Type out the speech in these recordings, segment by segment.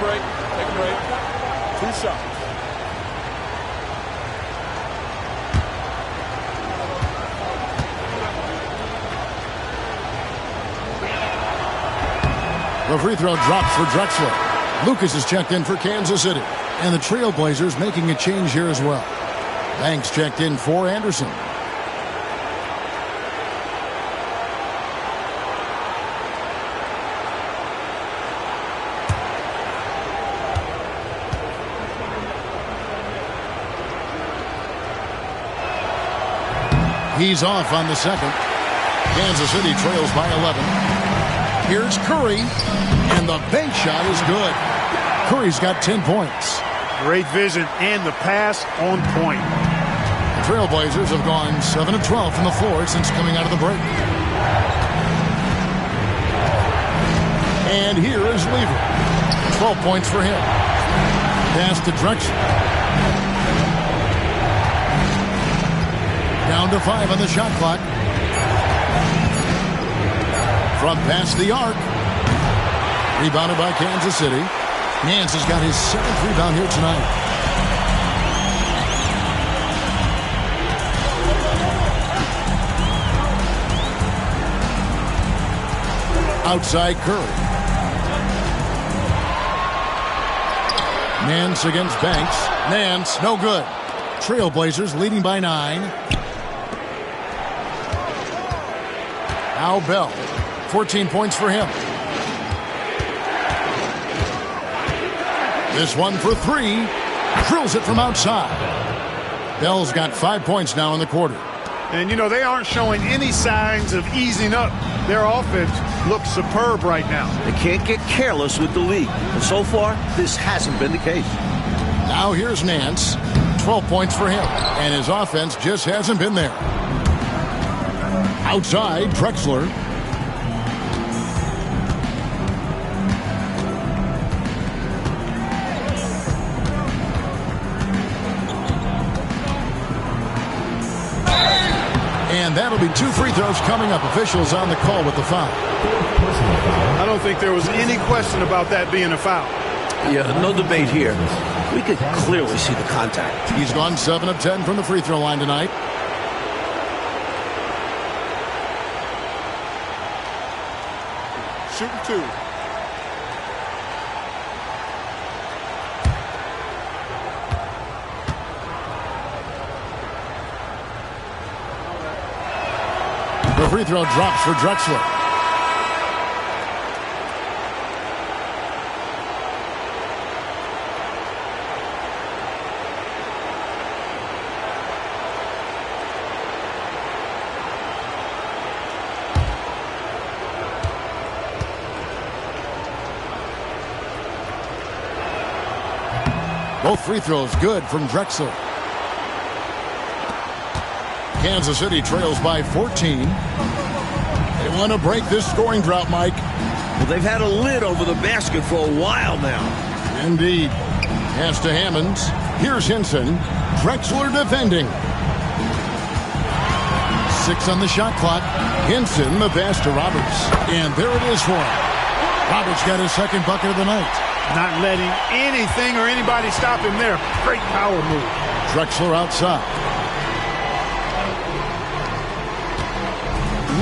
break. Take a break. 2 shots. The free throw drops for Drexler. Lucas is checked in for Kansas City. And the Trailblazers making a change here as well. Banks checked in for Anderson. He's off on the second. Kansas City trails by 11. Here's Curry, and the bank shot is good. Curry's got 10 points. Great vision and the pass on point. The Trailblazers have gone 7 of 12 from the floor since coming out of the break. And here is Lever. 12 points for him. Pass to Drexler. Down to 5 on the shot clock. From past the arc. Rebounded by Kansas City. Nance has got his 7th rebound here tonight. Outside Curry. Nance against Banks. Nance, no good. Trailblazers leading by 9. Now Bell. 14 points for him. This one for 3. Drills it from outside. Bell's got 5 points now in the quarter. And, you know, they aren't showing any signs of easing up. Their offense looks superb right now. They can't get careless with the lead. And so far, this hasn't been the case. Now here's Nance. 12 points for him. And his offense just hasn't been there. Outside, Drexler. And that'll be 2 free throws coming up. Officials on the call with the foul. I don't think there was any question about that being a foul. Yeah, no debate here. We could clearly see the contact. He's gone 7 of 10 from the free throw line tonight. Shooting 2. The free throw drops for Drexler. Both free throws good from Drexler. Kansas City trails by 14. They want to break this scoring drought, Mike. Well, they've had a lid over the basket for a while now. Indeed. Pass to Hammonds. Here's Hinson. Drexler defending. 6 on the shot clock. Hinson, the pass to Roberts. And there it is for him. Roberts got his 2nd bucket of the night. Not letting anything or anybody stop him there. Great power move. Drexler outside.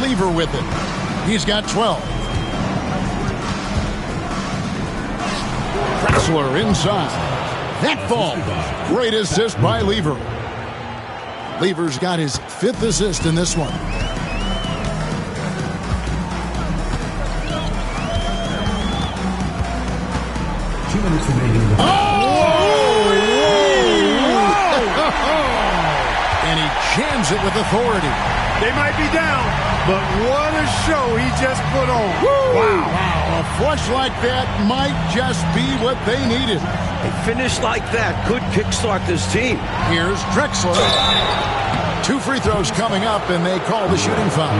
Lever with it. He's got 12. Drexler inside. That ball. Great assist by Lever. Lever's got his 5th assist in this one. And he jams it with authority. They might be down, but what a show he just put on. Wow. A flush like that might just be what they needed. A finish like that could kickstart this team. Here's Drexler. 2 free throws coming up, and they call the shooting foul.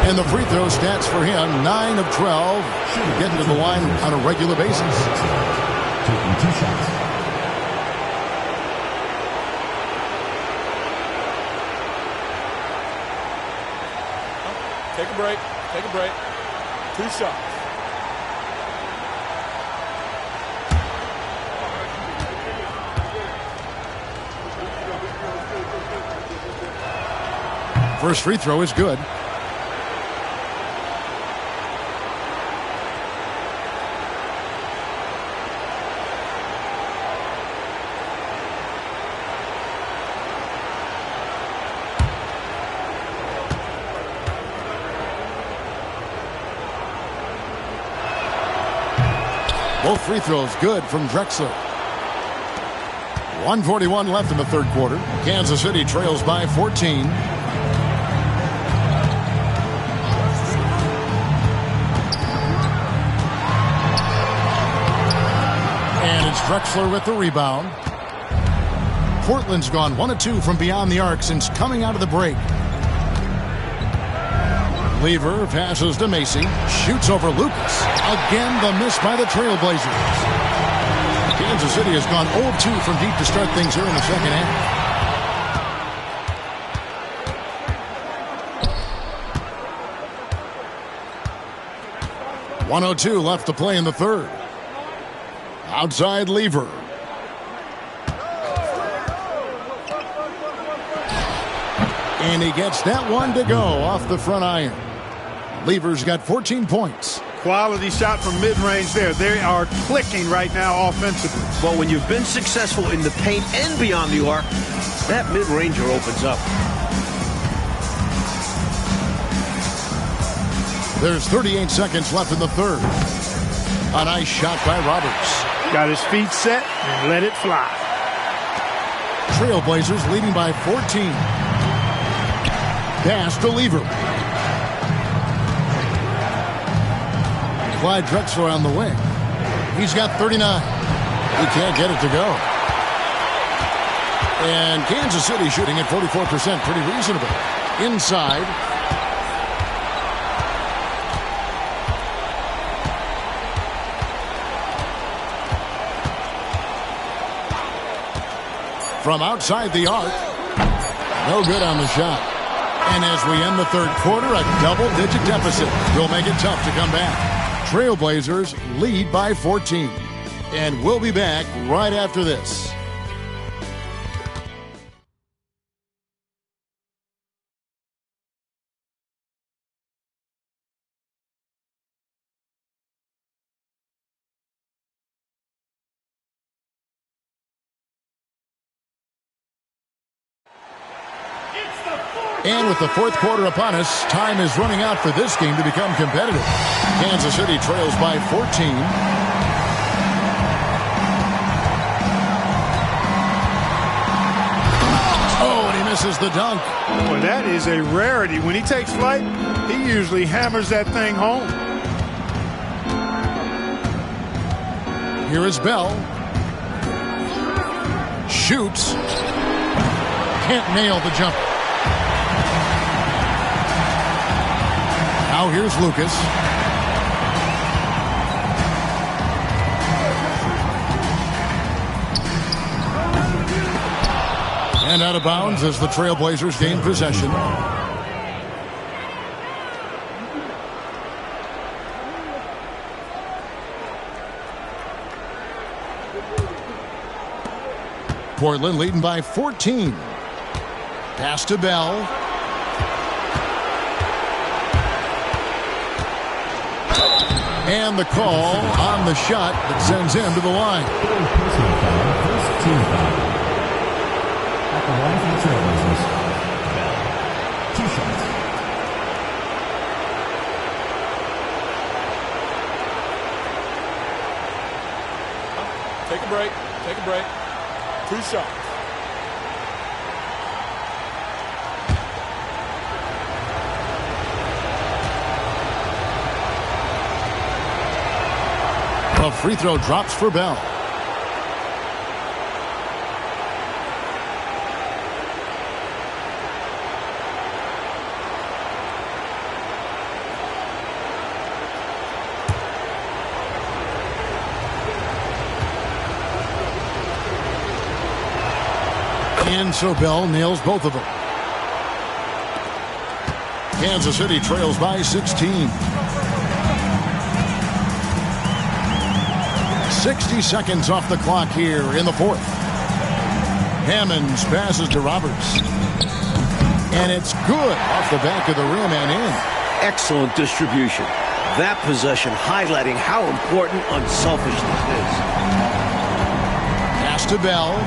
And the free throw stats for him, 9 of 12, getting to the line on a regular basis. Taking 2 shots. Take a break. Take a break. 2 shots. First free throw is good. Both free throws good from Drexler. 1:41 left in the third quarter. Kansas City trails by 14. And it's Drexler with the rebound. Portland's gone 1 of 2 from beyond the arc since coming out of the break. Lever passes to Macy. Shoots over Lucas. Again, the miss by the Trailblazers. Kansas City has gone 0 of 2 from deep to start things here in the second half. .102 left to play in the third. Outside Lever. And he gets that one to go off the front iron. Lever's got 14 points. Quality shot from mid-range there. They are clicking right now offensively. Well, when you've been successful in the paint and beyond the arc, that mid-ranger opens up. There's 38 seconds left in the third. A nice shot by Roberts. Got his feet set and let it fly. Trailblazers leading by 14. Pass to Lever. Clyde Drexler on the wing. He's got 39. He can't get it to go. And Kansas City shooting at 44%. Pretty reasonable. Inside. From outside the arc. No good on the shot. And as we end the third quarter, a double-digit deficit will make it tough to come back. Trailblazers lead by 14. And we'll be back right after this. And with the fourth quarter upon us, time is running out for this game to become competitive. Kansas City trails by 14. Oh, and he misses the dunk. Boy, that is a rarity. When he takes flight, he usually hammers that thing home. Here is Bell. Shoots. Can't nail the jumper. Now here's Lucas. And out of bounds as the Trailblazers gain possession. Portland leading by 14. Pass to Bell. And the call on the shot that sends him to the line. Personal foul, first team foul. At the line for the Trailblazers. Bell. 2 shots. Take a break. Take a break. 2 shots. A free throw drops for Bell. And so Bell nails both of them. Kansas City trails by 16. 60 seconds off the clock here in the fourth. Hammonds passes to Roberts. And it's good off the back of the rim and in. Excellent distribution. That possession highlighting how important unselfishness is. Pass to Bell.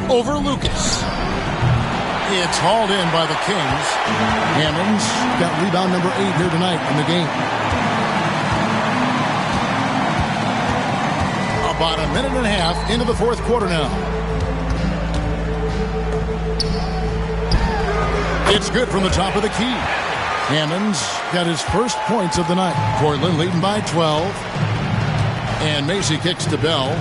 Over Lucas. It's hauled in by the Kings. Hammonds got rebound number 8 here tonight in the game. About a minute and a half into the fourth quarter now. It's good from the top of the key. Hammonds got his first points of the night. Portland leading by 12. And Macy kicks to Bell.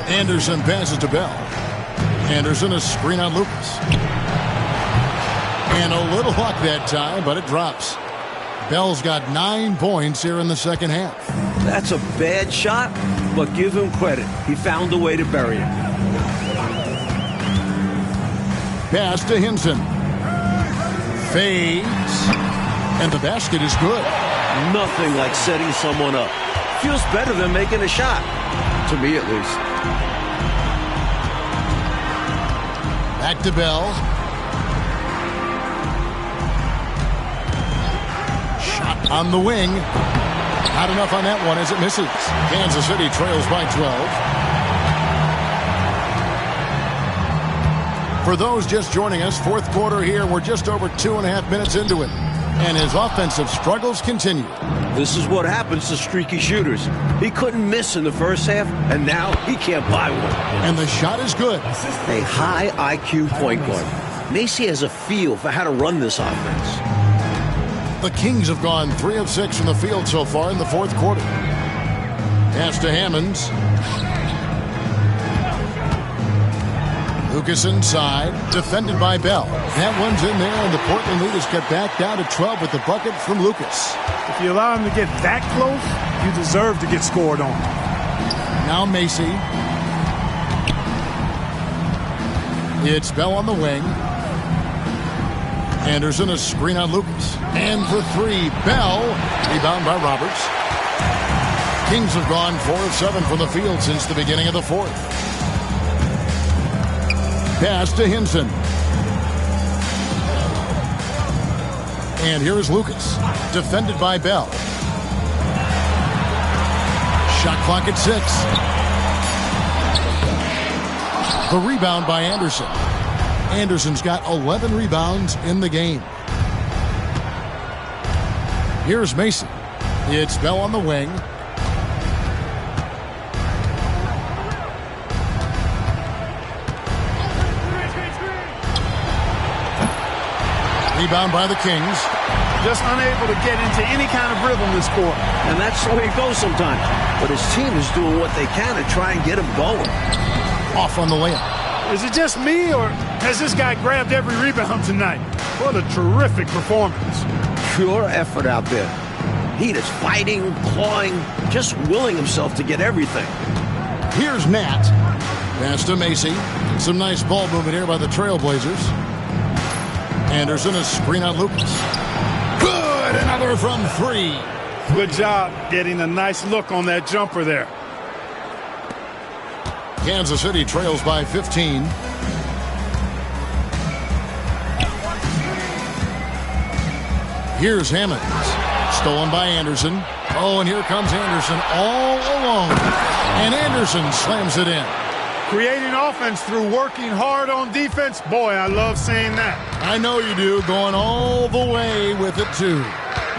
Anderson passes to Bell. Anderson, a screen on Lucas. And a little luck that time, but it drops. Bell's got 9 points here in the second half. That's a bad shot, but give him credit. He found a way to bury it. Pass to Hinson. Fades. And the basket is good. Nothing like setting someone up. Feels better than making a shot. To me, at least. Back to Bell. Shot on the wing. Not enough on that one as it misses. Kansas City trails by 12. For those just joining us, fourth quarter here, we're just over 2.5 minutes into it. And his offensive struggles continue. This is what happens to streaky shooters. He couldn't miss in the first half, and now he can't buy one. And the shot is good. A high IQ point guard. Macy has a feel for how to run this offense. The Kings have gone 3 of 6 from the field so far in the fourth quarter. Pass to Hammonds. Lucas inside, defended by Bell. That one's in there, and the Portland lead is cut back down to 12 with the bucket from Lucas. If you allow him to get that close, you deserve to get scored on. Now Macy. It's Bell on the wing. Anderson, a screen on Lucas. And for 3, Bell. Rebound by Roberts. Kings have gone 4 of 7 from the field since the beginning of the fourth. Pass to Hinson. And here's Lucas. Defended by Bell. Shot clock at 6. The rebound by Anderson. Anderson's got 11 rebounds in the game. Here's Macy. It's Bell on the wing. Rebound by the Kings. Just unable to get into any kind of rhythm this quarter. And that's the way it goes sometimes. But his team is doing what they can to try and get him going. Off on the layup. Is it just me, or has this guy grabbed every rebound tonight? What a terrific performance. Pure effort out there. He is fighting, clawing, just willing himself to get everything. Here's Nat. Pass to Macy. Some nice ball movement here by the Trailblazers. Anderson, a screen on Lucas. Good! Another from 3. Good job getting a nice look on that jumper there. Kansas City trails by 15. Here's Hammonds. Stolen by Anderson. Oh, and here comes Anderson all alone. And Anderson slams it in. Creating offense through working hard on defense. Boy, I love seeing that. I know you do. Going all the way with it, too.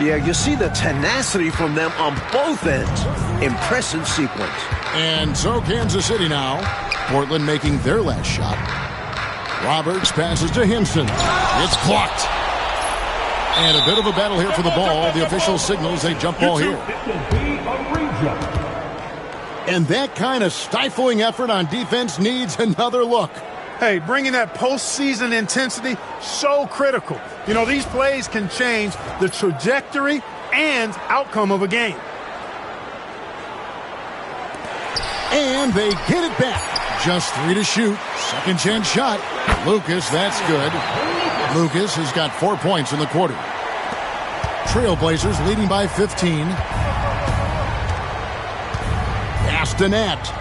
Yeah, you see the tenacity from them on both ends. Impressive sequence. And so Kansas City now. Portland making their last shot. Roberts passes to Hinson. It's blocked. And a bit of a battle here for the ball. The official signals a jump ball here. And that kind of stifling effort on defense needs another look. Hey, bringing that postseason intensity, so critical. You know, these plays can change the trajectory and outcome of a game. And they get it back. Just 3 to shoot. Second chance shot. Lucas, that's good. Lucas has got 4 points in the quarter. Trailblazers leading by 15. Pass to Nat.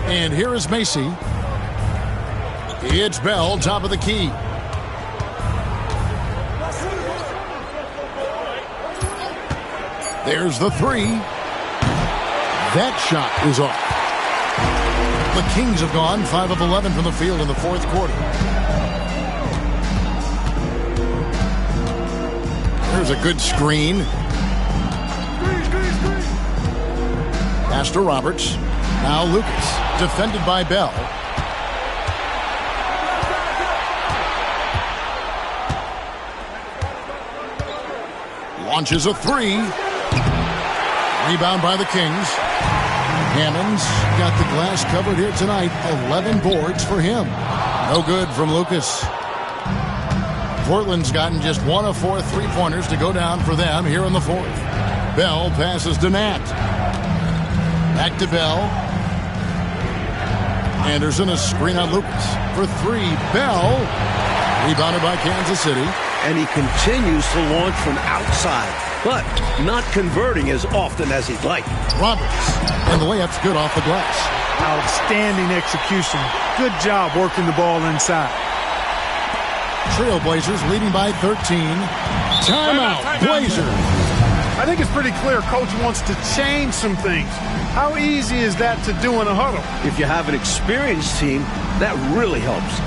And here is Macy. It's Bell, top of the key. There's the three. That shot is off. The Kings have gone 5 of 11 from the field in the fourth quarter. There's a good screen. Pass to Roberts. Now Lucas, defended by Bell. Launches a three. Rebound by the Kings. Hammonds got the glass covered here tonight. 11 boards for him. No good from Lucas. Portland's gotten just 1 of 4 3-pointers to go down for them here in the fourth. Bell passes to Nat. Back to Bell. Anderson, a screen on Lucas. For 3, Bell. Rebounded by Kansas City. And he continues to launch from outside, but not converting as often as he'd like. Roberts. And the layup's good off the glass. Outstanding execution. Good job working the ball inside. Trailblazers leading by 13. Timeout, Blazers. I think it's pretty clear Coach wants to change some things. How easy is that to do in a huddle? If you have an experienced team, that really helps.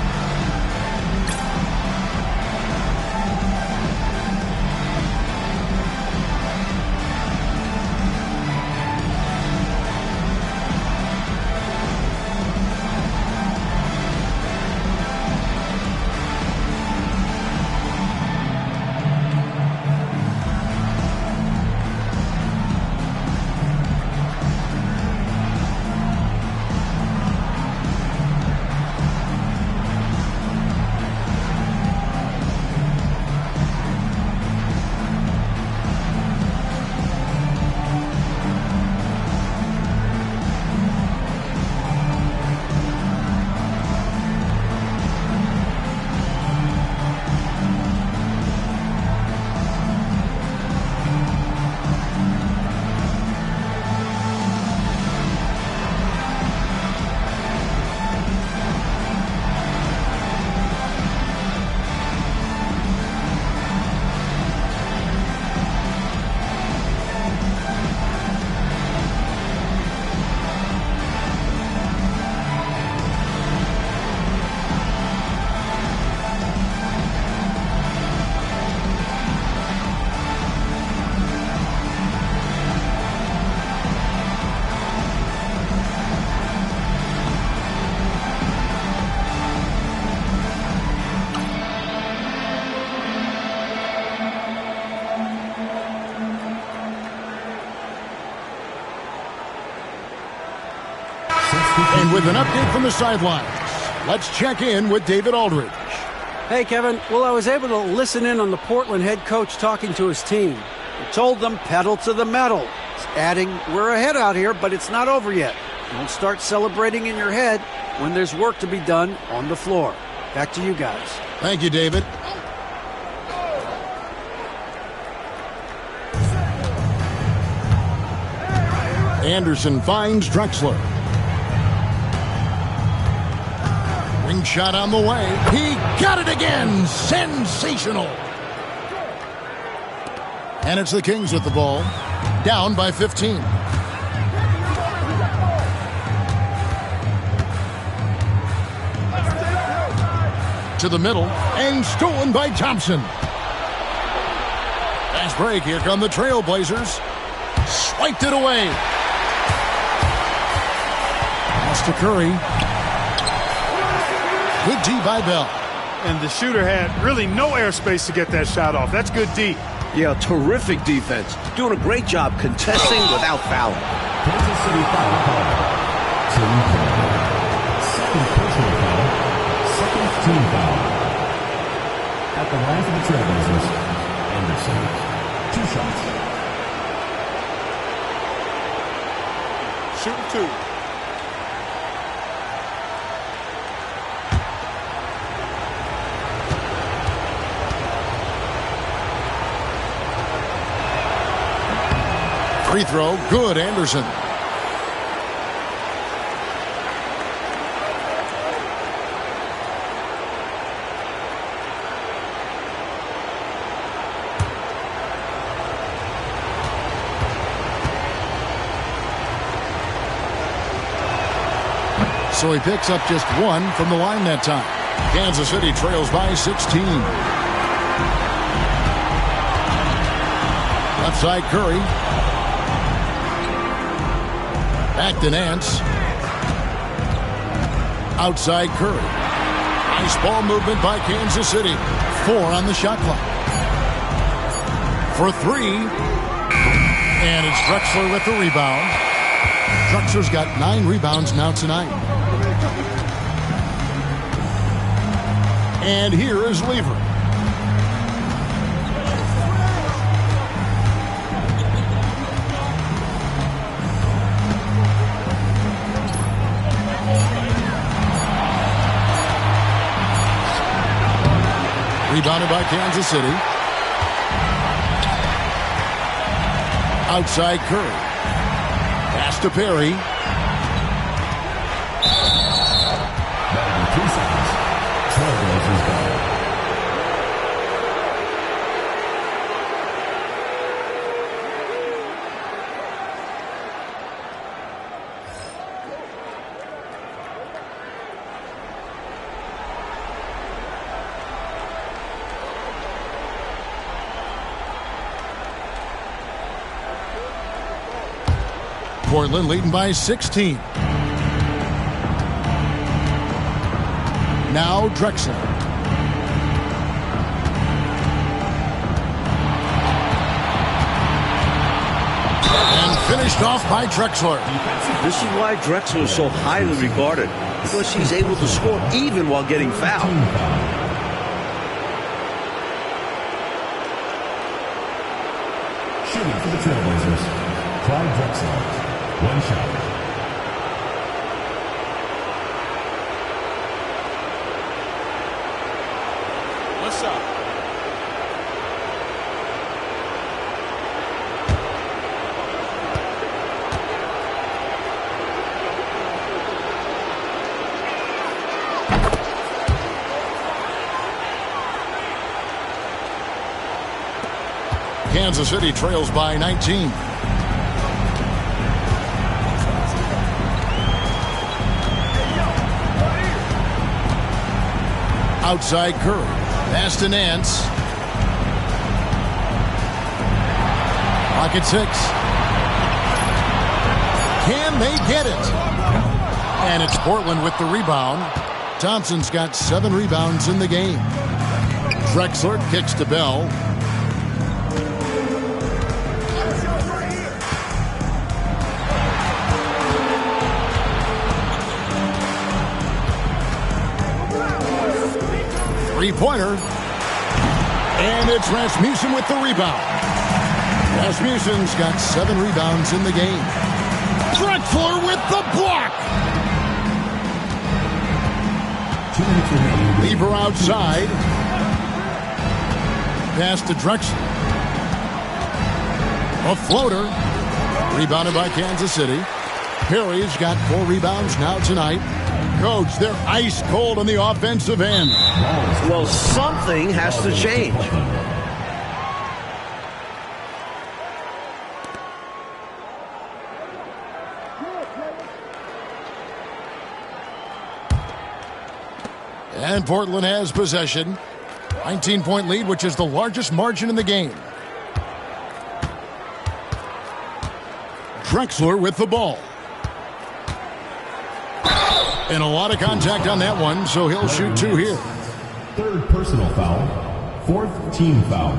And with an update from the sidelines, let's check in with David Aldridge. Hey, Kevin. Well, I was able to listen in on the Portland head coach talking to his team. He told them pedal to the metal, adding, we're ahead out here, but it's not over yet. Don't start celebrating in your head when there's work to be done on the floor. Back to you guys. Thank you, David. Anderson finds Drexler. Ring shot on the way. He got it again. Sensational. And it's the Kings with the ball. Down by 15. To the middle. And stolen by Thompson. Fast break. Here come the Trailblazers. Swiped it away. Pass to Curry. Good D by Bell. And the shooter had really no airspace to get that shot off. That's good D. Yeah, terrific defense. Doing a great job contesting without fouling. Kansas City foul call. Team foul. Second personal foul. Second team foul. At the line for the Trailblazers, Anderson. 2 shots. Shooting 2. Free throw, good, Anderson. So he picks up just one from the line that time. Kansas City trails by 16. Left side Curry. Back to Nance. Outside Curry. Nice ball movement by Kansas City. 4 on the shot clock. For 3. And it's Drexler with the rebound. Drexler's got 9 rebounds now tonight. And here is Lever. Rebounded by Kansas City. Outside Curry. Pass to Perry. 2 seconds. Trailblazers ball. Portland leading by 16. Now Drexler. And finished off by Drexler. This is why Drexler is so highly regarded, because he's able to score even while getting fouled. Shooting for the Trailblazers, Clyde Drexler. 1 shot. What's up? Kansas City trails by 19. Outside Curry. Pass to Nance. Pocket 6. Can they get it? And it's Portland with the rebound. Thompson's got 7 rebounds in the game. Drexler kicks to Bell. Three-pointer. And it's Rasmussen with the rebound. Rasmussen's got 7 rebounds in the game. Drexler with the block. 2 minutes remaining. Lever outside. Pass to Drexler. A floater. Rebounded by Kansas City. Perry's got 4 rebounds now tonight. Coach, they're ice cold on the offensive end. Well, something has to change. And Portland has possession. 19-point lead, which is the largest margin in the game. Drexler with the ball. And a lot of contact on that one, so he'll shoot 2 here. 3rd personal foul. 4th team foul.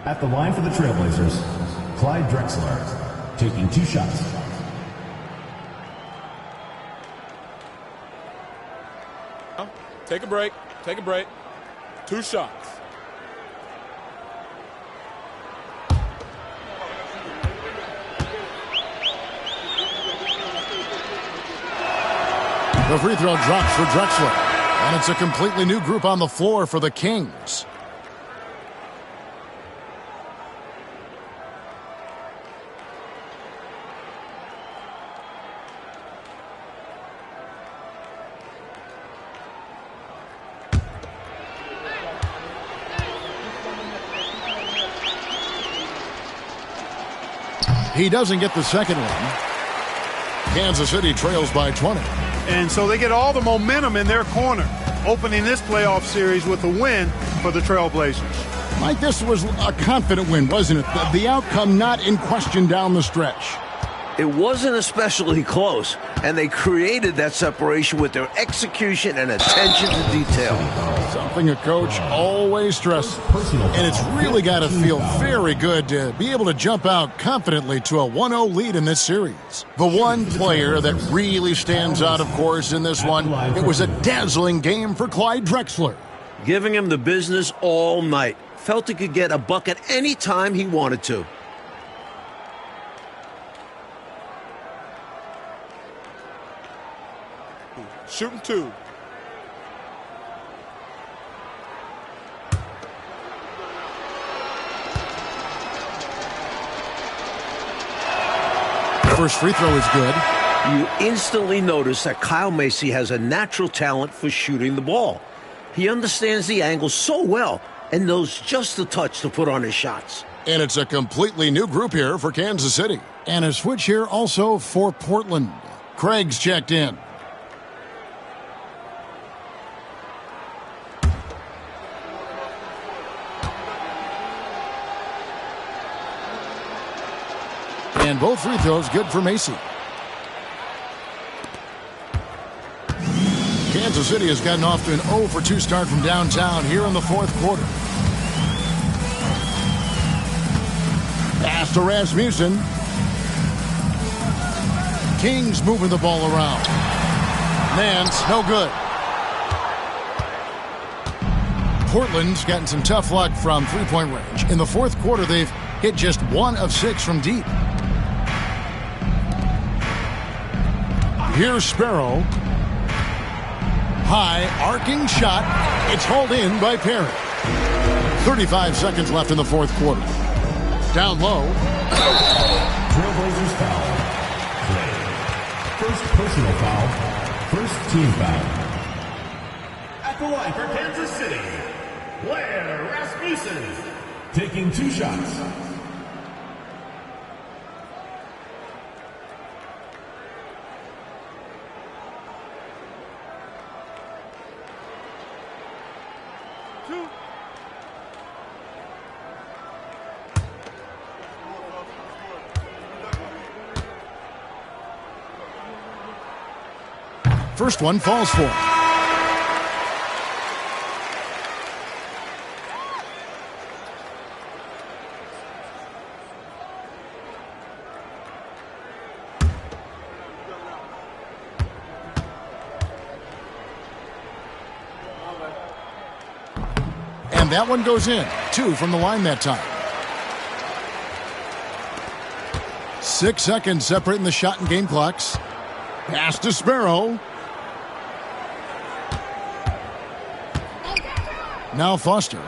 At the line for the Trailblazers, Clyde Drexler, taking 2 shots. Take a break. Take a break. 2 shots. The free throw drops for Drexler. And it's a completely new group on the floor for the Kings. He doesn't get the second one. Kansas City trails by 20. And so they get all the momentum in their corner, opening this playoff series with a win for the Trailblazers. Mike, this was a confident win, wasn't it? The outcome not in question down the stretch. It wasn't especially close, and they created that separation with their execution and attention to detail. Something a coach always stresses. And it's really got to feel very good to be able to jump out confidently to a 1-0 lead in this series. The one player that really stands out, of course, in this one, it was a dazzling game for Clyde Drexler. Giving him the business all night. Felt he could get a bucket any time he wanted to. Shooting 2. First free throw is good. You instantly notice that Kyle Macy has a natural talent for shooting the ball. He understands the angle so well and knows just the touch to put on his shots. And it's a completely new group here for Kansas City. And a switch here also for Portland. Craig's checked in. And both free throws good for Macy. Kansas City has gotten off to an 0 for 2 start from downtown here in the fourth quarter. Pass to Rasmussen. Kings moving the ball around. Nance, no good. Portland's gotten some tough luck from three-point range. In the fourth quarter, they've hit just 1 of 6 from deep. Here's Sparrow. High, arcing shot. It's hauled in by Perry. 35 seconds left in the fourth quarter. Down low. Trailblazers foul. Play. First personal foul. First team foul. At the line for Kansas City, Blair Rasmussen. Taking 2 shots. First one falls for him. And that one goes in. 2 from the line that time. 6 seconds separating the shot and game clocks. Pass to Sparrow. Now Foster.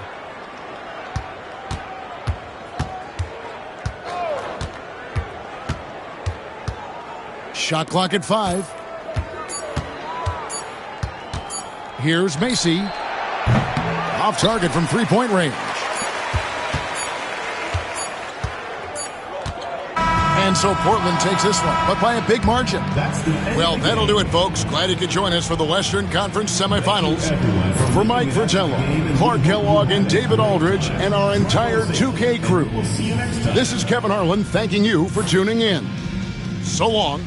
Shot clock at 5. Here's Macy. Off target from three-point range. And so Portland takes this one, but by a big margin. Well, that'll do it, folks. Glad you could join us for the Western Conference semifinals. For Mike Fratello, Clark Kellogg, and David Aldridge, and our entire 2K crew, this is Kevin Harlan thanking you for tuning in. So long.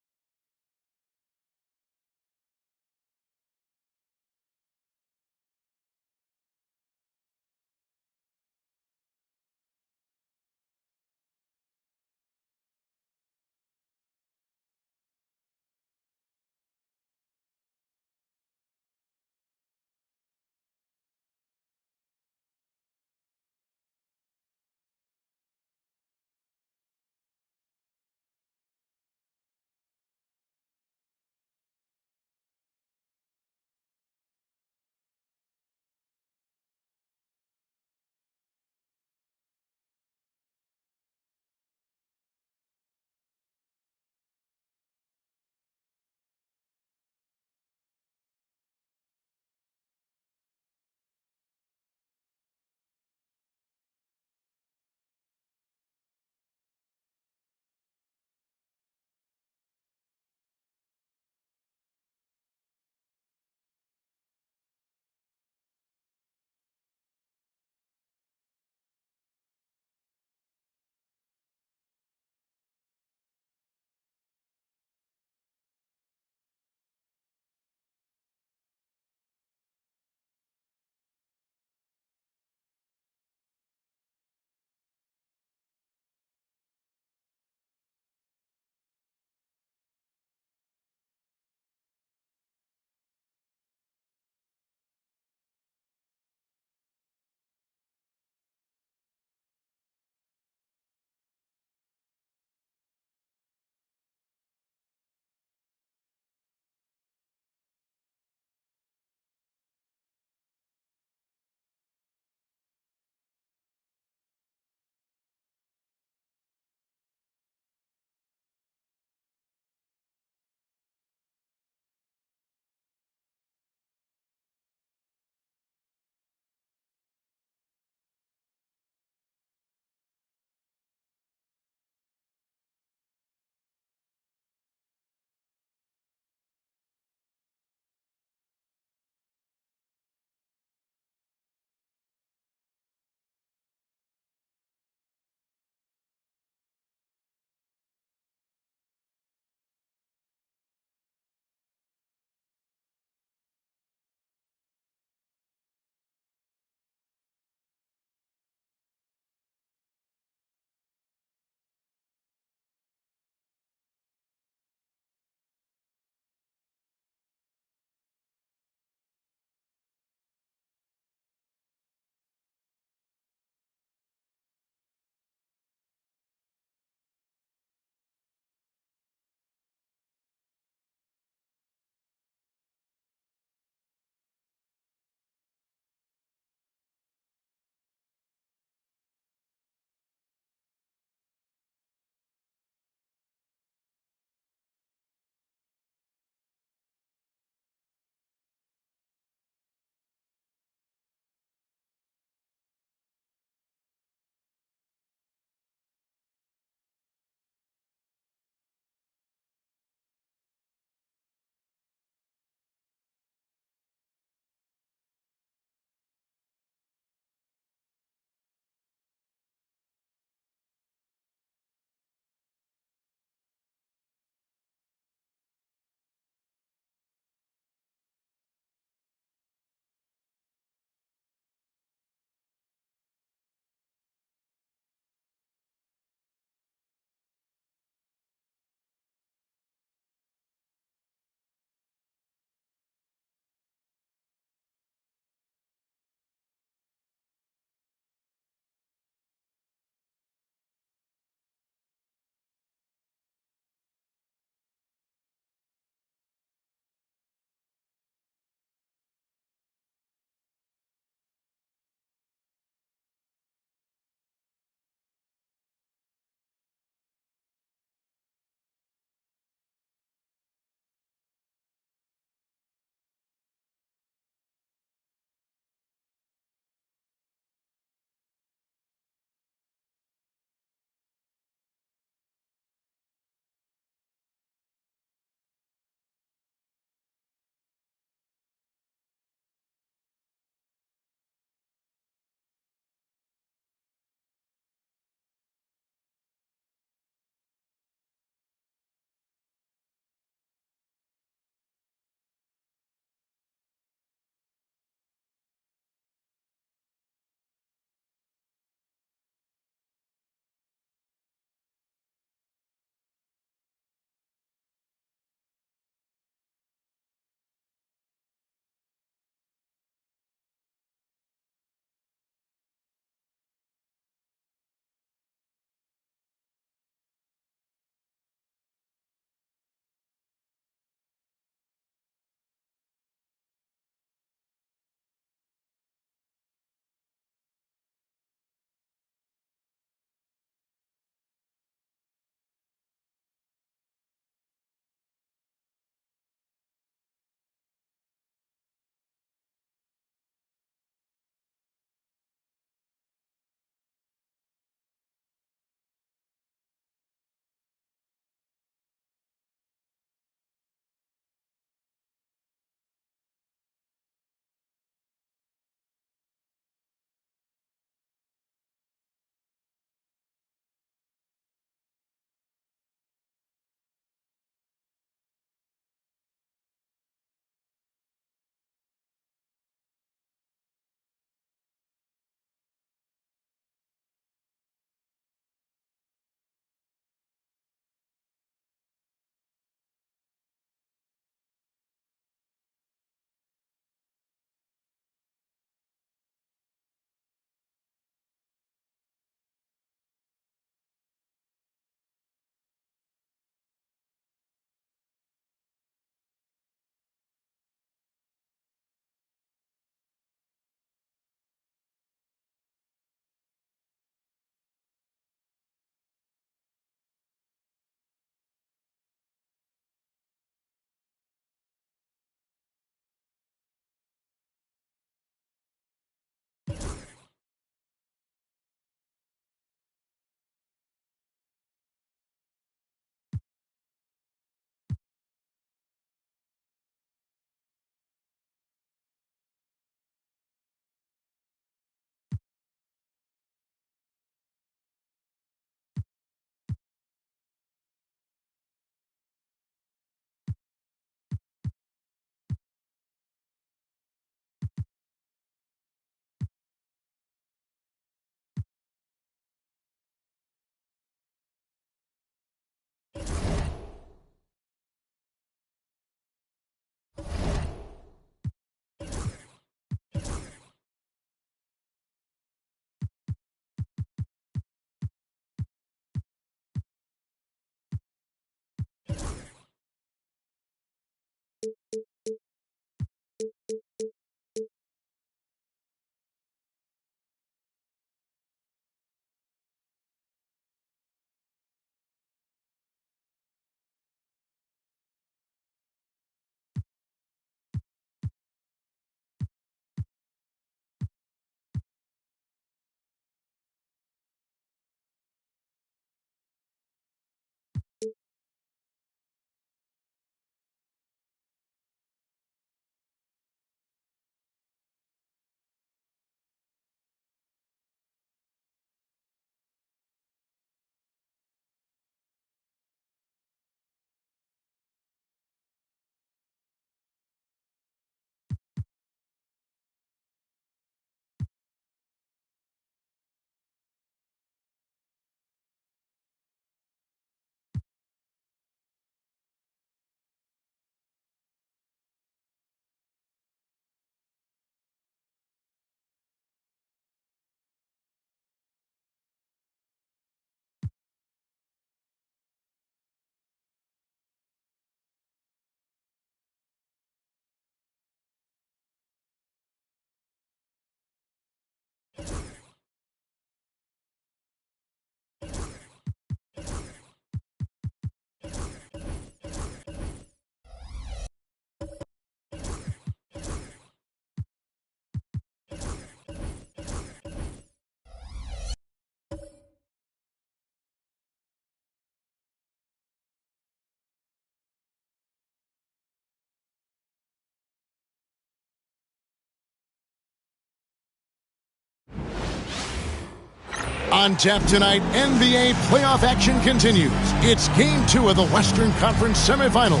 On tap tonight, NBA playoff action continues. It's Game 2 of the Western Conference semifinals.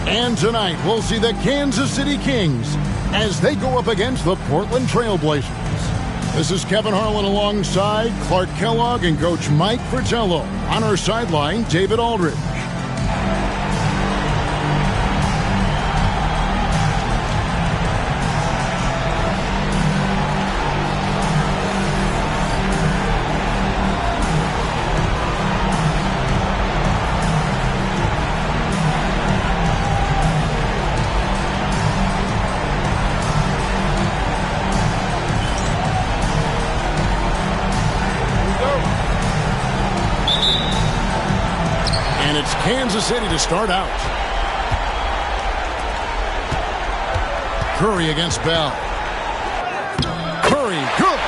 And tonight, we'll see the Kansas City Kings as they go up against the Portland Trail Blazers. This is Kevin Harlan alongside Clark Kellogg and Coach Mike Fratello. On our sideline, David Aldridge. Kansas City to start out. Curry against Bell. Curry, good.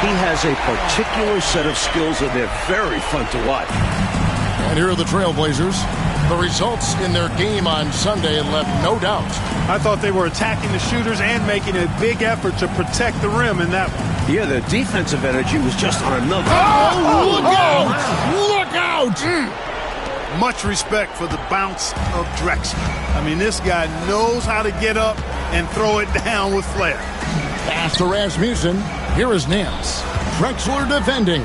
He has a particular set of skills that they're very fun to watch. And here are the Trailblazers. The results in their game on Sunday left no doubt. I thought they were attacking the shooters and making a big effort to protect the rim in that one. Yeah, their defensive energy was just on another. Oh, look out! Look out! Much respect for the bounce of Drexler. I mean, this guy knows how to get up and throw it down with flair. Pass to Rasmussen. Here is Nance. Drexler defending.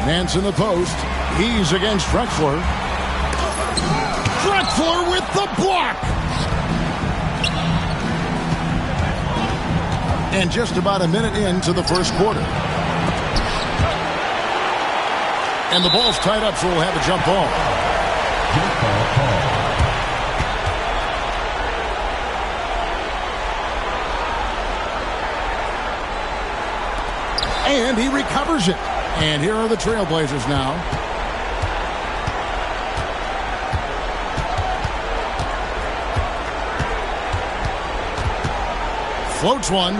Nance in the post. He's against Drexler. Drexler with the block. And just about a minute into the first quarter. And the ball's tied up, so we'll have a jump ball. And he recovers it. And here are the Trailblazers now. Floats one.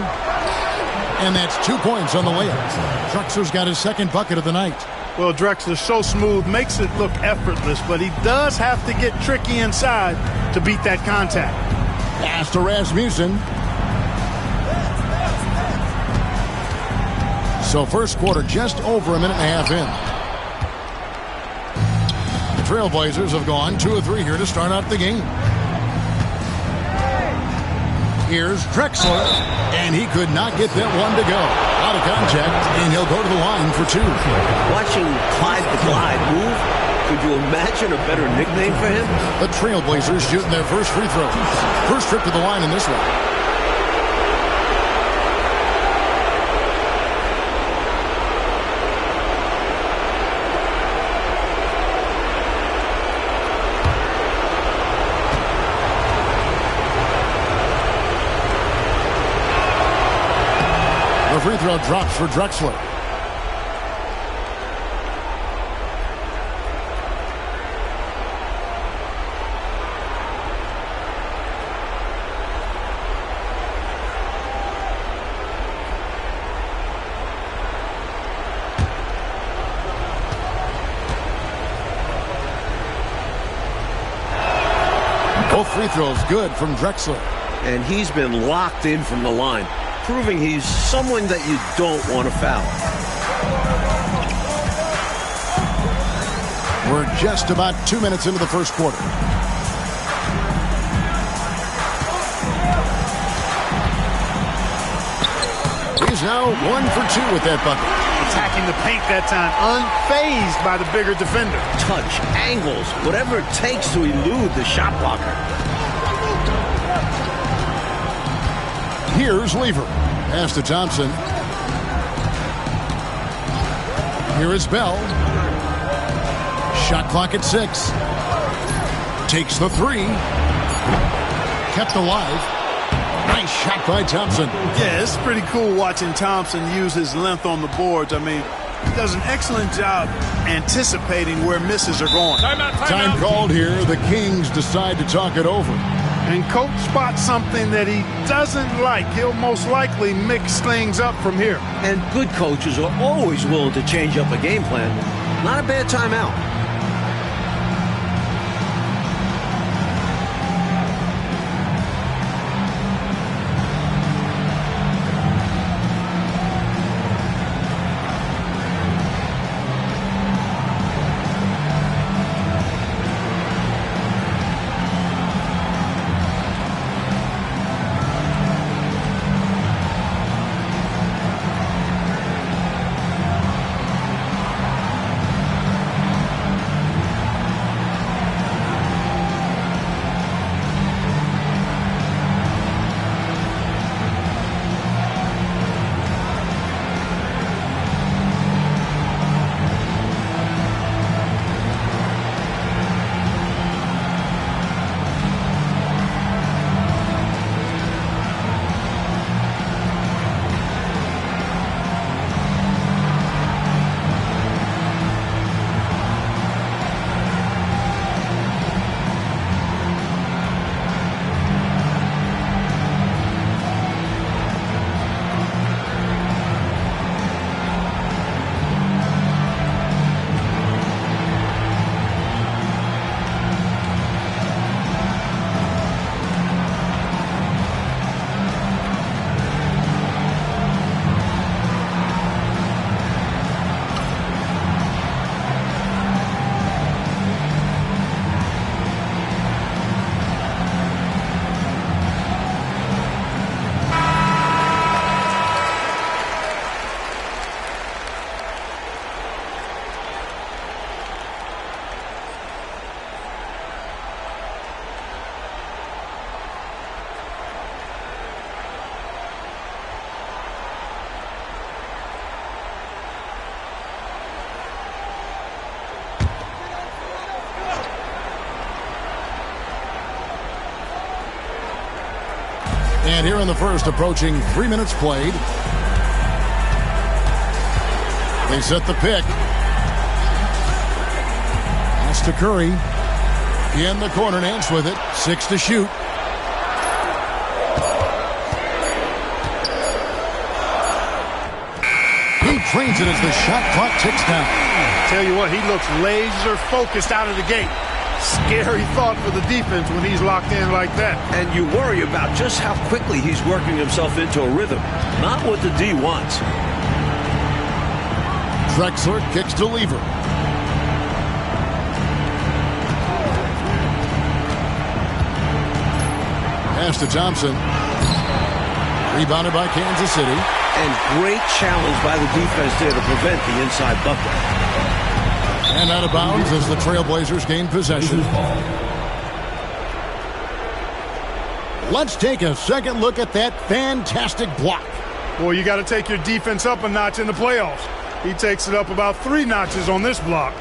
And that's 2 points on the layup. Drexler's got his second bucket of the night. Well, Drexler's so smooth, makes it look effortless, but he does have to get tricky inside to beat that contact. Pass to Rasmussen. So first quarter just over a minute and a half in. The Trailblazers have gone 2 of 3 here to start out the game. Here's Drexler, and he could not get that one to go. Out of contact, and he'll go to the line for 2. Watching Clyde the Glide move, could you imagine a better nickname for him? The Trailblazers shooting their first free throws. First trip to the line in this one. Free throw drops for Drexler. Both free throws good from Drexler. And he's been locked in from the line, proving he's someone that you don't want to foul. We're just about 2 minutes into the first quarter. He's now 1 for 2 with that bucket. Attacking the paint that time, unfazed by the bigger defender. Touch, angles, whatever it takes to elude the shot blocker. Here's Lever. Pass to Thompson. Here is Bell. Shot clock at 6. Takes the 3. Kept alive. Nice shot by Thompson. Yeah, it's pretty cool watching Thompson use his length on the boards. I mean, he does an excellent job anticipating where misses are going. Time called here. The Kings decide to talk it over. And coach spots something that he doesn't like. He'll most likely mix things up from here. And good coaches are always willing to change up a game plan. Not a bad timeout. And here in the first, approaching 3 minutes played. They set the pick. Pass to Curry. In the corner, Nance with it. 6 to shoot. He drains it as the shot clock ticks down. Tell you what, he looks laser focused out of the gate. Scary thought for the defense when he's locked in like that. And you worry about just how quickly he's working himself into a rhythm. Not what the D wants. Drexler kicks to Lever. Pass to Thompson. Rebounded by Kansas City. And great challenge by the defense there to prevent the inside bucket. And out of bounds as the Trailblazers gain possession. Let's take a second look at that fantastic block. Boy, you got to take your defense up a notch in the playoffs. He takes it up about 3 notches on this block.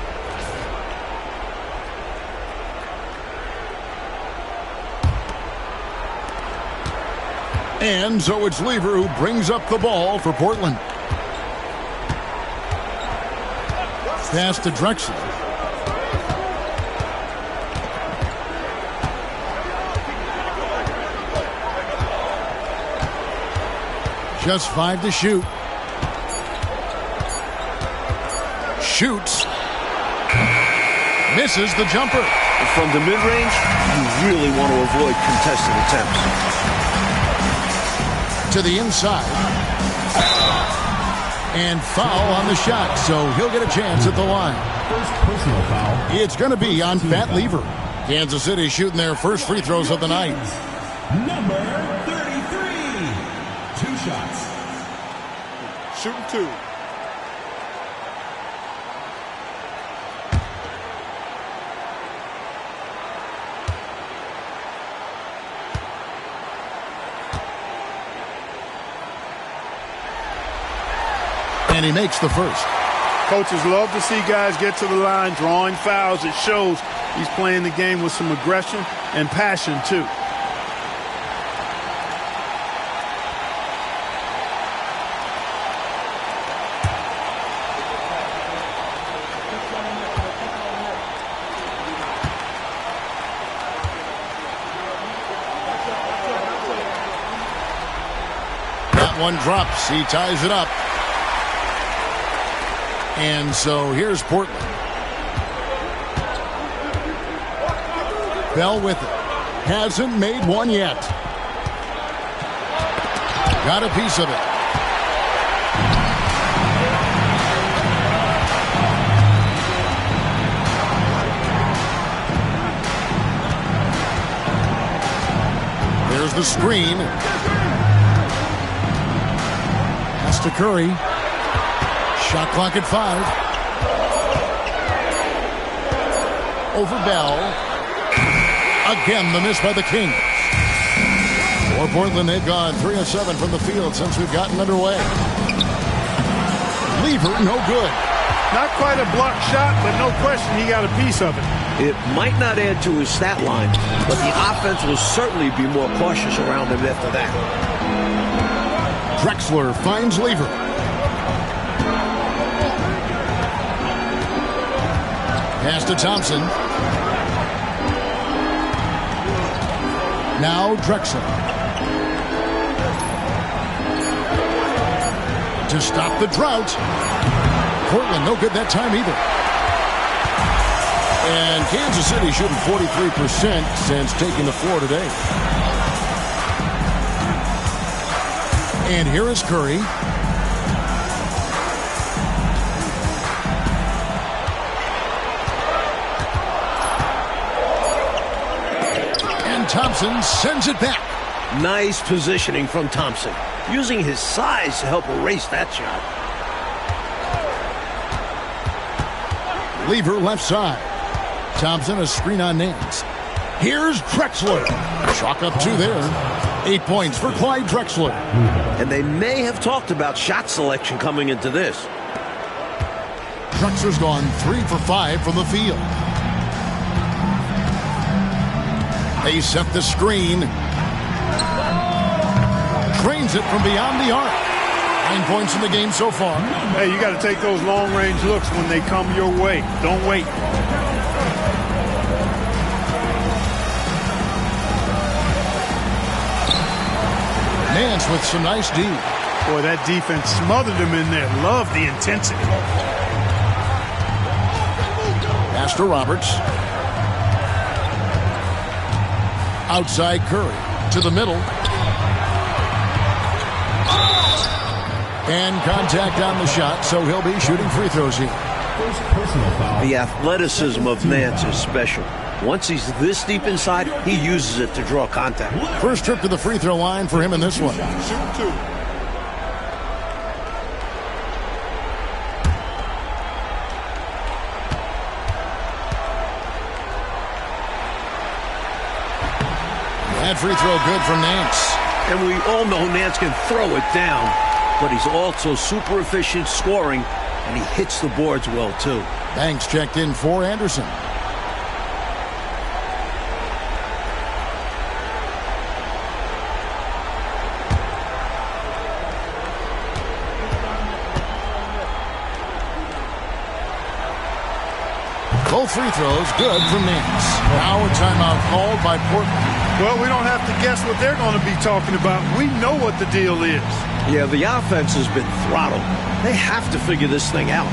And so it's Lever who brings up the ball for Portland. Pass to Drexler. Just 5 to shoot. Shoots. Misses the jumper. From the mid-range, you really want to avoid contested attempts. To the inside. And foul on the shot, so he'll get a chance at the line. First personal foul. It's going to be on Pat Lever. Kansas City shooting their first free throws of the night. Number 33. 2 shots. Shooting 2. And he makes the first. Coaches love to see guys get to the line, drawing fouls. It shows he's playing the game with some aggression and passion, too. That one drops. He ties it up. And so here's Portland. Bell with it. Hasn't made one yet. Got a piece of it. There's the screen. Pass to Curry. Shot clock at 5. Over Bell. Again, the miss by the Kings. For Portland, they've gone 3 of 7 from the field since we've gotten underway. Lever, no good. Not quite a blocked shot, but no question he got a piece of it. It might not add to his stat line, but the offense will certainly be more cautious around him after that. Drexler finds Lever. Pass to Thompson. Now Drexler. To stop the drought. Portland no good that time either. And Kansas City shooting 43% since taking the floor today. And here is Curry. Thompson sends it back. Nice positioning from Thompson, using his size to help erase that shot. Lever left side. Thompson a screen on Nance. Here's Drexler. Chalk up 2 there. 8 points for Clyde Drexler. And they may have talked about shot selection coming into this. Drexler's gone 3 for 5 from the field. They set the screen. Lands it from beyond the arc. 9 points in the game so far. Hey, you got to take those long-range looks when they come your way. Don't wait. Nance with some nice D. Boy, that defense smothered him in there. Love the intensity. Pass to Roberts. Outside Curry. To the middle. And contact on the shot, so he'll be shooting free throws here. First personal foul. The athleticism of Nance is special. Once he's this deep inside, he uses it to draw contact. First trip to the free throw line for him in this one. Shoot 2. That free throw good from Nance. And we all know Nance can throw it down, but he's also super efficient scoring, and he hits the boards well, too. Banks checked in for Anderson. Both free throws good from Nance. Now a timeout called by Portland. Well, we don't have to guess what they're going to be talking about. We know what the deal is. Yeah, the offense has been throttled. They have to figure this thing out.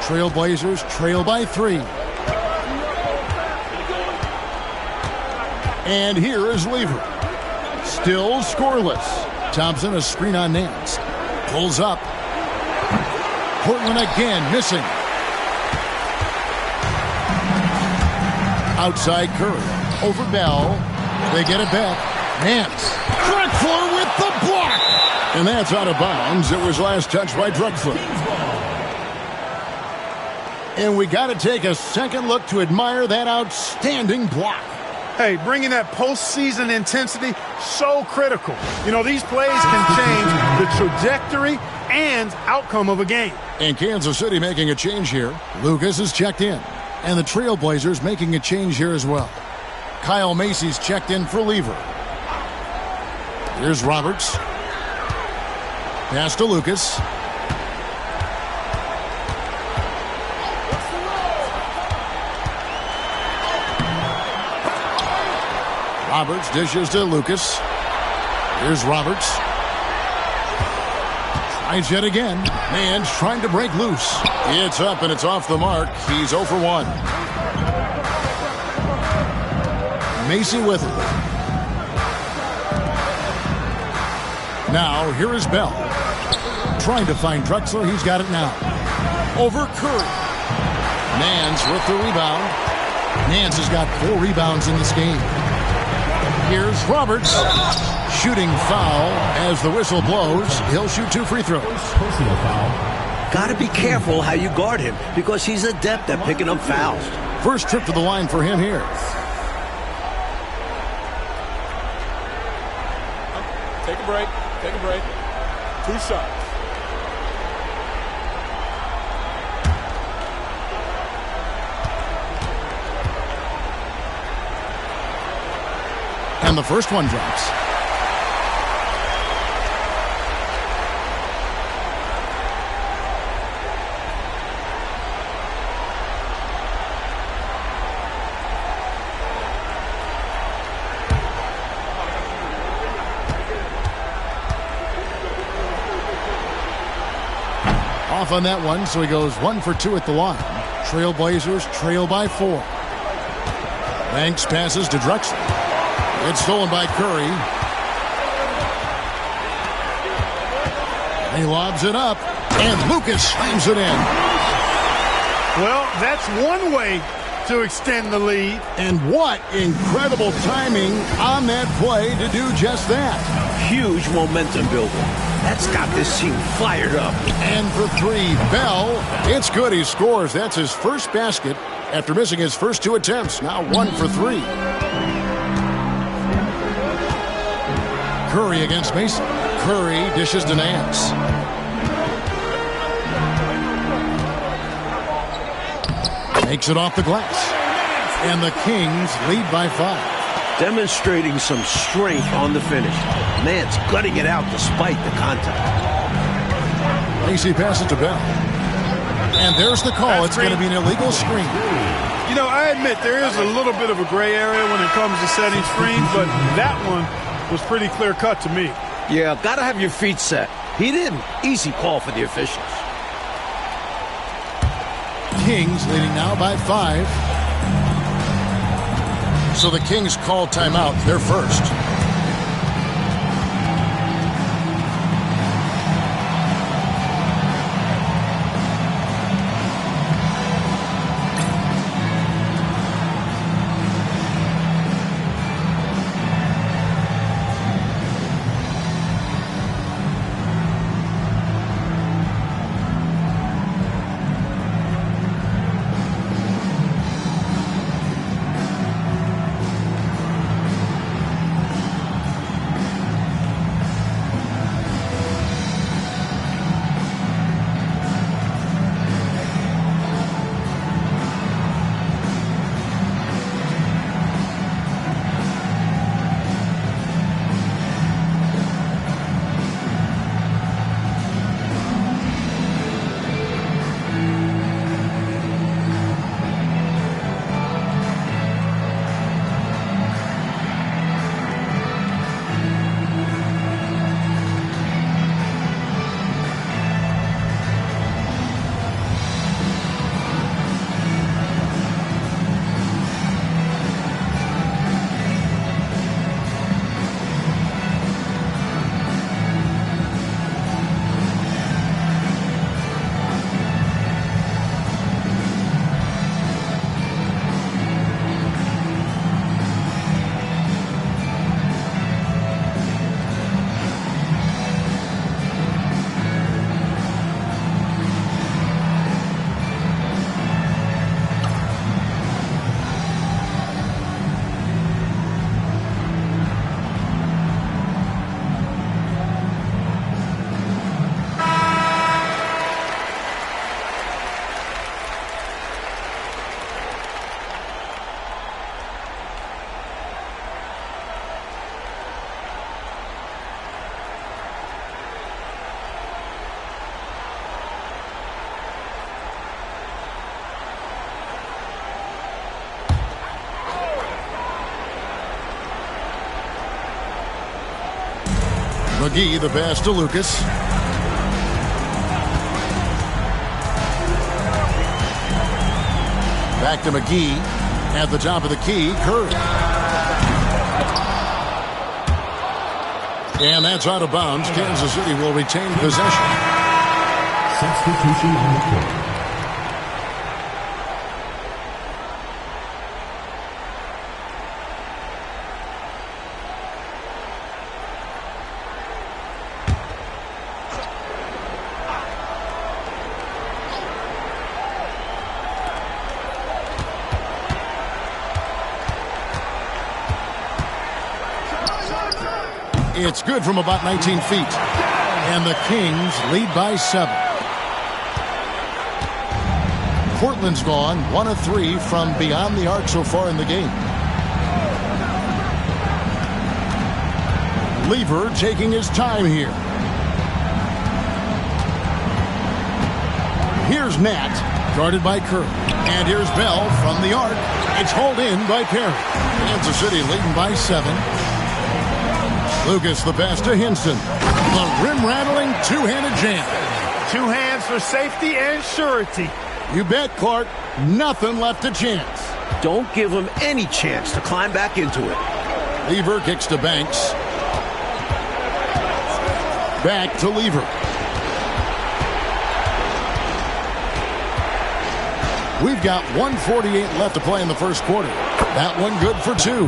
Trailblazers trail by 3. And here is Lever. Still scoreless. Thompson a screen on Nance. Pulls up. Portland again missing. Outside Curry. Over Bell. They get it back. Nance. Drexler with the block. And that's out of bounds. It was last touched by Drexler. And we got to take a second look to admire that outstanding block. Hey, bringing that postseason intensity, so critical. You know, these plays can change the trajectory and outcome of a game. And Kansas City making a change here. Lucas is checked in. And the Trailblazers making a change here as well. Kyle Macy's checked in for Lever. Here's Roberts. Pass to Lucas. Roberts dishes to Lucas. Here's Roberts. Tries yet again. Man's trying to break loose. It's up and it's off the mark. He's 0 for 1. Macy with it. Now, here is Bell. Trying to find Drexler. He's got it now. Over Curry. Nance with the rebound. Nance has got 4 rebounds in this game. Here's Roberts. Shooting foul as the whistle blows. He'll shoot 2 free throws. Personal foul. Got to be careful how you guard him because he's adept at picking up fouls. First trip to the line for him here. Take a break. Take a break. 2 shots. And the first one drops. Off on that one, so he goes 1 for 2 at the line. Trailblazers trail by 4. Banks passes to Drexler. It's stolen by Curry. He lobs it up, and Lucas slams it in. Well, that's one way to extend the lead. And what incredible timing on that play to do just that. Huge momentum builder. That's got this team fired up. And for 3, Bell. It's good. He scores. That's his first basket after missing his first 2 attempts. Now 1 for 3. Curry against Mason. Curry dishes to Nance. Makes it off the glass. And the Kings lead by 5. Demonstrating some strength on the finish. Nance gutting it out despite the contact. Lacey passes to Bell. And there's the call. It's going to be an illegal screen. You know, I admit there is a little bit of a gray area when it comes to setting screens, but that one was pretty clear-cut to me. Yeah, got to have your feet set. He didn't. Easy call for the officials. Kings leading now by 5. So the Kings call timeout. They're first. McGee, the pass to Lucas. Back to McGee. At the top of the key, Curry. And that's out of bounds. Kansas City will retain possession. Substitution on the court. It's good from about 19 feet. And the Kings lead by 7. Portland's gone 1 of 3 from beyond the arc so far in the game. Lever taking his time here. Here's Nat, guarded by Curry. And here's Bell from the arc. It's hauled in by Perry. Kansas City leading by 7. Lucas the pass to Hinson. The rim-rattling two-handed jam. 2 hands for safety and surety. You bet, Clark. Nothing left to chance. Don't give him any chance to climb back into it. Lever kicks to Banks. Back to Lever. We've got 1:48 left to play in the first quarter. That one good for 2.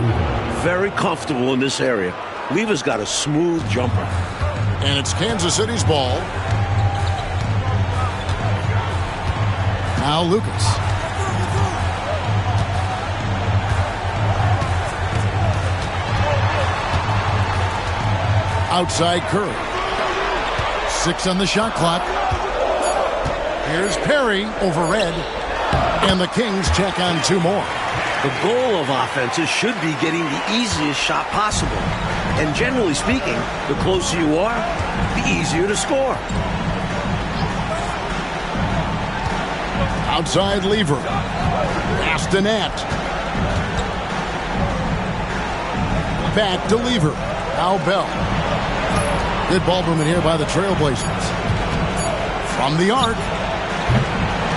Very comfortable in this area. Lever's got a smooth jumper. And it's Kansas City's ball. Now Lucas. Outside Curry. 6 on the shot clock. Here's Perry over Red. And the Kings check on 2 more. The goal of offenses should be getting the easiest shot possible. And generally speaking, the closer you are, the easier to score. Outside Lever. Pass to Nat. Back to Lever. Now Bell. Good ball movement here by the Trailblazers. From the arc.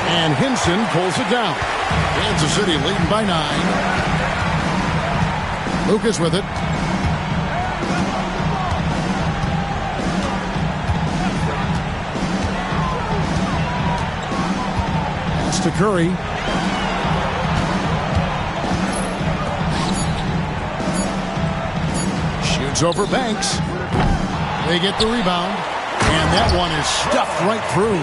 And Hinson pulls it down. Kansas City leading by 9. Lucas with it. Pass to Curry. Shoots over Banks. They get the rebound. And that one is stuffed right through.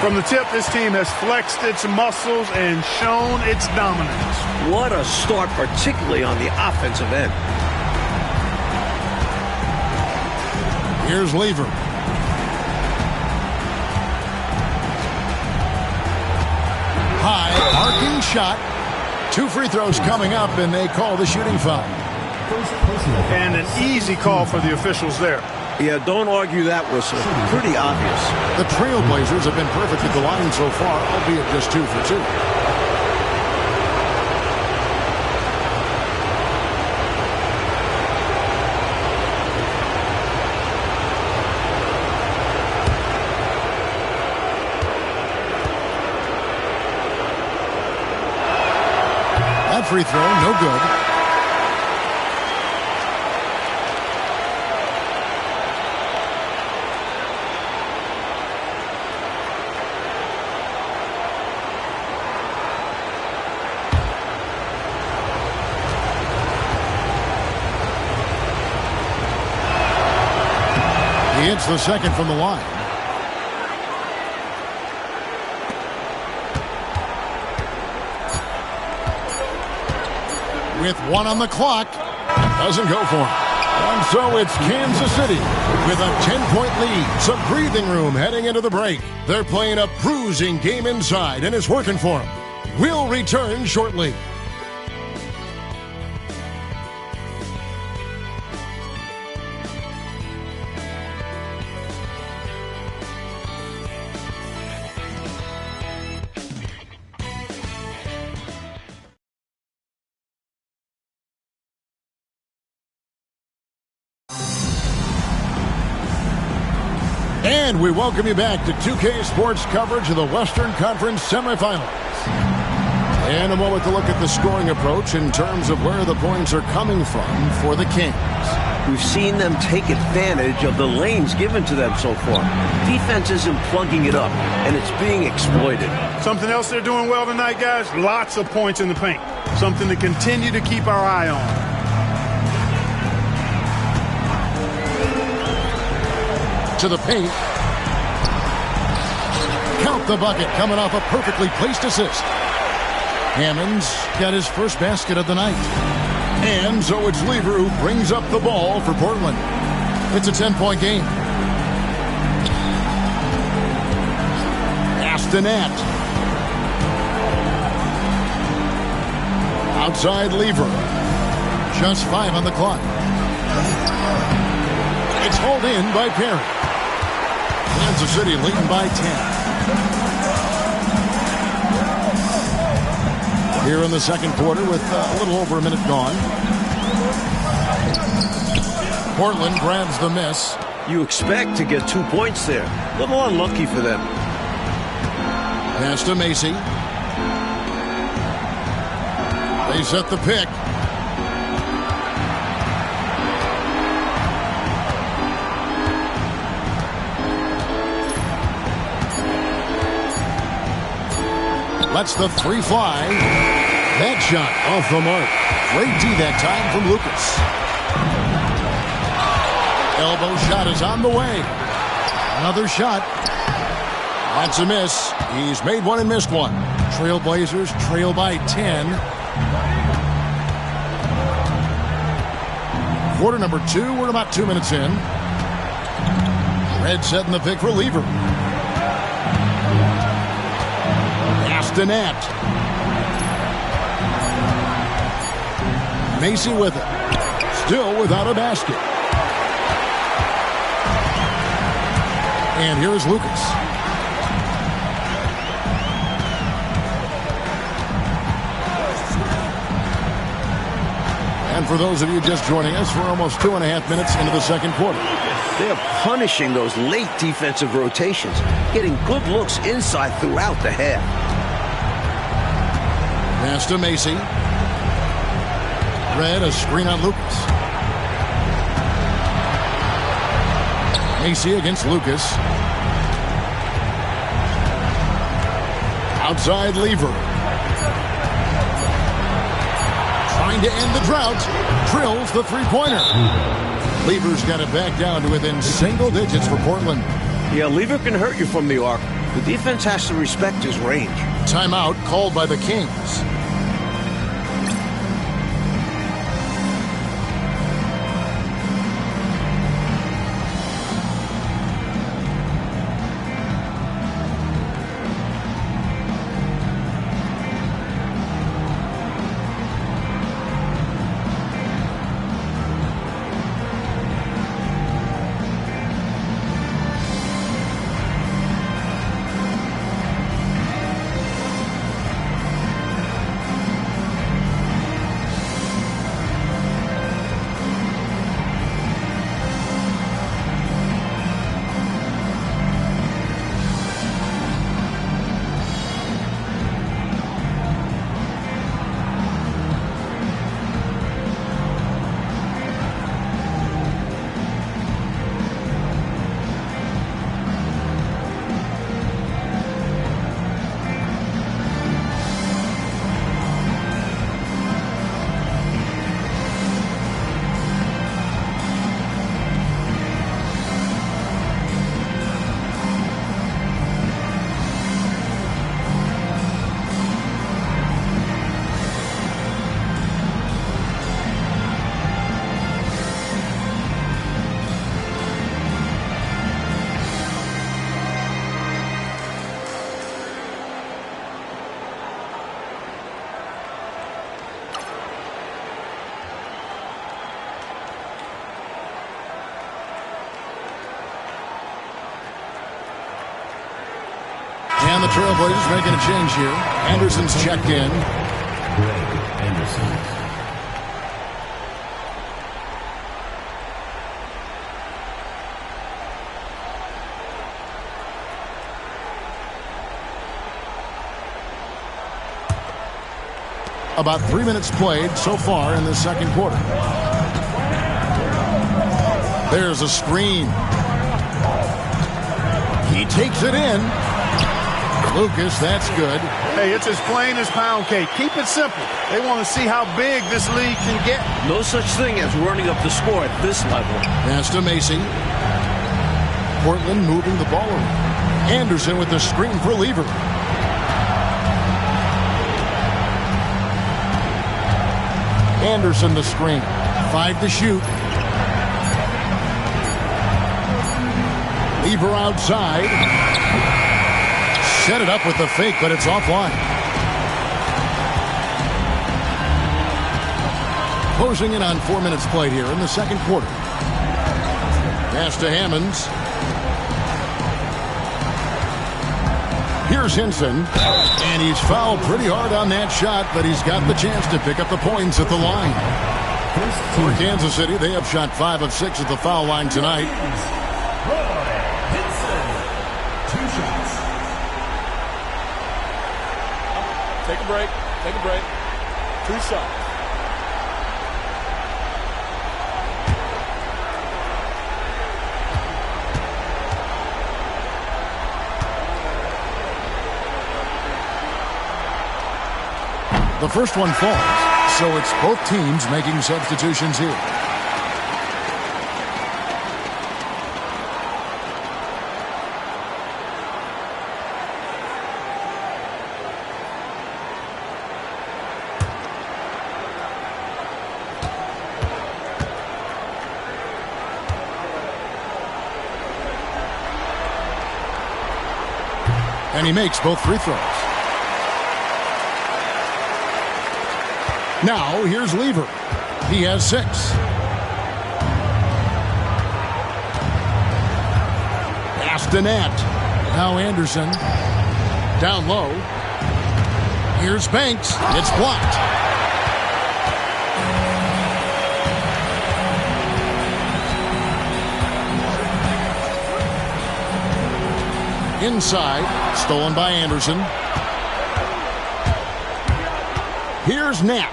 From the tip, this team has flexed its muscles and shown its dominance. What a start, particularly on the offensive end. Here's Lever. High, arcing shot. 2 free throws coming up, and they call the shooting foul. And an easy call for the officials there. Yeah, don't argue that whistle. Pretty obvious. The Trailblazers have been perfect at the line so far, albeit just 2 for 2. That free throw, no good. He hits the second from the line. With 1 on the clock, doesn't go for him. And so it's Kansas City with a 10-point lead. Some breathing room heading into the break. They're playing a bruising game inside, and it's working for them. We'll return shortly. And we welcome you back to 2K Sports coverage of the Western Conference semifinals. And a moment to look at the scoring approach in terms of where the points are coming from for the Kings. We've seen them take advantage of the lanes given to them so far. Defense isn't plugging it up, and it's being exploited. Something else they're doing well tonight, guys, lots of points in the paint. Something to continue to keep our eye on. To the paint. Count the bucket coming off a perfectly placed assist. Hammonds got his first basket of the night. And so it's Lever who brings up the ball for Portland. It's a 10-point game. Astonat. Outside Lever. Just 5 on the clock. It's hauled in by Perry. Kansas City leading by 10. Here in the second quarter with a little over a minute gone. Portland grabs the miss. You expect to get 2 points there. A little unlucky for them. Pass to Macy. They set the pick. Lets the three fly. That shot off the mark. Great D that time from Lucas. Elbow shot is on the way. Another shot. That's a miss. He's made one and missed one. Trailblazers trail by 10. Quarter number 2. We're about 2 minutes in. Red setting the pick for Lever. Astonat. Macy with it. Still without a basket. And here's Lucas. And for those of you just joining us, we're almost 2.5 minutes into the second quarter. They're punishing those late defensive rotations, getting good looks inside throughout the half. Pass to Macy. Red, a screen on Lucas. Macy against Lucas. Outside Lever. Trying to end the drought. Drills the three-pointer. Lever's got it back down to within single digits for Portland. Yeah, Lever can hurt you from the arc. The defense has to respect his range. Timeout called by the Kings. And the Trailblazers making a change here. Anderson's checked in. Greg Anderson. About 3 minutes played so far in the second quarter. There's a screen. He takes it in. Lucas, that's good. Hey, it's as plain as pound cake. Keep it simple. They want to see how big this league can get. No such thing as running up the score at this level. Pass to Macy. Portland moving the ball around. Anderson with the screen for Lever. Anderson the screen. 5 to shoot. Lever outside. Set it up with the fake, but it's offline. Closing in on 4 minutes played here in the second quarter. Pass to Hammonds. Here's Hinson. And he's fouled pretty hard on that shot, but he's got the chance to pick up the points at the line. For Kansas City, they have shot 5 of 6 at the foul line tonight. Take a break. Take a break. 2 shots. The first one falls, so it's both teams making substitutions here. And he makes both free throws. Now, here's Lever. He has 6. Pass to Nat. Now Anderson. Down low. Here's Banks. It's blocked. Inside. Stolen by Anderson. Here's Nat.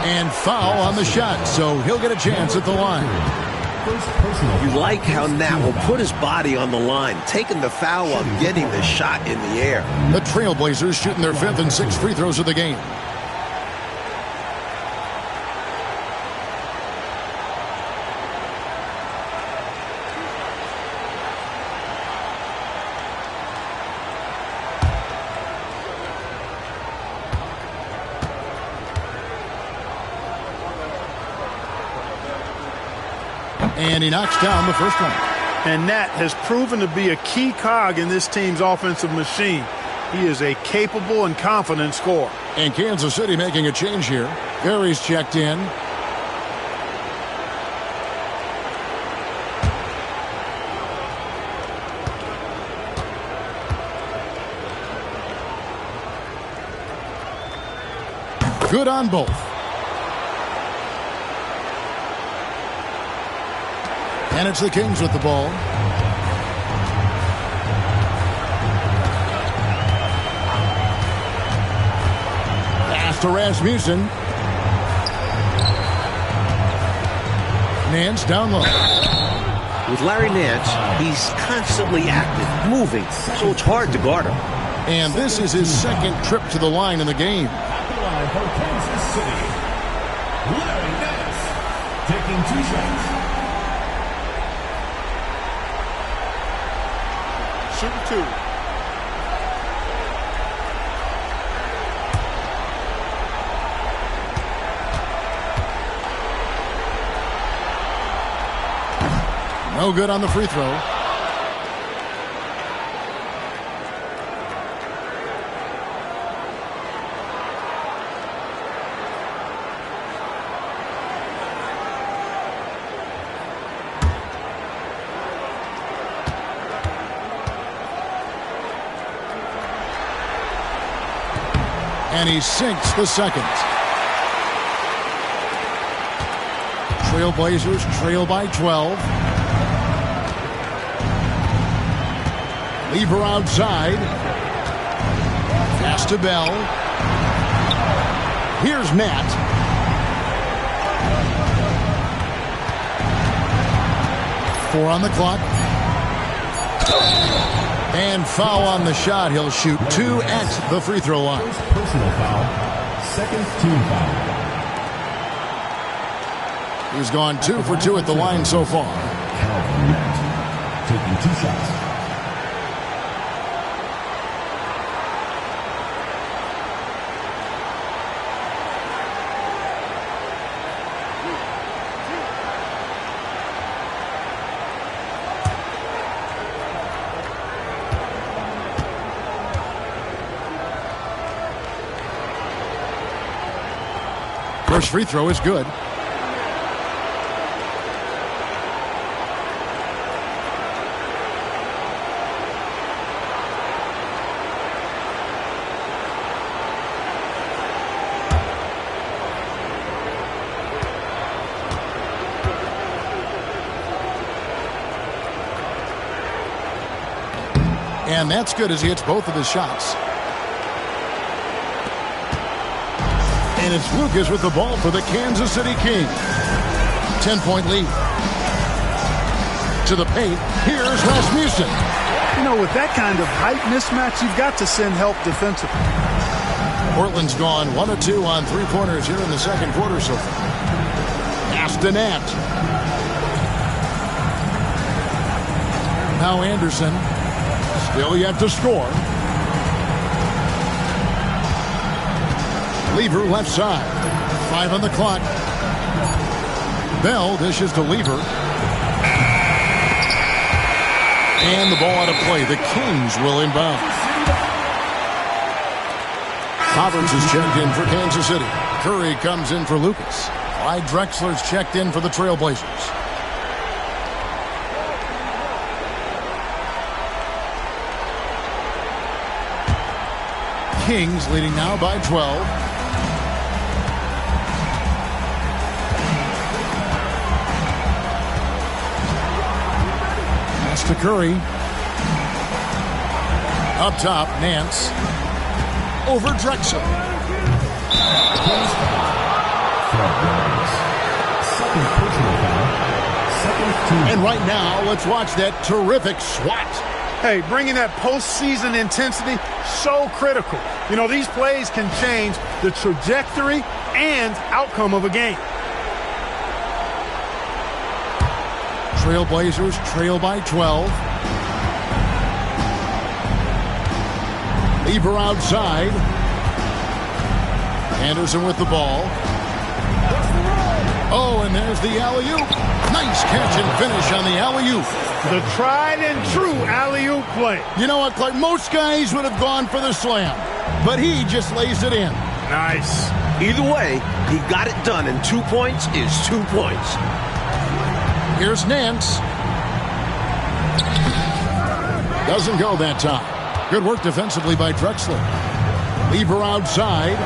And foul on the shot, so he'll get a chance at the line. You like how Nat will put his body on the line, taking the foul while getting the shot in the air. The Trailblazers shooting their 5th and 6th free throws of the game. And he knocks down the first one. And Nat has proven to be a key cog in this team's offensive machine. He is a capable and confident scorer. And Kansas City making a change here. Gary's checked in. Good on both. And it's the Kings with the ball. Pass to Rasmussen. Nance down low. With Larry Nance, he's constantly active, moving, so it's hard to guard him. And this is his 2nd trip to the line in the game. At the line for Kansas City, Larry Nance, taking 2 shots. Shooting 2. No good on the free throw. And he sinks the second. Trailblazers trail by 12. Lever outside. Pass to Bell. Here's Nat. 4 on the clock. And foul on the shot. He'll shoot 2 at the free throw line. First personal foul. Second team foul. He's gone 2 for 2 at the line so far. Calvin Matt taking 2 shots. First free throw is good. And that's good as he hits both of his shots. And it's Lucas with the ball for the Kansas City Kings. 10-point lead. To the paint. Here's Rasmussen. You know, with that kind of height mismatch, you've got to send help defensively. Portland's gone 1 of 2 on 3-pointers here in the second quarter so far. Pass to Nant. Now Anderson. Still yet to score. Lever left side. 5 on the clock. Bell dishes to Lever. And the ball out of play. The Kings will inbound. Roberts is checked in for Kansas City. Curry comes in for Lucas. Clyde Drexler's checked in for the Trailblazers. Kings leading now by 12. Pass to Curry. Up top, Nance. Over Drexler. Second personal foul. Second team. And right now, let's watch that terrific swat. Hey, bringing that postseason intensity, so critical. You know, these plays can change the trajectory and outcome of a game. Trailblazers trail by 12. Lever outside. Anderson with the ball. Oh, and there's the alley-oop. Nice catch and finish on the alley-oop. The tried and true alley-oop play. You know what, Clark? Most guys would have gone for the slam, but he just lays it in. Nice. Either way, he got it done, and 2 points is 2 points. Here's Nance. Doesn't go that time. Good work defensively by Drexler. Lever outside.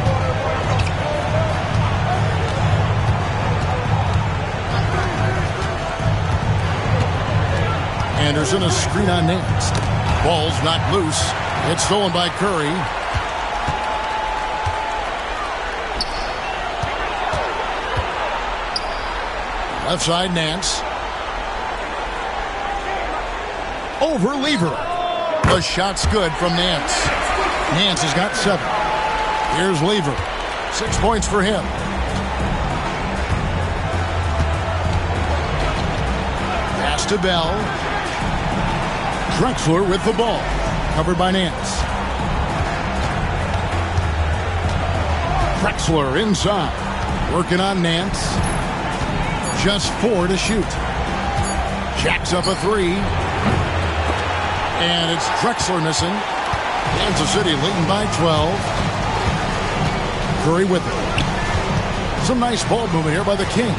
Anderson, a screen on Nance. Ball's knocked loose. It's stolen by Curry. Left side, Nance. Over Lever. The shot's good from Nance. Nance has got 7. Here's Lever. 6 points for him. Pass to Bell. Drexler with the ball. Covered by Nance. Drexler inside. Working on Nance. Just 4 to shoot. Jacks up a 3. And it's Drexler missing. Kansas City leading by 12. Curry with it. Some nice ball movement here by the Kings.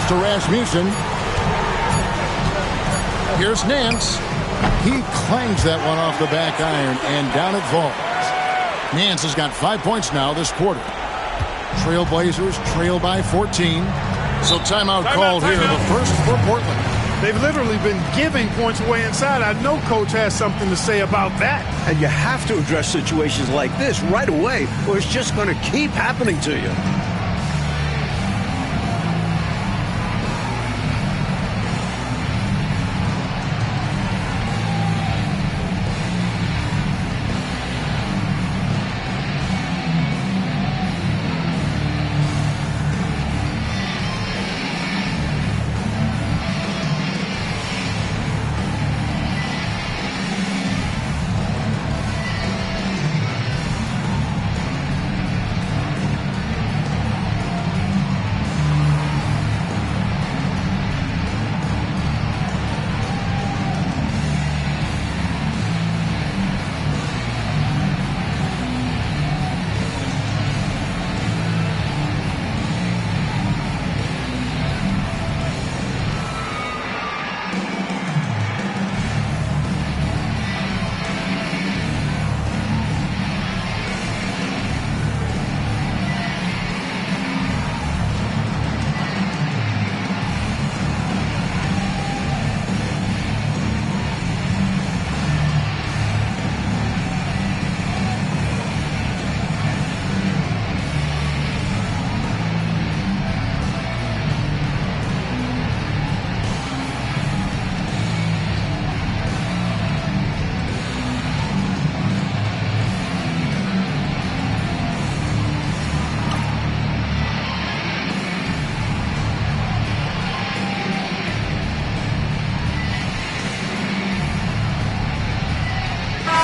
To Rasmussen. Here's Nance. He clangs that one off the back iron, and down it falls. Nance has got 5 points now this quarter. Trailblazers trail by 14. So timeout called here, the first for Portland. They've literally been giving points away inside. I know Coach has something to say about that. And you have to address situations like this right away, or it's just going to keep happening to you.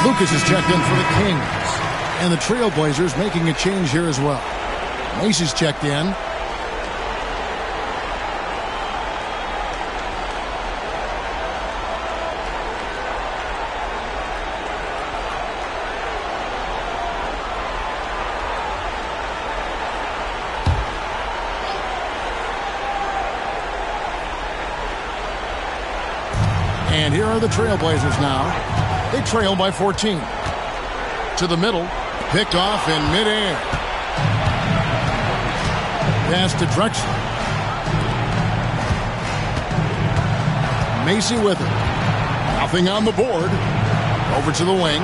Lucas is checked in for the Kings. And the Trailblazers making a change here as well. Macy's checked in. And here are the Trailblazers now. They trail by 14. To the middle. Picked off in midair. Pass to Drexler. Macy with it. Nothing on the board. Over to the wing.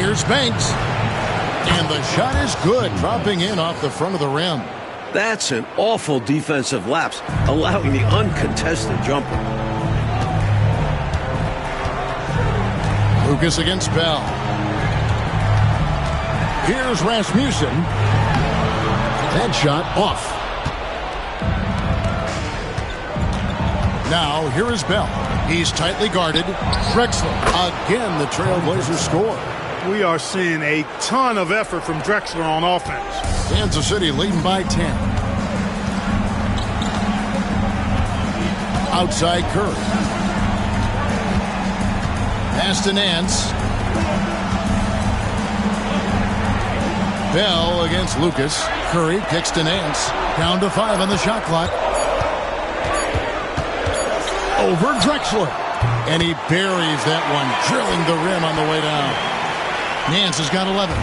Here's Banks. And the shot is good, dropping in off the front of the rim. That's an awful defensive lapse, allowing the uncontested jumper. Lucas against Bell. Here's Rasmussen. That shot off. Now, here is Bell. He's tightly guarded. Drexler. Again, the Trailblazers score. We are seeing a ton of effort from Drexler on offense. Kansas City leading by 10. Outside Curry. Pass to Nance. Bell against Lucas. Curry kicks to Nance. Down to 5 on the shot clock. Over Drexler. And he buries that one, drilling the rim on the way down. Nance has got 11.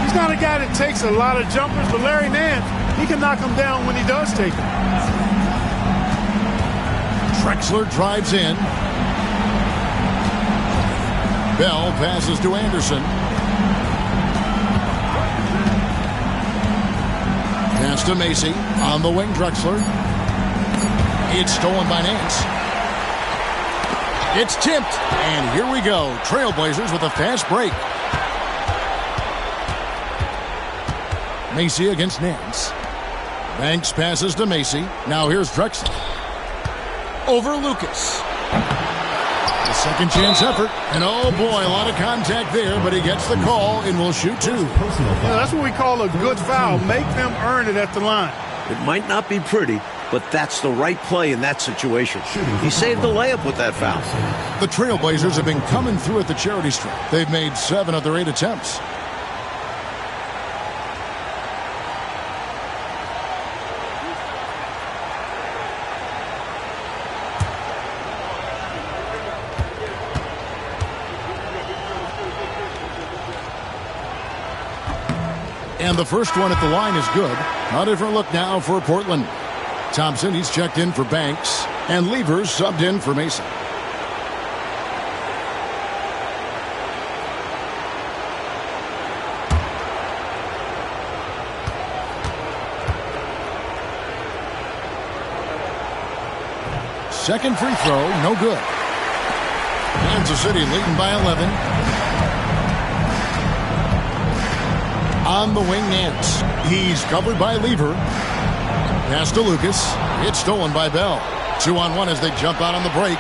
He's not a guy that takes a lot of jumpers, but Larry Nance, he can knock them down when he does take them. Drexler drives in. Bell passes to Anderson. Pass to Macy. On the wing, Drexler. It's stolen by Nance. It's tipped. And here we go. Trailblazers with a fast break. Macy against Nance. Banks passes to Macy. Now here's Drexler. Over Lucas. The second chance effort. And oh boy, a lot of contact there, but he gets the call and will shoot 2. That's what we call a good foul. Make them earn it at the line. It might not be pretty, but that's the right play in that situation. He saved the layup with that foul. The Trailblazers have been coming through at the charity stripe. They've made 7 of their 8 attempts. And the first one at the line is good. A different look now for Portland. Thompson, he's checked in for Banks. And Lever subbed in for Mason. Second free throw, no good. Kansas City leading by 11. On the wing, Nance. He's covered by Lever. Pass to Lucas. It's stolen by Bell. 2-on-1 as they jump out on the break.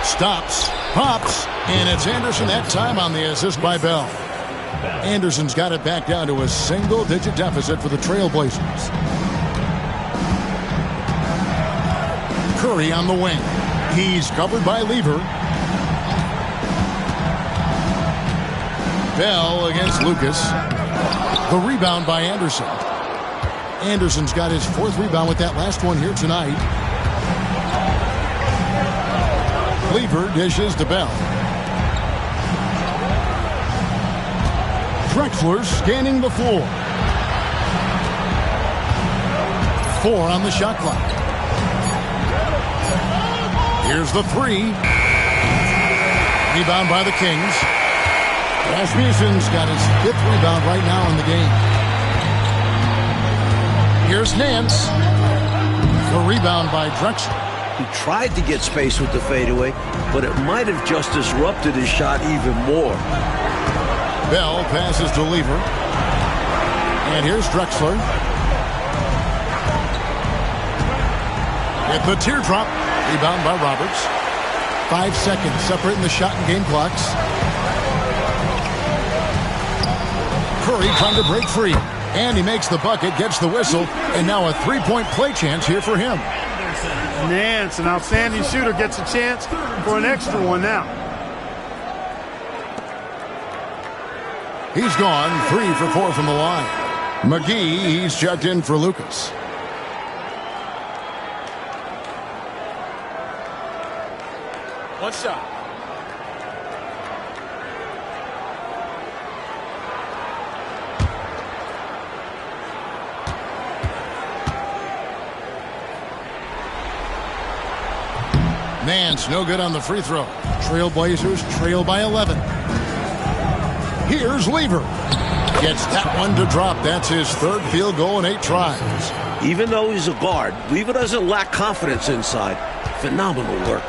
Stops, pops, and it's Anderson that time on the assist by Bell. Anderson's got it back down to a single-digit deficit for the Trailblazers. Curry on the wing. He's covered by Lever. Bell against Lucas. The rebound by Anderson. Anderson's got his fourth rebound with that last one here tonight. Lever dishes to Bell. Drexler scanning the floor. 4 on the shot clock. Here's the 3. Rebound by the Kings. Rasmussen's got his 5th rebound right now in the game. Here's Nance. The rebound by Drexler. He tried to get space with the fadeaway, but it might have just disrupted his shot even more. Bell passes to Lever. And here's Drexler. With the teardrop. Rebound by Roberts. 5 seconds separating the shot and game clocks. Curry trying to break free. And he makes the bucket, gets the whistle, and now a three-point play chance here for him. Nance, an outstanding shooter, gets a chance for an extra one now. He's gone 3 for 4 from the line. McGee, he's checked in for Lucas. One shot. Nance, no good on the free throw. Trailblazers trail by 11. Here's Lever. Gets that one to drop. That's his 3rd field goal in 8 tries. Even though he's a guard, Lever doesn't lack confidence inside. Phenomenal work.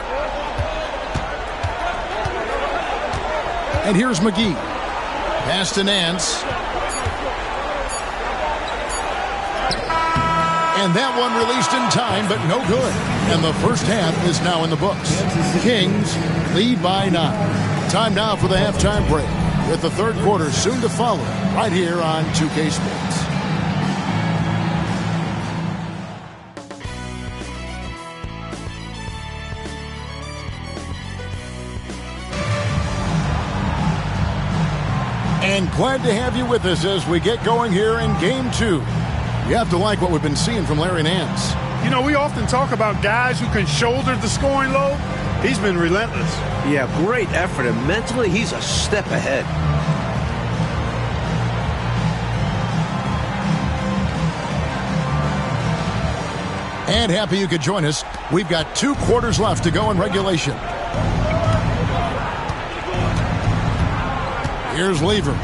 And here's McGee. Pass to Nance. And that one released in time, but no good. And the first half is now in the books. Kings lead by 9. Time now for the halftime break, with the 3rd quarter soon to follow right here on 2K Sports. And glad to have you with us as we get going here in Game 2. You have to like what we've been seeing from Larry Nance. You know, we often talk about guys who can shoulder the scoring load. He's been relentless. Yeah, great effort, and mentally he's a step ahead. And happy you could join us. We've got 2 quarters left to go in regulation. Here's Lever.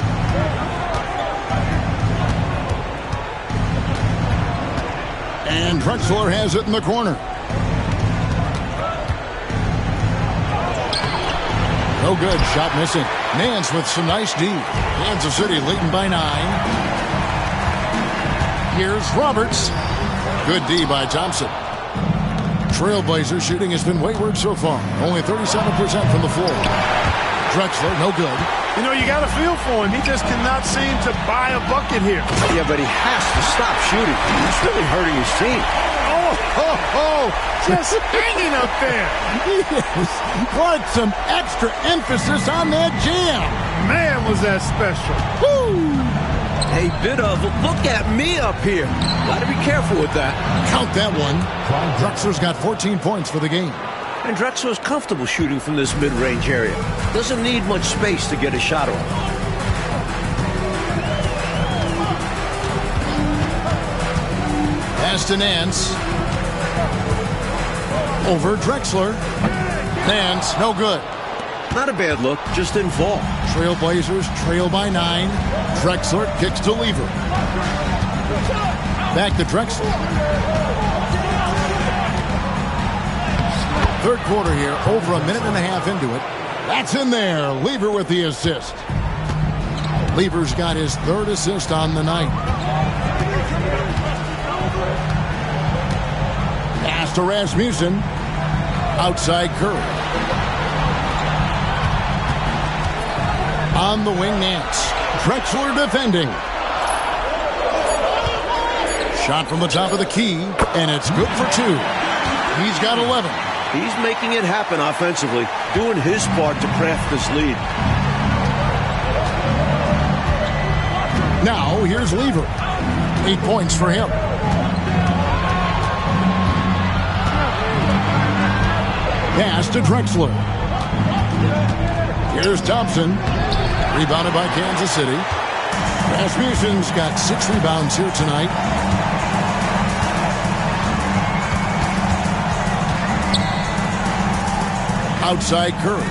And Drexler has it in the corner. No good. Shot missing. Nance with some nice D. Kansas City leading by 9. Here's Roberts. Good D by Thompson. Trailblazer shooting has been wayward so far. Only 37% from the floor. Drexler, no good. You know, you got to feel for him. He just cannot seem to buy a bucket here. Yeah, but he has to stop shooting. He's really hurting his team. Just hanging up there. Yes, put some extra emphasis on that jam. Man, was that special. Woo! Hey, bit of look at me up here. Got to be careful with that. Count that one. Drexler's got 14 points for the game. And Drexler's comfortable shooting from this mid-range area. Doesn't need much space to get a shot off. Pass to Nance. Over Drexler. And no good. Not a bad look, just didn't fall. Trailblazers trail by 9. Drexler kicks to Lever. Back to Drexler. Third quarter here, over a minute and a half into it. That's in there. Lever with the assist. Lever's got his third assist on the night. Pass to Rasmussen. Outside Curry. On the wing, Nance. Drexler defending. Shot from the top of the key, and it's good for 2. He's got 11. He's making it happen offensively, doing his part to craft this lead. Now, here's Lever. 8 points for him. Pass to Drexler. Here's Thompson. Rebounded by Kansas City. Rasmussen's got 6 rebounds here tonight. Outside Curry.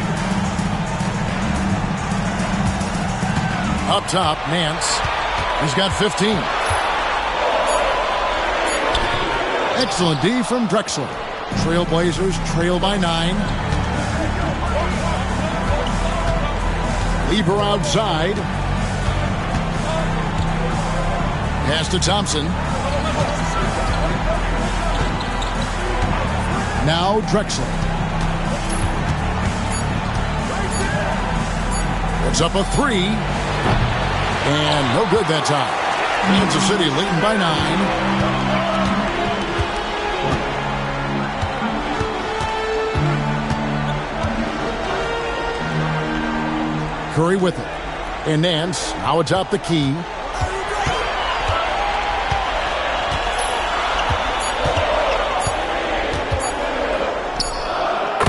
Up top, Nance. He's got 15. Excellent D from Drexler. Trailblazers trail by 9. Lever outside. Pass to Thompson. Now Drexler. Puts up a 3. And no good that time. Kansas City leading by 9. Curry with it. And Nance now atop the key.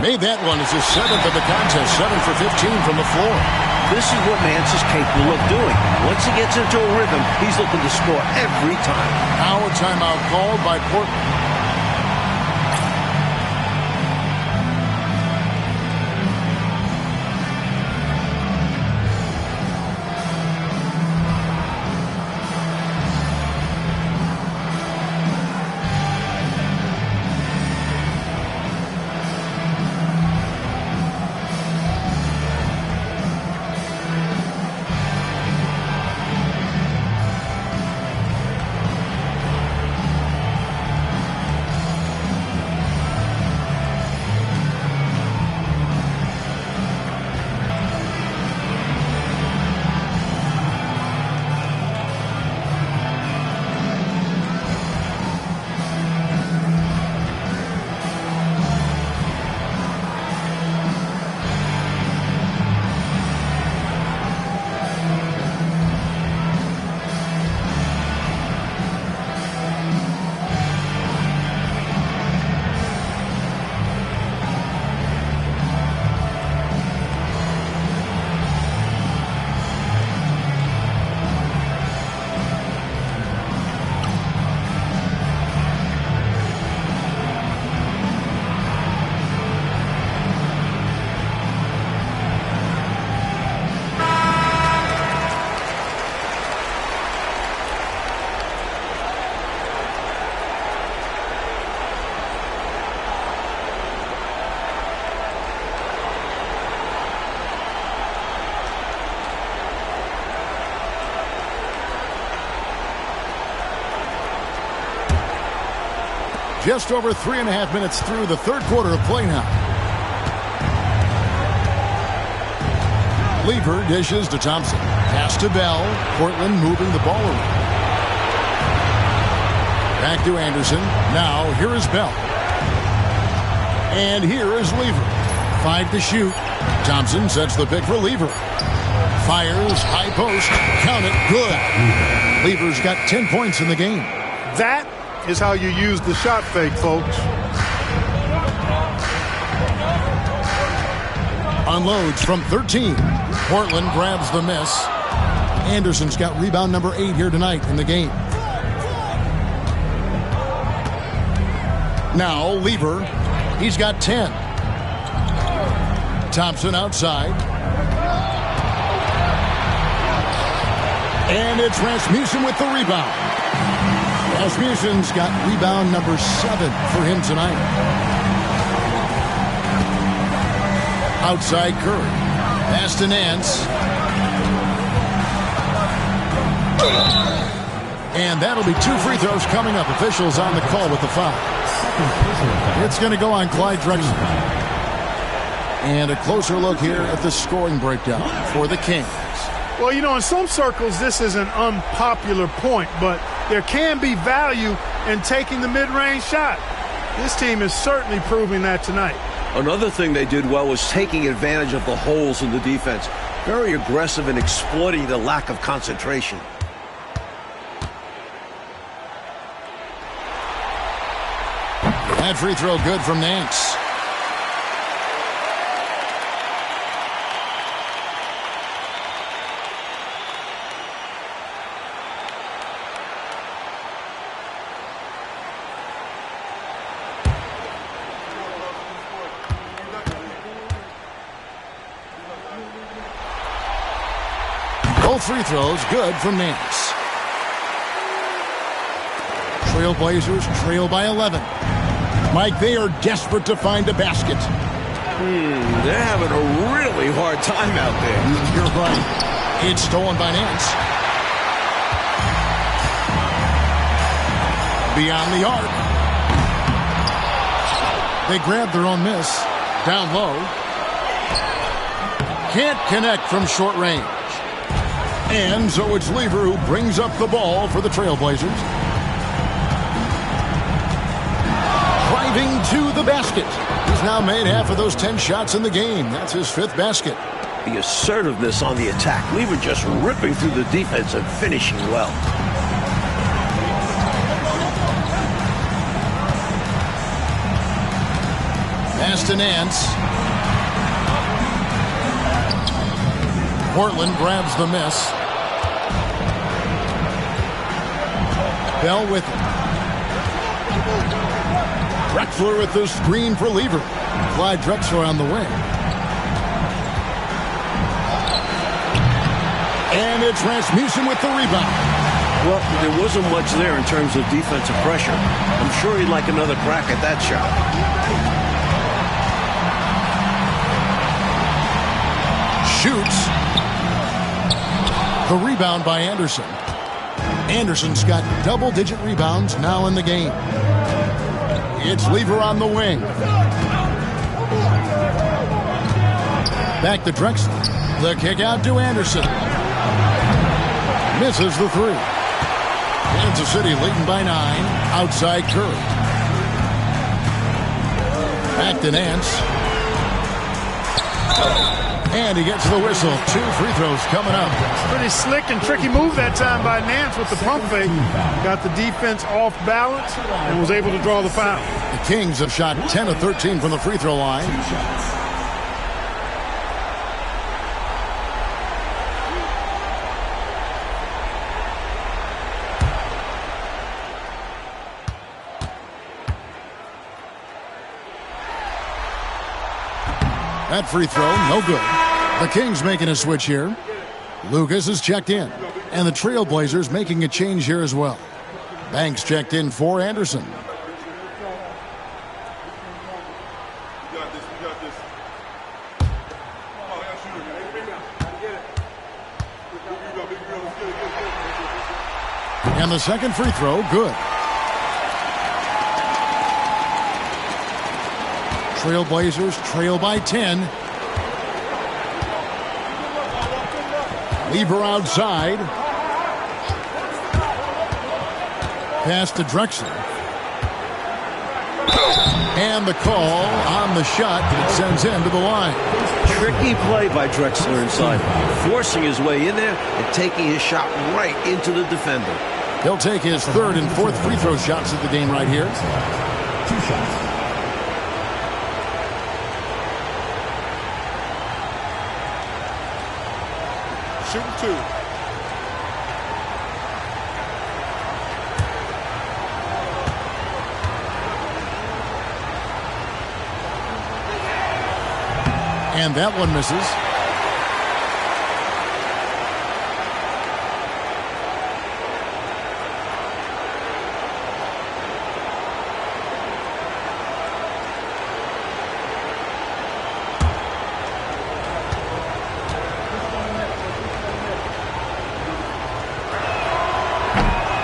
Made that one as his 7th of the contest. 7 for 15 from the floor. This is what Nance is capable of doing. Once he gets into a rhythm, he's looking to score every time. Now a timeout called by Portland. Just over 3.5 minutes through the third quarter of play now. Lever dishes to Thompson. Pass to Bell. Portland moving the ball around. Back to Anderson. Now here is Bell. And here is Lever. 5 to shoot. Thompson sets the pick for Lever. Fires. High post. Count it. Good. Lever's got 10 points in the game. That is how you use the shot fake, folks. Unloads from 13. Portland grabs the miss. Anderson's got rebound number 8 here tonight in the game. Now Lever He's got 10. Thompson outside. And it's Rasmussen with the rebound. Rasmussen's got rebound number 7 for him tonight. Outside Curry. Pass to Nance. And that'll be 2 free throws coming up. Officials on the call with the foul. It's going to go on Clyde Drexler. And a closer look here at the scoring breakdown for the Kings. Well, you know, in some circles, this is an unpopular point, but there can be value in taking the mid-range shot. This team is certainly proving that tonight. Another thing they did well was taking advantage of the holes in the defense. Very aggressive in exploiting the lack of concentration. That free throw good from Nance. Both free throws good from Nance. Trailblazers trail by 11. Mike, they are desperate to find a basket. They're having a really hard time out there. You're right. It's stolen by Nance. Beyond the arc. They grab their own miss. Down low. Can't connect from short range. And so it's Lever who brings up the ball for the Trailblazers. Driving to the basket. He's now made half of those 10 shots in the game. That's his 5th basket. The assertiveness on the attack. Lever just ripping through the defense and finishing well. Pass to Nance. Portland grabs the miss. Bell with it. Drexler with the screen for Lever. Clyde Drexler on the wing. And it's Rasmussen with the rebound. Well, there wasn't much there in terms of defensive pressure. I'm sure he'd like another crack at that shot. Shoots. The rebound by Anderson. Anderson's got double-digit rebounds now in the game. It's Lever on the wing. Back to Drexler. The kick out to Anderson. Misses the 3. Kansas City leading by 9. Outside Curry. Back to Nance. And he gets the whistle. 2 free throws coming up. Pretty slick and tricky move that time by Nance with the pump fake. Got the defense off balance and was able to draw the foul. The Kings have shot 10 of 13 from the free throw line. That free throw, no good. The Kings making a switch here. Lucas is checked in. And the Trailblazers making a change here as well. Banks checked in for Anderson. And the second free throw, good. Trailblazers trail by 10. Lever outside. Pass to Drexler. And the call on the shot that sends him to the line. Tricky play by Drexler inside. Forcing his way in there and taking his shot right into the defender. He'll take his 3rd and 4th free throw shots of the game right here. 2 shots. Shooting 2. And that one misses.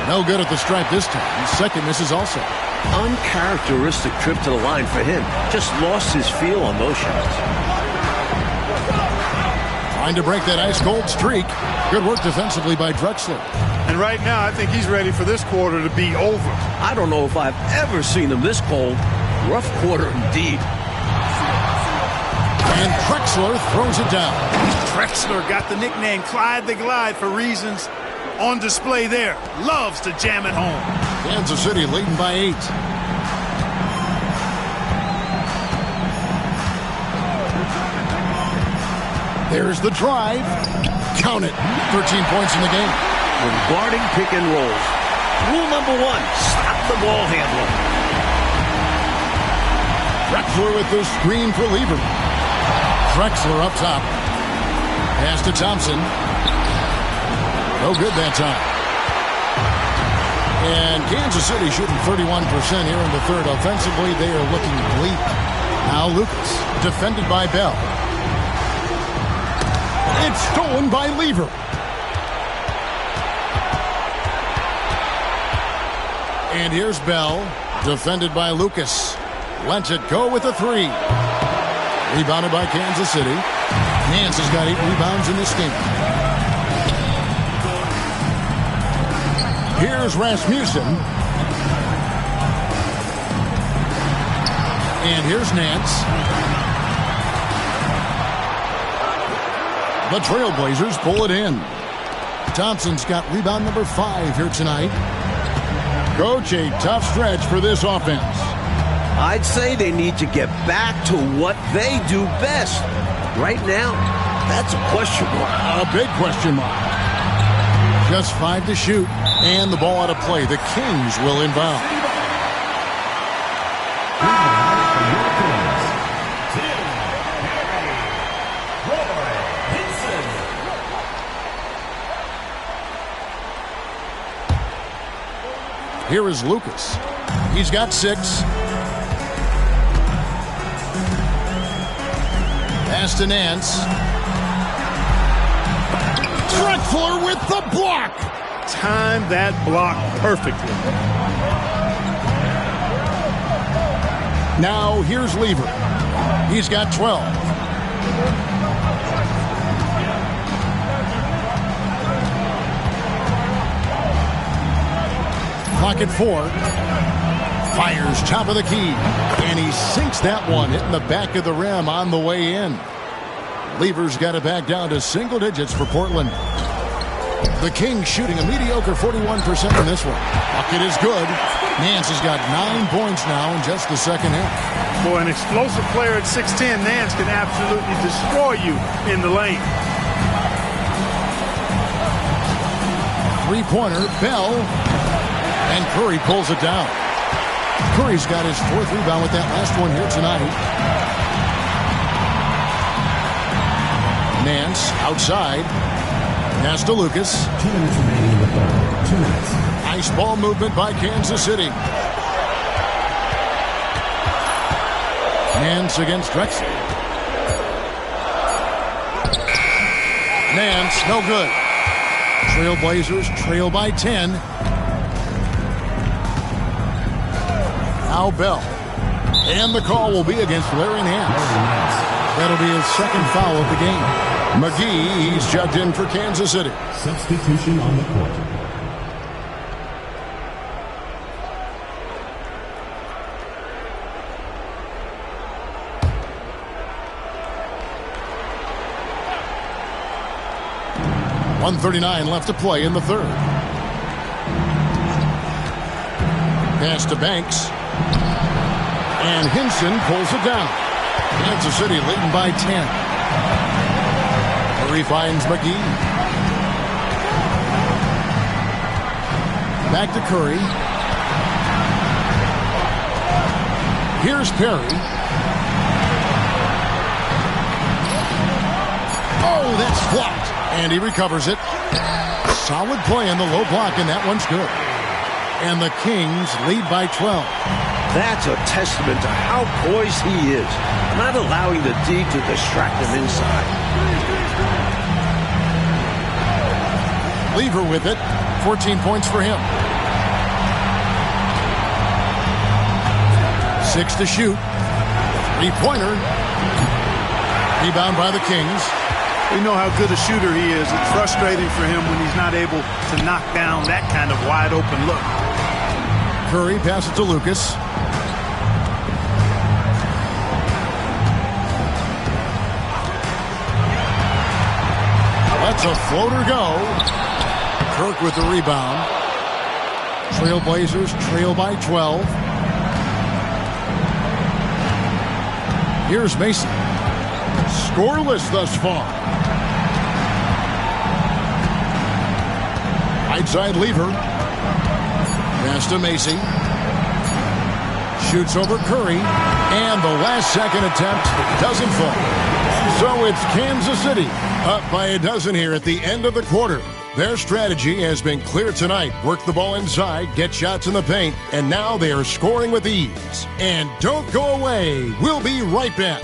No good at the stripe this time. Second misses also. Uncharacteristic trip to the line for him. Just lost his feel on those shots. Trying to break that ice-cold streak. Good work defensively by Drexler. And right now, I think he's ready for this quarter to be over. I don't know if I've ever seen him this cold. Rough quarter indeed. And Drexler throws it down. Drexler got the nickname Clyde the Glide for reasons on display there. Loves to jam it home. Kansas City leading by 8. There's the drive. Count it. 13 points in the game. When guarding pick and rolls, rule number 1, stop the ball handler. Drexler with the screen for Lieber. Drexler up top. Pass to Thompson. No good that time. And Kansas City shooting 31% here in the third. Offensively, they are looking bleak. Now Lucas, defended by Bell. It's stolen by Lieber. And here's Bell, defended by Lucas. Lets it go with a 3. Rebounded by Kansas City. Nance has got 8 rebounds in this game. Here's Rasmussen. And here's Nance. The Trailblazers pull it in. Thompson's got rebound number 5 here tonight. Coach, a tough stretch for this offense. I'd say they need to get back to what they do best. Right now, that's a question mark. A big question mark. Just 5 to shoot, and the ball out of play. The Kings will inbound. Here is Lucas. He's got 6. Pass to Nance. Drexler with the block. Timed that block perfectly. Now here's Lieber. He's got 12. Clock at 4. Fires top of the key. And he sinks that one, hitting the back of the rim on the way in. Lieber's got it back down to single digits for Portland. The Kings shooting a mediocre 41% in this one. Bucket is good. Nance has got 9 points now in just the second half. Boy, an explosive player at 6'10", Nance can absolutely destroy you in the lane. Three-pointer, Bell. And Curry pulls it down. Curry's got his 4th rebound with that last one here tonight. Nance outside. Pass to Lucas. 2 minutes remaining in the third. 2 minutes. Nice ball movement by Kansas City. Nance against Drexler. Nance, no good. Trailblazers trail by 10. Now Bell. And the call will be against Larry Nance. That'll be his 2nd foul of the game. McGee, he's checked in for Kansas City. Substitution on the court. .139 left to play in the third. Pass to Banks. And Hinson pulls it down. Kansas City leading by 10. Curry finds McGee. Back to Curry. Here's Perry. Oh, that's blocked. And he recovers it. Solid play in the low block, and that one's good. And the Kings lead by 12. That's a testament to how poised he is, not allowing the D to distract him inside. Lever with it. 14 points for him. 6 to shoot. Three-pointer. Rebound by the Kings. We know how good a shooter he is. It's frustrating for him when he's not able to knock down that kind of wide-open look. Curry passes to Lucas. Lets a floater go. Kirk with the rebound. Trailblazers trail by 12. Here's Mason. Scoreless thus far. Right side Lever. Pass to Macy. Shoots over Curry. And the last second attempt doesn't fall. So it's Kansas City up by a dozen here at the end of the quarter. Their strategy has been clear tonight. Work the ball inside, get shots in the paint, and now they are scoring with ease. And don't go away. We'll be right back.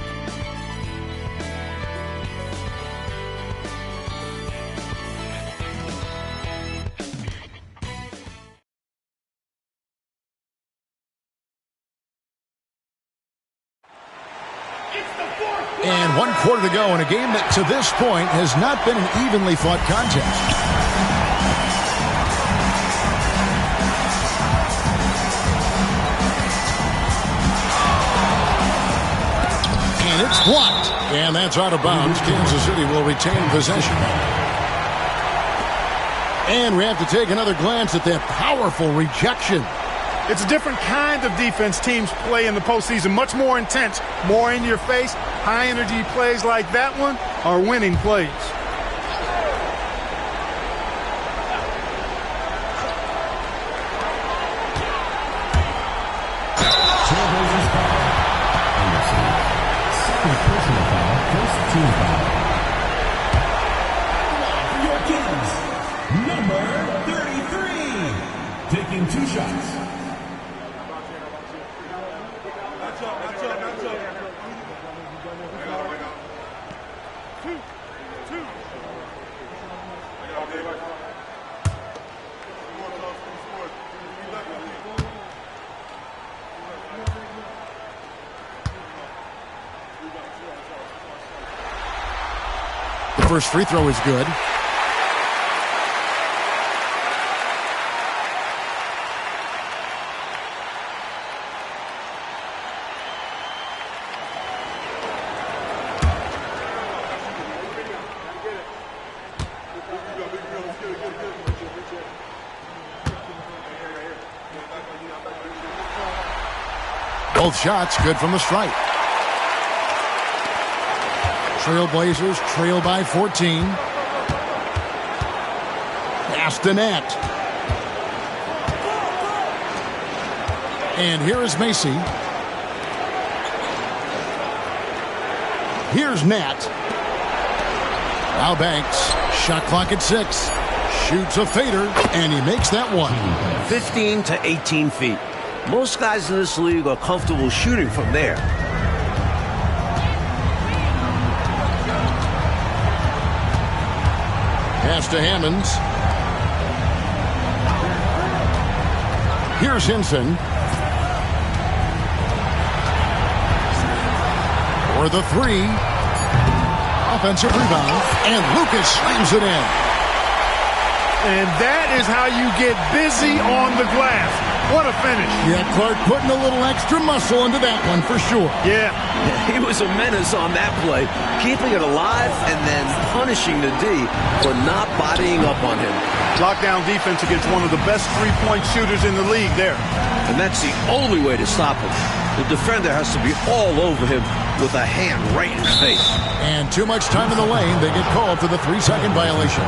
And 1 quarter to go in a game that to this point has not been an evenly fought contest. And it's blocked. And that's out of bounds. Kansas City will retain possession. And we have to take another glance at that powerful rejection. It's a different kind of defense teams play in the postseason. Much more intense, more in your face. High energy plays like that one are winning plays. Trailblazers foul. Anderson. Second personal foul. First team foul. Your Kings, number 33. Taking 2 shots. The first free throw is good. Both shots good from the stripe. Trailblazers trail by 14. Pass to Nat. And here is Macy. Here's Nat. Now Banks. Shot clock at 6. Shoots a fader, and he makes that one. 15 to 18 feet. Most guys in this league are comfortable shooting from there. Pass to Hammonds. Here's Hinson. For the 3. Offensive rebound. And Lucas slams it in. And that is how you get busy on the glass. What a finish. Yeah, Clark putting a little extra muscle into that one for sure. Yeah. He was a menace on that play, keeping it alive and then punishing the D for not bodying up on him. Lockdown defense against one of the best three-point shooters in the league there. And that's the only way to stop him. The defender has to be all over him with a hand right in his face. And too much time in the lane. They get called for the 3-second violation.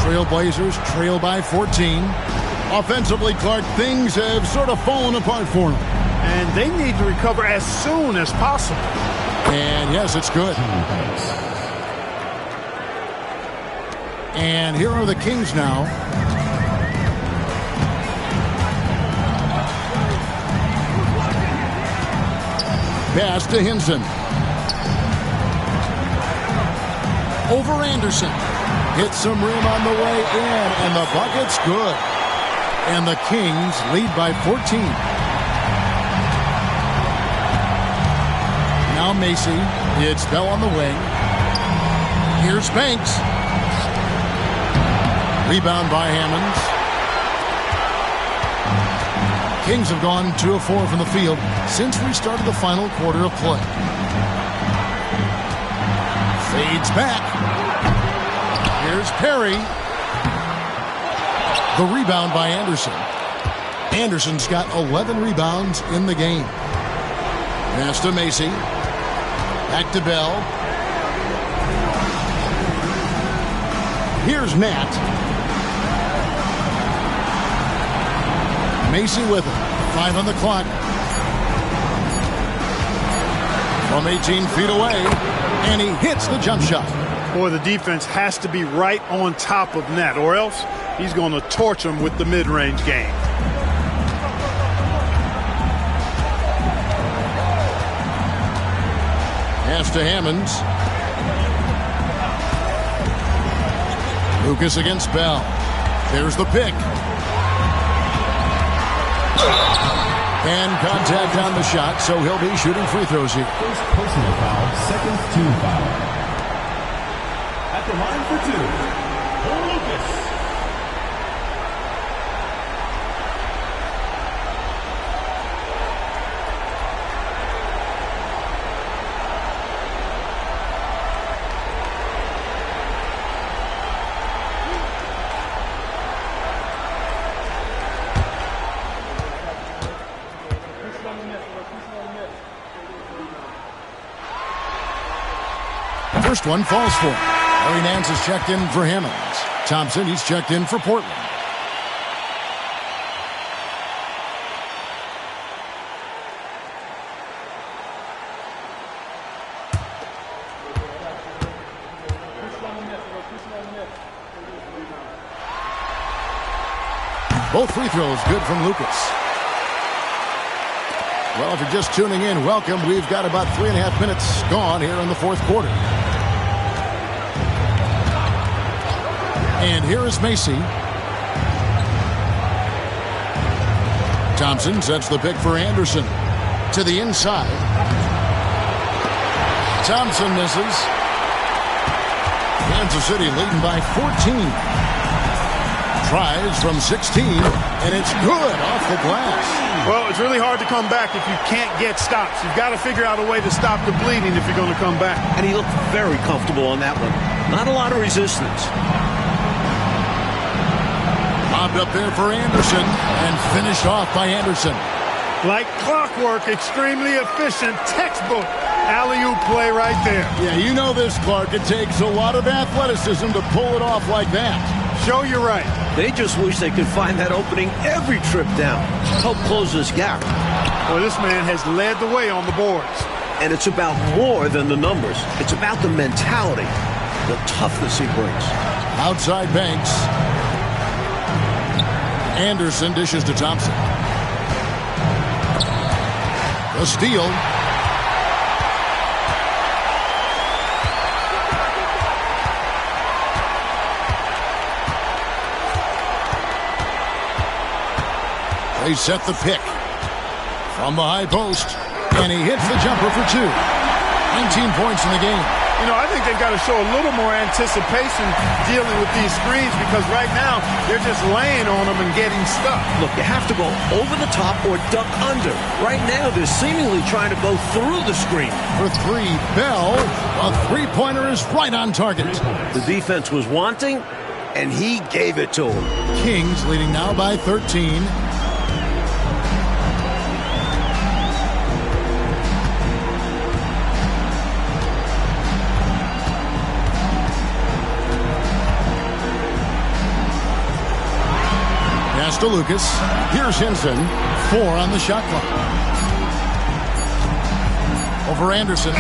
Trailblazers trail by 14. Offensively, Clark, things have sort of fallen apart for them. And they need to recover as soon as possible. And yes, it's good. And here are the Kings now. Pass to Hinson. Over Anderson. Hits some rim on the way in, and the bucket's good. And the Kings lead by 14. Now Macy. It's Bell on the wing. Here's Banks. Rebound by Hammonds. Kings have gone 2 of 4 from the field since we started the final quarter of play. Fades back. Here's Perry. The rebound by Anderson. Anderson's got 11 rebounds in the game. Pass to Macy. Back to Bell. Here's Nat. Macy with it. 5 on the clock. From 18 feet away. And he hits the jump shot. Boy, the defense has to be right on top of Nat, or else he's going to torch him with the mid-range game. Pass to Hammonds. Lucas against Bell. There's the pick. And contact on the shot, so he'll be shooting free throws here. First personal foul, second team foul. At the line for 2, Lucas. First one falls for him. Larry Nance is checked in for Hammonds. Thompson, he's checked in for Portland. Both free throws good from Lucas. Well, if you're just tuning in, welcome. We've got about 3.5 minutes gone here in the fourth quarter. And here is Macy. Thompson sets the pick for Anderson. To the inside. Thompson misses. Kansas City leading by 14. Tries from 16, and it's good off the glass. Well, it's really hard to come back if you can't get stops. You've got to figure out a way to stop the bleeding if you're going to come back. And he looked very comfortable on that one. Not a lot of resistance. Bobbed up there for Anderson, and finished off by Anderson. Like clockwork, extremely efficient, textbook alley-oop play right there. Yeah, you know this, Clark. It takes a lot of athleticism to pull it off like that. Show you're right. They just wish they could find that opening every trip down. Help close this gap. Well, this man has led the way on the boards. And it's about more than the numbers. It's about the mentality, the toughness he brings. Outside Banks. Anderson dishes to Thompson. The steal. They set the pick from the high post, and he hits the jumper for 2. 19 points in the game. You know, I think they've got to show a little more anticipation dealing with these screens, because right now they're just laying on them and getting stuck. Look, you have to go over the top or duck under. Right now they're seemingly trying to go through the screen. For 3, Bell. A three-pointer is right on target. The defense was wanting, and he gave it to him. Kings leading now by 13. to Lucas. Here's Hinson. 4 on the shot clock. Over Anderson.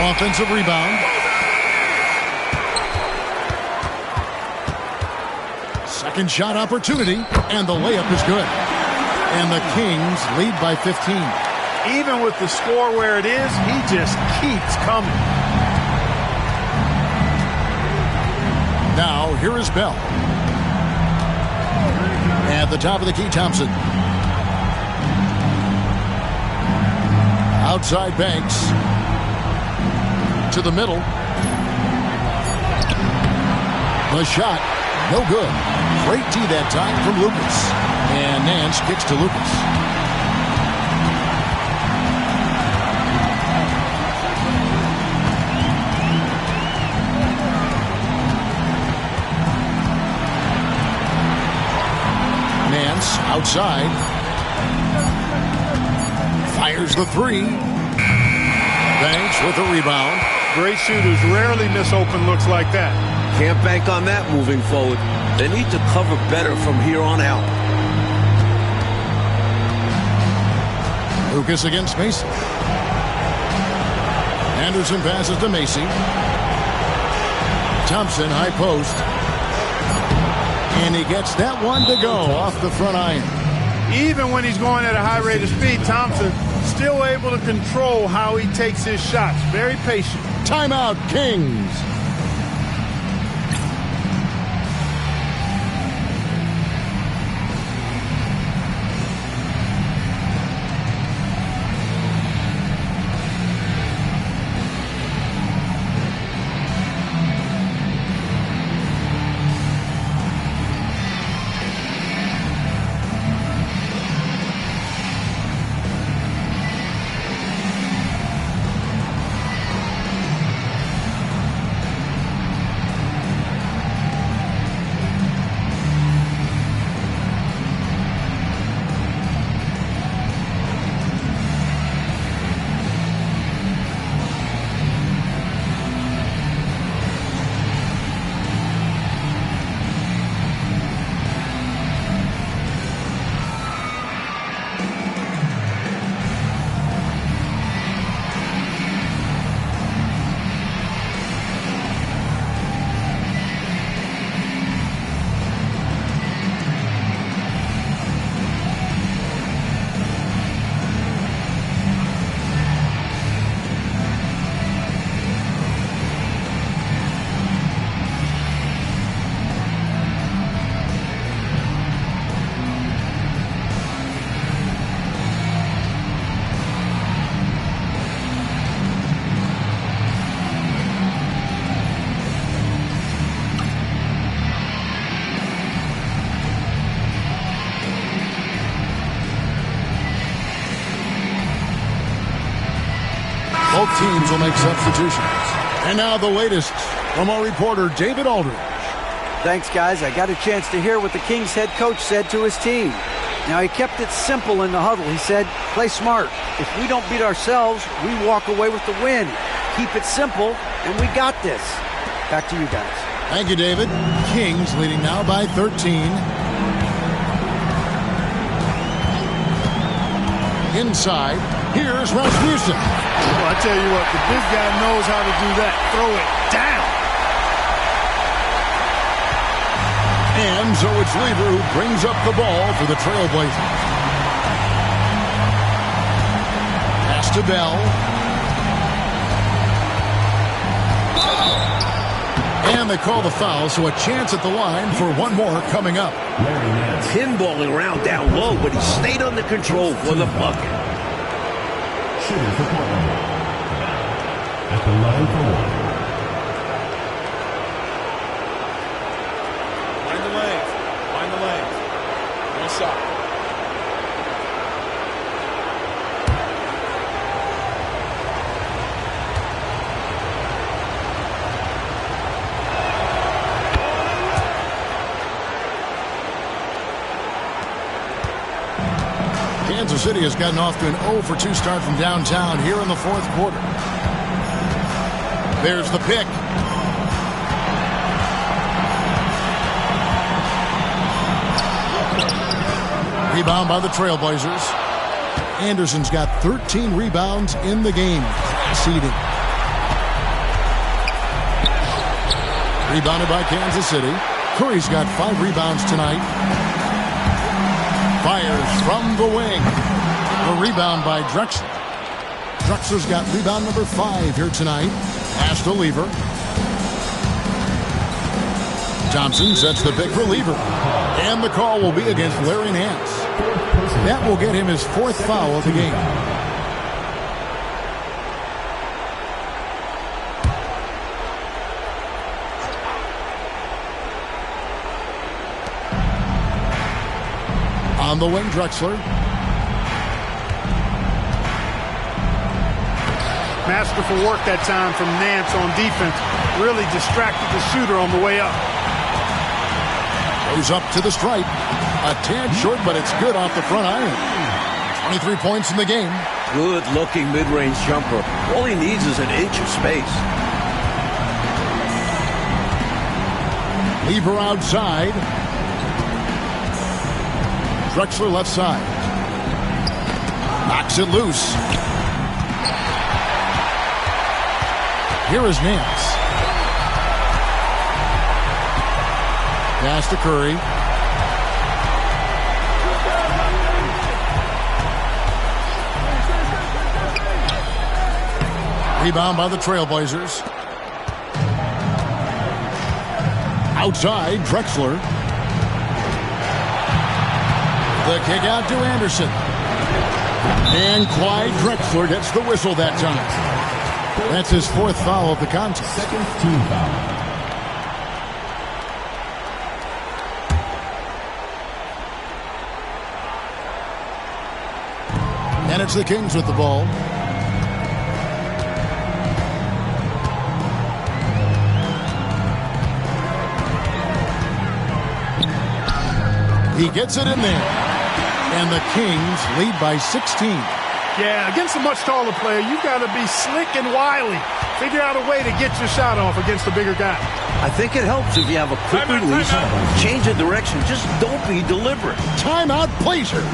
Offensive rebound. Second shot opportunity, and the layup is good. And the Kings lead by 15. Even with the score where it is, he just keeps coming. Now, here is Bell. At the top of the key, Thompson. Outside Banks. To the middle. The shot, no good. Great tee that time from Lucas. And Nance kicks to Lucas. Nance outside. Fires the 3. Banks with a rebound. Great shooters rarely miss open looks like that. Can't bank on that moving forward. They need to cover better from here on out. Lucas against Macy. Anderson passes to Macy. Thompson, high post. And he gets that one to go off the front iron. Even when he's going at a high rate of speed, Thompson still able to control how he takes his shots. Very patient. Timeout, Kings. Both teams will make substitutions. And now the latest from our reporter, David Aldridge. Thanks, guys. I got a chance to hear what the Kings head coach said to his team. Now, he kept it simple in the huddle. He said, play smart. If we don't beat ourselves, we walk away with the win. Keep it simple, and we got this. Back to you guys. Thank you, David. Kings leading now by 13. Inside, here's Rasmussen. Well, I tell you what, the big guy knows how to do that. Throw it down. And so it's Lever who brings up the ball for the Trailblazers. Pass to Bell. And they call the foul, so a chance at the line for one more coming up. Pinballing around down low, but he stayed under control for the bucket. Shooting for Portland. At the line for one. Find the lanes. Find the lanes. One shot. Kansas City has gotten off to an 0-for-2 start from downtown here in the fourth quarter. There's the pick. Rebound by the Trailblazers. Anderson's got 13 rebounds in the game. Seeding. Rebounded by Kansas City. Curry's got 5 rebounds tonight. Fires from the wing. The rebound by Drexler. Drexler's got rebound number 5 here tonight. Pass to Lever. Thompson sets the pick for Lever. And the call will be against Larry Nance. That will get him his 4th foul of the game. On the wing, Drexler. Masterful work that time from Nance on defense. Really distracted the shooter on the way up. Goes up to the stripe. A tad short, but it's good off the front iron. 23 points in the game. Good-looking mid-range jumper. All he needs is an inch of space. Lever outside. Drexler left side. Knocks it loose. Here is Nance. Pass to Curry. Rebound by the Trailblazers. Outside, Drexler. The kick out to Anderson. And Clyde Drexler gets the whistle that time. That's his 4th foul of the contest. Second team foul. And it's the Kings with the ball. He gets it in there. And the Kings lead by 16. Yeah, against a much taller player, you've got to be slick and wily. Figure out a way to get your shot off against a bigger guy. I think it helps if you have a quick release, change of direction. Just don't be deliberate. Timeout, Blazers.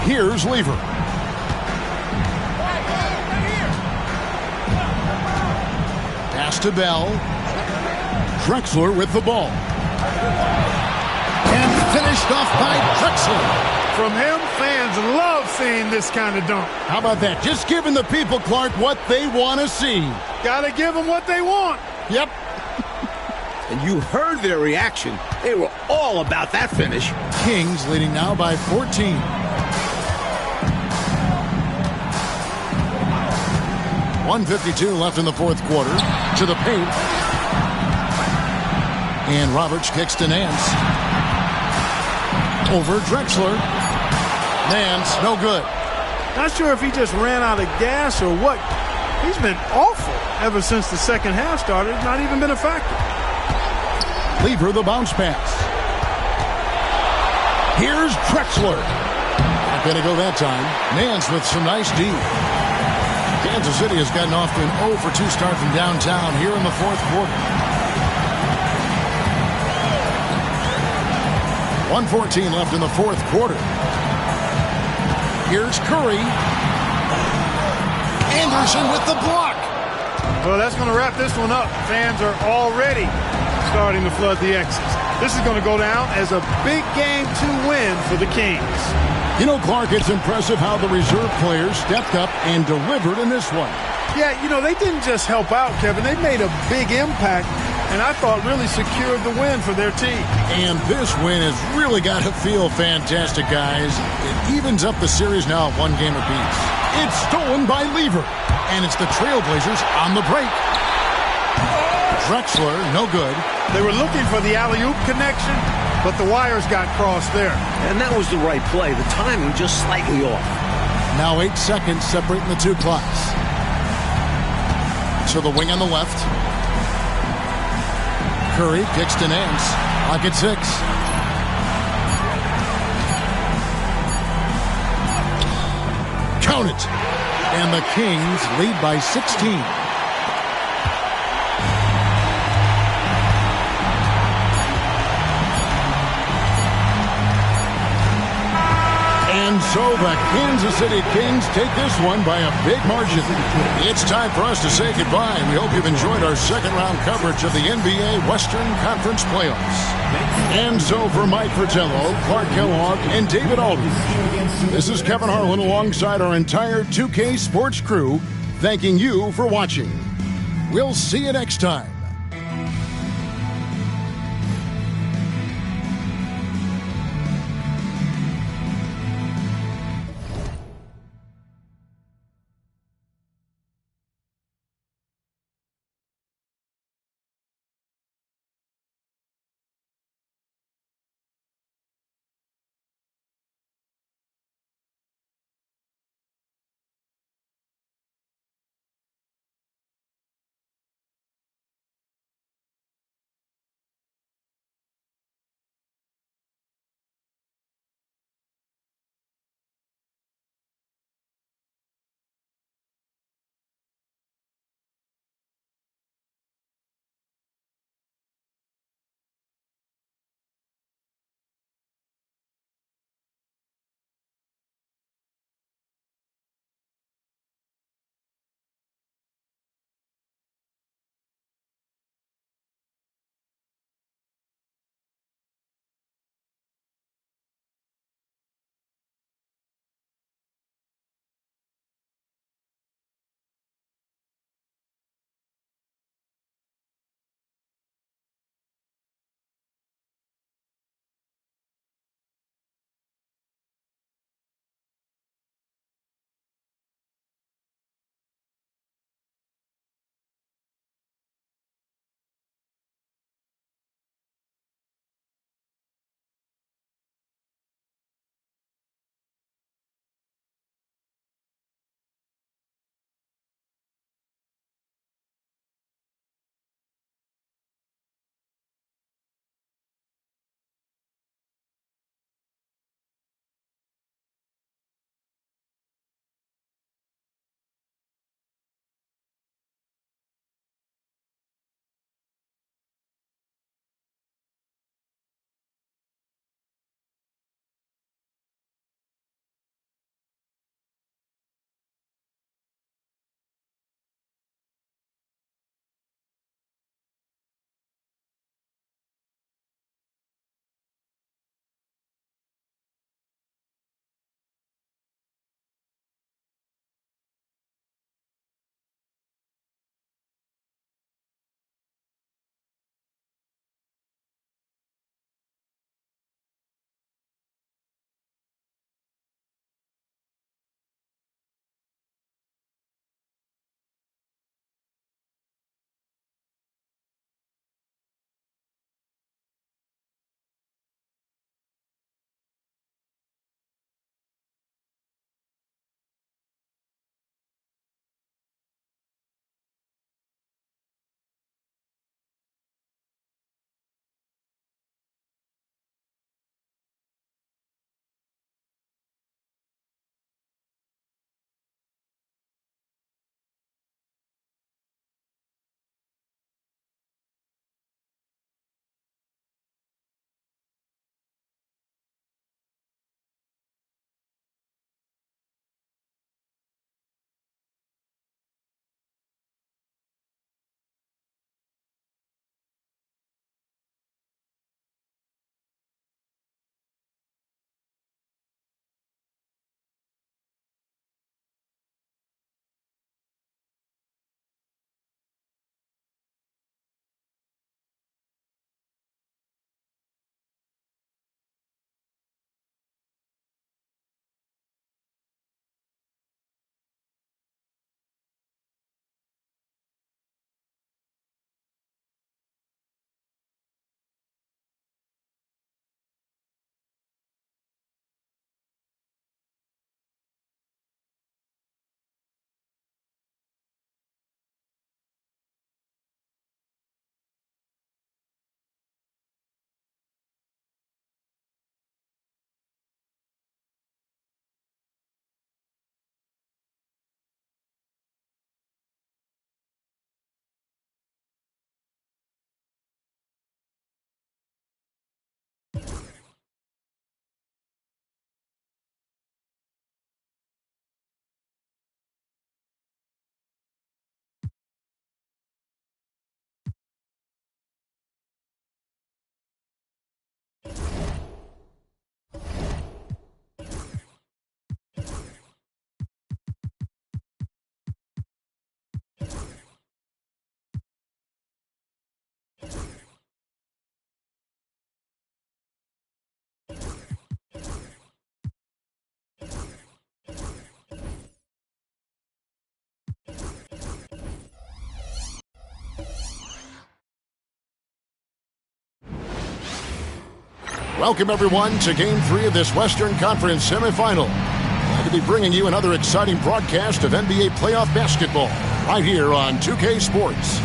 Here's Lever. Pass to Bell. Drexler with the ball. And finished off by Drexler. From him, fans Fans love seeing this kind of dunk. How about that? Just giving the people, Clark, what they want to see. Got to give them what they want. Yep. And you heard their reaction. They were all about that finish. Kings leading now by 14. .152 left in the fourth quarter. To the paint. And Roberts kicks to Nance. Over Drexler. Nance, no good. Not sure if he just ran out of gas or what. He's been awful ever since the second half started. Not even been a factor. Lever the bounce pass. Here's Drexler. Not going to go that time. Nance with some nice D. Kansas City has gotten off to an 0 for 2 start from downtown here in the fourth quarter. 1:14 left in the fourth quarter. Here's Curry. Anderson with the block. Well, that's going to wrap this one up. Fans are already starting to flood the X's. This is going to go down as a big game to win for the Kings. You know, Clark, it's impressive how the reserve players stepped up and delivered in this one. Yeah, you know, they didn't just help out, Kevin. They made a big impact, and I thought really secured the win for their team. And this win has really got to feel fantastic, guys. It evens up the series now at 1 game apiece. It's stolen by Lever, and it's the Trailblazers on the break. Drexler, no good. They were looking for the alley-oop connection, but the wires got crossed there. And that was the right play. The timing just slightly off. Now 8 seconds separating the two clocks. So the wing on the left. Curry kicks to Nance. Clock at 6. Count it. And the Kings lead by 16. And so the Kansas City Kings take this one by a big margin. It's time for us to say goodbye. We hope you've enjoyed our second round coverage of the NBA Western Conference Playoffs. And so for Mike Fratello, Clark Kellogg, and David Aldridge, this is Kevin Harlan alongside our entire 2K Sports crew, thanking you for watching. We'll see you next time. Welcome, everyone, to Game 3 of this Western Conference semifinal. Glad to be bringing you another exciting broadcast of NBA playoff basketball right here on 2K Sports.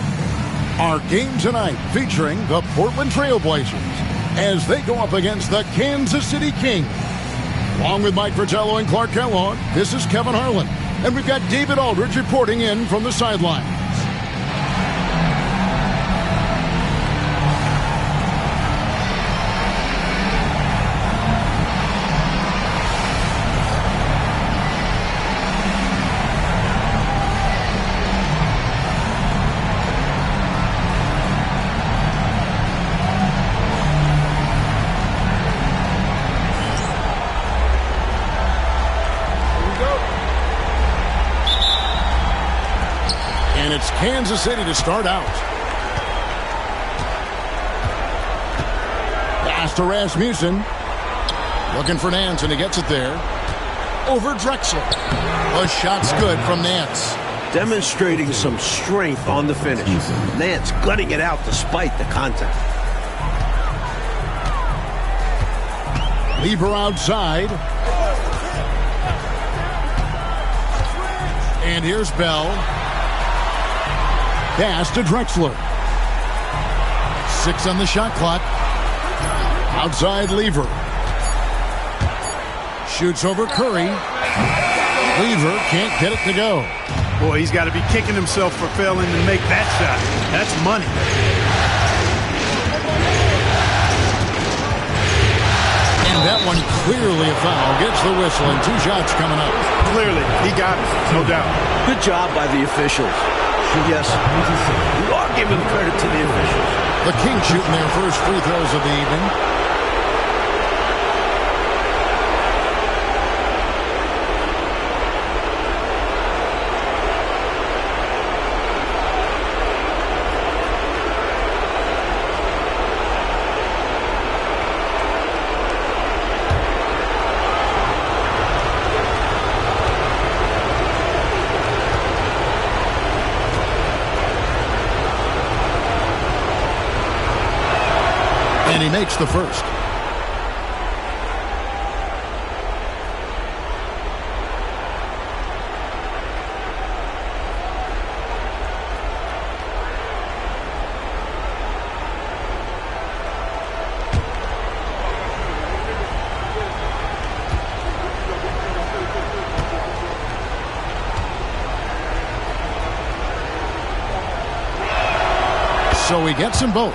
Our game tonight featuring the Portland Trail Blazers as they go up against the Kansas City Kings. Along with Mike Fratello and Clark Kellogg, this is Kevin Harlan. And we've got David Aldridge reporting in from the sidelines. It's Kansas City to start out. Pass to Rasmussen. Looking for Nance, and he gets it there. Over Drexler. The shot's good from Nance. Demonstrating some strength on the finish. Nance gutting it out despite the contact. Lever outside. And here's Bell. Pass to Drexler. 6 on the shot clock. Outside Lever. Shoots over Curry. Lever can't get it to go. Boy, he's got to be kicking himself for failing to make that shot. That's money. And that one clearly a foul. Gets the whistle and 2 shots coming up. Clearly, he got it, no doubt. Good job by the officials. Yes, we are giving credit to the officials. The Kings shooting their first free throws of the evening. And he makes the first. So he gets them both.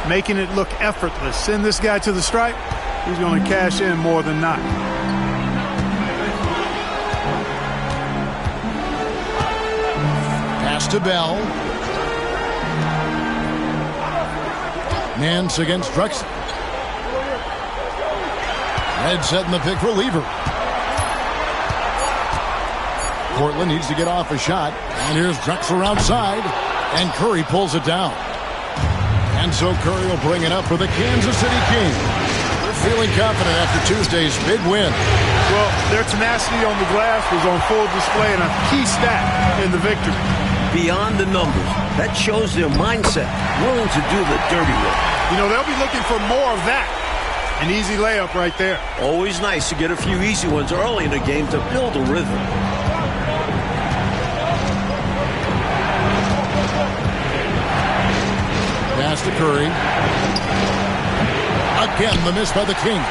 Making it look effortless. Send this guy to the stripe. He's going to cash in more than not. Pass to Bell. Nance against Drexler. Red setting the pick for Lever. Portland needs to get off a shot. And here's Drexler outside. And Curry pulls it down. And so Curry will bring it up for the Kansas City Kings. They're feeling confident after Tuesday's big win. Well, their tenacity on the glass was on full display and a key stat in the victory. Beyond the numbers, that shows their mindset, willing to do the dirty work. You know, they'll be looking for more of that. An easy layup right there. Always nice to get a few easy ones early in the game to build a rhythm. Pass to Curry. Again, the miss by the Kings.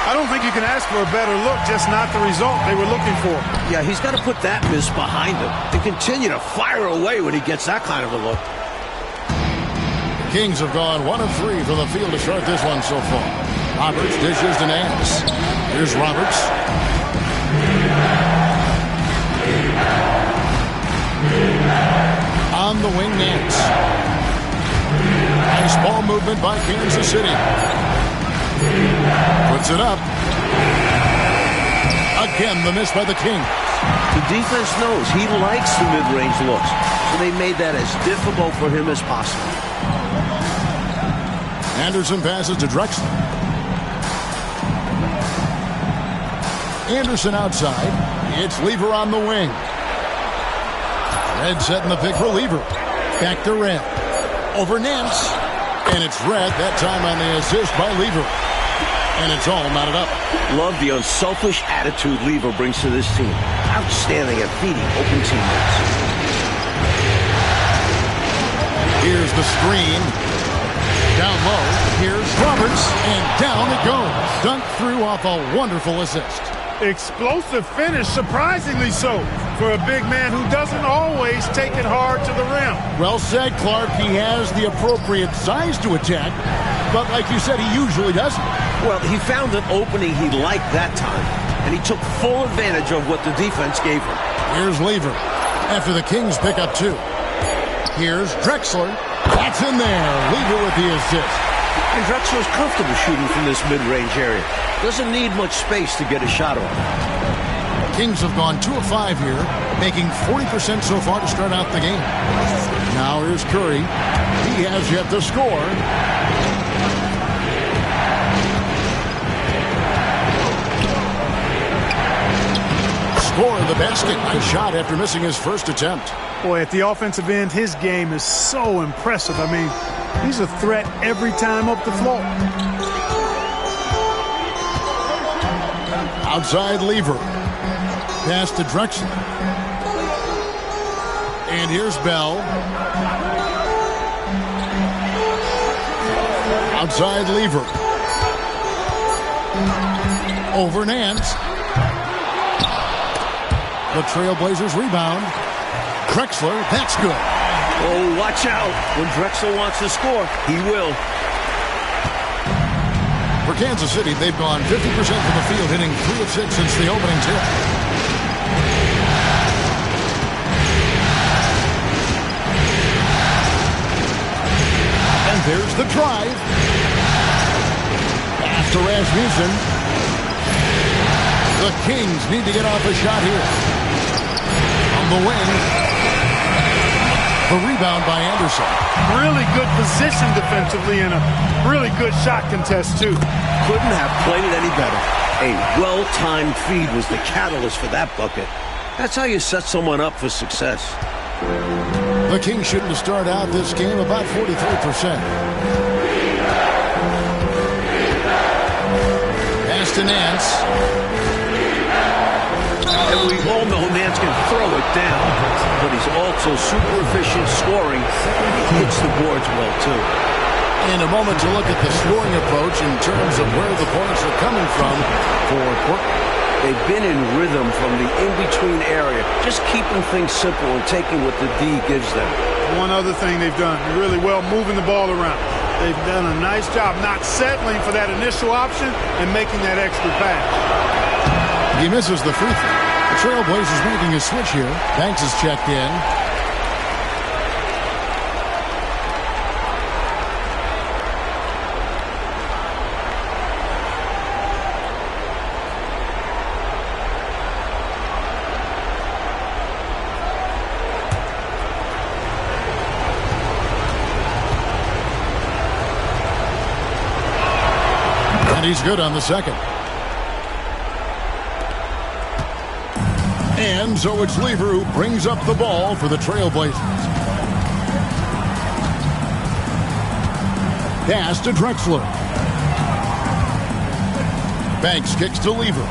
I don't think you can ask for a better look, just not the result they were looking for. Yeah, he's got to put that miss behind him and continue to fire away when he gets that kind of a look. The Kings have gone 1 of 3 from the field to start this one so far. Roberts dishes to Nance. Here's Roberts. On the wing, Nance. Nice ball movement by Kansas City. Puts it up. Again, the miss by the Kings. The defense knows he likes the mid-range looks, so they made that as difficult for him as possible. Anderson passes to Drexler. Anderson outside. It's Lever on the wing. Red setting the pick for Lever. Back to Red. Over Nance. And it's Red, that time on the assist by Lever. And it's all knotted up. Love the unselfish attitude Lever brings to this team. Outstanding at feeding open teammates. Here's the screen. Down low. Here's Roberts. And down it goes. Dunked through off a wonderful assist. Explosive finish, surprisingly so, for a big man who doesn't always take it hard to the rim. Well said, Clark. He has the appropriate size to attack, but like you said, he usually doesn't. Well, he found an opening he liked that time, and he took full advantage of what the defense gave him. Here's Lever after the Kings pick up 2. Here's Drexler. That's in there. Lever with the assist. And Drexler's comfortable shooting from this mid-range area. Doesn't need much space to get a shot off. Kings have gone 2 of 5 here, making 40% so far to start out the game. Now here's Curry. He has yet to score. Score the basket. Nice shot after missing his first attempt. Boy, at the offensive end, his game is so impressive. I mean, he's a threat every time up the floor. Outside Lever. Pass to Drexler. And here's Bell. Outside Lever. Over Nance. The Trailblazers rebound. Drexler, that's good. Oh, watch out. When Drexler wants to score, he will. For Kansas City, they've gone 50% from the field, hitting 3 of 6 since the opening tip. And there's the drive. After Rasmussen. The Kings need to get off a shot here. On the wing. The rebound by Anderson. Really good position defensively and a really good shot contest, too. Couldn't have played it any better. A well-timed feed was the catalyst for that bucket. That's how you set someone up for success. The Kings shooting to start out this game about 43%. Pass to Nance. And we all know Nance can throw it down, but he's also super efficient scoring. He hits the boards well, too. In a moment to look at the scoring approach in terms of where the points are coming from for Portland. They've been in rhythm from the in-between area, just keeping things simple and taking what the D gives them. One other thing they've done really well, moving the ball around. They've done a nice job not settling for that initial option and making that extra pass. He misses the free throw. The Trailblazers making a switch here. Banks is checked in. And he's good on the second. And so it's Lever who brings up the ball for the Trailblazers. Pass to Drexler. Banks kicks to Lever.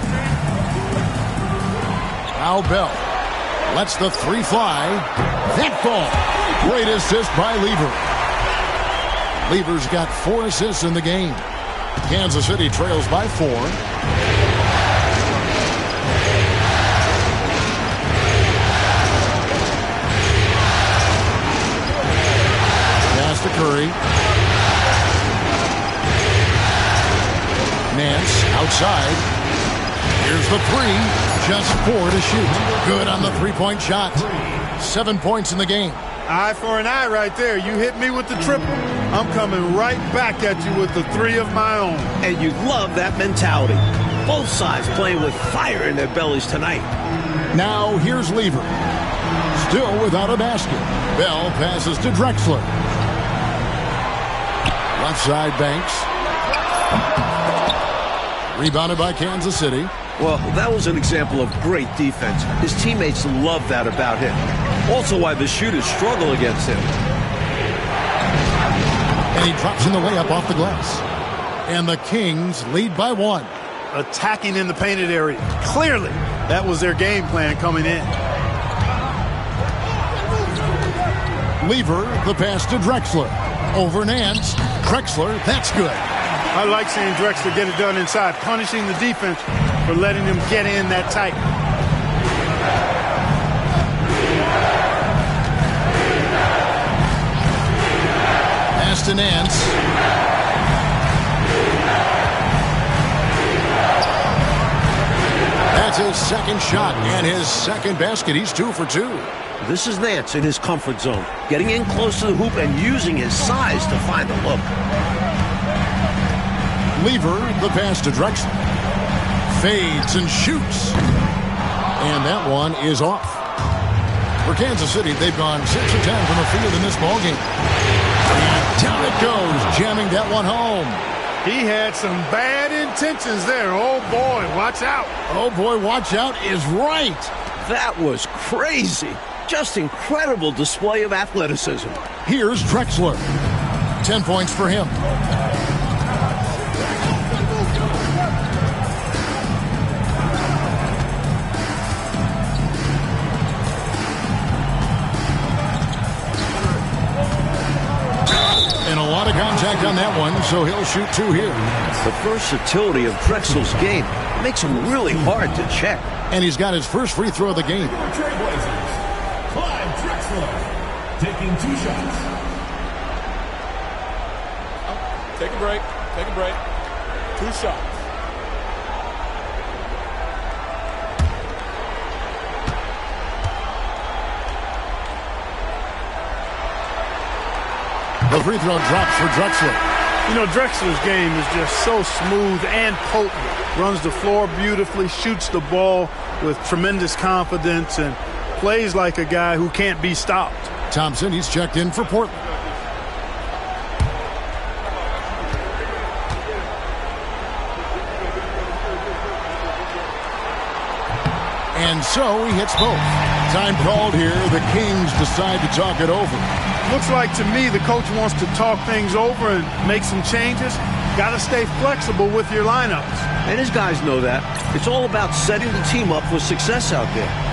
Now Bell lets the 3 fly. That ball. Great assist by Lever. Lever's got 4 assists in the game. Kansas City trails by 4. Curry. Nance outside. Here's the 3. Just 4 to shoot. Good on the 3-point shot. 7 points in the game. Eye for an eye right there. You hit me with the triple. I'm coming right back at you with the 3 of my own. And you love that mentality. Both sides playing with fire in their bellies tonight. Now here's Lever. Still without a basket. Bell passes to Drexler. Left side Banks. Rebounded by Kansas City. Well, that was an example of great defense. His teammates love that about him. Also why the shooters struggle against him. And he drops in the layup off the glass. And the Kings lead by 1. Attacking in the painted area. Clearly, that was their game plan coming in. Lever, the pass to Drexler. Over Nance. Drexler, that's good. I like seeing Drexler get it done inside, punishing the defense for letting them get in that tight. Pass to Nance. That's his second shot and his second basket. He's 2 for 2. This is Nance in his comfort zone, getting in close to the hoop and using his size to find the look. Lever, the pass to Drexler. Fades and shoots. And that one is off. For Kansas City, they've gone 6 of 10 from the field in this ballgame. And down it goes, jamming that one home. He had some bad intentions there. Oh, boy, watch out. Oh, boy, watch out is right. That was crazy. Just incredible display of athleticism. Here's Drexler. 10 points for him. And a lot of contact on that one, so he'll shoot 2 here. The versatility of Drexler's game makes him really hard to check. And he's got his first free throw of the game. Trailblazers, Clyde Drexler, taking 2 shots. Take a break. Take a break. 2 shots. The free throw drops for Drexler. You know, Drexler's game is just so smooth and potent. Runs the floor beautifully, shoots the ball with tremendous confidence, and plays like a guy who can't be stopped. Thompson, he's checked in for Portland. And so he hits both. Time called here. The Kings decide to talk it over. Looks like to me the coach wants to talk things over and make some changes. Got to stay flexible with your lineups. And his guys know that. It's all about setting the team up for success out there.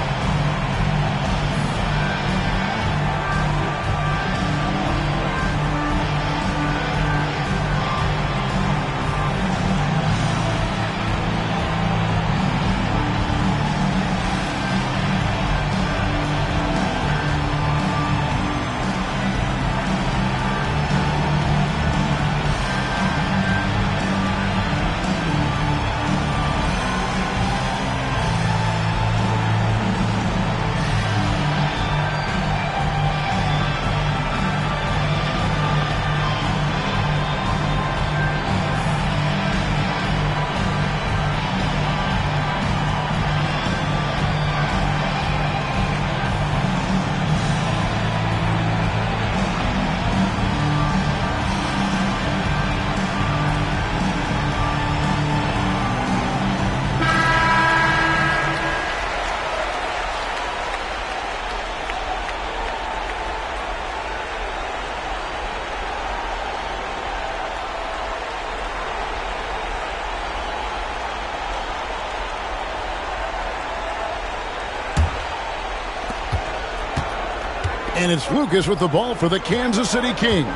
And it's Lucas with the ball for the Kansas City Kings.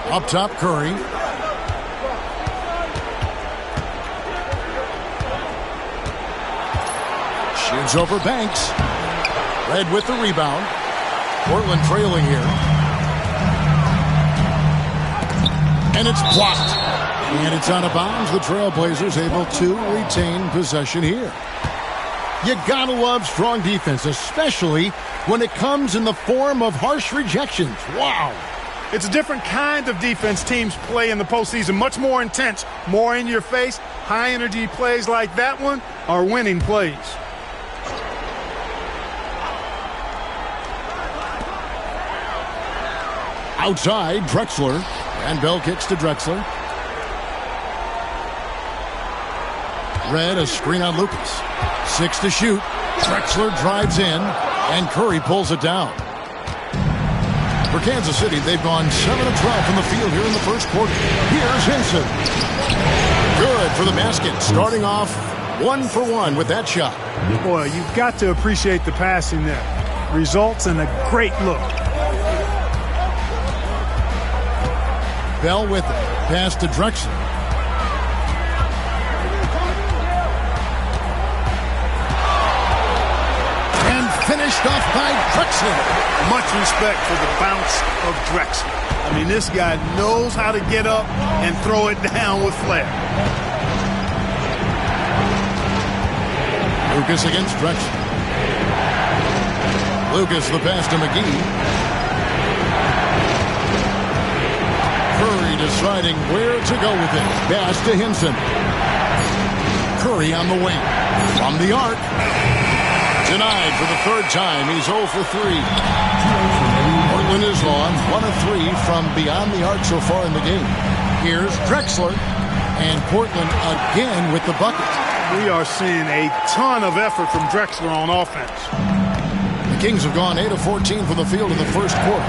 Up top, Curry. Shoots over Banks. Red with the rebound. Portland trailing here. And it's blocked. And it's out of bounds. The Trailblazers able to retain possession here. You gotta love strong defense, especially when it comes in the form of harsh rejections. Wow. It's a different kind of defense teams play in the postseason. Much more intense, more in your face. High energy plays like that one are winning plays. Outside, Drexler. And Bell kicks to Drexler. Red, a screen on Lucas. 6 to shoot. Drexler drives in. And Curry pulls it down. For Kansas City, they've gone 7 of 12 from the field here in the first quarter. Here's Hinson. Good for the basket. Starting off 1 for 1 with that shot. Boy, you've got to appreciate the passing there. Results in a great look. Bell with it. Pass to Drexler. And finished off by Drexler. Much respect for the bounce of Drexler. I mean, this guy knows how to get up and throw it down with flair. Lucas against Drexler. Lucas the pass to McGee. Curry deciding where to go with it. Pass to Hinson. Curry on the wing. From the arc. Denied for the third time. He's 0 for 3. Portland is on 1 of 3 from beyond the arc so far in the game. Here's Drexler. And Portland again with the bucket. We are seeing a ton of effort from Drexler on offense. The Kings have gone 8 of 14 from the field in the first quarter.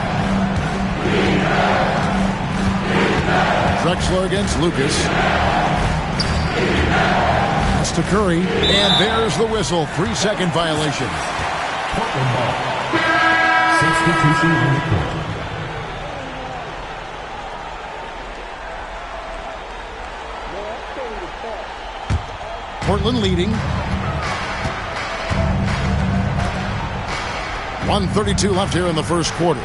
Drexler against Lucas. That's to Curry. And there's the whistle. 3-second violation. Portland ball. Substitution on the court. Portland leading. 1:32 left here in the first quarter.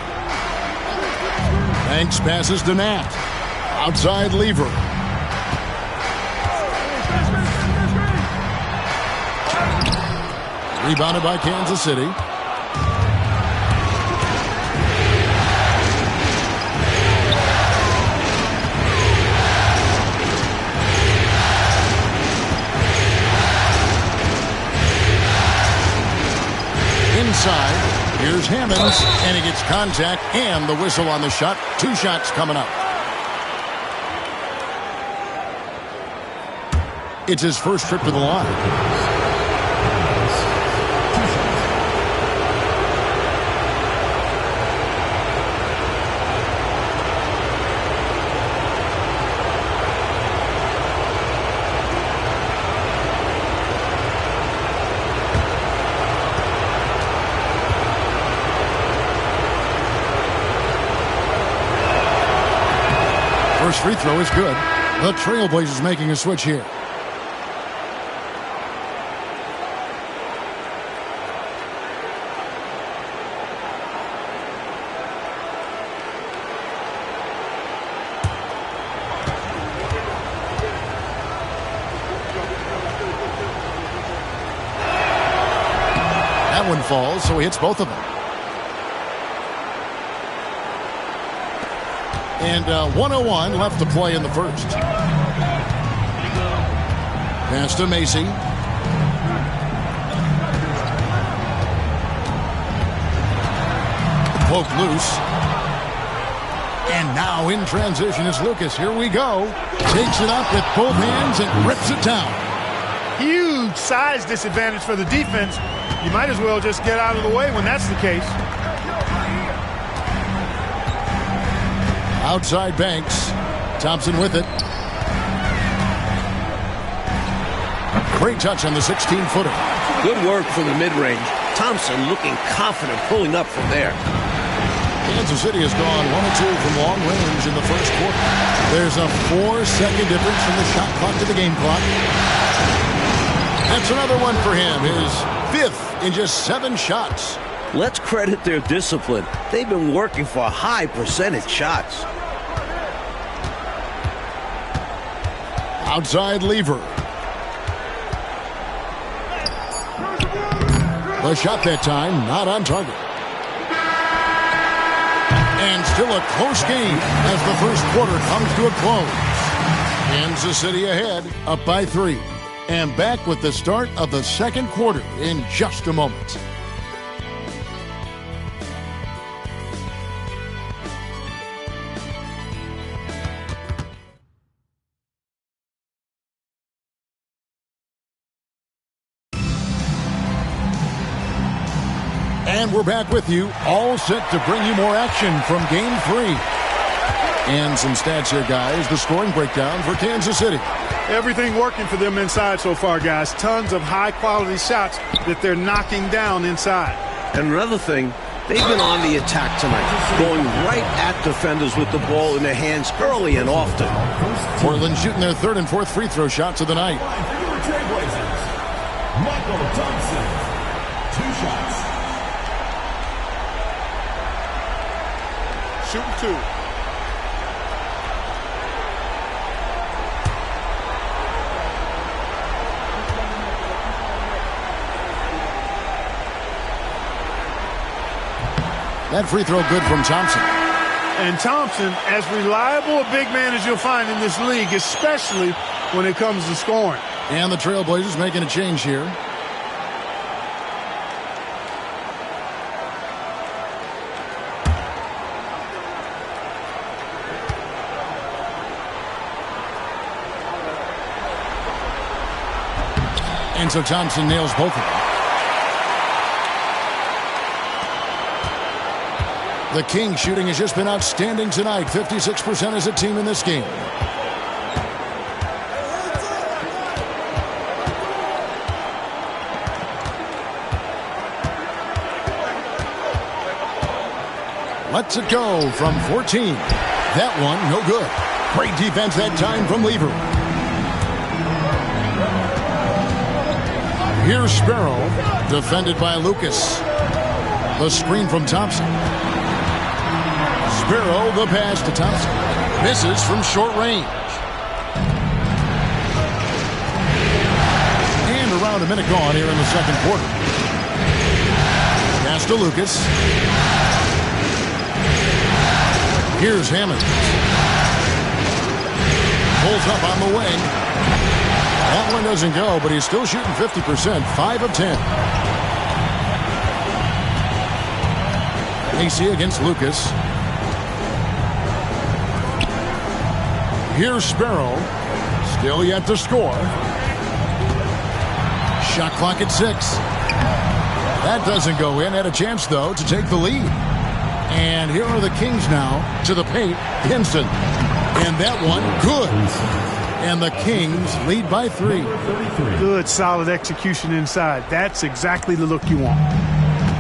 Banks passes to Nat. Outside Lever. Rebounded by Kansas City. Inside, here's Hammonds, and he gets contact and the whistle on the shot. 2 shots coming up. It's his first trip to the line. First free throw is good. The Trailblazers making a switch here. That one falls, so he hits both of them. And 1:01 left to play in the first. Pass to Macy. Poke loose. And now in transition is Lucas. Here we go. Takes it up with both hands and rips it down. Huge size disadvantage for the defense. You might as well just get out of the way when that's the case. Outside Banks. Thompson with it. Great touch on the 16-footer. Good work from the mid-range. Thompson looking confident pulling up from there. Kansas City has gone 1 of 2 from long range in the first quarter. There's a 4-second difference from the shot clock to the game clock. That's another one for him. His 5th in just 7 shots. Let's credit their discipline. They've been working for high percentage shots. Outside Lever. The shot that time, not on target. And still a close game as the first quarter comes to a close. Kansas City ahead, up by 3. And back with the start of the second quarter in just a moment. And we're back with you, all set to bring you more action from Game 3. And some stats here, guys. The scoring breakdown for Kansas City. Everything working for them inside so far, guys. Tons of high-quality shots that they're knocking down inside. And another thing, they've been on the attack tonight, going right at defenders with the ball in their hands early and often. Portland shooting their third and fourth free throw shots of the night. Michael Thompson, 2 shots. Shooting 2. That free throw good from Thompson. And Thompson, as reliable a big man as you'll find in this league, especially when it comes to scoring. And the Trailblazers making a change here. And so Thompson nails both of them. The Kings shooting has just been outstanding tonight. 56% as a team in this game. Lets it go from 14. That one, no good. Great defense that time from Lever. Here's Sparrow, defended by Lucas. The screen from Thompson. Sparrow, the pass to Thompson. Misses from short range. And around a minute gone here in the second quarter. Pass to Lucas. Here's Hammond. Pulls up on the wing. That one doesn't go, but he's still shooting 50%, 5 of 10. Macy against Lucas. Here's Sparrow. Still yet to score. Shot clock at 6. That doesn't go in. Had a chance, though, to take the lead. And here are the Kings now to the paint. Hinson. And that one, good. And the Kings lead by 3. Good, solid execution inside. That's exactly the look you want.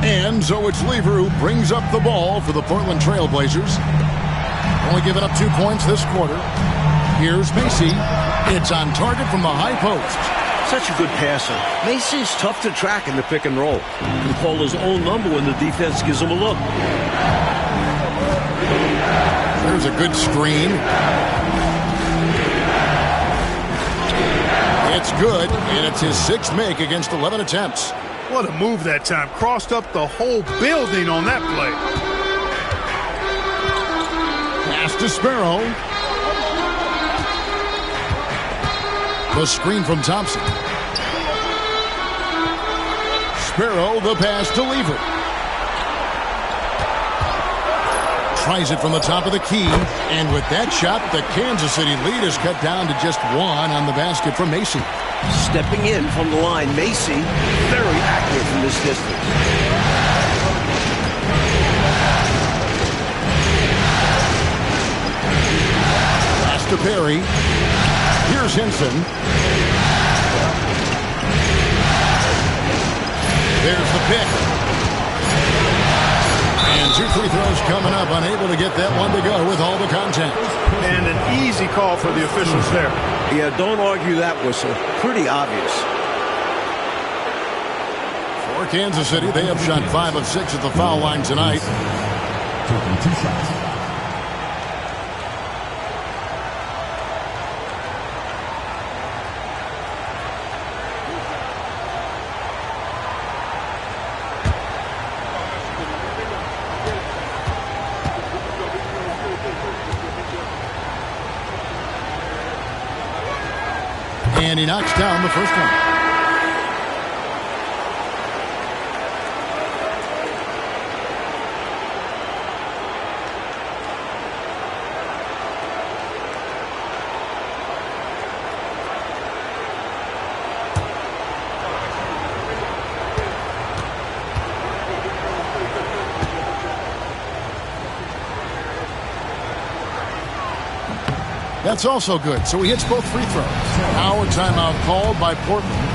And so it's Lever who brings up the ball for the Portland Trailblazers. Only giving up 2 points this quarter. Here's Macy. It's on target from the high post. Such a good passer. Macy's tough to track in the pick and roll. Can call his own number when the defense gives him a look. There's a good screen. It's good, and it's his 6th make against 11 attempts. What a move that time. Crossed up the whole building on that play. Pass to Sparrow. The screen from Thompson. Sparrow, the pass to Lever. Tries it from the top of the key. And with that shot, the Kansas City lead is cut down to just 1 on the basket from Macy. Stepping in from the line, Macy, very accurate from this distance. Pass to Perry. Here's Hinson. There's the pick. And 2 free throws coming up. Unable to get that one to go with all the contact. And an easy call for the officials there. Yeah, don't argue that whistle. Pretty obvious. For Kansas City, they have shot 5 of 6 at the foul line tonight. Taking 2 shots. And he knocks down the first one. That's also good, so he hits both free throws. Now a timeout called by Portland.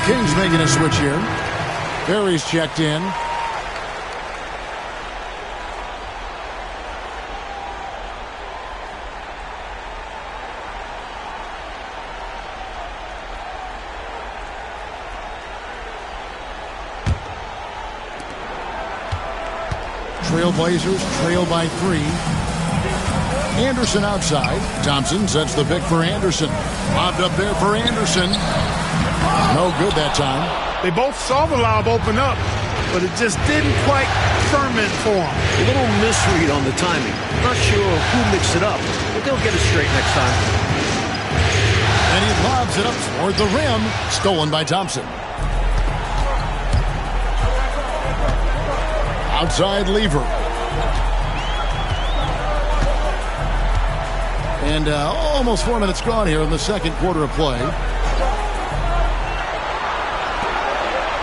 Kings making a switch here. Barry's checked in. Trailblazers trail by 3. Anderson outside. Thompson sets the pick for Anderson. Lobbed up there for Anderson. No good that time. They both saw the lob open up, but it just didn't quite ferment for them. A little misread on the timing. Not sure who mixed it up, but they'll get it straight next time. And he lobs it up toward the rim. Stolen by Thompson. Outside Lever. And almost 4 minutes gone here in the second quarter of play.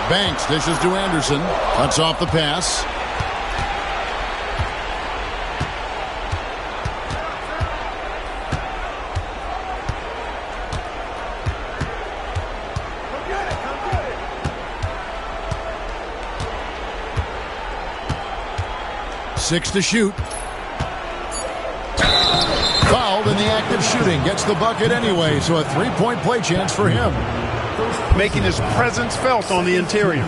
Banks dishes to Anderson. Cuts off the pass. Six to shoot. Fouled in the act of shooting. Gets the bucket anyway, so a three-point play chance for him. Making his presence felt on the interior.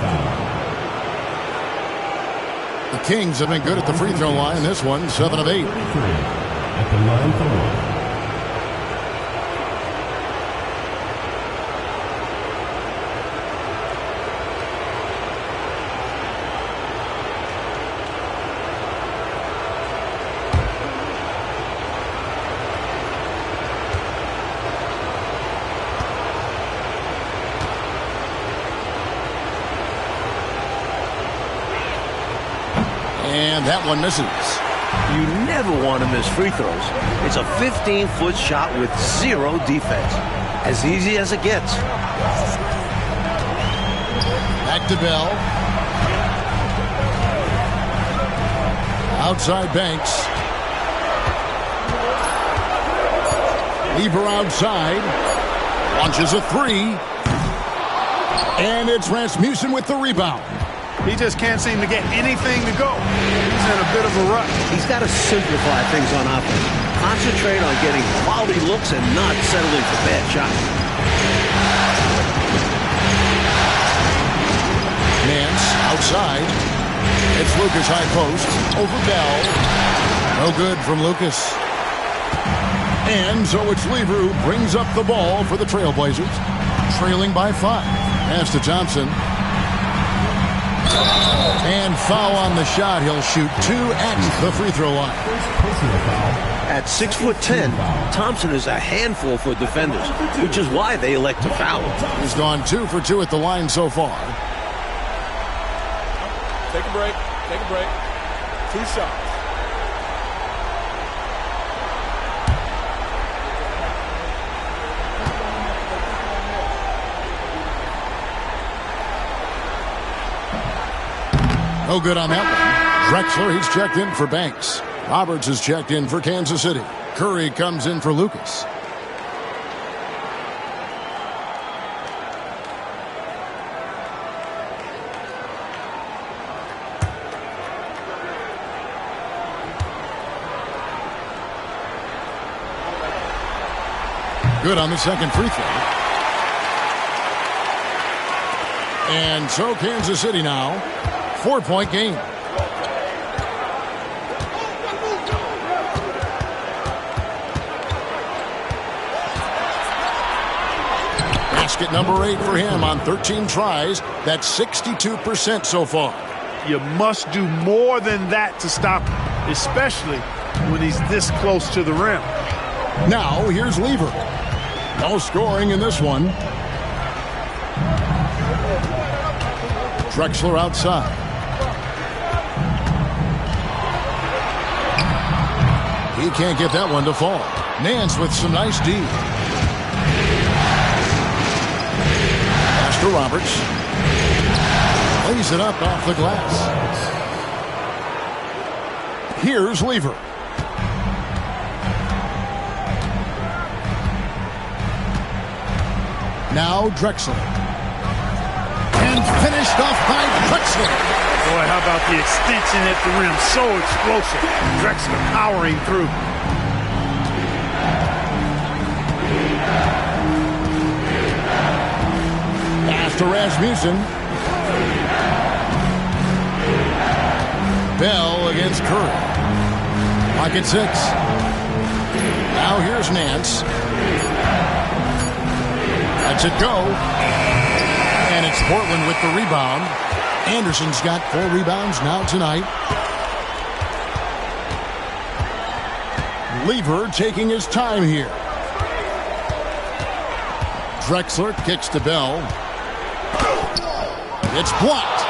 The Kings have been good at the free throw line. This one, 7 of 8. At the line for one. And that one misses. You never want to miss free throws. It's a 15-foot shot with zero defense. As easy as it gets. Back to Bell. Outside Banks. Lever outside. Launches a three. And it's Rasmussen with the rebound. He just can't seem to get anything to go. He's in a bit of a rut. He's got to simplify things on offense. Concentrate on getting quality looks and not settling for bad shots. Nance outside. It's Lucas high post. Over Bell. No good from Lucas. And so it's Lever who brings up the ball for the Trailblazers. Trailing by 5. Pass to Thompson. And foul on the shot. He'll shoot 2 at the free throw line. At 6'10", Thompson is a handful for defenders, which is why they elect to foul him. He's gone 2 for 2 at the line so far. Take a break. Take a break. 2 shots. No good on that one. Drexler, he's checked in for Banks. Roberts is checked in for Kansas City. Curry comes in for Lucas. Good on the second free throw. And so Kansas City now, 4-point game. Basket number 8 for him on 13 tries. That's 62% so far. You must do more than that to stop him, especially when he's this close to the rim. Now here's Lever. No scoring in this one. Drexler outside. He can't get that one to fall. Nance with some nice D. Pass to Roberts. Lays it up off the glass. Here's Lever. Now Drexler. And finished off by Drexler. Boy, how about the extension at the rim? So explosive. Drexler powering through. Pass to Rasmussen. Bell against Curry. Pocket 6. Now here's Nance. Lets it go. And it's Portland with the rebound. Anderson's got 4 rebounds now tonight. Lever taking his time here. Drexler kicks to Bell. It's blocked.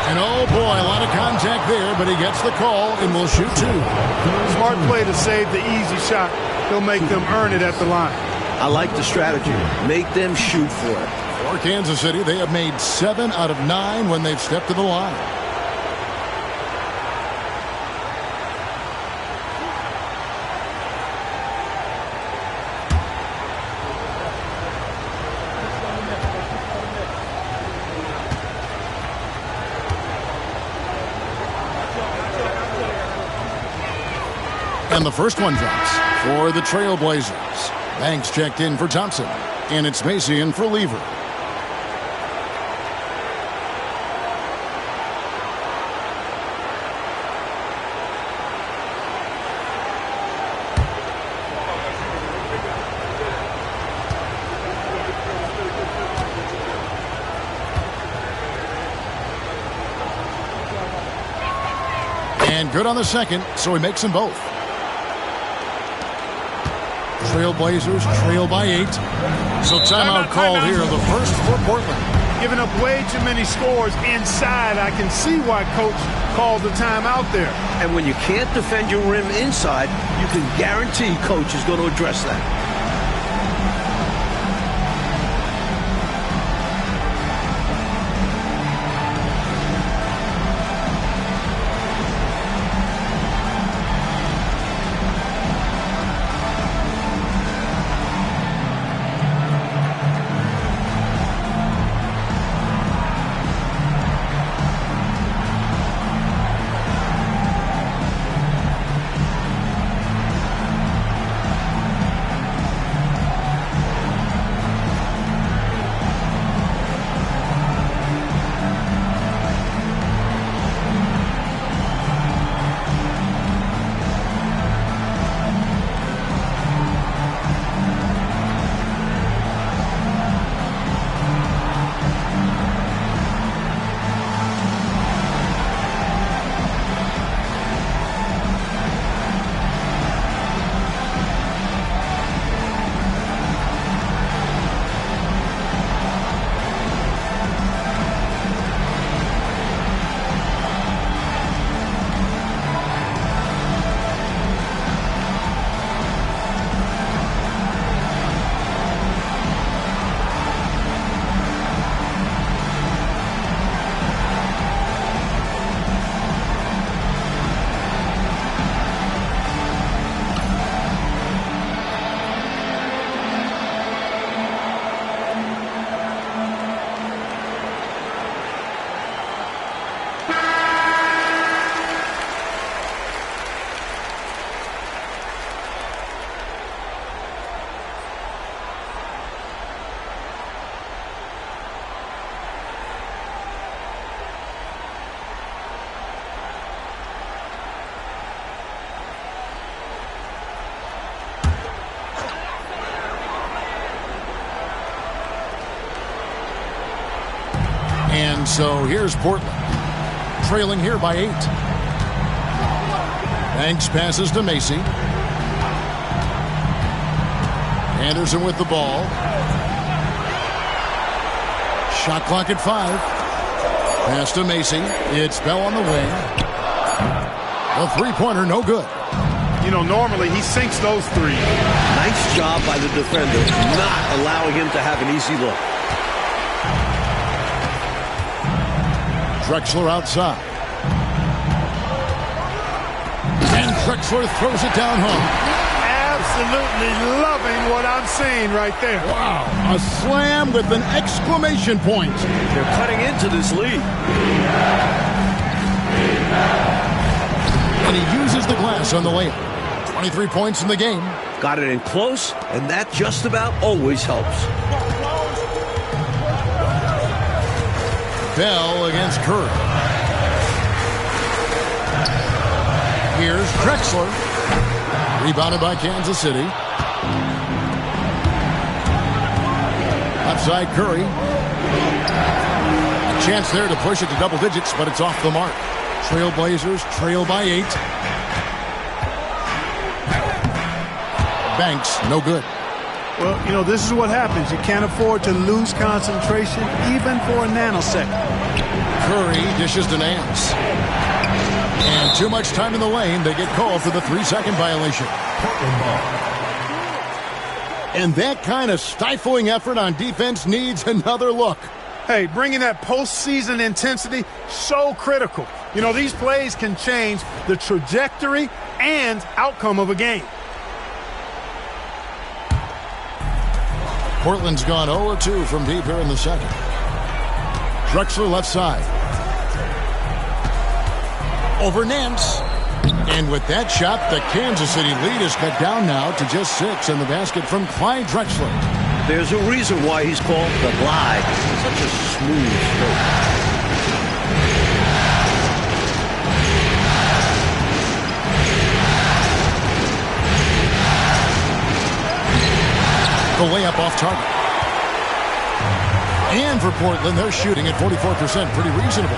And oh boy, a lot of contact there, but he gets the call and will shoot 2. Smart play to save the easy shot. He'll make them earn it at the line. I like the strategy. Make them shoot for it. For Kansas City, they have made 7 out of 9 when they've stepped to the line. And the first one drops for the Trailblazers. Banks checked in for Thompson. And it's Macian for Lever. And good on the second, so he makes them both. Trailblazers trail by 8. So timeout called here, the first for Portland. Giving up way too many scores inside. I can see why Coach called the timeout there. And when you can't defend your rim inside, you can guarantee Coach is going to address that. And so here's Portland, trailing here by 8. Banks passes to Macy. Anderson with the ball. Shot clock at 5. Pass to Macy. It's Bell on the wing. A three-pointer, no good. You know, normally he sinks those threes. Nice job by the defender, not allowing him to have an easy look. Drexler outside. And Drexler throws it down home. Absolutely loving what I'm seeing right there. Wow, a slam with an exclamation point. They're cutting into this lead. And he uses the glass on the layup. 23 points in the game. Got it in close, and that just about always helps. Bell against Curry. Here's Drexler. Rebounded by Kansas City. Outside Curry. A chance there to push it to double digits, but it's off the mark. Trailblazers trail by 8. Banks, no good. Well, you know, this is what happens. You can't afford to lose concentration even for a nanosecond. Curry dishes to Nance. And too much time in the lane. They get called for the 3-second violation. And that kind of stifling effort on defense needs another look. Hey, bringing that postseason intensity, so critical. You know, these plays can change the trajectory and outcome of a game. Portland's gone 0-2 from deep here in the second. Drexler left side. Over Nance. And with that shot, the Kansas City lead is cut down now to just 6 in the basket from Clyde Drexler. There's a reason why he's called the Glide. Such a smooth stroke. The layup off target. And for Portland, they're shooting at 44%. Pretty reasonable.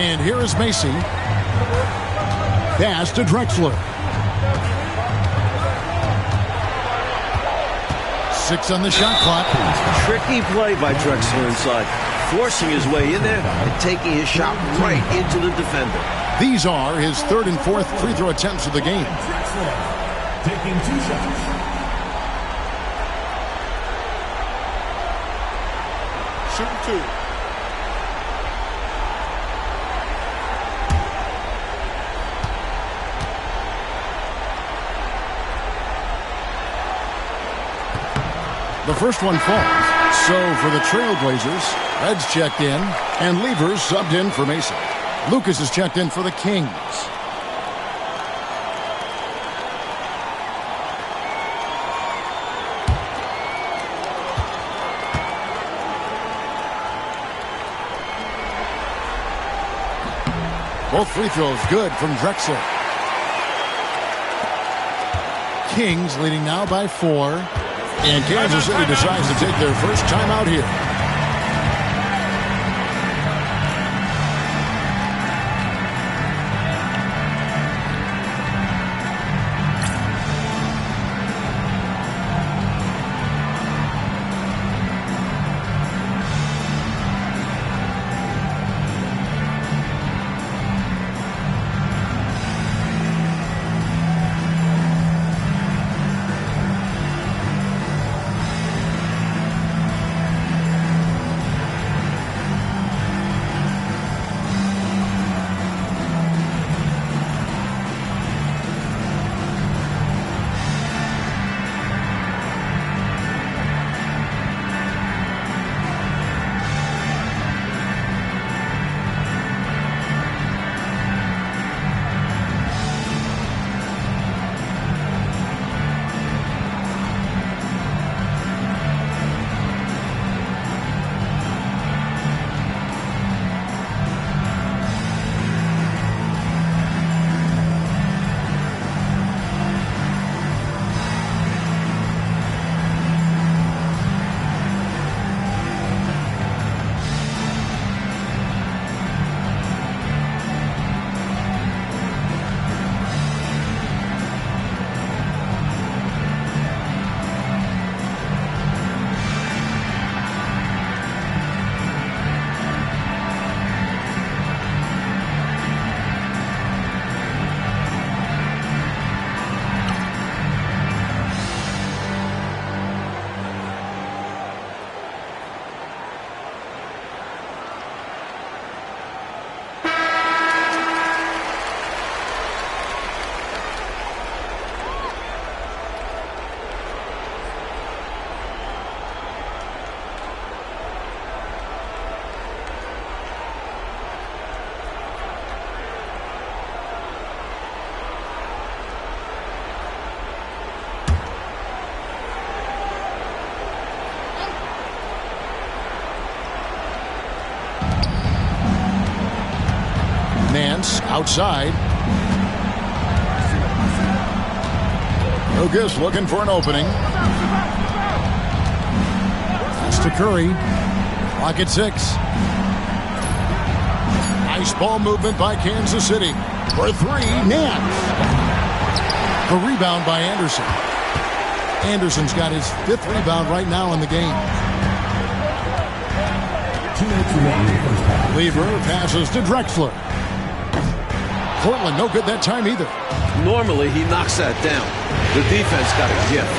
And here is Macy. Pass to Drexler. 6 on the shot clock. Tricky play by Drexler inside. Forcing his way in there and taking his shot right into the defender. These are his 3rd and 4th free throw attempts of the game. Taking 2 shots. Shooting 2. The first one falls. So for the Trailblazers, Reds checked in, and Levers subbed in for Mason. Lucas is checked in for the Kings. Both free throws good from Drexler. Kings leading now by 4. And Kansas City decides to take their first timeout here. Outside. Lucas looking for an opening. It's to Curry. Clock at 6. Nice ball movement by Kansas City. For 3, Nance. The rebound by Anderson. Anderson's got his 5th rebound right now in the game. 2 minutes remaining in the first half. Lever passes to Drexler. Portland no good that time either. Normally, he knocks that down. The defense got a gift.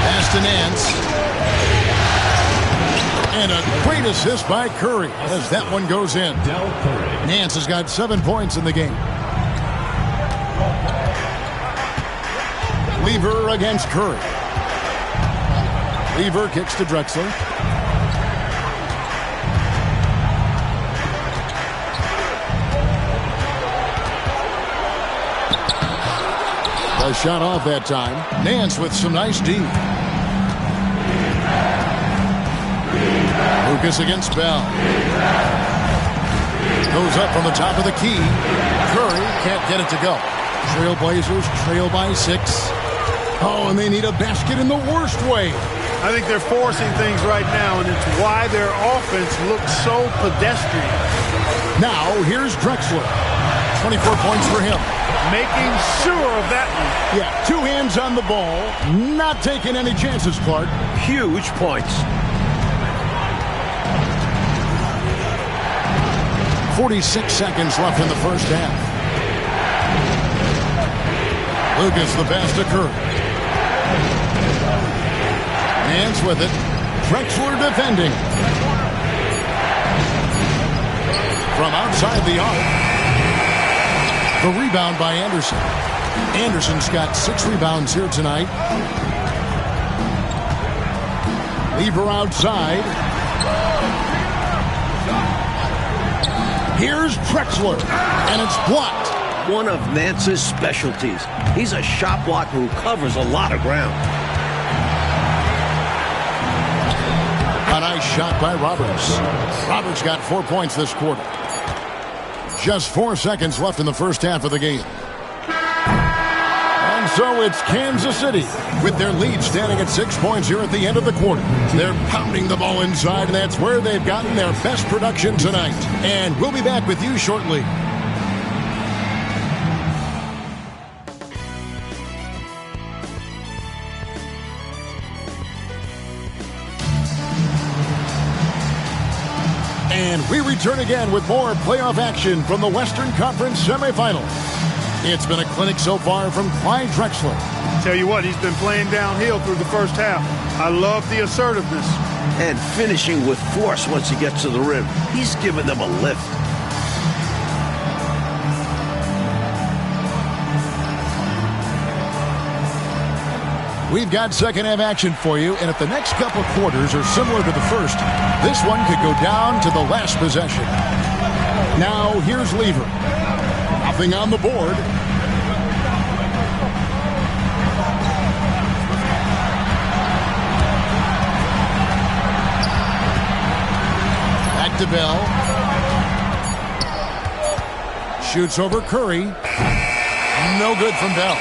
Pass to Nance. And a great assist by Curry as that one goes in. Del Curry. Nance has got 7 points in the game. Lever against Curry. Lever kicks to Drexler. A shot off that time. Nance with some nice D. Lucas against Bell. Goes up from the top of the key. Curry can't get it to go. Trailblazers trail by 6. Oh, and they need a basket in the worst way. I think they're forcing things right now, and it's why their offense looks so pedestrian. Now, here's Drexler. 24 points for him. Making sure of that one. Yeah, 2 hands on the ball. Not taking any chances, Clark. Huge points. 46 seconds left in the first half. Lucas the pass to Curry. Nance with it. Drexler defending. From outside the arc. The rebound by Anderson. Anderson's got 6 rebounds here tonight. Lever outside. Here's Drexler, and it's blocked. One of Nance's specialties. He's a shot blocker who covers a lot of ground. A nice shot by Roberts. Roberts got 4 points this quarter. Just 4 seconds left in the first half of the game. And so it's Kansas City with their lead standing at 6 points here at the end of the quarter. They're pounding the ball inside, and that's where they've gotten their best production tonight. And we'll be back with you shortly. And we return again with more playoff action from the Western Conference semifinals. It's been a clinic so far from Clyde Drexler. Tell you what, he's been playing downhill through the first half. I love the assertiveness. And finishing with force once he gets to the rim. He's giving them a lift. We've got second half action for you, and if the next couple quarters are similar to the first, this one could go down to the last possession. Now, here's Lever. Nothing on the board. Back to Bell. Shoots over Curry. No good from Bell.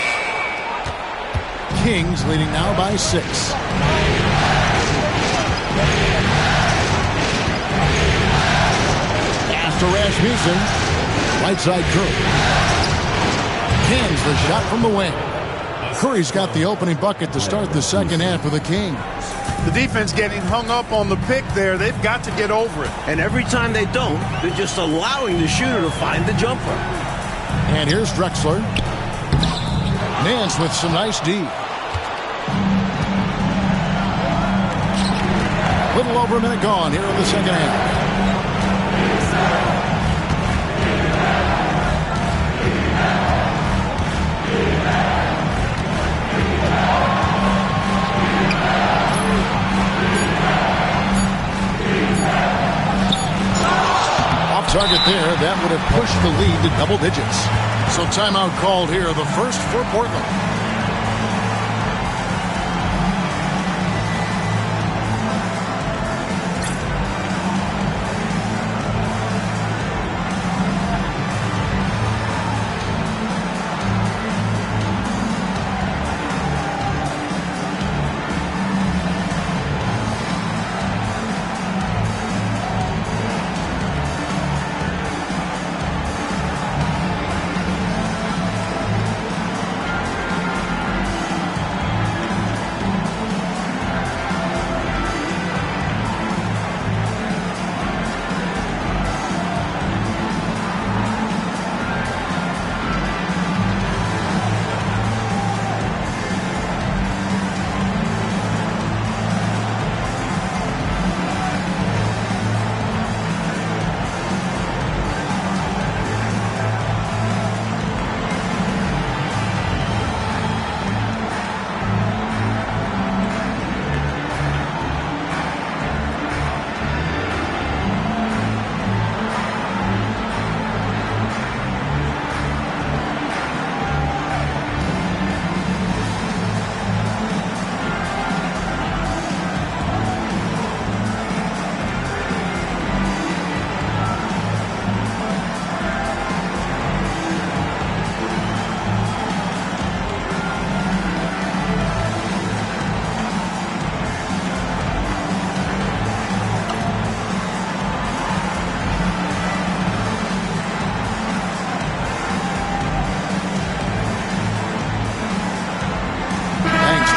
Kings leading now by 6. Pass to Rasmussen. Right side Curry. Cans the shot from the wing. Curry's got the opening bucket to start the second half of the Kings. The defense getting hung up on the pick there. They've got to get over it. And every time they don't, they're just allowing the shooter to find the jumper. And here's Drexler. Nance with some nice D. Little over a minute gone here in the second half. Off target there. That would have pushed the lead to double digits. So timeout called here, the first for Portland.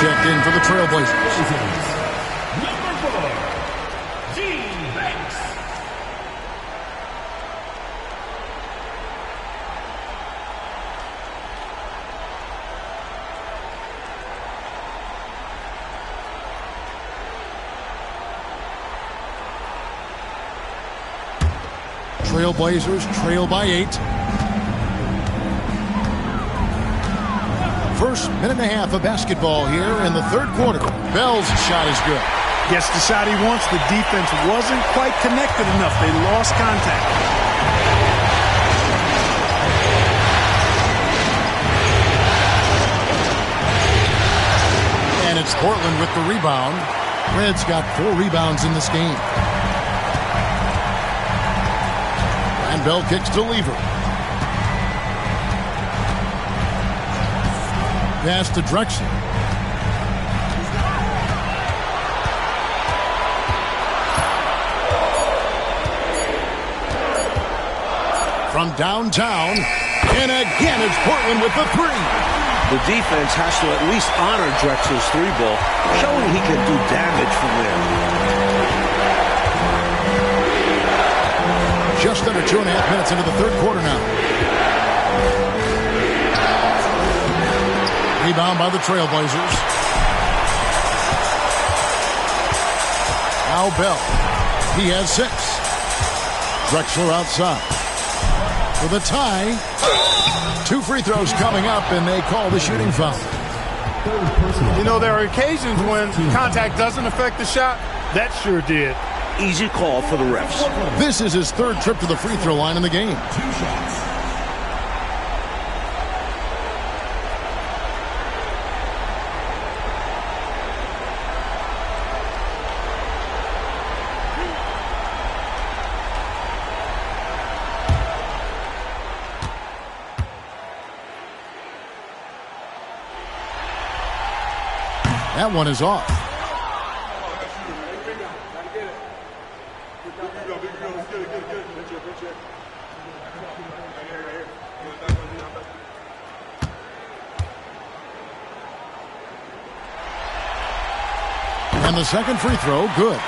checked in for the Trailblazers. Number 4, Gene Banks. Trailblazers trail by 8. First minute and a half of basketball here in the third quarter. Bell's shot is good. Gets the shot he wants. The defense wasn't quite connected enough. They lost contact. And it's Portland with the rebound. Red's got 4 rebounds in this game. And Bell kicks to Lever. Pass to Drexler. From downtown, and again it's Portland with the 3. The defense has to at least honor Drexler's 3-ball, showing he can do damage from there. Just under 2.5 minutes into the third quarter now. Rebound by the Trailblazers. Now Bell. He has 6. Drexler outside. For the tie. 2 free throws coming up, and they call the shooting foul. You know, there are occasions when contact doesn't affect the shot. That sure did. Easy call for the refs. This is his 3rd trip to the free throw line in the game. 2 shots. That one is off. And the second free throw, good.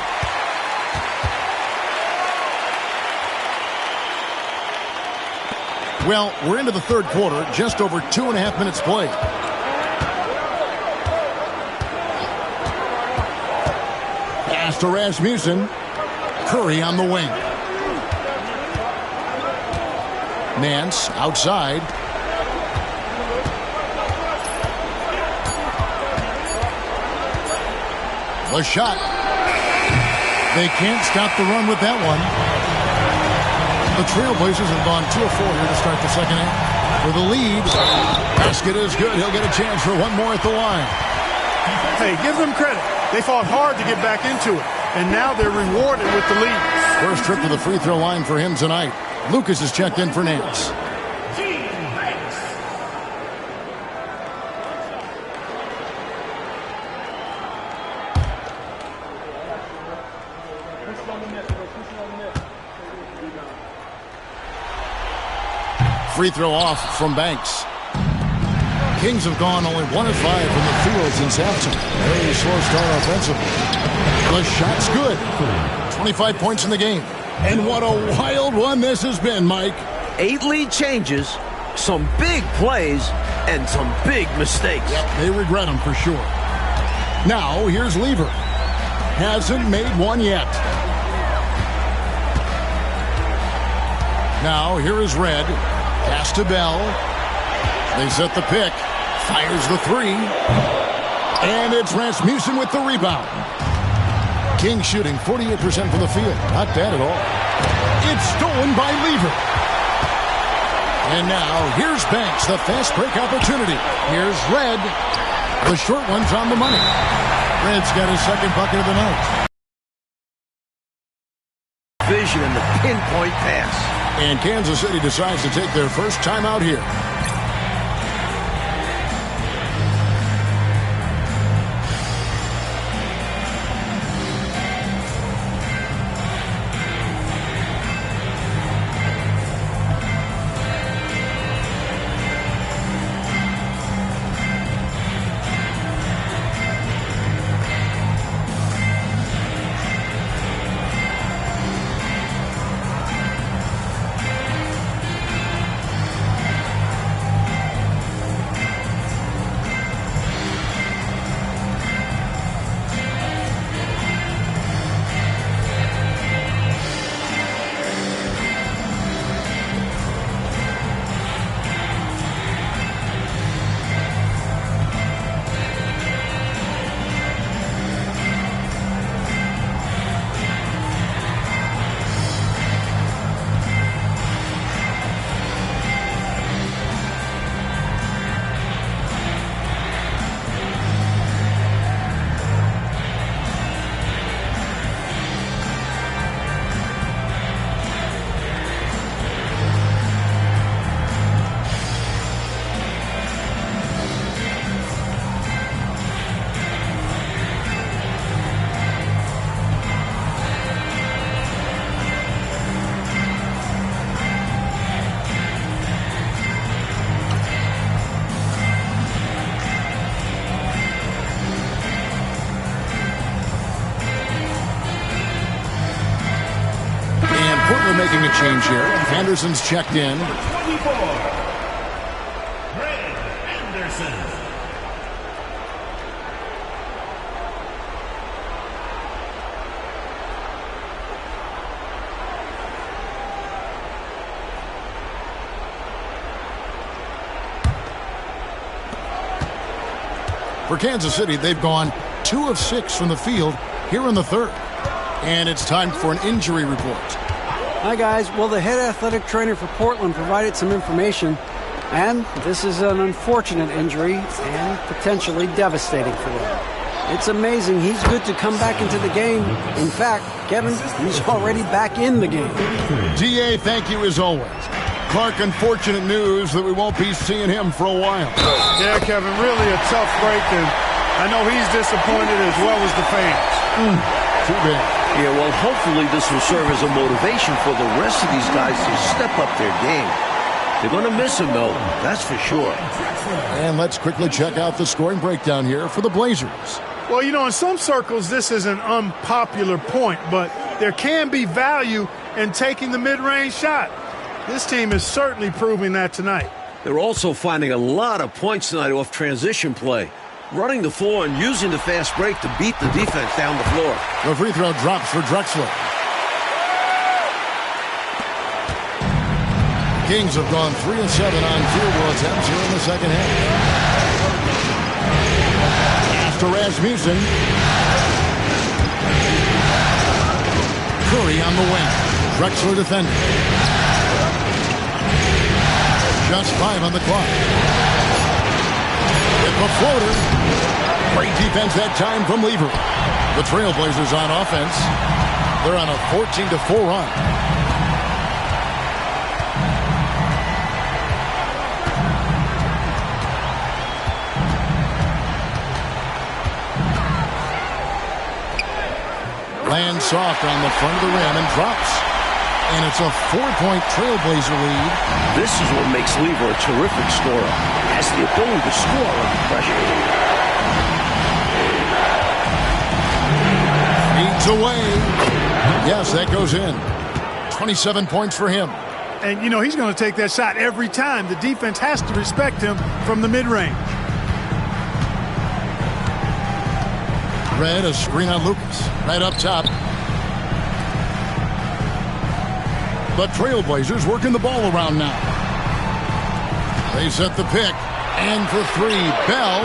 Well, we're into the third quarter, just over 2.5 minutes played. Pass to Rasmussen. Curry on the wing. Nance outside. The shot. They can't stop the run with that one. The Trailblazers have gone 2 of 4 here to start the second half. For the lead. Basket is good. He'll get a chance for one more at the line. Hey, give them credit. They fought hard to get back into it, and now they're rewarded with the lead. First trip to the free throw line for him tonight. Lucas is checked in for Nance. Free throw off from Banks. Kings have gone only 1 of 5 from the field since halftime. Very slow start offensively. The shot's good. 25 points in the game. And what a wild one this has been, Mike. 8 lead changes, some big plays, and some big mistakes. Yep, they regret them for sure. Now, here's Lever. Hasn't made one yet. Now, here is Red. Pass to Bell. They set the pick. Fires the 3. And it's Rasmussen with the rebound. King shooting 48% from the field. Not bad at all. It's stolen by Lever. And now, here's Banks, the fast break opportunity. Here's Red. The short one's on the money. Red's got his second bucket of the night. Vision and the pinpoint pass. And Kansas City decides to take their first time out here. change here. Anderson's checked in. Number 24, Greg Anderson. For Kansas City, they've gone 2 of 6 from the field here in the third. And it's time for an injury report. Hi, guys. Well, the head athletic trainer for Portland provided some information, and this is an unfortunate injury and potentially devastating for them. It's amazing he's good to come back into the game. In fact, Kevin, he's already back in the game. DA, thank you as always. Clark, unfortunate news that we won't be seeing him for a while. Yeah, Kevin, really a tough break, and I know he's disappointed as well as the fans. Too bad. Yeah, well, hopefully this will serve as a motivation for the rest of these guys to step up their game. They're going to miss him, though, that's for sure. And let's quickly check out the scoring breakdown here for the Blazers. Well, you know, in some circles, this is an unpopular point, but there can be value in taking the mid-range shot. This team is certainly proving that tonight. They're also finding a lot of points tonight off transition play, running the floor and using the fast break to beat the defense down the floor. The free throw drops for Drexler. Kings have gone 3 of 7 on field goal attempts here in the second half. Pass to Rasmussen. Curry on the wing. Drexler defending. Just 5 on the clock. With the floater. Great defense that time from Lever. The Trailblazers on offense. They're on a 14-4 run. Lands soft on the front of the rim and drops. And it's a 4-point Trailblazer lead. This is what makes Lever a terrific scorer. Has the ability to score under pressure. Feeds away. Yes, that goes in. 27 points for him. And, you know, he's going to take that shot every time. The defense has to respect him from the mid-range. Red, a screen on Lucas. Right up top. The Trailblazers working the ball around now. They set the pick. And for 3, Bell.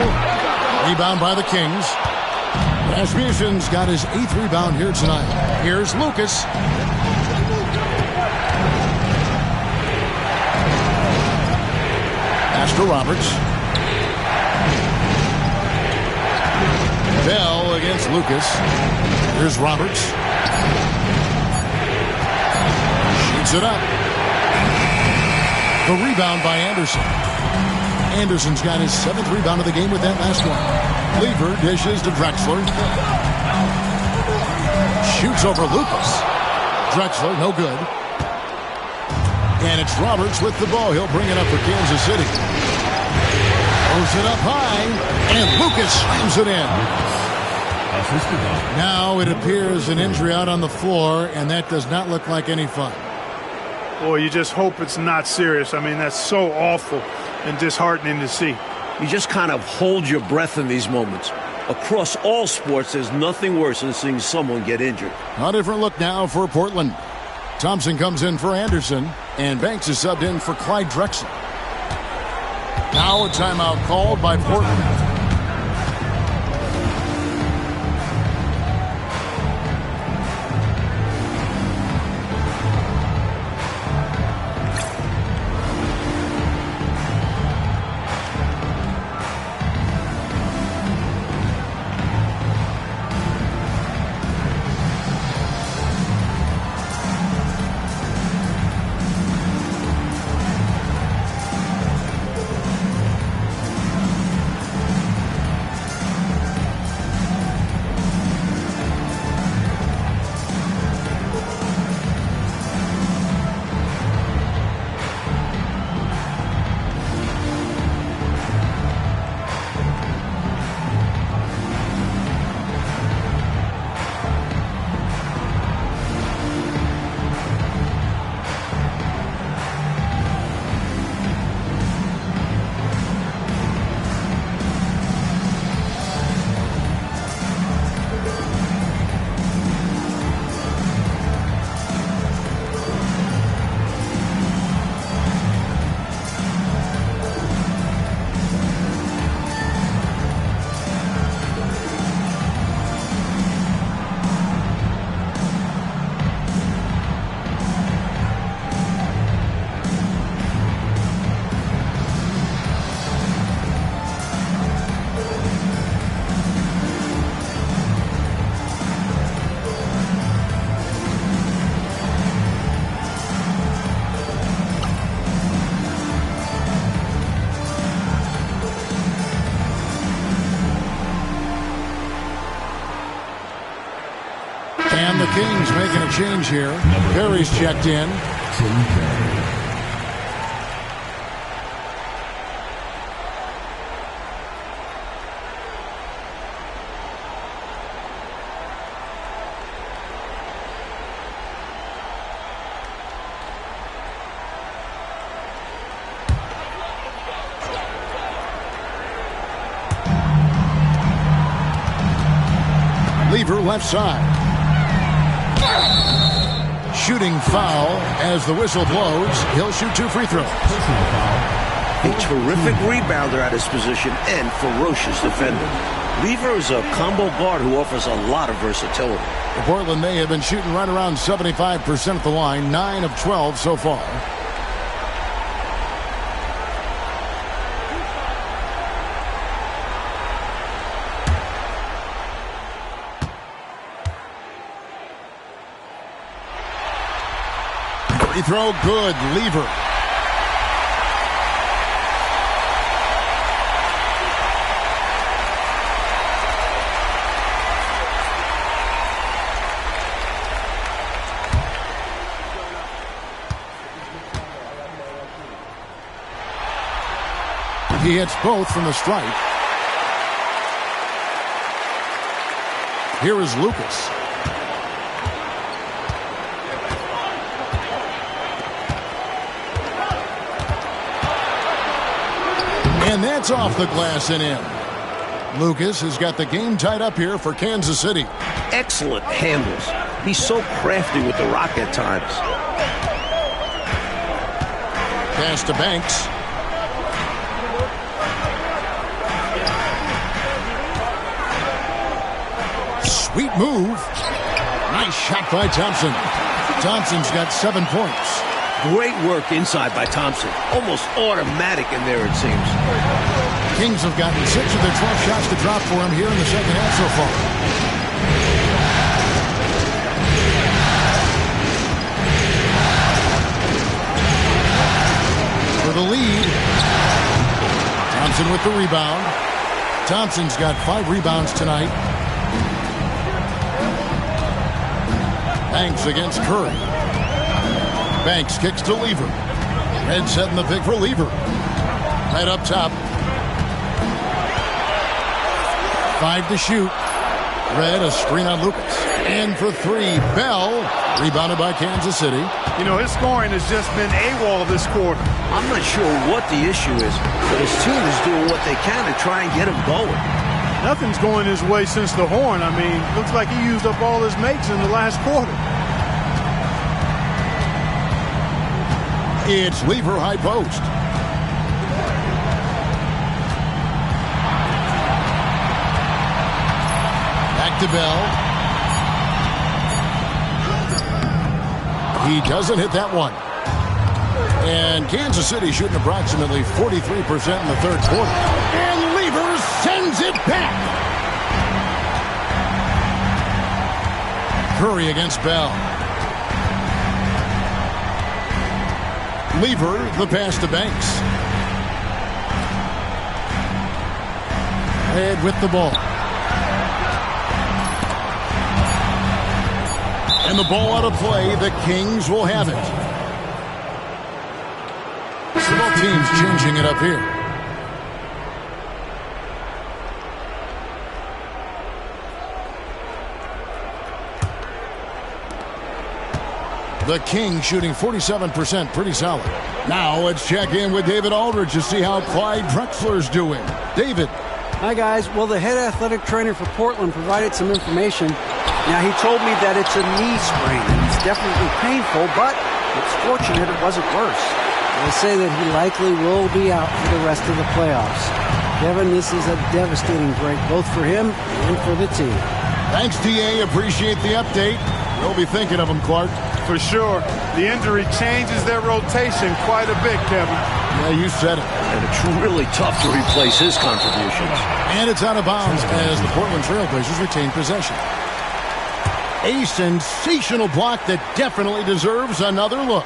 Rebound by the Kings. Rasmussen's got his 8th rebound here tonight. Here's Lucas. Pass to Roberts. Bell against Lucas. Here's Roberts. Shoots it up. The rebound by Anderson. Anderson's got his 7th rebound of the game with that last one. Lever dishes to Drexler. Shoots over Lucas. Drexler, no good. And it's Roberts with the ball. He'll bring it up for Kansas City. Throws it up high. And Lucas slams it in. Now it appears an injury out on the floor, and that does not look like any fun. Boy, you just hope it's not serious. I mean, that's so awful and disheartening to see. You just kind of hold your breath in these moments. Across all sports, there's nothing worse than seeing someone get injured. A different look now for Portland. Thompson comes in for Anderson, and Banks is subbed in for Clyde Drexler. Now a timeout called by Portland. Kings making a change here. Perry's checked in. Tim Perry. Lever left side. Shooting foul as the whistle blows. He'll shoot 2 free throws. Personal foul. A terrific rebounder at his position and ferocious defender. Lever is a combo guard who offers a lot of versatility. Portland, they have been shooting right around 75% at the line. 9 of 12 so far. Free throw good. Lever. He hits both from the stripe. Here is Lucas. And that's off the glass and in. Lucas has got the game tied up here for Kansas City. Excellent handles. He's so crafty with the rock at times. Pass to Banks. Sweet move. Nice shot by Thompson. Thompson's got 7 points. Great work inside by Thompson. Almost automatic in there, it seems. Kings have gotten 6 of their 12 shots to drop for him here in the second half so far. For the lead. Thompson with the rebound. Thompson's got 5 rebounds tonight. Banks against Curry. Banks kicks to Lever. Red setting the pick for Lever. Right up top. 5 to shoot. Red, a screen on Lucas. And for 3, Bell. Rebounded by Kansas City. You know, his scoring has just been AWOL this quarter. I'm not sure what the issue is, but his team is doing what they can to try and get him going. Nothing's going his way since the horn. I mean, looks like he used up all his makes in the last quarter. It's Lever high post. Back to Bell. He doesn't hit that one. And Kansas City shooting approximately 43% in the third quarter. And Lever sends it back. Curry against Bell. Lever, the pass to Banks. Red with the ball. And the ball out of play. The Kings will have it. So both teams changing it up here. The Kings shooting 47%, pretty solid. Now let's check in with David Aldridge to see how Clyde Drexler's doing. David. Hi, guys. Well, the head athletic trainer for Portland provided some information. Now, he told me that it's a knee sprain. It's definitely painful, but it's fortunate it wasn't worse. They say that he likely will be out for the rest of the playoffs. Kevin, this is a devastating break, both for him and for the team. Thanks, TA. Appreciate the update. We'll be thinking of him, Clark. For sure. The injury changes their rotation quite a bit, Kevin. Yeah, you said it. And it's really tough to replace his contributions. And it's out of bounds as the Portland Trailblazers retain possession. A sensational block that definitely deserves another look.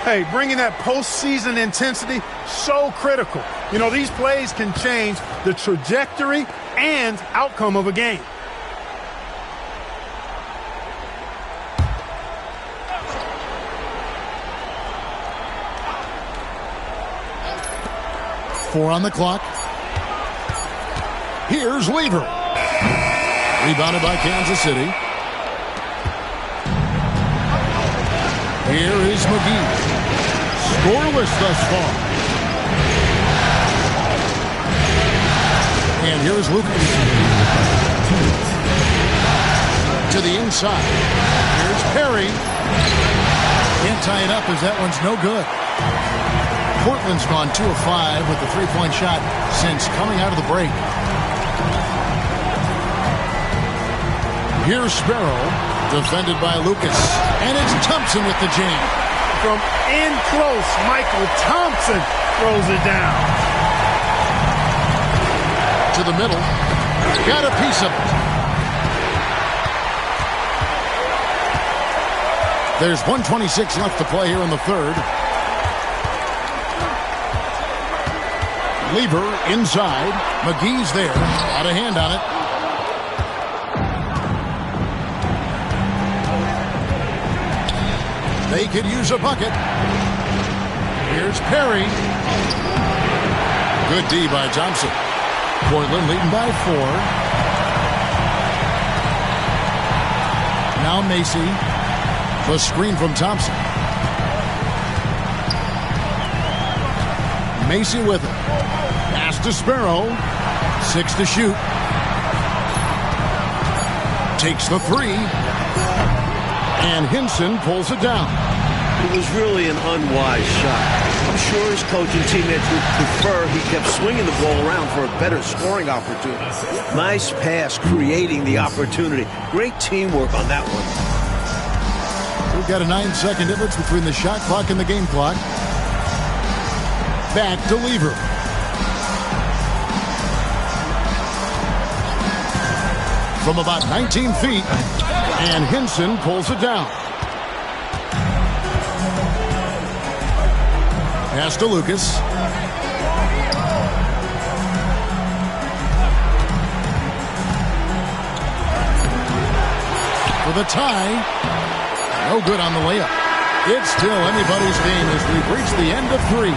Hey, bringing that postseason intensity, so critical. You know, these plays can change the trajectory and outcome of a game. 4 on the clock. Here's Lever. Rebounded by Kansas City. Here is McGee. Scoreless thus far. And here's Lucas. To the inside. Here's Perry. Can't tie it up as that one's no good. Portland's gone 2 of 5 with the three-point shot since coming out of the break. Here's Sparrow, defended by Lucas. And it's Thompson with the jam. From in close, Michael Thompson throws it down. To the middle. Got a piece of it. There's 1:26 left to play here in the third. Lever inside. McGee's there. Got a hand on it. They could use a bucket. Here's Perry. Good D by Thompson. Portland leading by 4. Now Macy. The screen from Thompson. Macy with it. Pass to Sparrow. 6 to shoot. Takes the 3. And Hinson pulls it down. It was really an unwise shot. I'm sure his coach and teammates would prefer he kept swinging the ball around for a better scoring opportunity. Nice pass, creating the opportunity. Great teamwork on that one. We've got a 9-second difference between the shot clock and the game clock. Back to Lever. From about 19 feet. And Hinson pulls it down. Pass to Lucas. For the tie. No good on the layup. It's still anybody's game as we've reached the end of 3.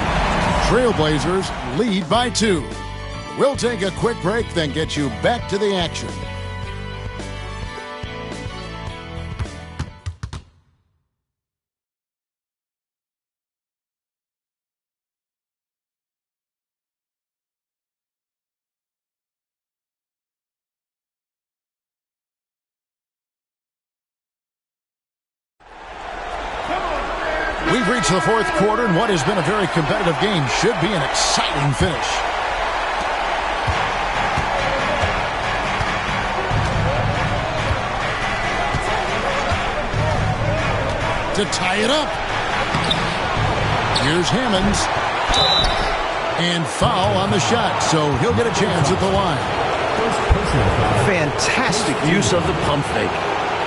Trailblazers lead by 2. We'll take a quick break, then get you back to the action. We've reached the fourth quarter, and what has been a very competitive game should be an exciting finish. To tie it up. Here's Hammonds. And foul on the shot, so he'll get a chance at the line. Fantastic use of the pump fake.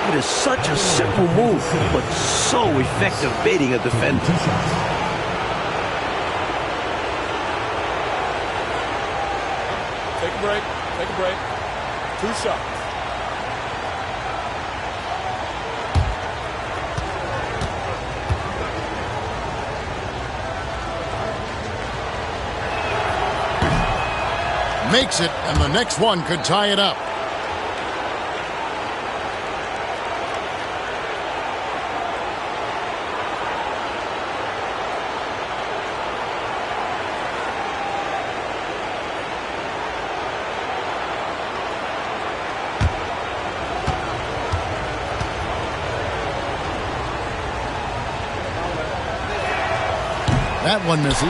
It is such a simple move, but so effective baiting a defender. Take a break. Take a break. 2 shots. Makes it, and the next one could tie it up. That one misses,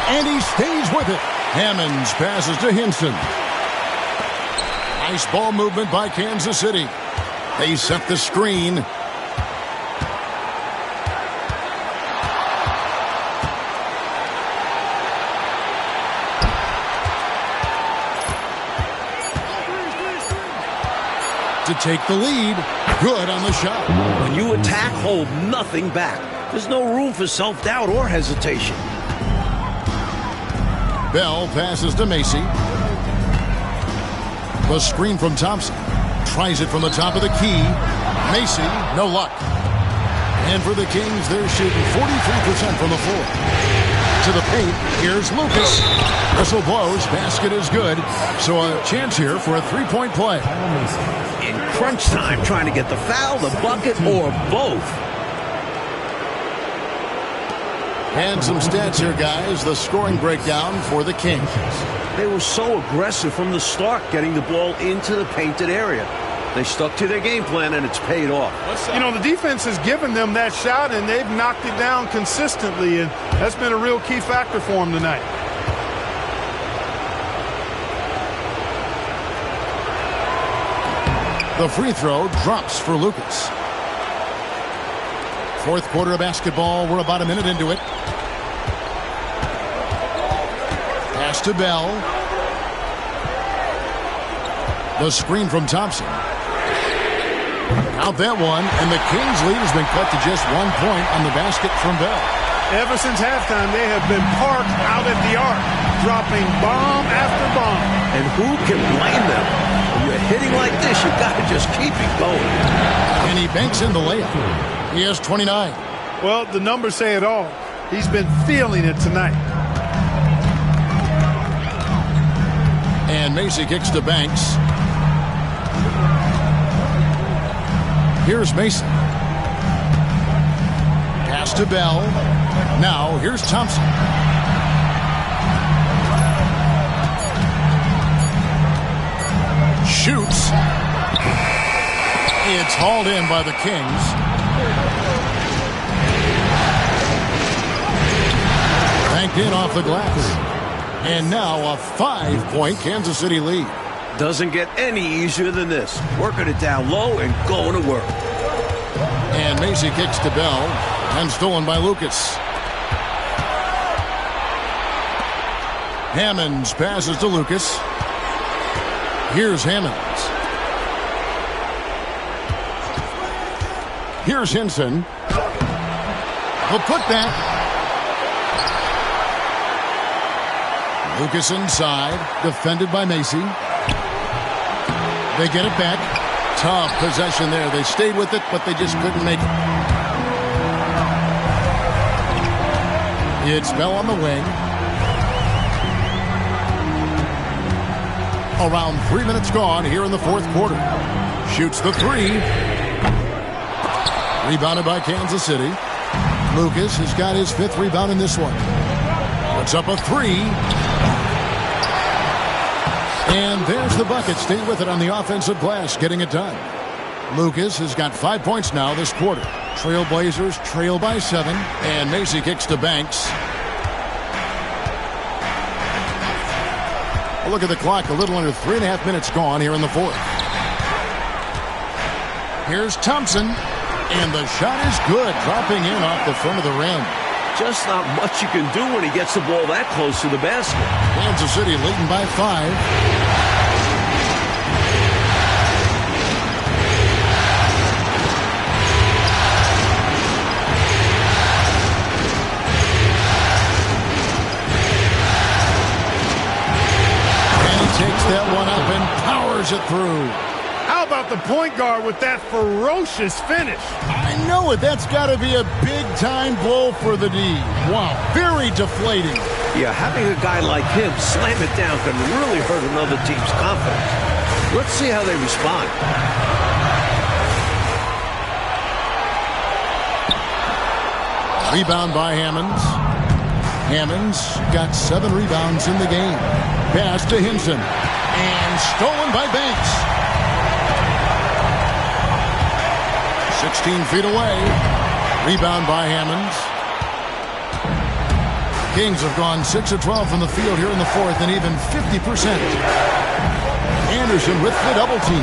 and he stays with it. Hammonds passes to Hinson. Nice ball movement by Kansas City. They set the screen. To take the lead. Good on the shot. When you attack, hold nothing back. There's no room for self-doubt or hesitation. Bell passes to Macy. The screen from Thompson. Tries it from the top of the key. Macy, no luck. And for the Kings, they're shooting 43% from the floor. into the paint. Here's Lucas. Whistle blows. Basket is good. So a chance here for a three-point play. In crunch time, trying to get the foul, the bucket, or both. And some stats here, guys. The scoring breakdown for the Kings. They were so aggressive from the start, getting the ball into the painted area. They stuck to their game plan, and it's paid off. You know, the defense has given them that shot, and they've knocked it down consistently, and that's been a real key factor for them tonight. The free throw drops for Lucas. Fourth quarter of basketball. We're about a minute into it. Pass to Bell. The screen from Thompson. Out that one, and the Kings' lead has been cut to just 1 point on the basket from Bell. Ever since halftime, they have been parked out at the arc, dropping bomb after bomb. And who can blame them? When you're hitting like this, you've got to just keep it going. And he banks in the layup. He has 29. Well, the numbers say it all. He's been feeling it tonight. And Macy kicks to Banks. Here's Mason. Pass to Bell. Now, here's Thompson. Shoots. It's hauled in by the Kings. Banked in off the glass. And now a 5-point Kansas City lead. Doesn't get any easier than this. Working it down low and going to work. And Macy kicks to Bell. And stolen by Lucas. Hammonds passes to Lucas. Here's Hammonds. Here's Hinson. The putback. Lucas inside. Defended by Macy. They get it back. Tough possession there. They stayed with it, but they just couldn't make it. It's Bell on the wing. Around 3 minutes gone here in the fourth quarter. Shoots the three. Rebounded by Kansas City. Lucas has got his 5th rebound in this one. Puts up a three. And there's the bucket. Stay with it on the offensive glass, getting it done. Lucas has got 5 points now this quarter. Trailblazers trail by 7. And Macy kicks to Banks. A look at the clock. A little under 3.5 minutes gone here in the fourth. Here's Thompson. And the shot is good. Dropping in off the front of the rim. Just not much you can do when he gets the ball that close to the basket. Kansas City leading by 5. Takes that one up and powers it through. How about the point guard with that ferocious finish? I know it. That's got to be a big-time blow for the D. Wow, very deflating. Yeah, having a guy like him slam it down can really hurt another team's confidence. Let's see how they respond. Rebound by Hammonds. Hammonds got 7 rebounds in the game. Pass to Hinson. And stolen by Banks. 16 feet away. Rebound by Hammonds. Kings have gone 6 of 12 from the field here in the fourth and even 50%. Anderson with the double team.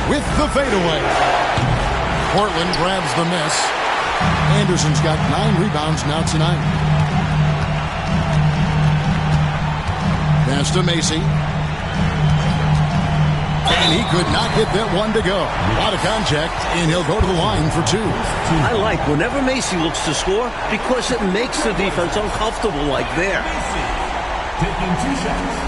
With the fadeaway. Portland grabs the miss. Anderson's got 9 rebounds now tonight. Pass to Macy. And he could not get that one to go. A lot of contact, and he'll go to the line for 2. I like whenever Macy looks to score because it makes the defense uncomfortable like there. Taking 2 shots.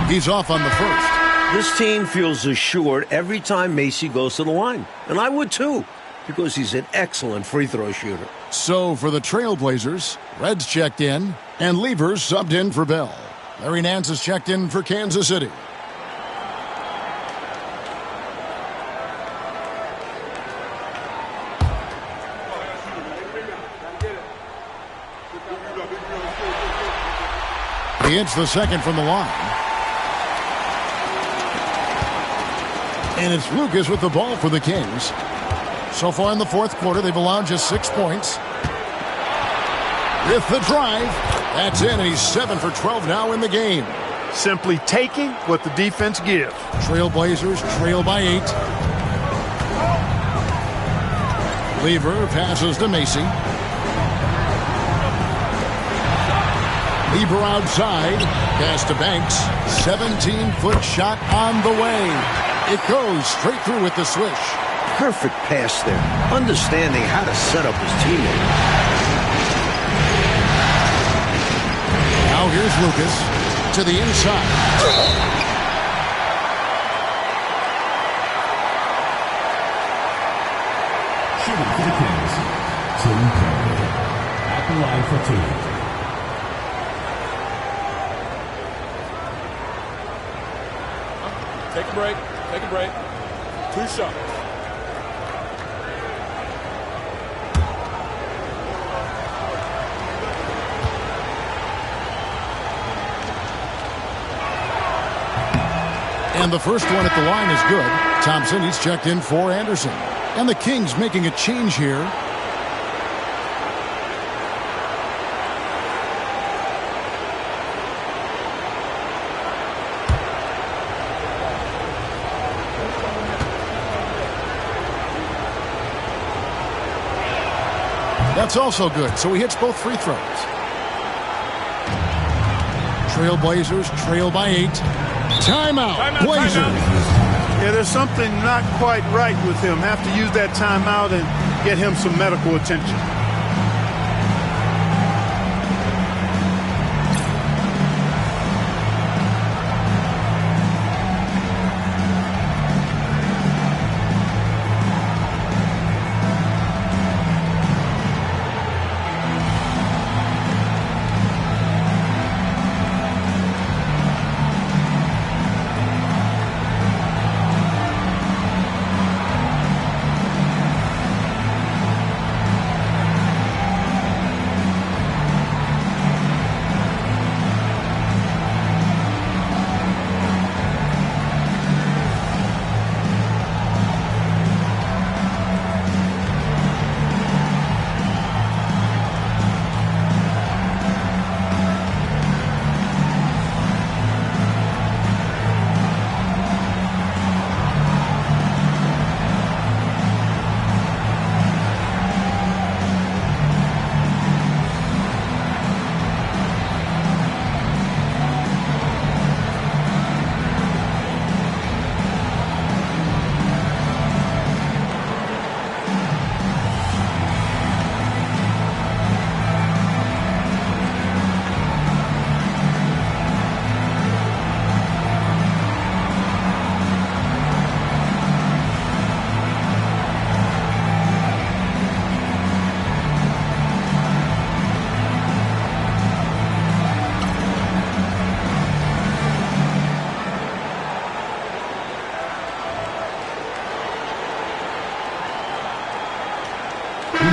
He's off on the first. This team feels assured every time Macy goes to the line. And I would too, because he's an excellent free throw shooter. So for the Trailblazers, Reds checked in, and Levers subbed in for Bell. Larry Nance is checked in for Kansas City. He hits the second from the line. And it's Lucas with the ball for the Kings. So far in the fourth quarter, they've allowed just 6 points. With the drive, that's in, and he's 7 for 12 now in the game. Simply taking what the defense gives. Trailblazers trail by 8. Lever passes to Macy. Lever outside. Pass to Banks. 17-foot shot on the way. It goes straight through with the swish. Perfect pass there. Understanding how to set up his teammate. Now here's Lucas to the inside. Shooting for the Kings, Tim Perry. At the line for 2. Take a break. Take a break. 2 shots. And the first one at the line is good. Thompson, he's checked in for Anderson. And the Kings making a change here. That's also good, so he hits both free throws. Trailblazers trail by 8. Timeout, Blazers. Yeah, there's something not quite right with him. Have to use that timeout and get him some medical attention.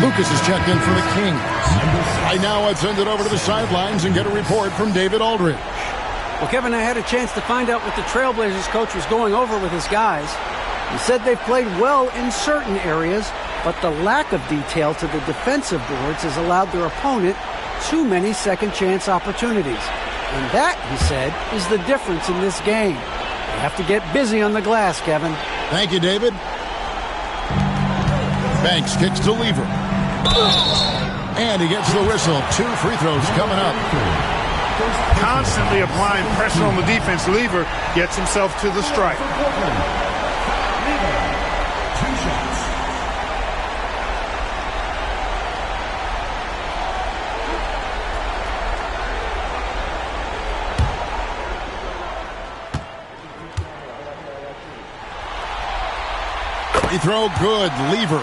Lucas is checked in for the Kings. Right now, I'd send it over to the sidelines and get a report from David Aldridge. Well, Kevin, I had a chance to find out what the Trailblazers coach was going over with his guys. He said they've played well in certain areas, but the lack of detail to the defensive boards has allowed their opponent too many second-chance opportunities. And that, he said, is the difference in this game. You have to get busy on the glass, Kevin. Thank you, David. Banks kicks to Lever. And he gets the whistle. 2 free throws coming up. Constantly applying pressure on the defense. Lever gets himself to the strike. Free throw, good. Lever.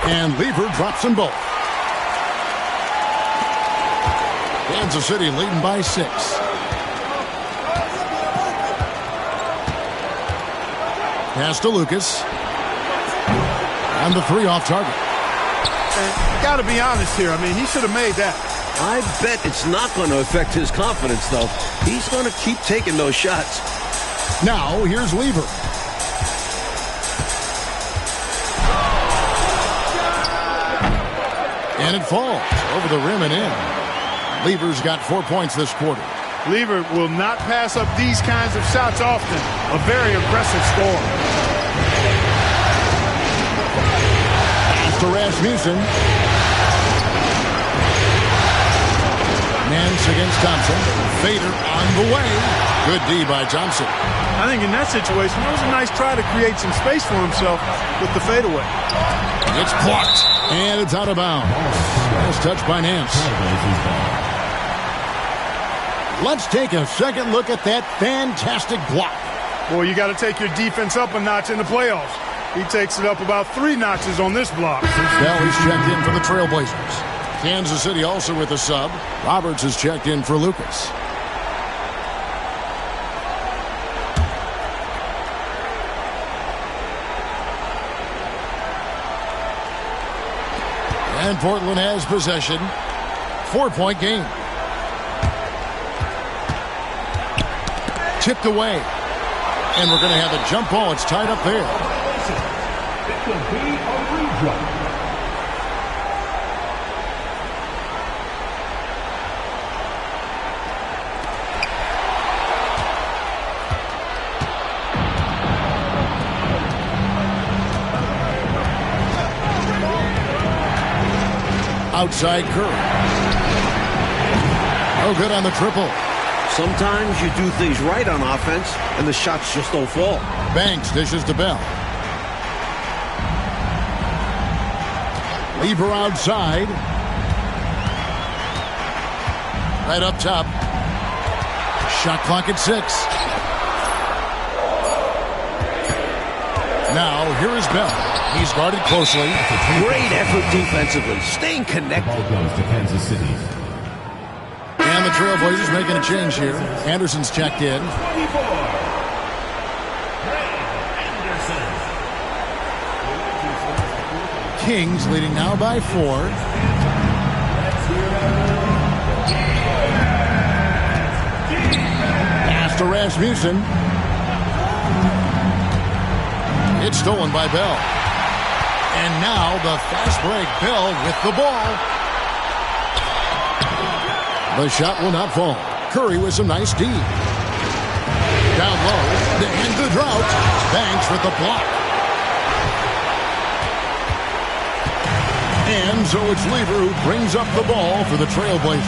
And Lever drops them both. Kansas City leading by 6. Pass to Lucas. And the 3 off target. Got to be honest here. I mean, he should have made that. I bet it's not going to affect his confidence, though. He's going to keep taking those shots. Now, here's Lever. And it falls over the rim and in. Lever's got 4 points this quarter. Lever will not pass up these kinds of shots often. A very aggressive scorer. Pass to Rasmussen. Nance against Thompson. Fader on the way. Good D by Thompson. I think in that situation, it was a nice try to create some space for himself with the fadeaway. It's blocked. And it's out of bounds. Nice touch by Nance. Let's take a second look at that fantastic block. Boy, you got to take your defense up a notch in the playoffs. He takes it up about 3 notches on this block. Bell is checked in for the Trailblazers. Kansas City also with a sub. Roberts is checked in for Lucas. And Portland has possession. 4-point game. Tipped away. And we're going to have a jump ball. It's tied up there. It will be a redraw. Outside Curry. No good on the triple. Sometimes you do things right on offense, and the shots just don't fall. Banks dishes to Bell. Lever outside. Right up top. Shot clock at 6. Now, here is Bell. He's guarded closely. Great effort defensively, staying connected. Ball goes to Kansas City. And the Trailblazers making a change here. Anderson's checked in. 24. Anderson. Kings leading now by 4. Pass to Rasmussen. It's stolen by Bell. And now the fast break. Bell with the ball. The shot will not fall. Curry with some nice D. Down low. To end the drought. Banks with the block. And so it's Lever who brings up the ball for the Trailblazers.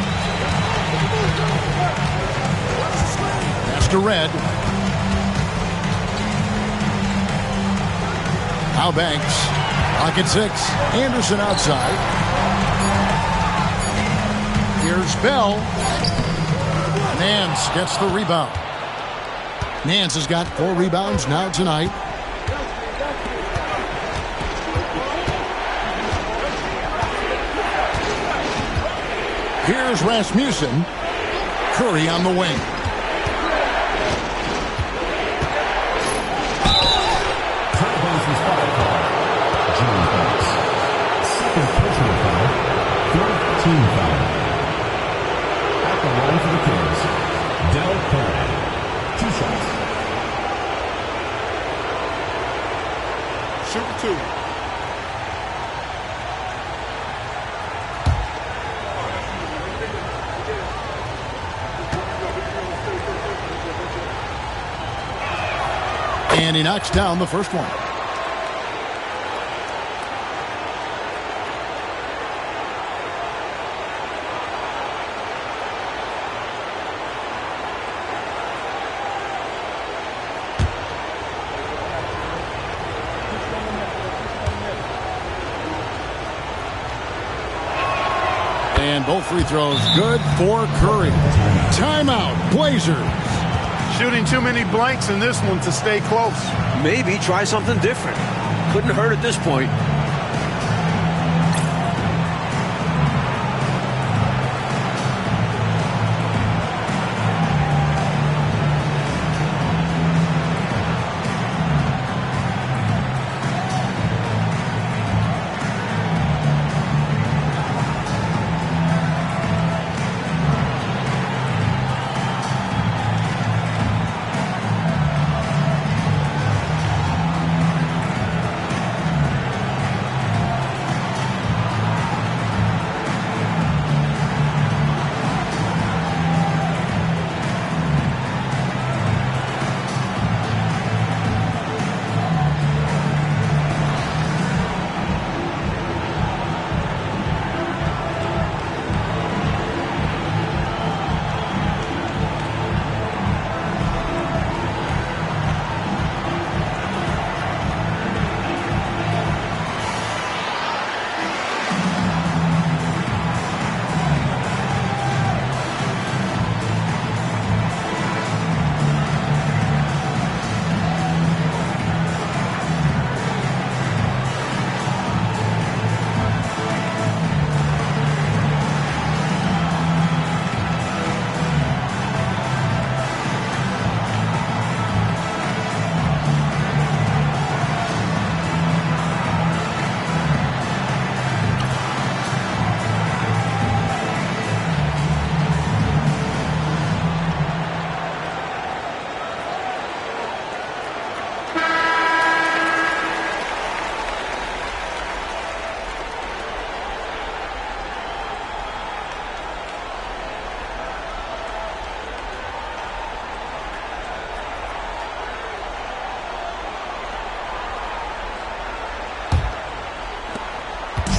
Pass to Red. Now Banks. Clock at 6. Anderson outside. Here's Bell. Nance gets the rebound. Nance has got 4 rebounds now tonight. Here's Rasmussen. Curry on the wing. Trailblazers foul call. John Banks. Second personal foul. 13th team foul. At the line for the Kings, Del Curry. 2 shots. Shoot 2. And he knocks down the first one. And both free throws good for Curry. Timeout, Blazers. Shooting too many blanks in this one to stay close. Maybe try something different. Couldn't hurt at this point.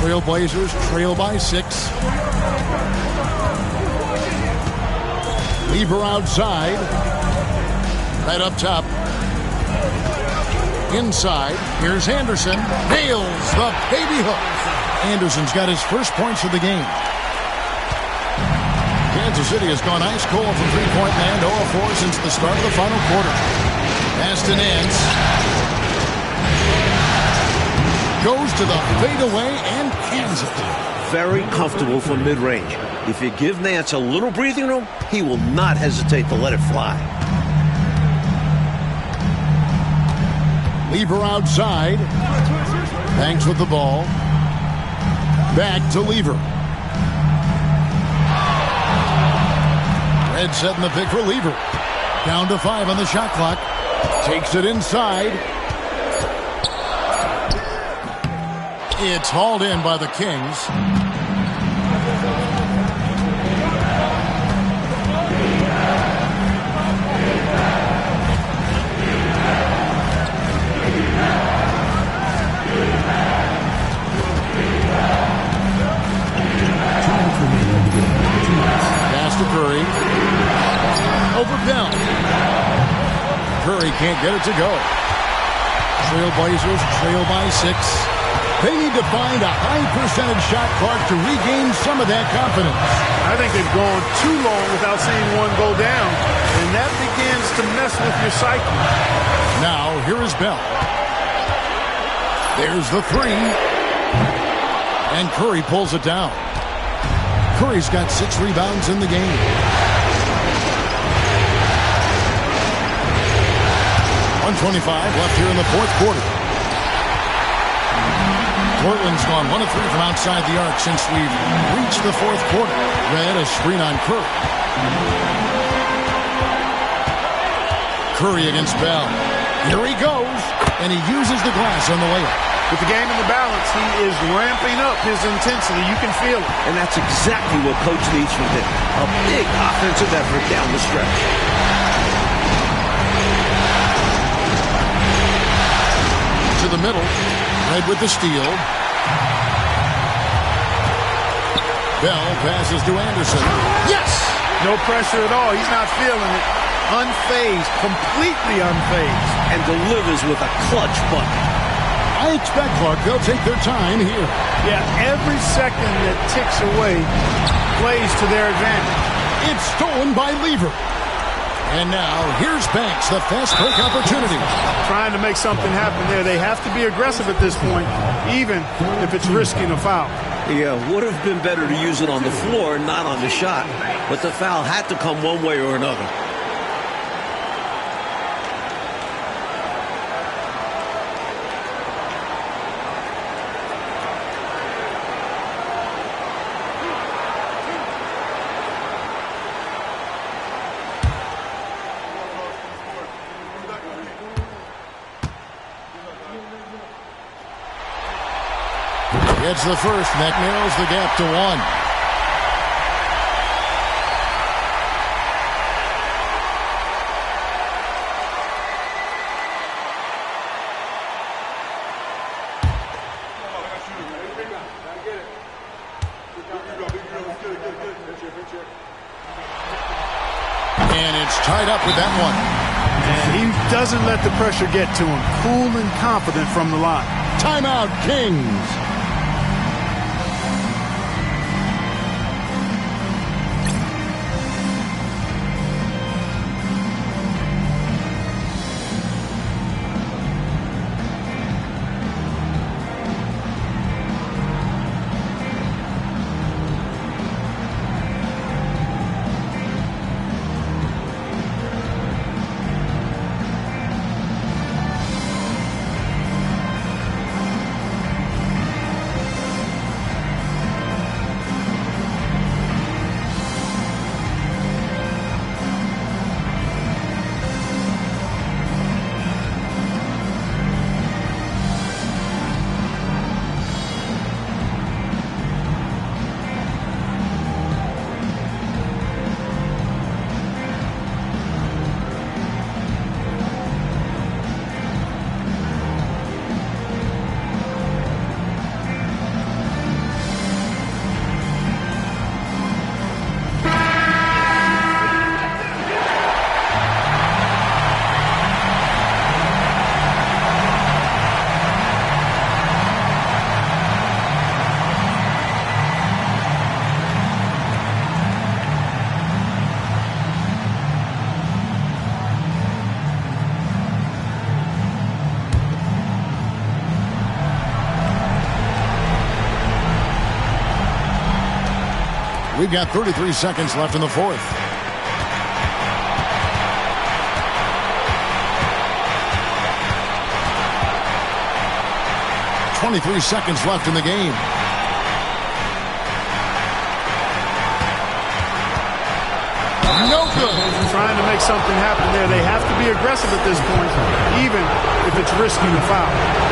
Trailblazers trail by 6. Lever outside. Right up top. Inside. Here's Anderson. Nails the baby hook. Anderson's got his first points of the game. Kansas City has gone ice cold from three-point land, 0-4 since the start of the final quarter. Pass to Nance. Goes to the fadeaway and cans it. Very comfortable from mid-range. If you give Nance a little breathing room, he will not hesitate to let it fly. Lever outside. Banks with the ball. Back to Lever. Red setting the pick for Lever. Down to 5 on the shot clock. Takes it inside. It's hauled in by the Kings. Pass to Curry. Over Bell. Curry can't get it to go. Trailblazers trail by 6. They need to find a high percentage shot clock to regain some of that confidence. I think they've gone too long without seeing one go down, and that begins to mess with your psyche. Now, here is Bell. There's the 3. And Curry pulls it down. Curry's got 6 rebounds in the game. 1:25 left here in the fourth quarter. Portland's gone 1 of 3 from outside the arc since we've reached the fourth quarter. Red, a screen on Curry. Curry against Bell. Here he goes, and he uses the glass on the layup. With the game in the balance, he is ramping up his intensity. You can feel it. And that's exactly what Coach needs from him. A big offensive effort down the stretch. To the middle. Red with the steal. Bell passes to Anderson. Yes! No pressure at all. He's not feeling it. Unfazed. Completely unfazed. And delivers with a clutch bucket. I expect, Clark, they'll take their time here. Yeah, every second that ticks away plays to their advantage. It's stolen by Lever. And now, here's Banks, the fast break opportunity. Trying to make something happen there. They have to be aggressive at this point, even if it's risking a foul. Yeah, would have been better to use it on the floor, not on the shot. But the foul had to come one way or another. Gets the first, and that narrows the gap to 1. And it's tied up with that one. And he doesn't let the pressure get to him. Cool and confident from the line. Timeout, Kings. We've got 33 seconds left in the fourth. .23 seconds left in the game. No good. Trying to make something happen there. They have to be aggressive at this point, even if it's risking a foul.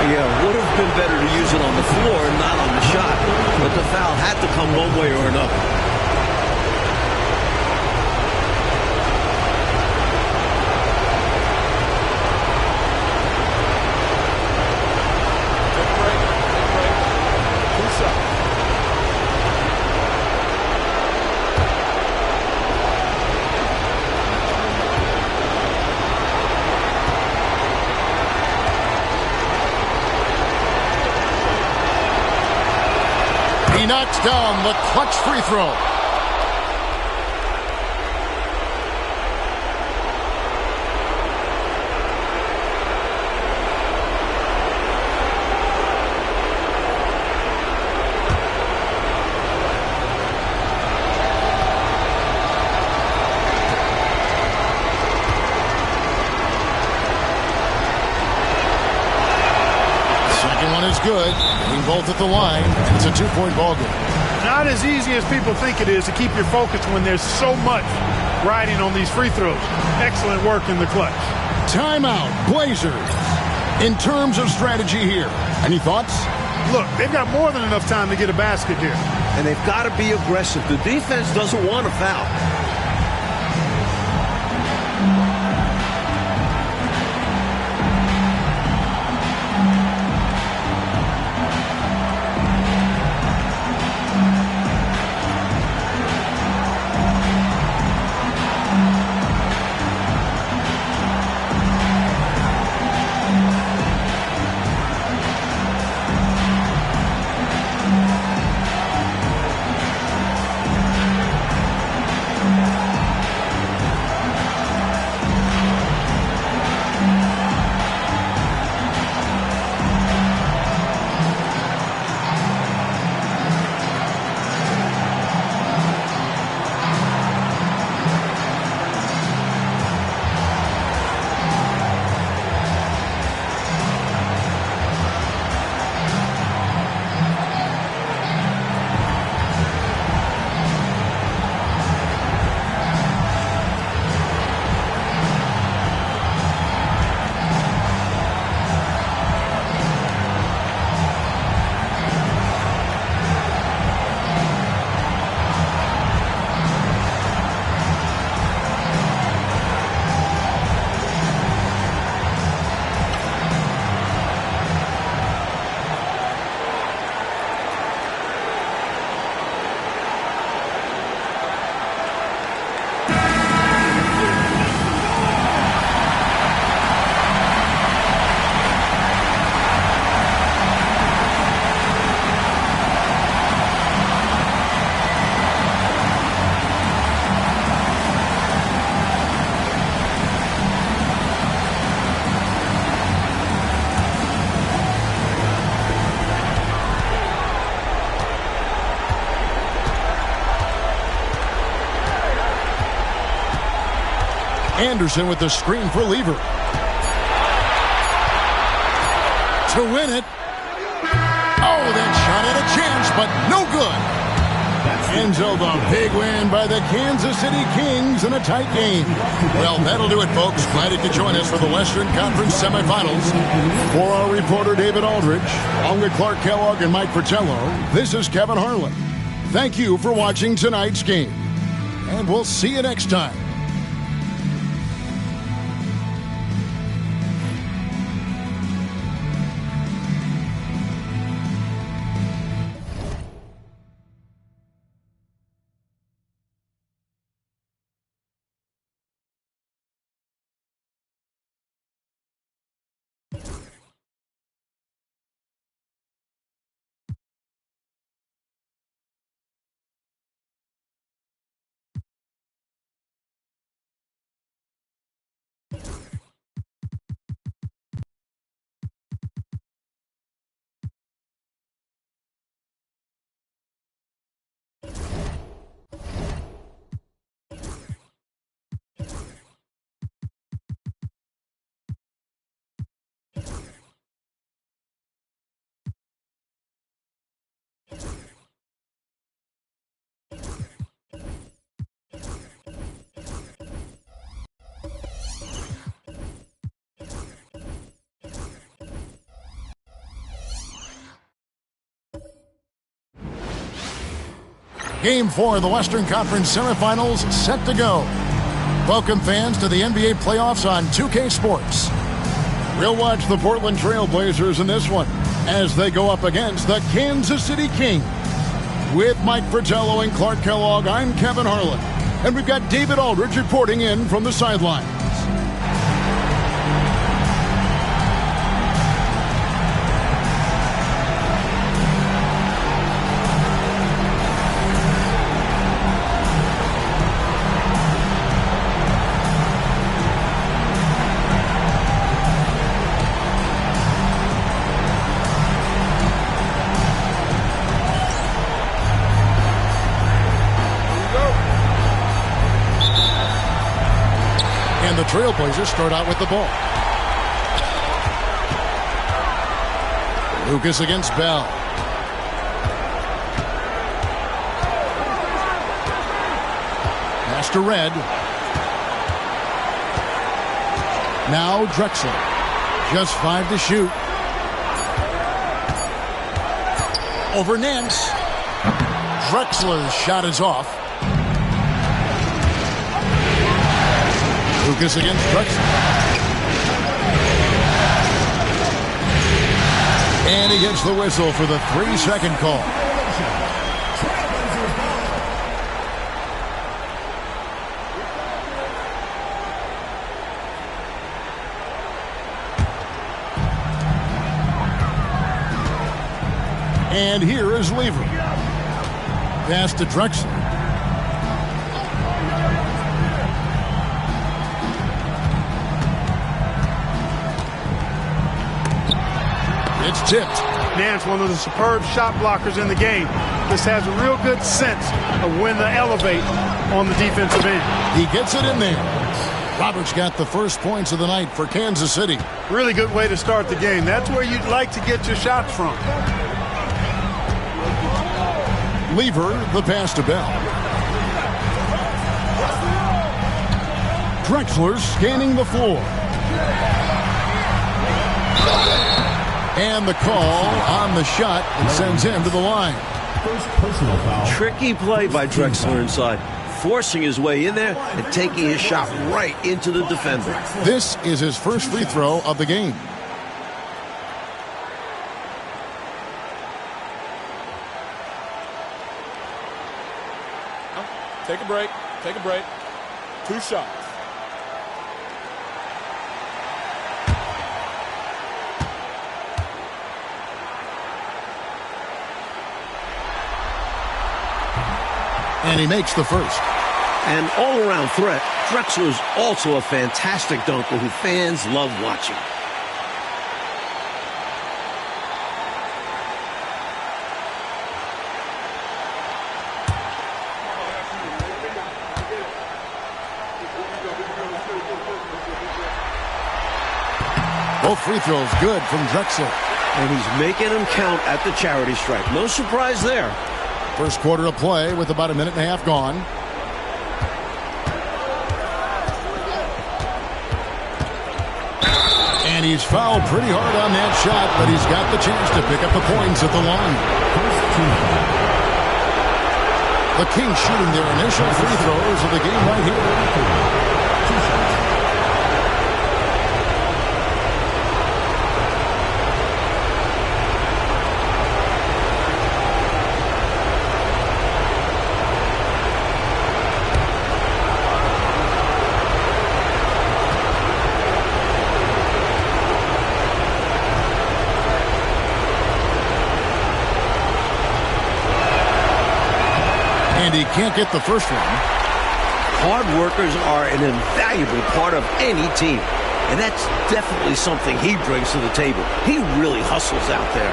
Yeah, would have been better to use it on the floor, not on the shot. But the foul had to come one way or another. He knocks down the clutch free throw. Second one is good. Both at the line. It's a two-point ball game. Not as easy as people think it is to keep your focus when there's so much riding on these free throws. Excellent work in the clutch. Timeout, Blazers. In terms of strategy here, any thoughts? Look, they've got more than enough time to get a basket here. And they've got to be aggressive. The defense doesn't want a foul. Anderson with the screen for Lever. To win it. Oh, that shot had a chance, but no good. Ends up a big win by the Kansas City Kings in a tight game. Well, that'll do it, folks. Glad you could join us for the Western Conference semifinals. For our reporter, David Aldridge, along with Clark Kellogg and Mike Fratello, this is Kevin Harlan. Thank you for watching tonight's game, and we'll see you next time. Game 4 of the Western Conference semifinals set to go. Welcome fans to the NBA playoffs on 2K Sports. We'll watch the Portland Trail Blazers in this one as they go up against the Kansas City Kings. With Mike Fratello and Clark Kellogg, I'm Kevin Harlan. And we've got David Aldridge reporting in from the sidelines. And the Trailblazers start out with the ball. Lucas against Bell. Pass to Red. Now Drexler. Just 5 to shoot. Over Nance. Drexler's shot is off. Lucas against Drexler. And he gets the whistle for the 3-second call. And here is Lever. Pass to Drexler. It's tipped. Nance, one of the superb shot blockers in the game. This has a real good sense of when to elevate on the defensive end. He gets it in there. Roberts got the first points of the night for Kansas City. Really good way to start the game. That's where you'd like to get your shots from. Lever, the pass to Bell. Drexler scanning the floor. And the call on the shot that sends him to the line. First personal foul. Tricky play by Drexler inside, forcing his way in there and taking his shot right into the defender. This is his first free throw of the game. Take a break. Take a break. 2 shots. And he makes the first. An all-around threat, Drexler is also a fantastic dunker who fans love watching. Both free throws good from Drexler. And he's making them count at the charity stripe. No surprise there. First quarter of play with about a minute and a half gone. And he's fouled pretty hard on that shot, but he's got the chance to pick up the points at the line. The Kings shooting their initial free throws of the game right here. He can't get the first one. Hard workers are an invaluable part of any team. And that's definitely something he brings to the table. He really hustles out there.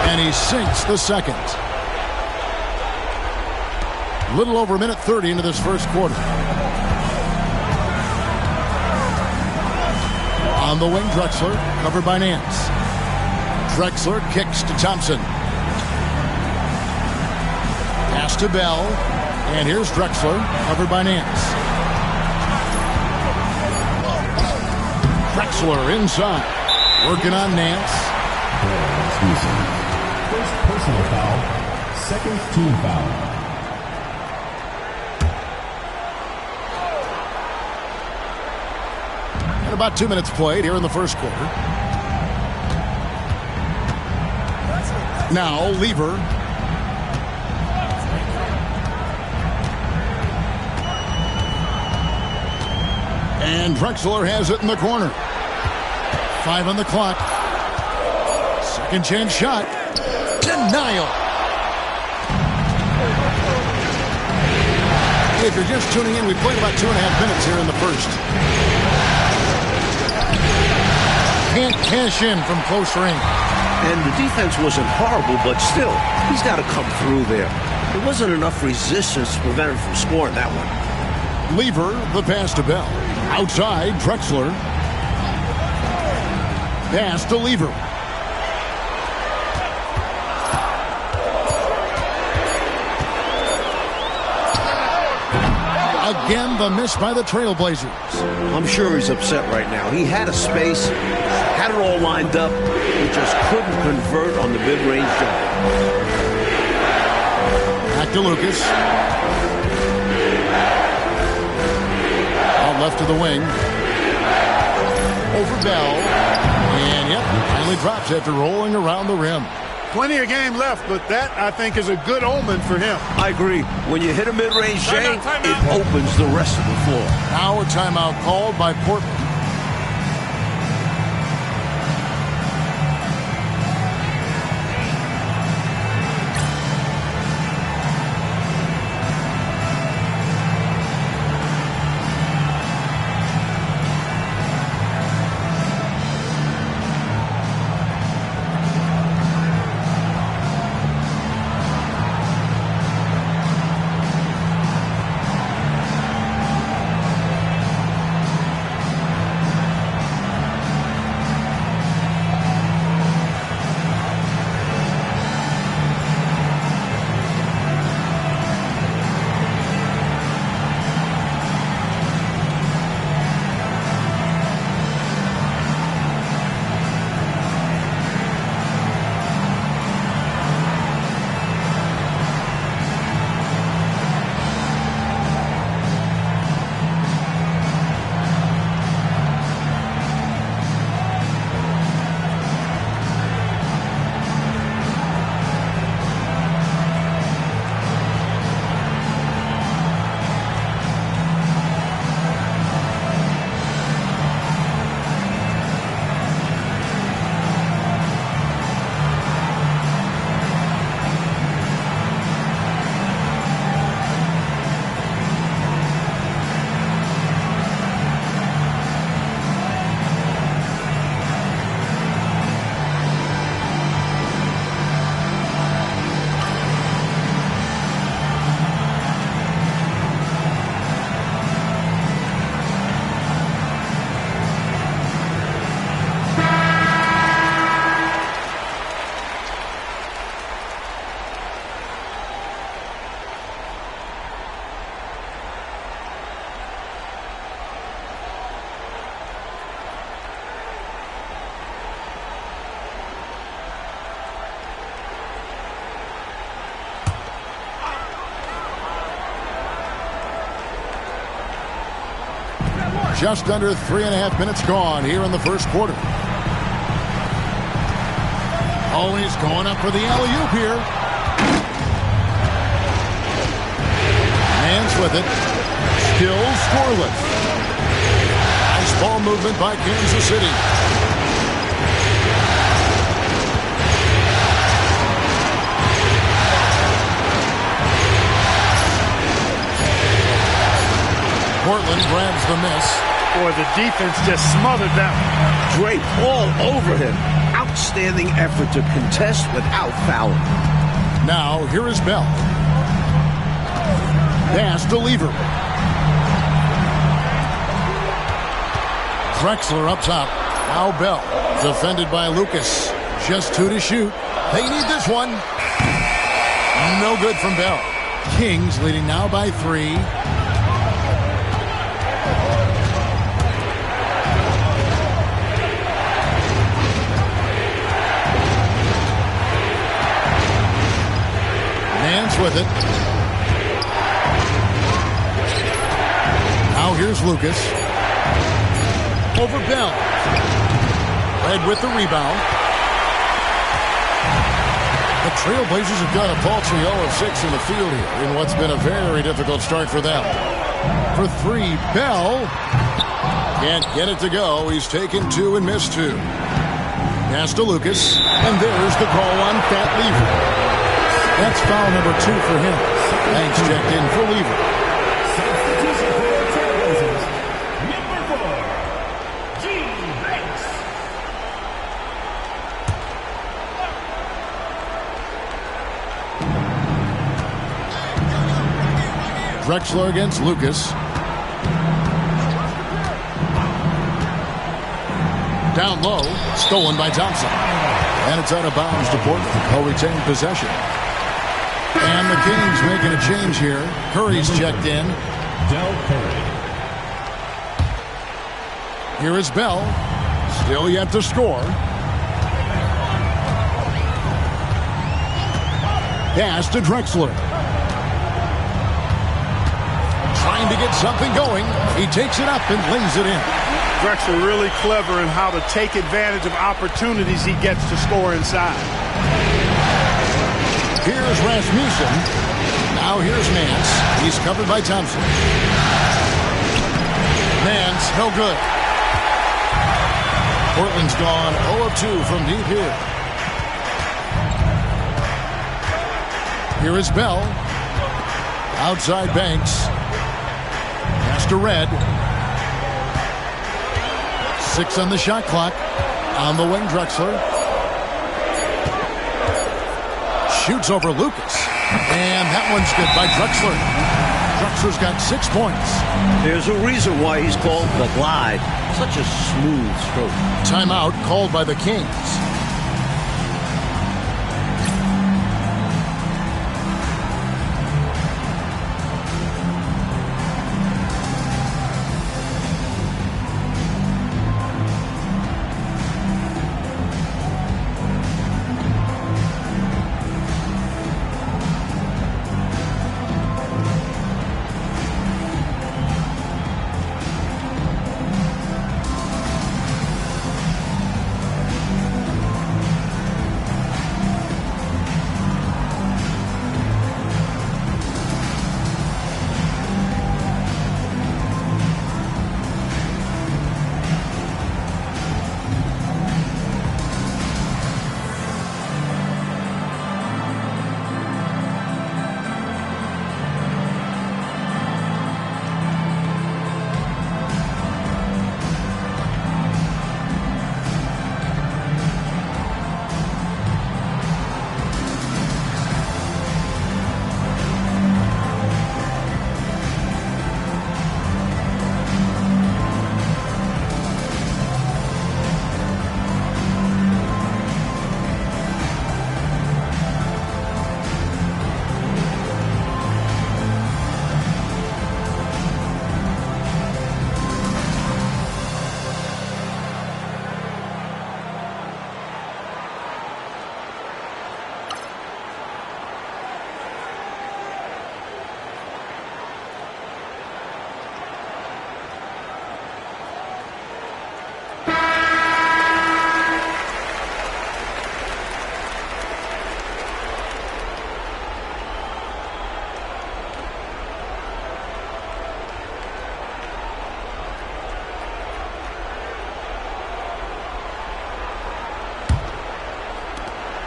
And he sinks the second. Little over a minute 30 into this first quarter. On the wing, Drexler, covered by Nance. Drexler kicks to Thompson. Pass to Bell. And here's Drexler, covered by Nance. Drexler inside. Working on Nance. First personal foul. Second team foul. About 2 minutes played here in the first quarter. Now, Lever. And Drexler has it in the corner. 5 on the clock. Second chance shot. Denial. If you're just tuning in, we played about 2.5 minutes here in the first. Can't cash in from close range. And the defense wasn't horrible, but still, he's got to come through there. There wasn't enough resistance to prevent him from scoring that one. Lever, the pass to Bell. Outside, Drexler. Pass to Lever. Again, the miss by the Trailblazers. I'm sure he's upset right now. He had a space, had it all lined up, he just couldn't convert on the mid-range jump. Back to Lucas. Out left to the wing. Over Bell. And yep, finally drops after rolling around the rim. Plenty of game left, but that, I think, is a good omen for him. I agree. When you hit a mid-range Jay, it opens the rest of the floor. Now a timeout called by Portland. Just under 3.5 minutes gone here in the first quarter. Oh, he's going up for the alley-oop here. Nance with it. Still scoreless. Nice ball movement by Kansas City. Portland grabs the miss. Boy, the defense just smothered that one. Drake all over him. Outstanding effort to contest without fouling. Now, here is Bell. Pass to Lever. Drexler up top. Now Bell. Defended by Lucas. Just 2 to shoot. They need this one. No good from Bell. Kings leading now by 3. Nance with it. Now here's Lucas. Over Bell. Red with the rebound. The Trailblazers have got a paltry 0-6 in the field here in what's been a very difficult start for them. For 3, Bell can't get it to go. He's taken 2 and missed 2. Pass to Lucas. And there's the call on Fat Lever. That's foul number 2 for him. Banks checked in for Lever. Substitution for the Trailblazers. Number 4, G. Banks. Drexler against Lucas. Down low. Stolen by Thompson. And it's out of bounds to Portland. They'll retain possession. And the Kings making a change here. Curry's checked in. Del Curry. Here is Bell. Still yet to score. Pass to Drexler. Trying to get something going. He takes it up and lays it in. Drexler really clever in how to take advantage of opportunities he gets to score inside. Here's Rasmussen. Now here's Nance. He's covered by Thompson. Nance, no good. Portland's gone 0-2 from deep here. Here is Bell. Outside Banks. Pass to Red. 6 on the shot clock. On the wing, Drexler. Shoots over Lucas. And that one's good by Drexler. Drexler's got 6 points. There's a reason why he's called the Glide. Such a smooth stroke. Timeout called by the Kings.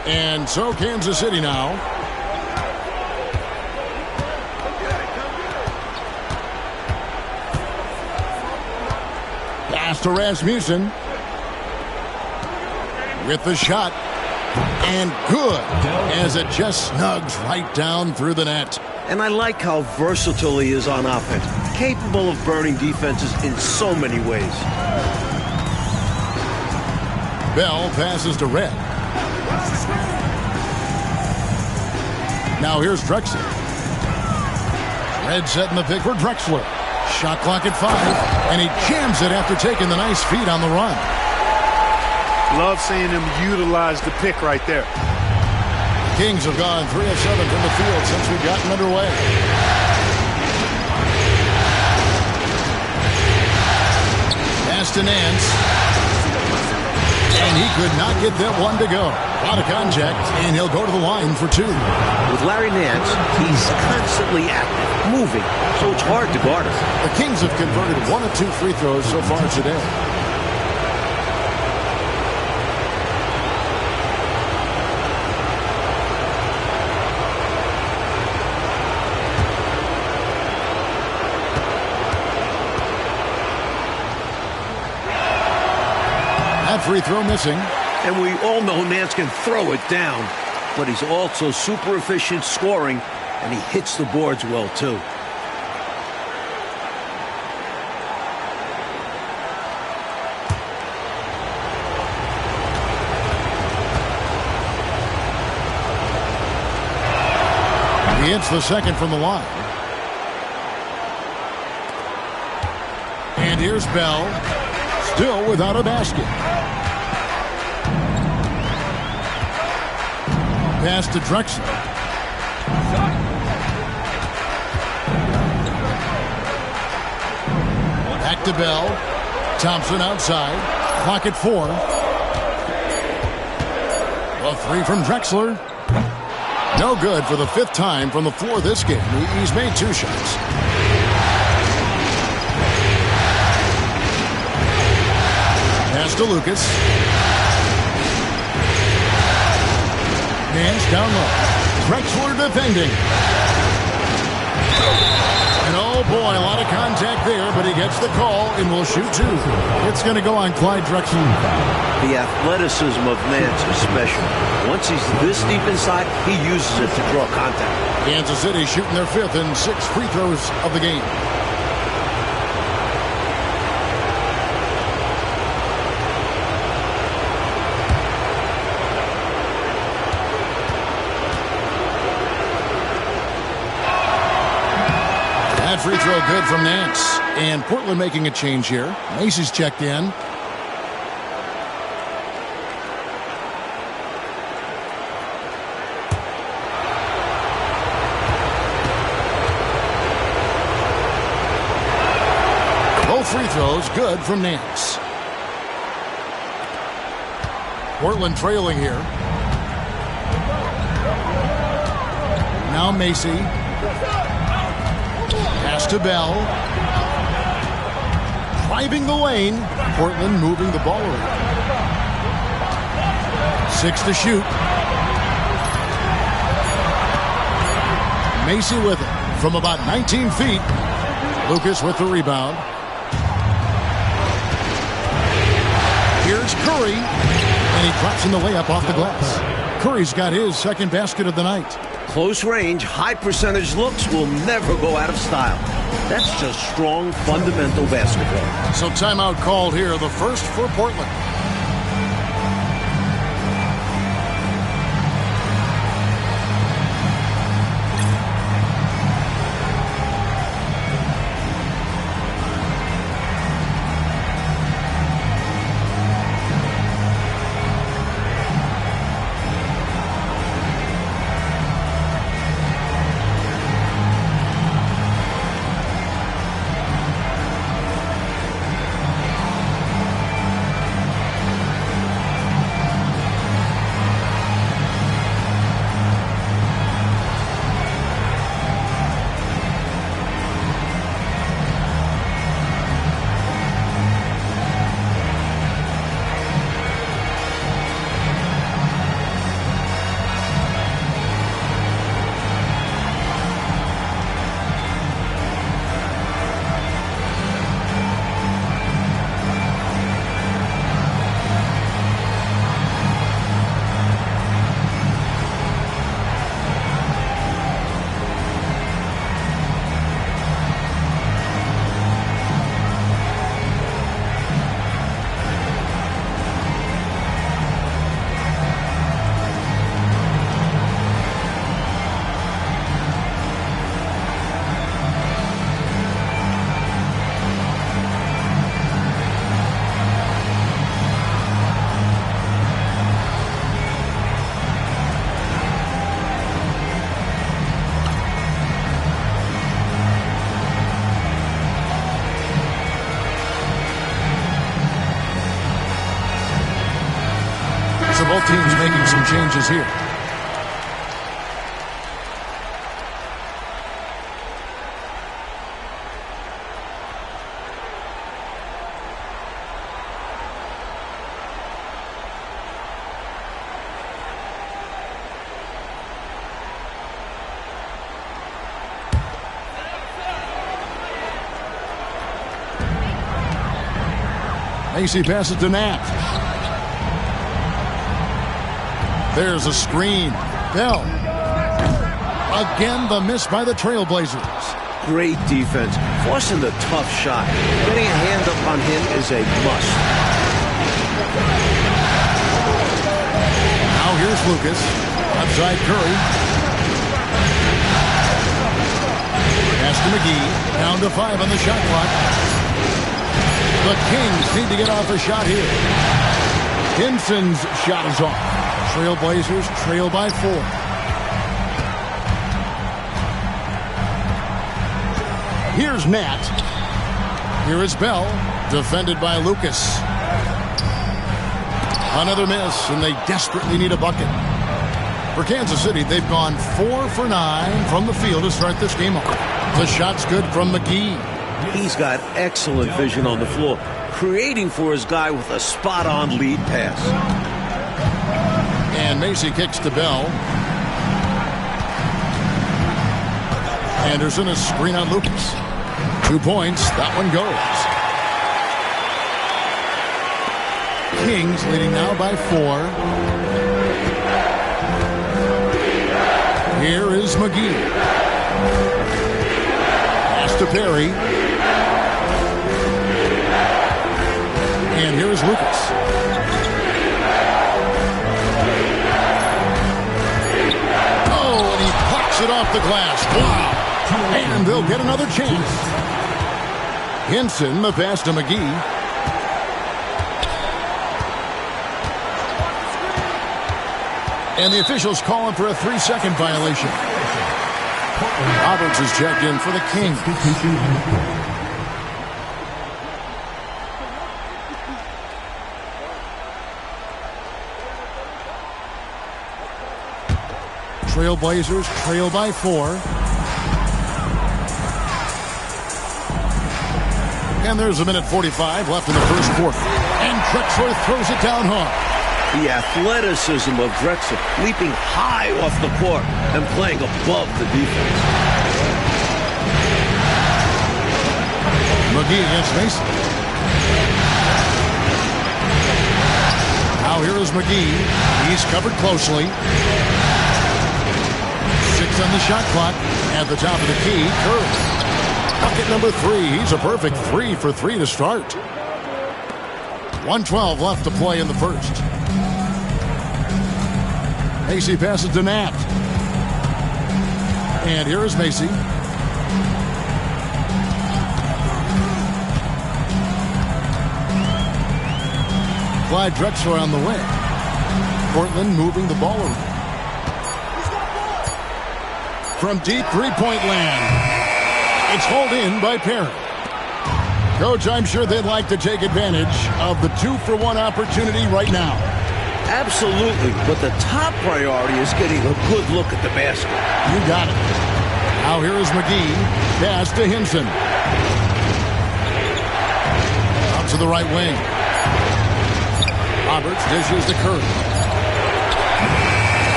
And so Kansas City now. Pass to Rasmussen. With the shot. And good. As it just snugs right down through the net. And I like how versatile he is on offense. Capable of burning defenses in so many ways. Bell passes to Red. Now here's Drexler. Red setting the pick for Drexler. Shot clock at 5. And he jams it after taking the nice feed on the run. Love seeing him utilize the pick right there. Kings have gone 3 of 7 from the field since we've gotten underway. Pass to Nance. And he could not get that one to go. Out of contact, and he'll go to the line for 2. With Larry Nance, he's constantly active, moving, so it's hard to guard him. The Kings have converted 1 of 2 free throws so far today. Free throw missing. And we all know Nance can throw it down, but he's also super efficient scoring, and he hits the boards well, too. He hits the second from the line. And here's Bell, still without a basket. Pass to Drexler. Back to Bell. Thompson outside. Clock at 4. A 3 from Drexler. No good for the 5th time from the floor this game. He's made 2 shots. Pass to Lucas. Nance down low. Drexler defending. And oh boy, a lot of contact there, but he gets the call and will shoot 2. It's going to go on Clyde Drexler. The athleticism of Nance is special. Once he's this deep inside, he uses it to draw contact. Kansas City shooting their 5th and 6th free throws of the game. Free throw good from Nance. And Portland making a change here. Macy's checked in. Both free throws good from Nance. Portland trailing here. Now Macy. Pass to Bell. Driving the lane. Portland moving the ball around. 6 to shoot. Macy with it from about 19 feet. Lucas with the rebound. Here's Curry. And he drops in the layup off the glass. Curry's got his 2nd basket of the night. Close range, high percentage looks will never go out of style. That's just strong, fundamental basketball. So timeout called here, the first for Portland. some changes here. Macy passes to Nat. There's a screen. Bell. Again, the miss by the Trailblazers. Great defense, forcing the tough shot. Getting a hand up on him is a must. Now here's Lucas. Outside Curry. Pass to McGee. Down to 5 on the shot clock. The Kings need to get off a shot here. Hinson's shot is off. Trailblazers trail by 4. Here's Nat. Here is Bell. Defended by Lucas. Another miss, and they desperately need a bucket. For Kansas City, they've gone 4 for 9 from the field to start this game off. The shot's good from McGee. He's got excellent vision on the floor, creating for his guy with a spot-on lead pass. And Macy kicks to Bell. Anderson a screen on Lucas. 2 points. That one goes. Kings leading now by 4. Here is McGee. Pass to Perry. And here is Lucas. Oh, and he pucks it off the glass. Wow. And they'll get another chance. Hinson, the pass to McGee. And the officials calling for a 3-second violation. Roberts is checked in for the Kings. Trailblazers trail by 4. And there's a minute 45 left in the first quarter. And Drexler throws it down hard. The athleticism of Drexler, leaping high off the court and playing above the defense. McGee against Mason. Now here is McGee. He's covered closely. 6 on the shot clock. At the top of the key, Curry. Bucket number 3. He's a perfect 3 for 3 to start. 1:12 left to play in the first. Macy passes to Nat. And here is Macy. Clyde Drexler on the wing. Portland moving the ball around. From deep three-point land. It's hauled in by Perry. Coach, I'm sure they'd like to take advantage of the 2-for-1 opportunity right now. Absolutely, but the top priority is getting a good look at the basket. You got it. Now here is McGee. Pass to Hinson. Out to the right wing. Roberts dishes to Curry.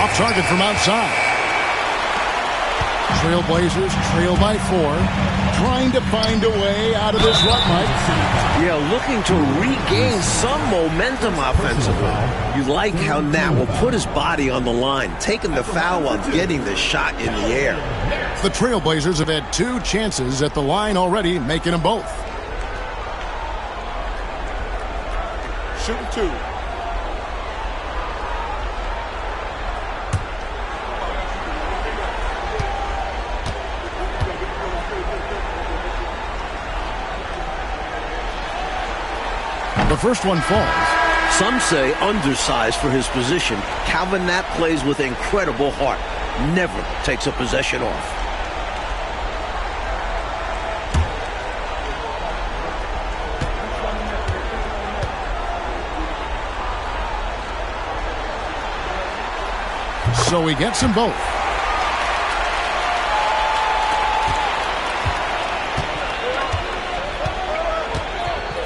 Off target from outside. Trailblazers trail by 4. Trying to find a way out of this rut, Mike. Yeah, looking to regain some momentum offensively. You like how Nat will put his body on the line, taking the foul while getting the shot in the air. The Trailblazers have had 2 chances at the line already, making them both. Shooting 2. The first one falls. Some say undersized for his position. Calvin Nat plays with incredible heart. Never takes a possession off. so he gets them both.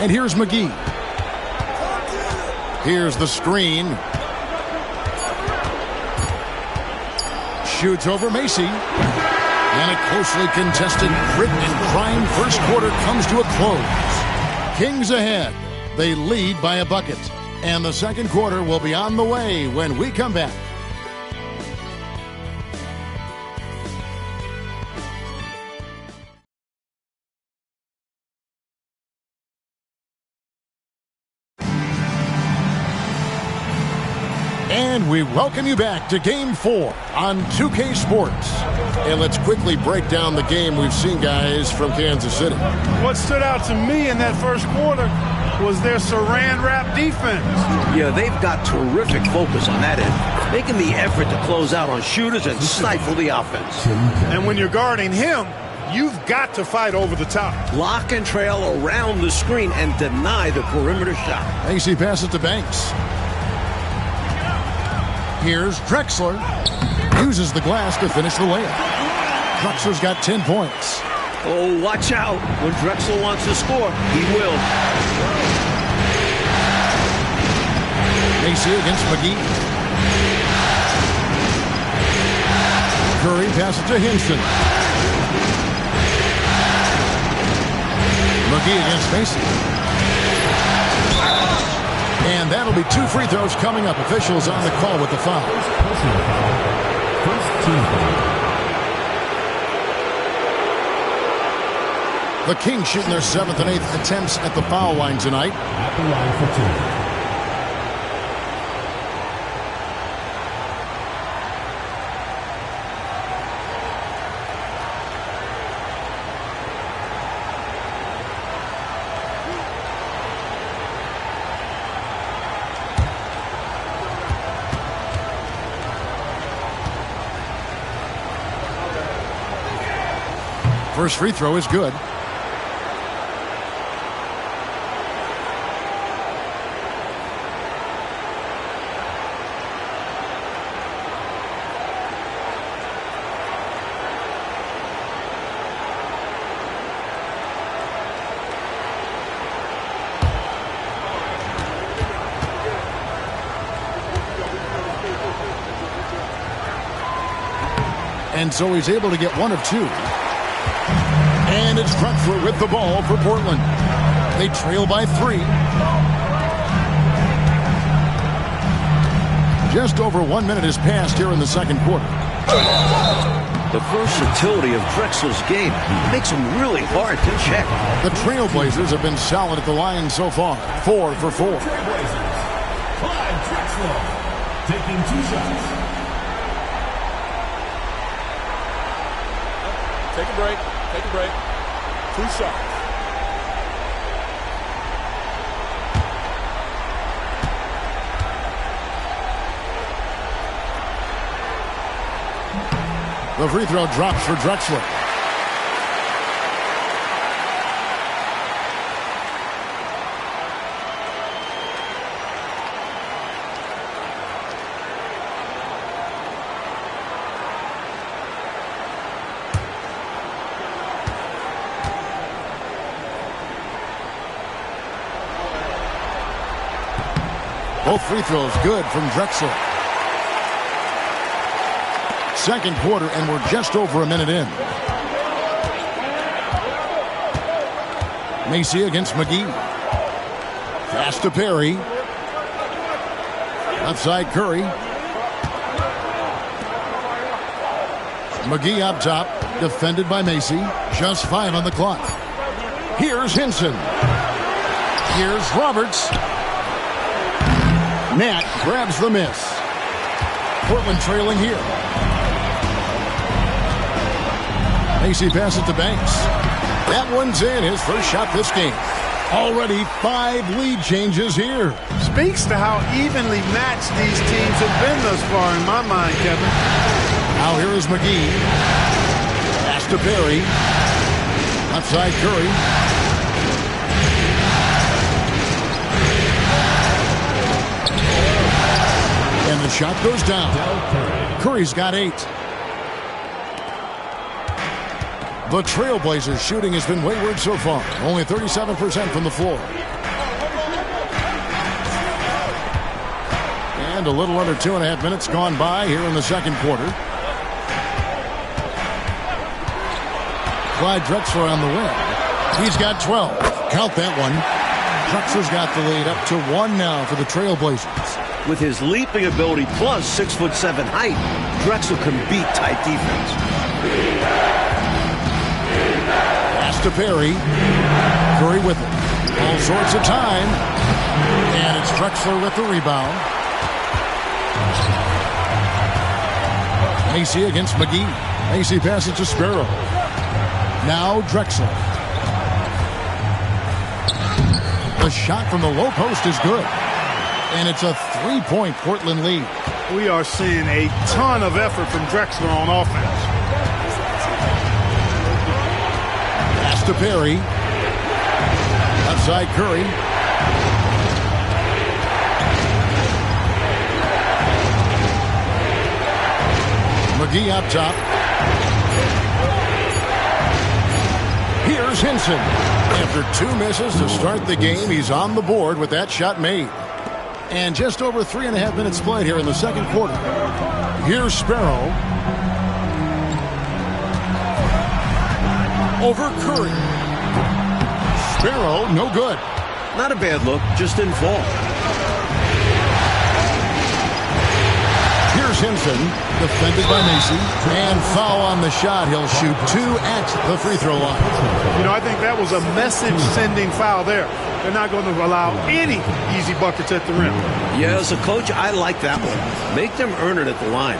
And here's McGee. Here's the screen. Shoots over Macy. And a closely contested grit and crime first quarter comes to a close. Kings ahead. They lead by a bucket. And the second quarter will be on the way when we come back. And we welcome you back to Game 4 on 2K Sports. And let's quickly break down the game we've seen, guys, from Kansas City. What stood out to me in that first quarter was their saran wrap defense. Yeah, they've got terrific focus on that end, making the effort to close out on shooters and stifle the offense. And when you're guarding him, you've got to fight over the top. Lock and trail around the screen and deny the perimeter shot. AC passes to Banks. Here's Drexler. Uses the glass to finish the layup. Drexler's got 10 points. Oh, watch out. When Drexler wants to score, he will. Macy against McGee. Curry passes to Hinson. McGee against Macy. And that'll be 2 free throws coming up. Officials on the call with the foul. Personal foul. First team foul. The Kings shooting their 7th and 8th attempts at the foul line tonight. At the line for 2. First free throw is good. And so he's able to get 1 of 2. And it's Drexler with the ball for Portland. They trail by 3. Just over 1 minute has passed here in the second quarter. The versatility of Drexler's game makes him really hard to check. The Trailblazers have been solid at the line so far. 4 for 4. Trailblazers. Clyde Drexler taking 2 shots. Take a break. Take a break. 2 shots. The free throw drops for Drexler. Both free throws good from Drexler. Second quarter, and we're just over a minute in. Macy against McGee. Pass to Perry. Left side Curry. McGee up top, defended by Macy. Just 5 on the clock. Here's Hinson. Here's Roberts. Nat grabs the miss. Portland trailing here. Macy passes to Banks. That one's in, his first shot this game. Already 5 lead changes here. Speaks to how evenly matched these teams have been thus far in my mind, Kevin. Now here is McGee. Pass to Perry. Left side Curry. And the shot goes down. Curry's got 8. The Trailblazers shooting has been wayward so far. Only 37% from the floor. And a little under 2.5 minutes gone by here in the second quarter. Clyde Drexler on the win. He's got 12. Count that one. Drexler's got the lead up to 1 now for the Trailblazers. With his leaping ability plus 6'7" height, Drexler can beat tight defense. Pass to Perry. Curry with it. All sorts of time. And it's Drexler with the rebound. Macy against McGee. Macy passes to Sparrow. Now Drexler. The shot from the low post is good. And it's a 3-point Portland lead. We are seeing a ton of effort from Drexler on offense. Pass to Perry. Outside Curry. McGee up top. Here's Henson. After 2 misses to start the game, he's on the board with that shot made. And just over 3.5 minutes played here in the second quarter. Here's Sparrow. Over Curry. Sparrow, no good. Not a bad look, just didn't fall. Here's Henson, defended by Macy, and foul on the shot. He'll shoot 2 at the free throw line. You know, I think that was a message-sending foul there. They're not going to allow any easy buckets at the rim. Yeah, as a coach, I like that one. Make them earn it at the line.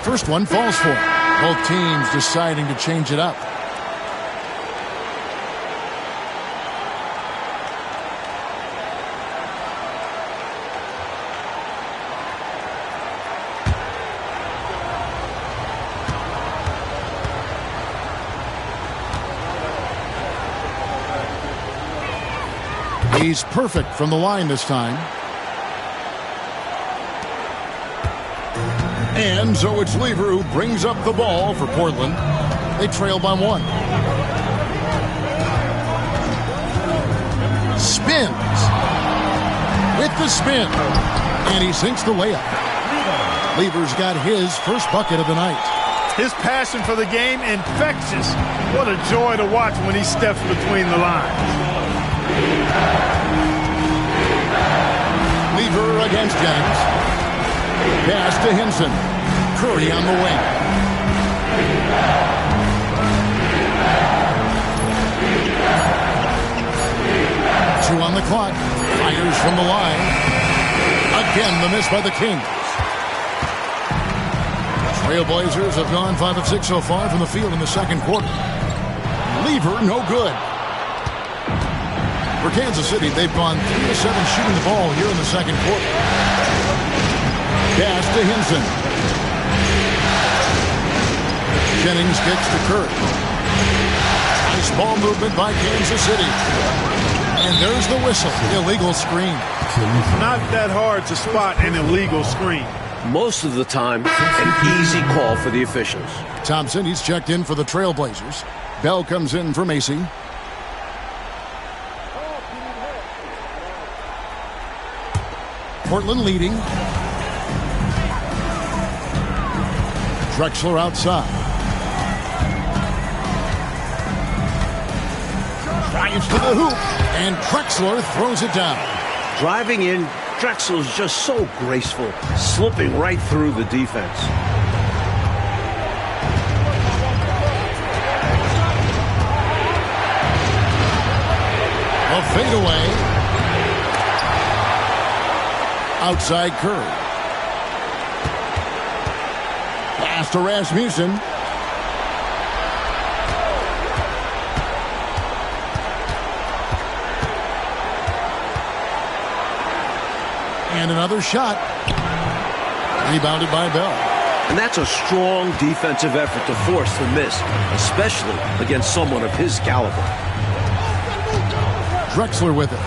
First one falls for it. Both teams deciding to change it up. He's perfect from the line this time. And so it's Lever who brings up the ball for Portland. They trail by 1. Spins. With the spin. And he sinks the layup. Lever's got his first bucket of the night. His passion for the game, infectious. What a joy to watch when he steps between the lines. Lever against Jennings. Pass to Henson. Curry on the wing. Two on the clock. Fires from the line. Again, the miss by the Kings. Trailblazers have gone 5 of 6 so far from the field in the second quarter. Lever, no good. For Kansas City, they've gone 3 of 7 shooting the ball here in the second quarter. Pass to Henson. Jennings kicks to Curry. Nice ball movement by Kansas City. And there's the whistle. Illegal screen. Not that hard to spot an illegal screen. Most of the time, an easy call for the officials. Thompson, he's checked in for the Trailblazers. Bell comes in for Macy. Portland leading. Drexler outside. Drives to the hoop, and Drexler throws it down. Driving in, Drexler's just so graceful, slipping right through the defense. A fadeaway. Outside Curry. Pass to Rasmussen. And another shot. Rebounded by Bell. And that's a strong defensive effort to force the miss, especially against someone of his caliber. Drexler with it.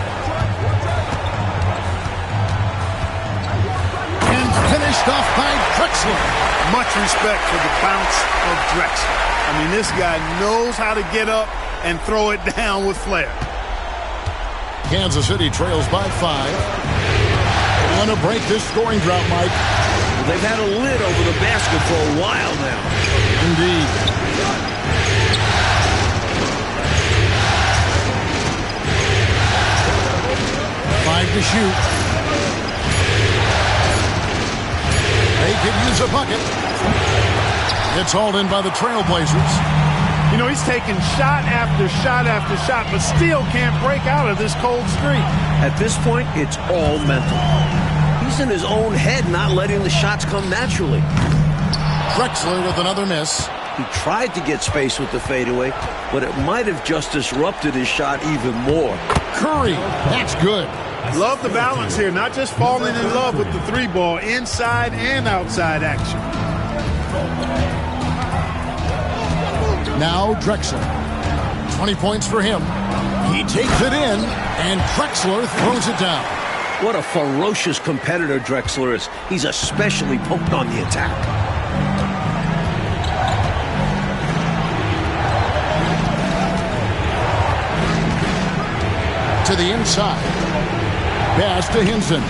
And finished off by Drexler. Much respect for the bounce of Drexler. I mean, this guy knows how to get up and throw it down with flair. Kansas City trails by 5. Want to break this scoring drought, Mike. Well, they've had a lid over the basket for a while now. Indeed. Five to shoot. They could use a bucket. It's hauled in by the Trailblazers. You know, he's taking shot after shot after shot, but still can't break out of this cold streak. At this point, it's all mental. He's in his own head, not letting the shots come naturally. Drexler with another miss. He tried to get space with the fadeaway, but it might have just disrupted his shot even more. Curry, that's good. Love the balance here, not just falling in love with the three ball, inside and outside action. Now Drexler. 20 points for him. He takes it in, and Drexler throws it down. What a ferocious competitor Drexler is. He's especially poked on the attack. To the inside. Pass to Hinson.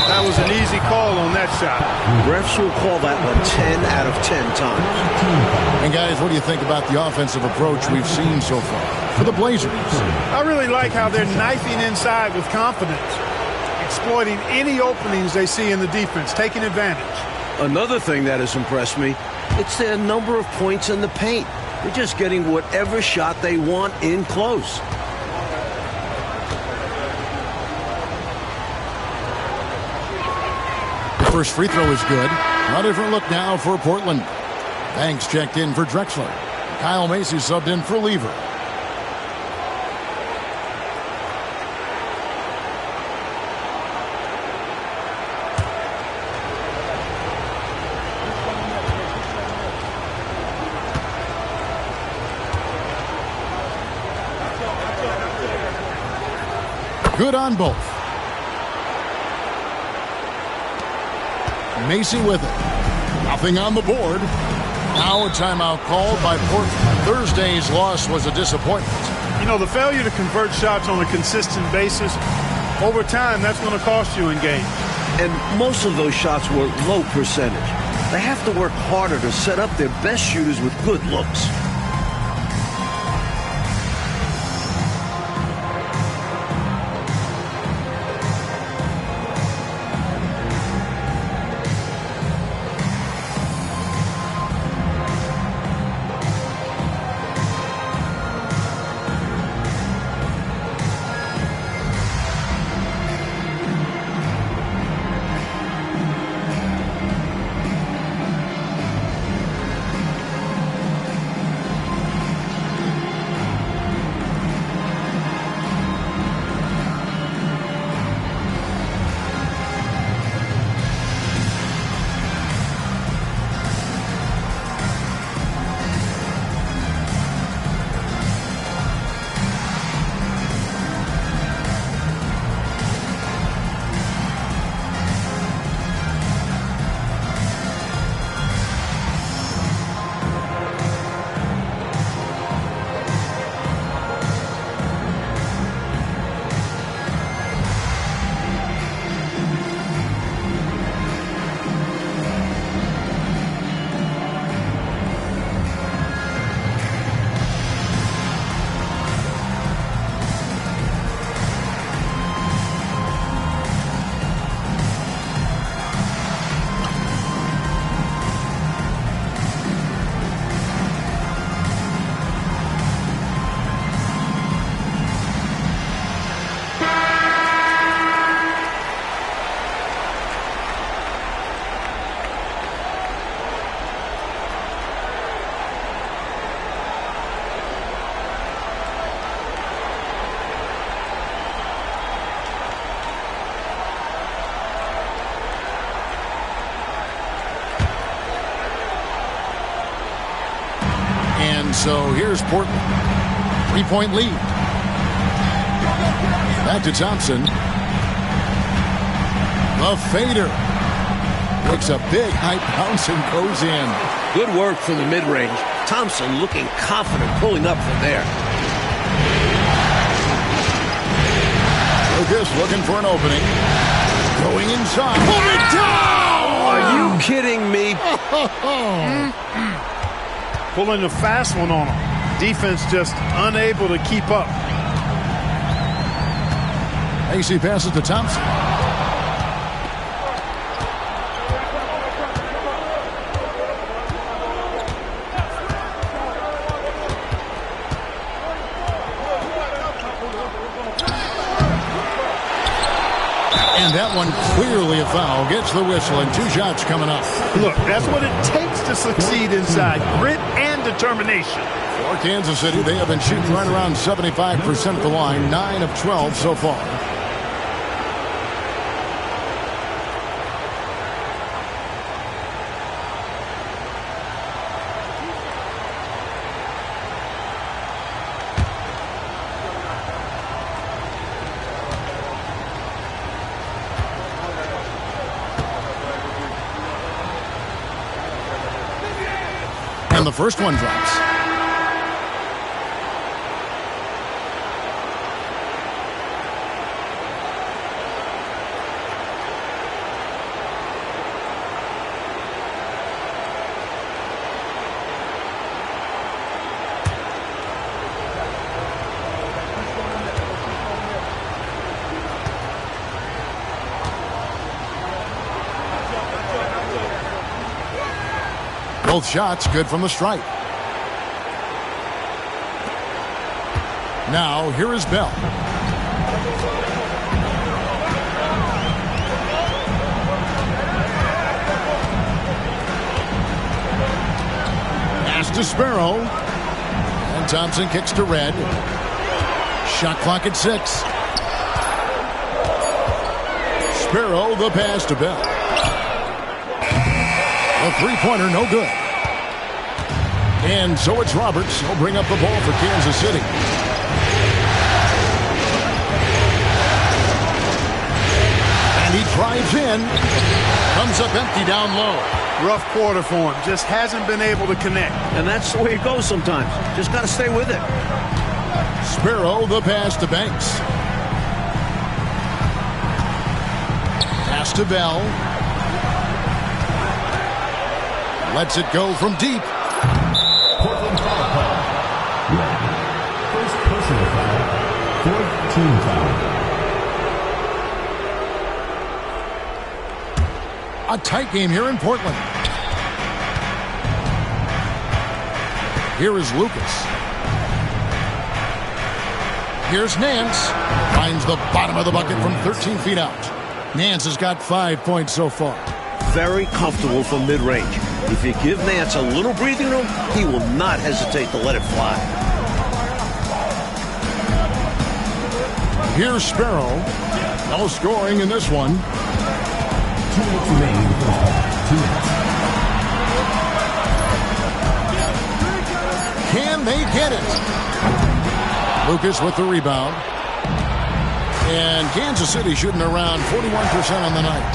That was an easy call on that shot. Refs will call that one 10 out of 10 times. And guys, what do you think about the offensive approach we've seen so far for the Blazers? I really like how they're knifing inside with confidence, exploiting any openings they see in the defense, taking advantage. Another thing that has impressed me, it's their number of points in the paint. They're just getting whatever shot they want in close. The first free throw is good. A different look now for Portland. Banks checked in for Drexler. Kyle Macy subbed in for Lever. Good on both. Macy with it. Nothing on the board. Now a timeout called by Portland. Thursday's loss was a disappointment. You know, the failure to convert shots on a consistent basis, over time, that's going to cost you in games. And most of those shots were low percentage. They have to work harder to set up their best shooters with good looks. So here's Portland. 3-point lead. Back to Thompson. The fader. Makes a big high bounce and goes in. Good work from the mid-range. Thompson looking confident pulling up from there. Lucas looking for an opening. Going inside. Pull it down! Are you kidding me? Pulling a fast one on him. Defense just unable to keep up. AC passes to Thompson. And that one clearly a foul. Gets the whistle and 2 shots coming up. Look, that's what it takes to succeed inside. Grit and determination. For Kansas City, they have been shooting right around 75% at the line. 9 of 12 so far. And the first one drops. Both shots good from the stripe. Now, here is Bell. Pass to Sparrow. And Thompson kicks to Red. Shot clock at 6. Sparrow, the pass to Bell. A three-pointer, no good. And so it's Roberts. He'll bring up the ball for Kansas City. And he drives in. Comes up empty down low. Rough quarter for him. Just hasn't been able to connect. And that's the way it goes sometimes. Just got to stay with it. Sparrow, the pass to Banks. Pass to Bell. Lets it go from deep. Portland foul call. Red. First personal foul. Fourth team foul. A tight game here in Portland. Here is Lucas. Here's Nance. Finds the bottom of the bucket from 13 feet out. Nance has got 5 points so far. Very comfortable from mid-range. If you give Nance a little breathing room, he will not hesitate to let it fly. Here's Sparrow. No scoring in this one. 2 minutes remaining in the first half. 2 minutes. Can they get it? Lucas with the rebound. And Kansas City shooting around 41% on the night.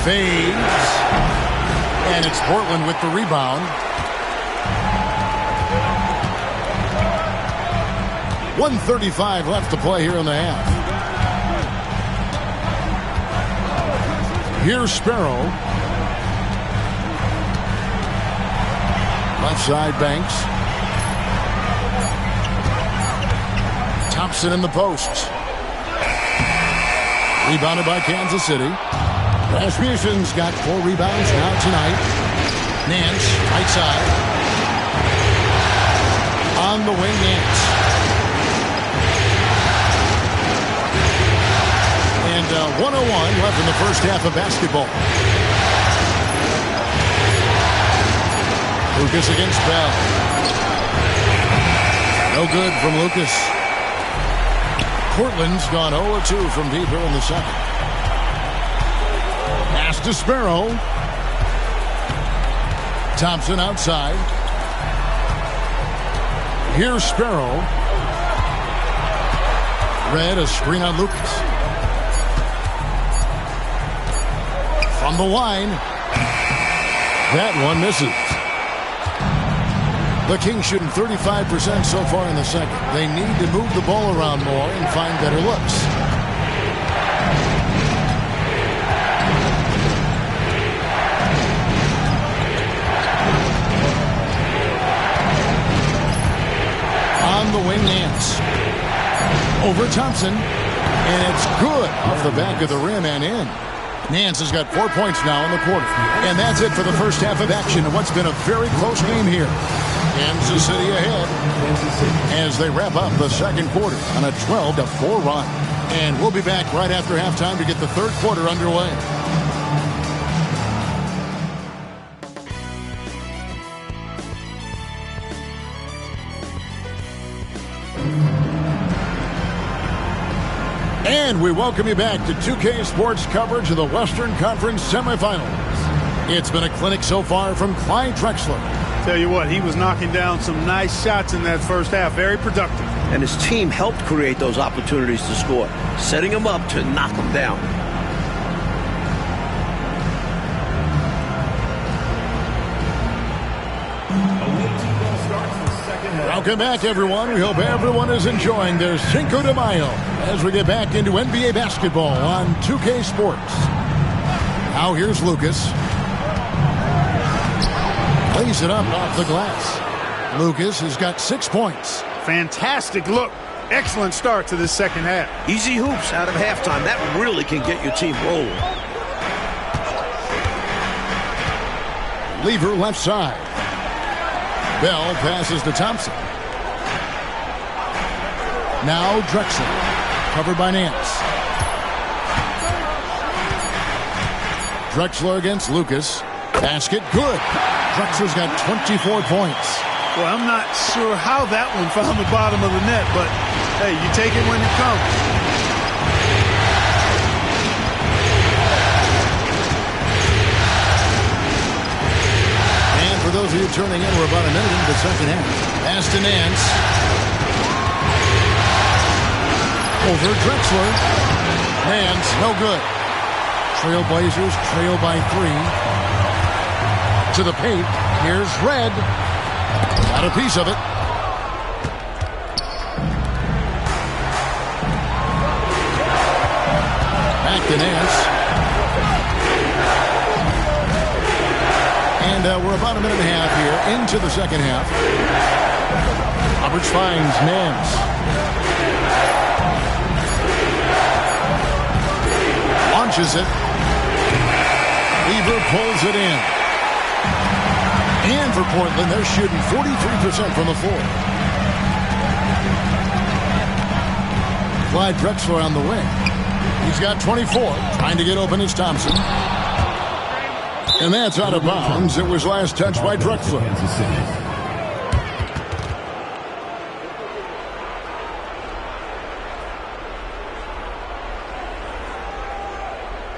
Fades. And it's Portland with the rebound. 1:35 left to play here in the half. Here's Sparrow. Left side, Banks. Thompson in the post. Rebounded by Kansas City. Rasmussen's got 4 rebounds now tonight. Nance, right side. On the wing, Nance. And 1:01 left in the first half of basketball. Lucas against Bell. No good from Lucas. Portland's gone 0-2 from deep here in the second. Pass to Sparrow. Thompson outside. Here's Sparrow. Red, a screen on Lucas. From the line. That one misses. The Kings shooting 35% so far in the second. They need to move the ball around more and find better looks. On the wing, Nance. Over Thompson. And it's good off the back of the rim and in. Nance has got 4 points now in the quarter. And that's it for the first half of action in what's been a very close game here. Kansas City ahead as they wrap up the second quarter on a 12-4 run. And we'll be back right after halftime to get the third quarter underway. And we welcome you back to 2K Sports coverage of the Western Conference semifinals. It's been a clinic so far from Clyde Drexler. Tell you what, he was knocking down some nice shots in that first half. Very productive. And his team helped create those opportunities to score, setting him up to knock them down. Welcome back, everyone. We hope everyone is enjoying their Cinco de Mayo as we get back into NBA basketball on 2K Sports. Now here's Lucas. Plays it up off the glass. Lucas has got 6 points. Fantastic look. Excellent start to this second half. Easy hoops out of halftime. That really can get your team rolling. Lever left side. Bell passes to Thompson. Now Drexler. Covered by Nance. Drexler against Lucas. Basket good. Drexler's got 24 points. Well, I'm not sure how that one found the bottom of the net, but hey, you take it when it comes. And for those of you turning in, we're about a minute into the second half. Pass to Nance. Over Drexler. Nance, no good. Trailblazers trail by 3. To the paint. Here's Red. Got a piece of it. Back to Nance. And we're about a minute and a half here into the second half. Roberts finds Nance. Launches it. Weaver pulls it in. And for Portland, they're shooting 43% from the floor. Clyde Drexler on the wing. He's got 24. Trying to get open is Thompson. And that's out of bounds. It was last touched by Drexler.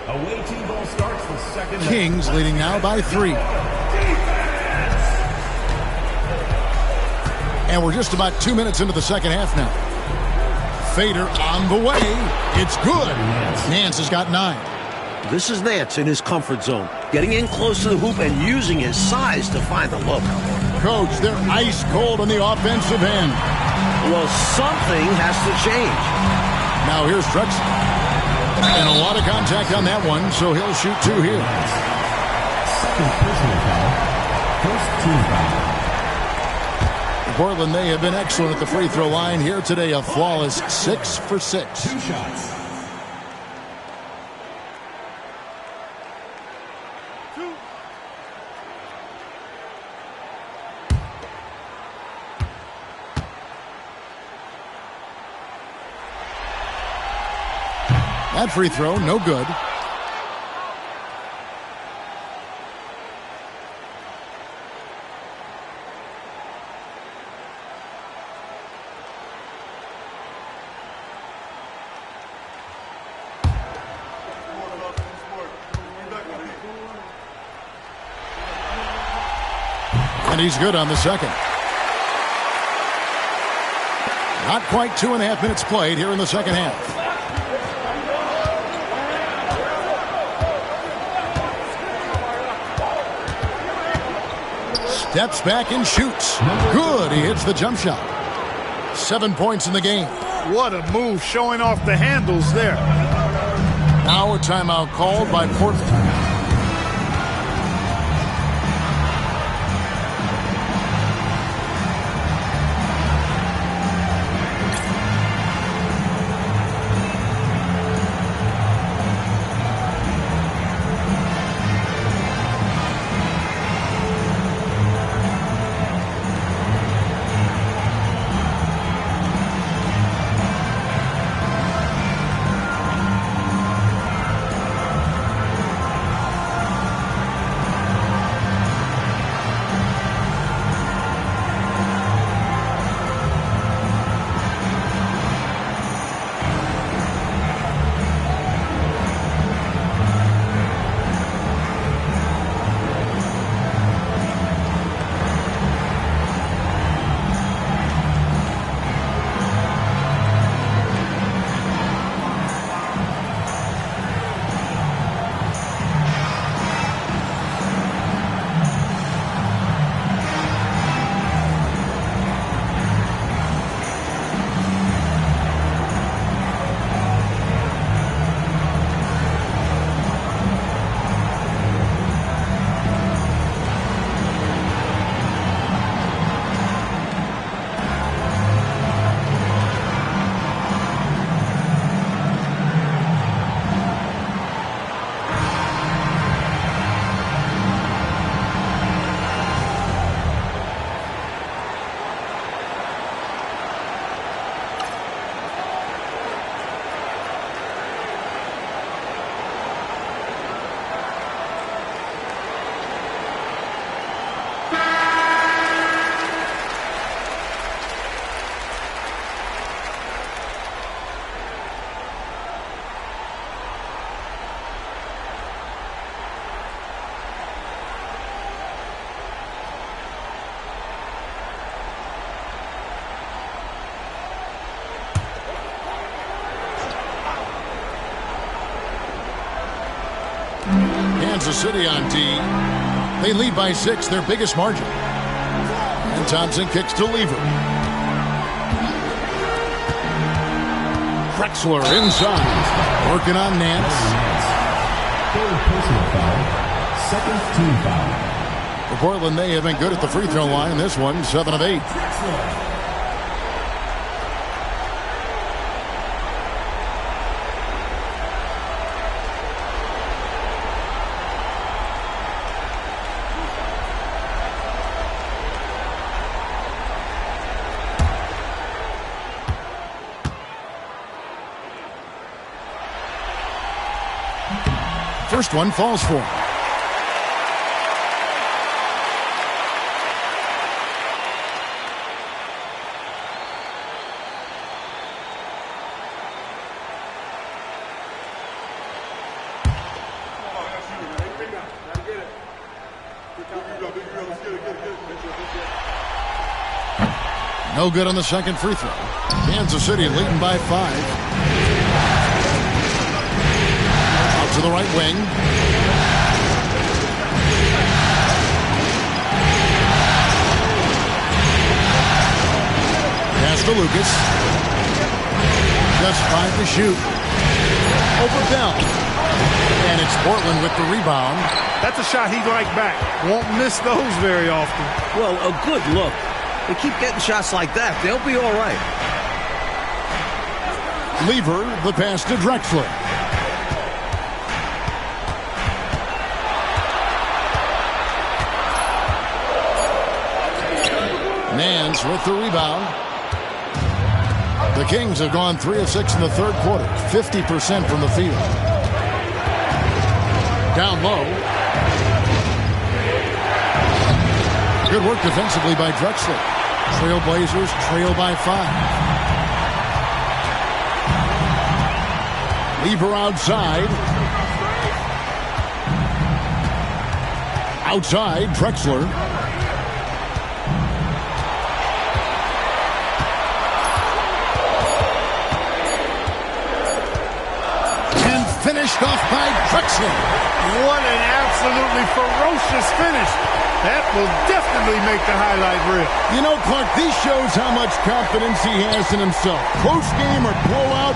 Away team ball starts the second. Kings leading now by 3. And we're just about 2 minutes into the second half now. Fader on the way. It's good. Nance has got 9. This is Nance in his comfort zone, getting in close to the hoop and using his size to find the look. Coach, they're ice cold on the offensive end. Well, something has to change. Now here's Drexler. And a lot of contact on that one, so he'll shoot 2 here. Second personal foul. First team foul. Portland, they have been excellent at the free throw line here today. A flawless 6 for 6. 2 shots. That free throw, no good. And he's good on the second. Not quite 2.5 minutes played here in the second half. Steps back and shoots. Good. He hits the jump shot. 7 points in the game. What a move, showing off the handles there. Now a timeout called by Portland. Kansas City on D. They lead by 6, their biggest margin. And Thompson kicks to Lever. Drexler inside. Working on Nance. Third personal foul. Second team foul. For Portland, they have been good at the free throw line. This one, 7 of 8. First one falls for him. No good on the second free throw. Kansas City leading by 5. To the right wing. Pass to Lucas. Just 5 to shoot. Over Bell. And it's Portland with the rebound. That's a shot he'd like back. Won't miss those very often. Well, a good look. They keep getting shots like that. They'll be all right. Lever, the pass to Drexler. Nance with the rebound. The Kings have gone 3 of 6 in the third quarter. 50% from the field. Down low. Good work defensively by Drexler. Trailblazers trail by 5. Lever outside. Outside, Drexler. Finished off by Drexler. What an absolutely ferocious finish. That will definitely make the highlight reel. You know, Clark, this shows how much confidence he has in himself. Close game or blowout,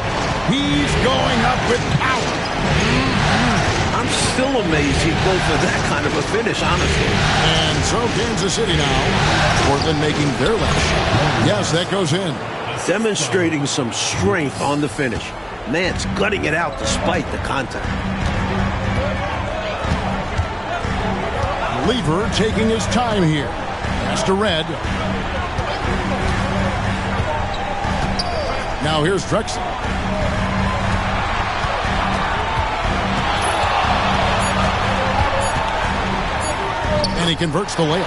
he's going up with power. I'm still amazed he'd go for that kind of a finish, honestly. And so Kansas City now. Portland making their last shot. Yes, that goes in. Demonstrating some strength on the finish. Nance gutting it out despite the contact. Lever taking his time here. Pass to Red. Now here's Drexler. And he converts the layup.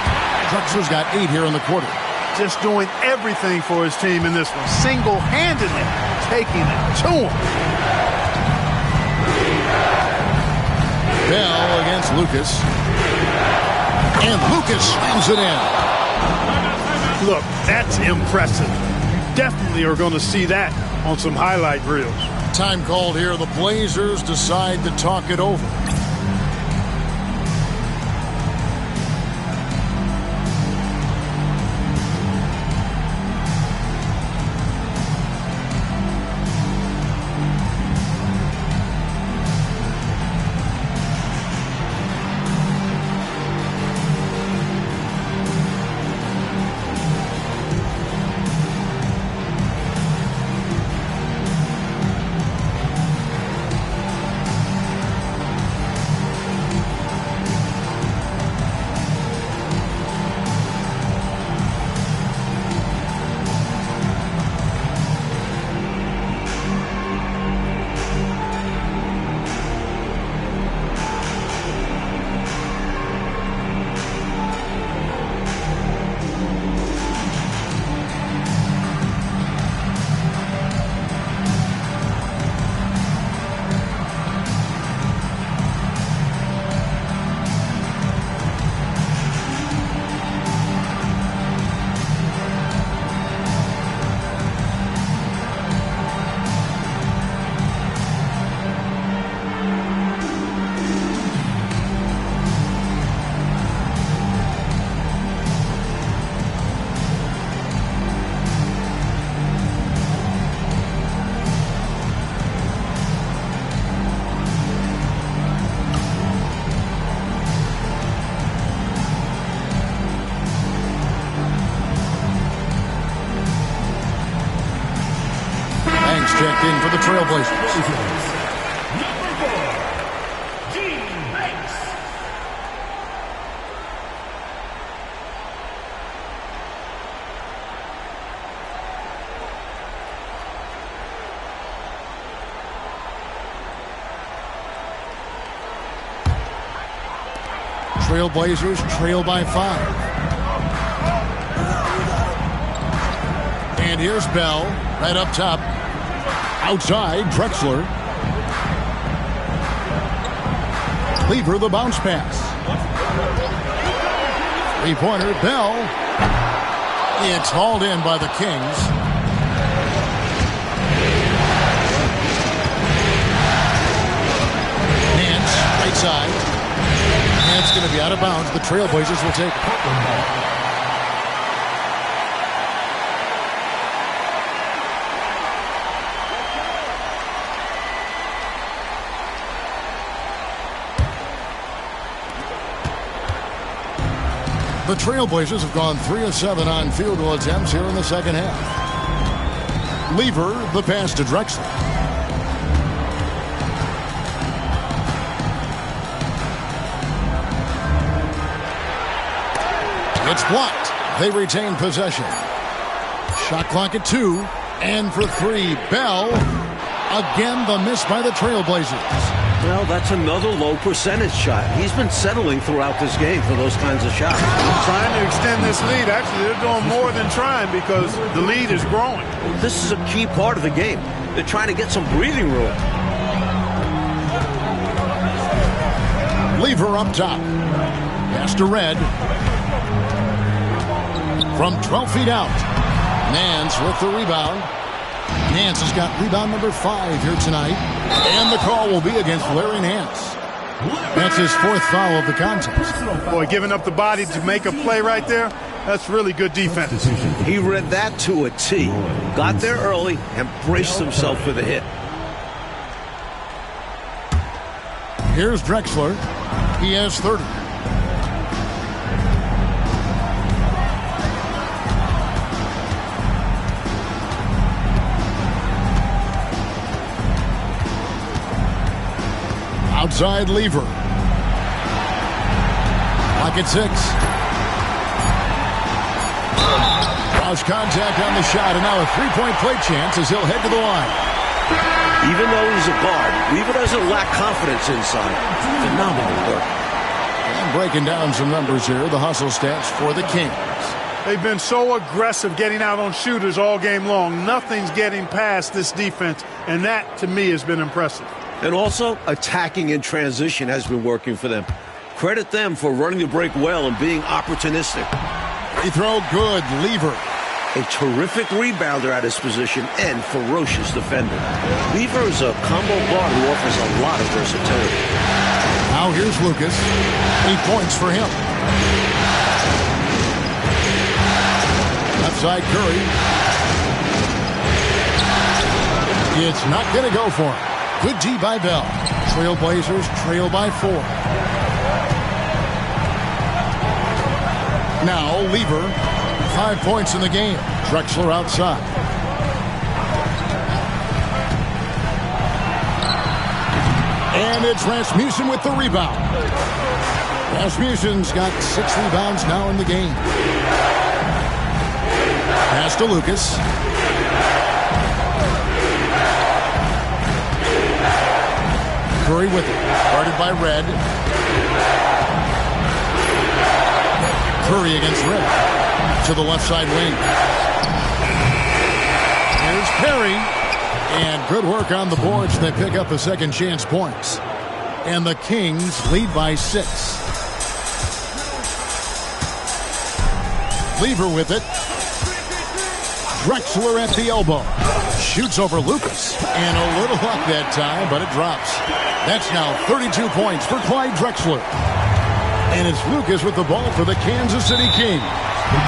Drexler's got 8 here in the quarter. Just doing everything for his team in this one. Single-handedly taking it to him. Bell against Lucas. And Lucas slams it in. Look, that's impressive. You definitely are going to see that on some highlight reels. Time called here. The Blazers decide to talk it over. Checked in for the Trailblazers. Number 4, Gene Banks. Trailblazers trail by 5. And here's Bell right up top. Outside, Drexler. Lever the bounce pass. Three-pointer, Bell. It's hauled in by the Kings. Nance, right side. And it's going to be out of bounds. The Trailblazers will take it. The Trailblazers have gone 3 of 7 on field goal attempts here in the second half. Lever, the pass to Drexler. It's blocked. They retain possession. Shot clock at 2. And for 3, Bell. Again, the miss by the Trailblazers. Well, that's another low percentage shot. He's been settling throughout this game for those kinds of shots. Trying to extend this lead. Actually, they're doing more than trying because the lead is growing. This is a key part of the game. They're trying to get some breathing room. Lever up top. Pass to Red. From 12 feet out. Nance with the rebound. Nance has got rebound number 5 here tonight. And the call will be against Larry Nance. That's his 4th foul of the contest. Boy, giving up the body to make a play right there, that's really good defense. He read that to a T. Got there early and braced himself for the hit. Here's Drexler. He has 30. Outside Lever. Pocket 6. Draws contact on the shot, and now a three-point play chance as he'll head to the line. Even though he's a guard, Lever doesn't lack confidence inside. Phenomenal work. And breaking down some numbers here, the hustle stats for the Kings. They've been so aggressive getting out on shooters all game long. Nothing's getting past this defense, and that, to me, has been impressive. And also, attacking in transition has been working for them. Credit them for running the break well and being opportunistic. Free throw good, Lever. A terrific rebounder at his position and ferocious defender. Lever is a combo guard who offers a lot of versatility. Now here's Lucas. 8 points for him. Left side Curry. It's not going to go for him. Good D by Bell. Trailblazers trail by 4. Now Lever. 5 points in the game. Drexler outside. And it's Rasmussen with the rebound. Rasmussen's got 6 rebounds now in the game. Pass to Lucas. Curry with it. Guarded by Red. Curry against Red. To the left side wing. Here's Perry. And good work on the boards. They pick up the second chance points. And the Kings lead by 6. Lever with it. Drexler at the elbow. Shoots over Lucas. And a little luck that time, but it drops. That's now 32 points for Clyde Drexler. And it's Lucas with the ball for the Kansas City Kings.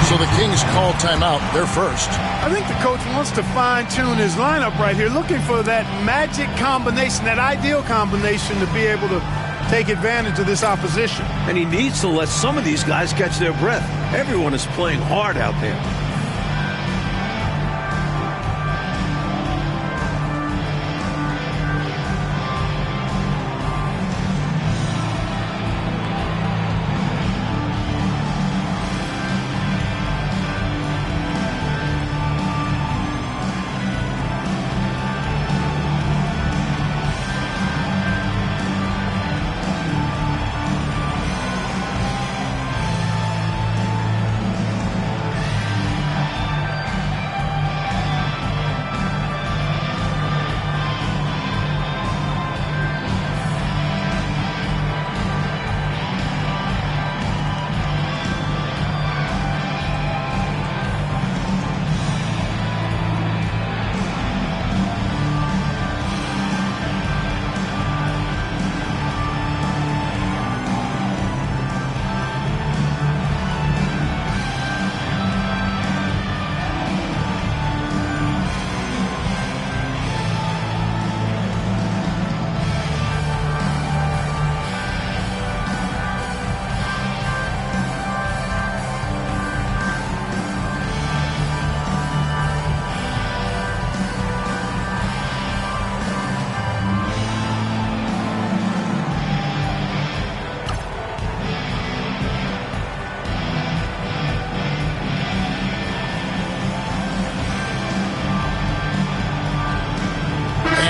So the Kings call timeout. They're first. I think the coach wants to fine-tune his lineup right here, looking for that magic combination, that ideal combination to be able to take advantage of this opposition. And he needs to let some of these guys catch their breath. Everyone is playing hard out there.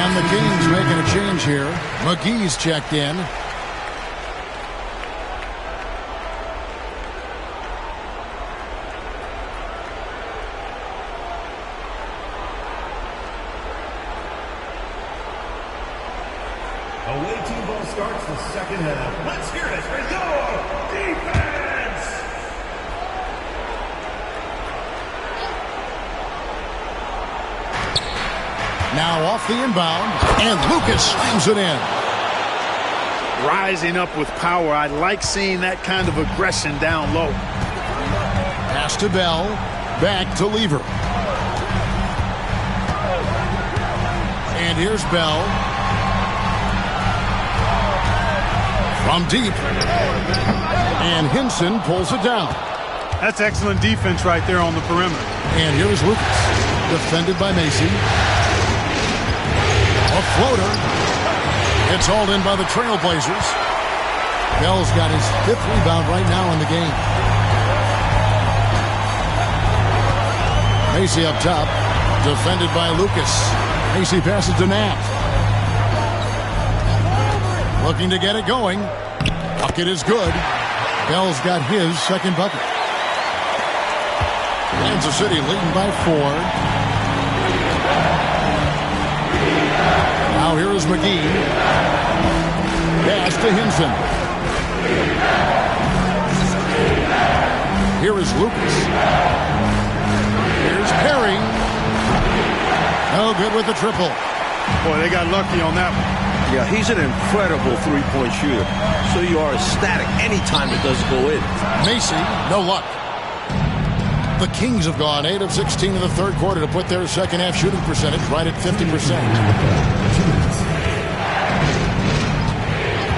The Kings making a change here. McGee's checked in. Away team ball starts the second half. Let's hear it for your defense! Now off the inbound, and Lucas slams it in. Rising up with power. I like seeing that kind of aggression down low. Pass to Bell. Back to Lever. And here's Bell. From deep. And Hinson pulls it down. That's excellent defense right there on the perimeter. And here's Lucas. Defended by Macy. A floater. It's hauled in by the Trailblazers. Bell's got his 5th rebound right now in the game. Macy up top. Defended by Lucas. Macy passes to Nat. Looking to get it going. Bucket is good. Bell's got his 2nd bucket. Kansas City leading by 4. Now here is McGee. Pass to Hinson. Here is Lucas. Here's Perry. No good with the triple. Boy, they got lucky on that one. Yeah, he's an incredible three-point shooter. So you are ecstatic anytime it doesn't go in. Macy, no luck. The Kings have gone 8 of 16 in the 3rd quarter to put their second half shooting percentage right at 50%.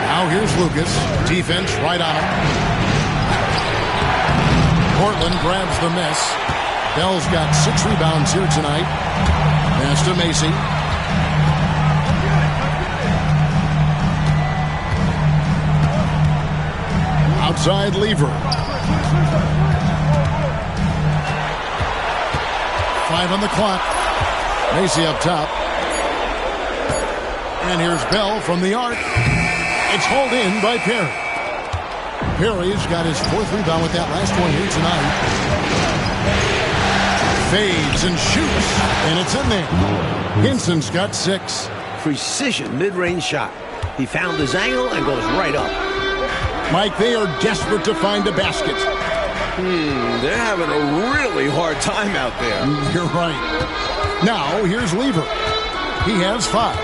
Now here's Lucas. Defense right on him. Portland grabs the miss. Bell's got 6 rebounds here tonight. Pass to Macy. Outside Lever. 5 on the clock. Macy up top. And here's Bell from the arc. It's hauled in by Perry. Perry's got his 4th rebound with that last one here tonight. Fades and shoots, and it's in there. Hinson's got 6. Precision mid-range shot. He found his angle and goes right up. Mike, they are desperate to find a basket. They're having a really hard time out there. You're right. Now, here's Lever. He has 5.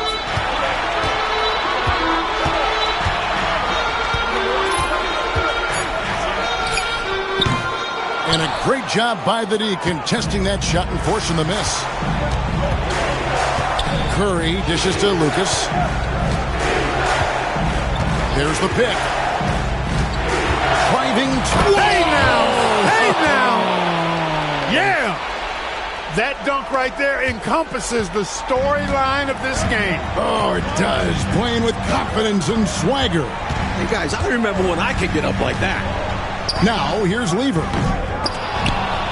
And a great job by the D contesting that shot and forcing the miss. Curry dishes to Lucas. There's the pick. Driving. Hey now! Hey now! Yeah! That dunk right there encompasses the storyline of this game. Oh, it does. Playing with confidence and swagger. Hey, guys, I remember when I could get up like that. Now, here's Lever.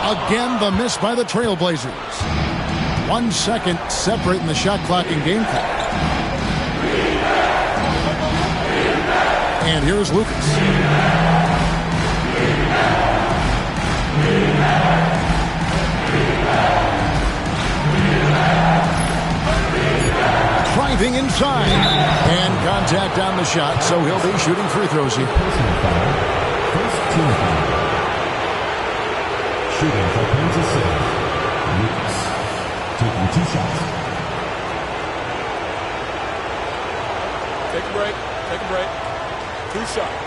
Again, the miss by the Trailblazers. 1 second separating the shot clock and game clock. And here's Lucas. Driving inside. And contact on the shot, so he'll be shooting free throws here. First team foul. Shooting for Kansas City. Lucas taking 2 shots. Take a break. Take a break. 2 shots.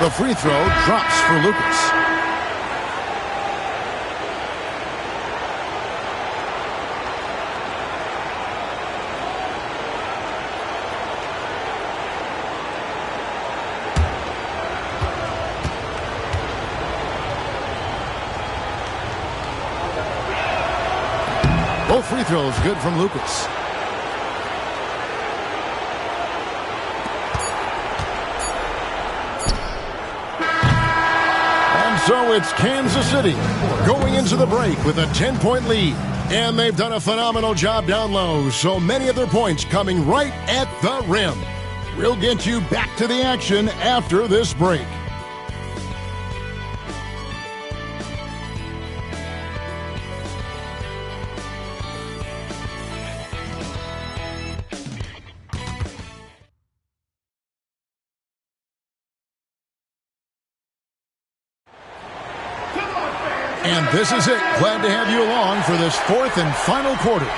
The free throw drops for Lucas. Both free throws good from Lucas. And so it's Kansas City going into the break with a 10-point lead. And they've done a phenomenal job down low, so many of their points coming right at the rim. We'll get you back to the action after this break. And this is it. Glad to have you along for this fourth and final quarter.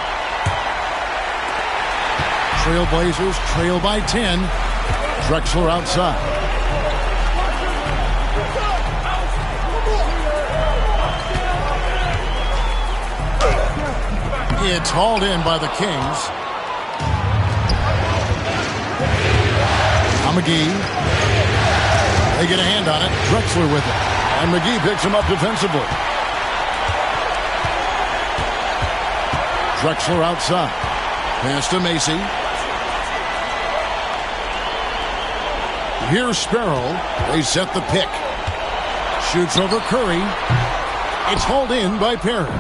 Trailblazers trail by 10. Drexler outside. It's hauled in by the Kings. McGee. They get a hand on it. Drexler with it. And McGee picks him up defensively. Drexler outside. Pass to Macy. Here's Sparrow. They set the pick. Shoots over Curry. It's hauled in by Perry.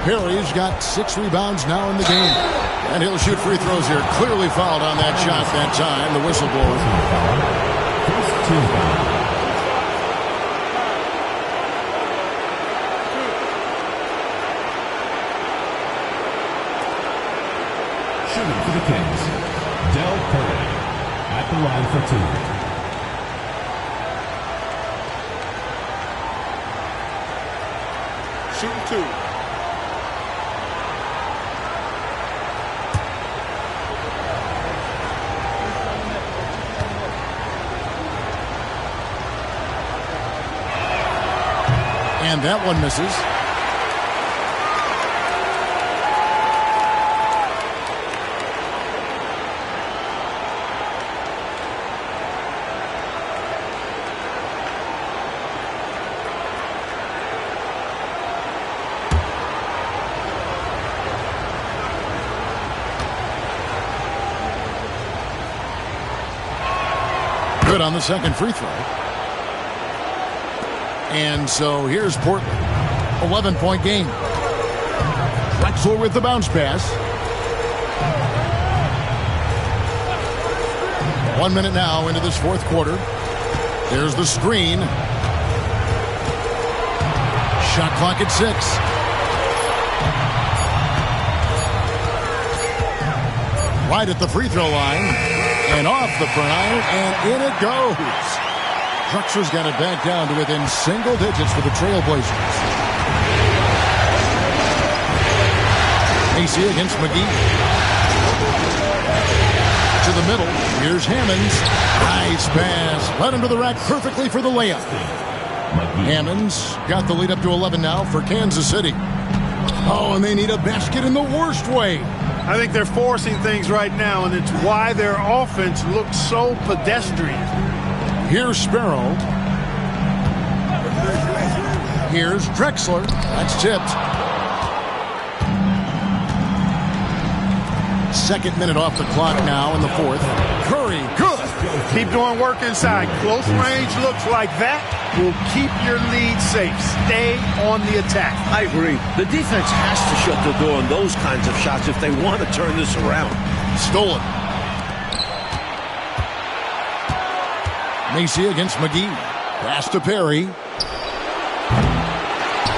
Perry's got 6 rebounds now in the game. And he'll shoot free throws here. Clearly fouled on that shot that time. The whistle blows. Shooting for the Kings, Del Curry at the line for 2. Shooting 2. And that one misses. Good on the second free throw. And so here's Portland. 11-point game. Drexler with the bounce pass. 1 minute now into this fourth quarter. There's the screen. Shot clock at 6. Right at the free throw line. And off the front, and in it goes. Drexler's got it back down to within single digits for the Trailblazers. Macy against McGee. To the middle. Here's Hammonds. Nice pass. Led him to the rack perfectly for the layup. Hammonds got the lead up to 11 now for Kansas City. Oh, and they need a basket in the worst way. I think they're forcing things right now, and it's why their offense looks so pedestrian. Here's Sparrow. Here's Drexler. That's tipped. Second minute off the clock now in the fourth. Curry, good. Keep doing work inside. Close range looks like that will keep your lead safe. Stay on the attack. I agree. The defense has to shut the door on those kinds of shots if they want to turn this around. Stolen. Macy against McGee. Pass to Perry.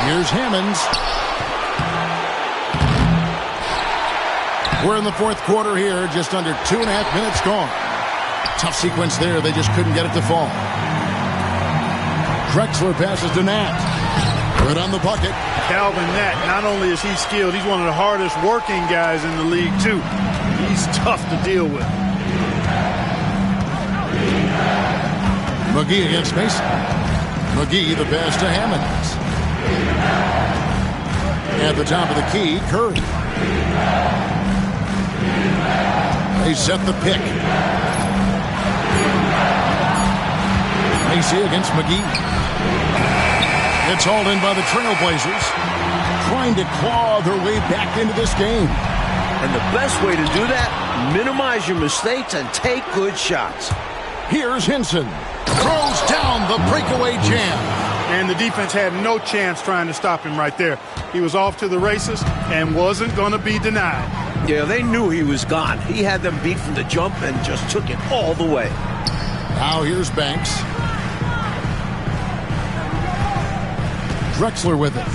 Here's Hammonds. We're in the fourth quarter here. Just under 2.5 minutes gone. Tough sequence there. They just couldn't get it to fall. Drexler passes to Nat. Good on the bucket. Calvin Nat, not only is he skilled, he's one of the hardest working guys in the league, too. He's tough to deal with. McGee against Mason. McGee, the pass to Hammonds. At the top of the key, Curry. They set the pick. Macy against McGee. It's hauled in by the Trailblazers, trying to claw their way back into this game. And the best way to do that, minimize your mistakes and take good shots. Here's Henson. Throws down the breakaway jam. And the defense had no chance trying to stop him right there. He was off to the races and wasn't going to be denied. Yeah, they knew he was gone. He had them beat from the jump and just took it all the way. Now here's Banks. Drexler with it.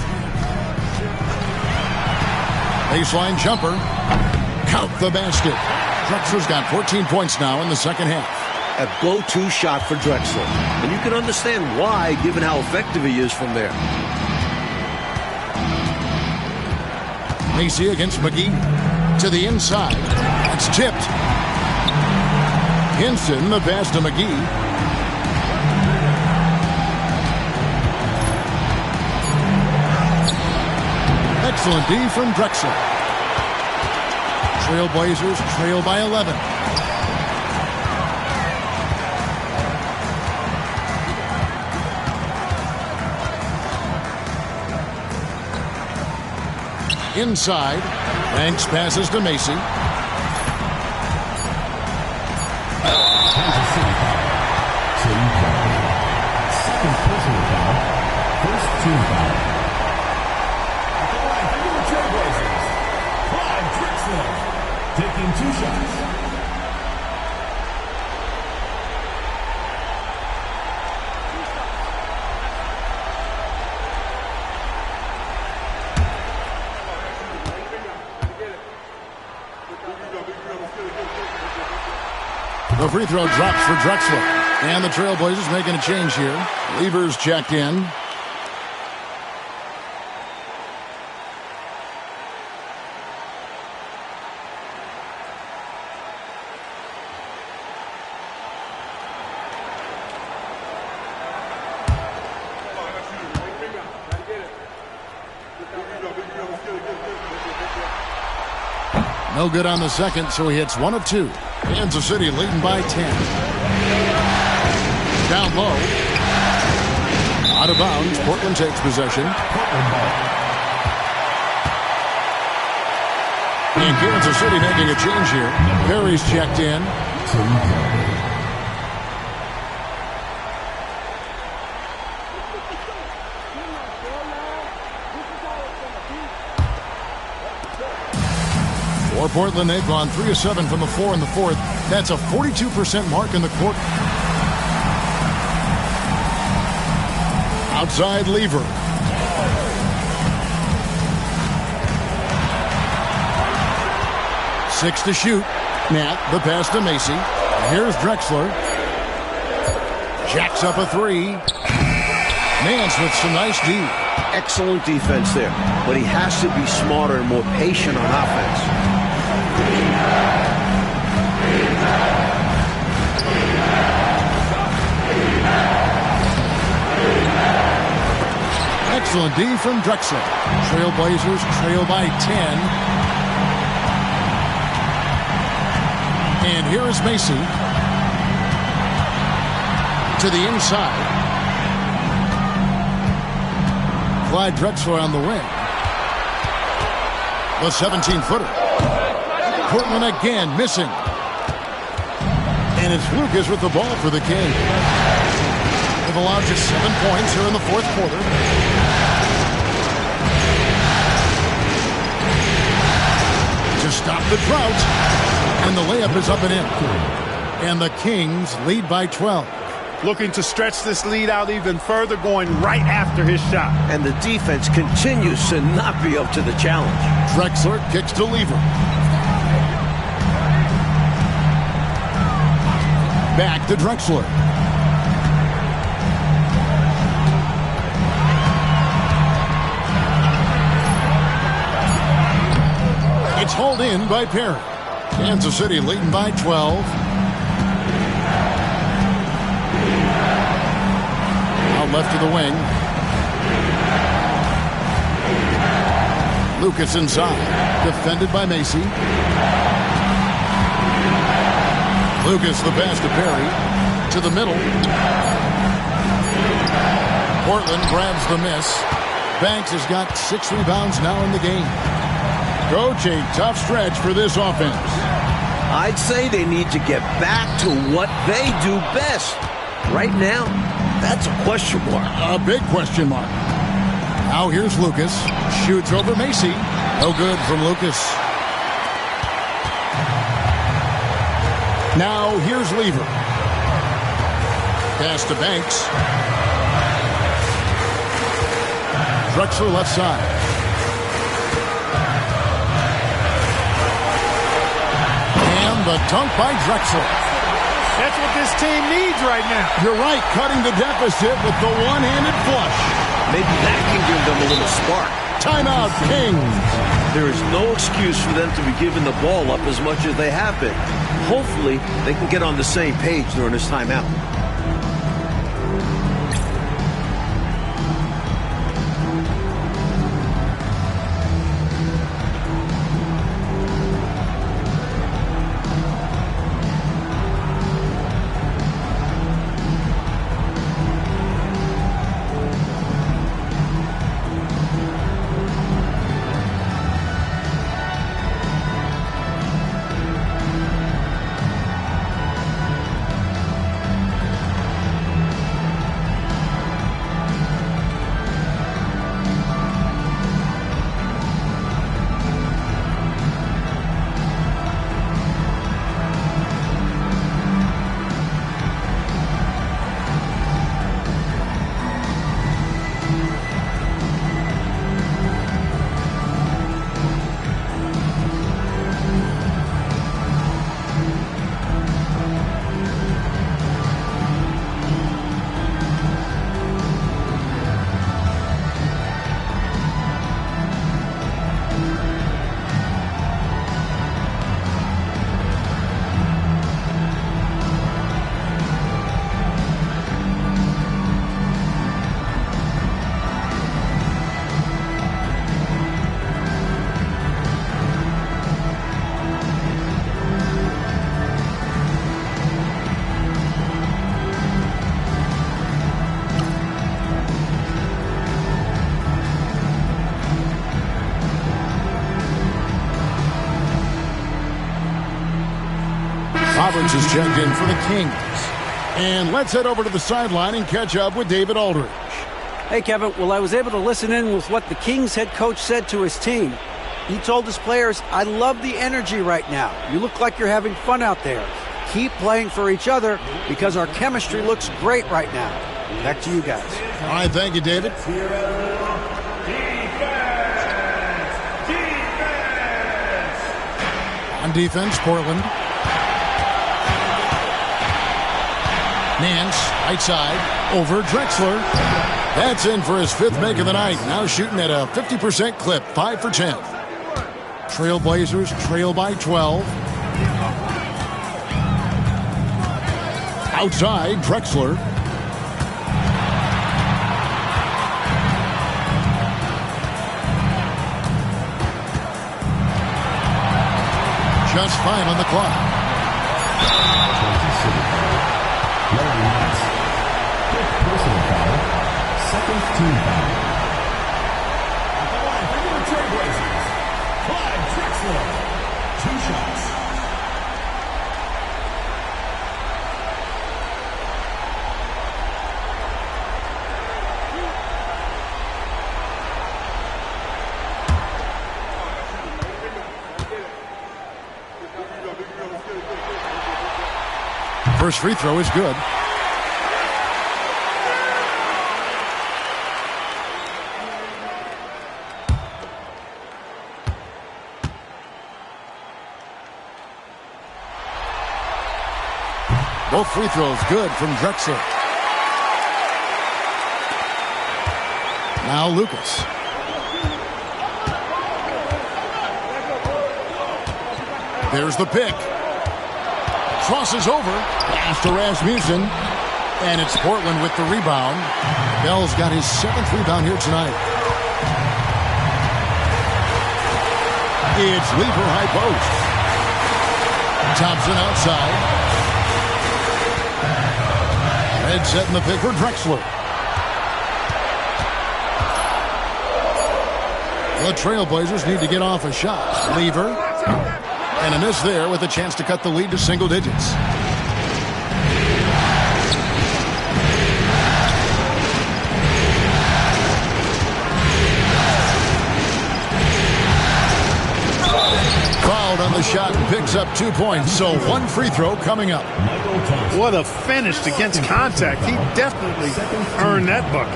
Baseline jumper. Count the basket. Drexler's got 14 points now in the second half. A go-to shot for Drexler. And you can understand why, given how effective he is from there. Macy against McGee. To the inside. It's tipped. Hinson, the pass to McGee. Excellent D from Drexler. Trailblazers trail by 11. Inside, Banks passes to Macy. Kansas City foul. Tim Kelly. Second personal foul. First team foul. At the line for your Trailblazers, Clyde Drexler, taking 2 shots. The free throw drops for Drexler. And the Trailblazers making a change here. Lever's checked in. No good on the second, so he hits 1 of 2. Kansas City leading by 10. Down low. Out of bounds. Portland takes possession. And Kansas City making a change here. Perry's checked in. For Portland, they've gone 3 of 7 from the floor in the fourth. That's a 42% mark in the quarter. Outside Lever. Six to shoot. Nat, the pass to Macy. Here's Drexler. Jacks up a 3. Nance with some nice D. Excellent defense there, but he has to be smarter and more patient on offense. Excellent D from Drexler. Trailblazers trail by 10. And here is Macy. To the inside. Clyde Drexler on the wing. The 17-footer. Portland again missing. And it's Lucas with the ball for the Kings. They've allowed just 7 points here in the fourth quarter. To stop the drought. And the layup is up and in. And the Kings lead by 12. Looking to stretch this lead out even further, going right after his shot. And the defense continues to not be up to the challenge. Drexler kicks to Lever. Back to Drexler. It's hauled in by Perry. Kansas City leading by 12. Out left to the wing. Lucas inside. Defended by Macy. Lucas the pass to Perry. To the middle. Portland grabs the miss. Banks has got 6 rebounds now in the game. Coach, a tough stretch for this offense. I'd say they need to get back to what they do best. Right now, that's a question mark. A big question mark. Now here's Lucas. Shoots over Macy. No good from Lucas. Now here's Lever. Pass to Banks. Drexler left side. And the dunk by Drexler. That's what this team needs right now. You're right, cutting the deficit with the one-handed flush. Maybe that can give them a little spark. Timeout, Kings. There is no excuse for them to be giving the ball up as much as they have been. Hopefully, they can get on the same page during this timeout. Roberts is checked in for the Kings. And let's head over to the sideline and catch up with David Aldridge. Hey, Kevin. Well, I was able to listen in with what the Kings head coach said to his team. He told his players, I love the energy right now. You look like you're having fun out there. Keep playing for each other because our chemistry looks great right now. Back to you guys. All right, thank you, David. On defense, Portland. Nance, right side, over Drexler. That's in for his fifth make of the night. Now shooting at a 50% clip, 5 for 10. Trailblazers trail by 12. Outside, Drexler. Just 5 on the clock. Larry Nance. Fifth personal foul. Second team foul. At the line for your Trailblazers, Clyde Drexler. 2 shots. First free throw is good. Both free throws good from Drexler. Now Lucas. There's the pick. Crosses over. Pass to Rasmussen. And it's Portland with the rebound. Bell's got his 7th rebound here tonight. It's Lever high post. Thompson outside. Red setting the pick for Drexler. The Trailblazers need to get off a shot. Lever. And a miss there with a chance to cut the lead to single digits. Fouled on the shot and picks up 2 points. So 1 free throw coming up. What a finish against contact. He definitely earned that bucket.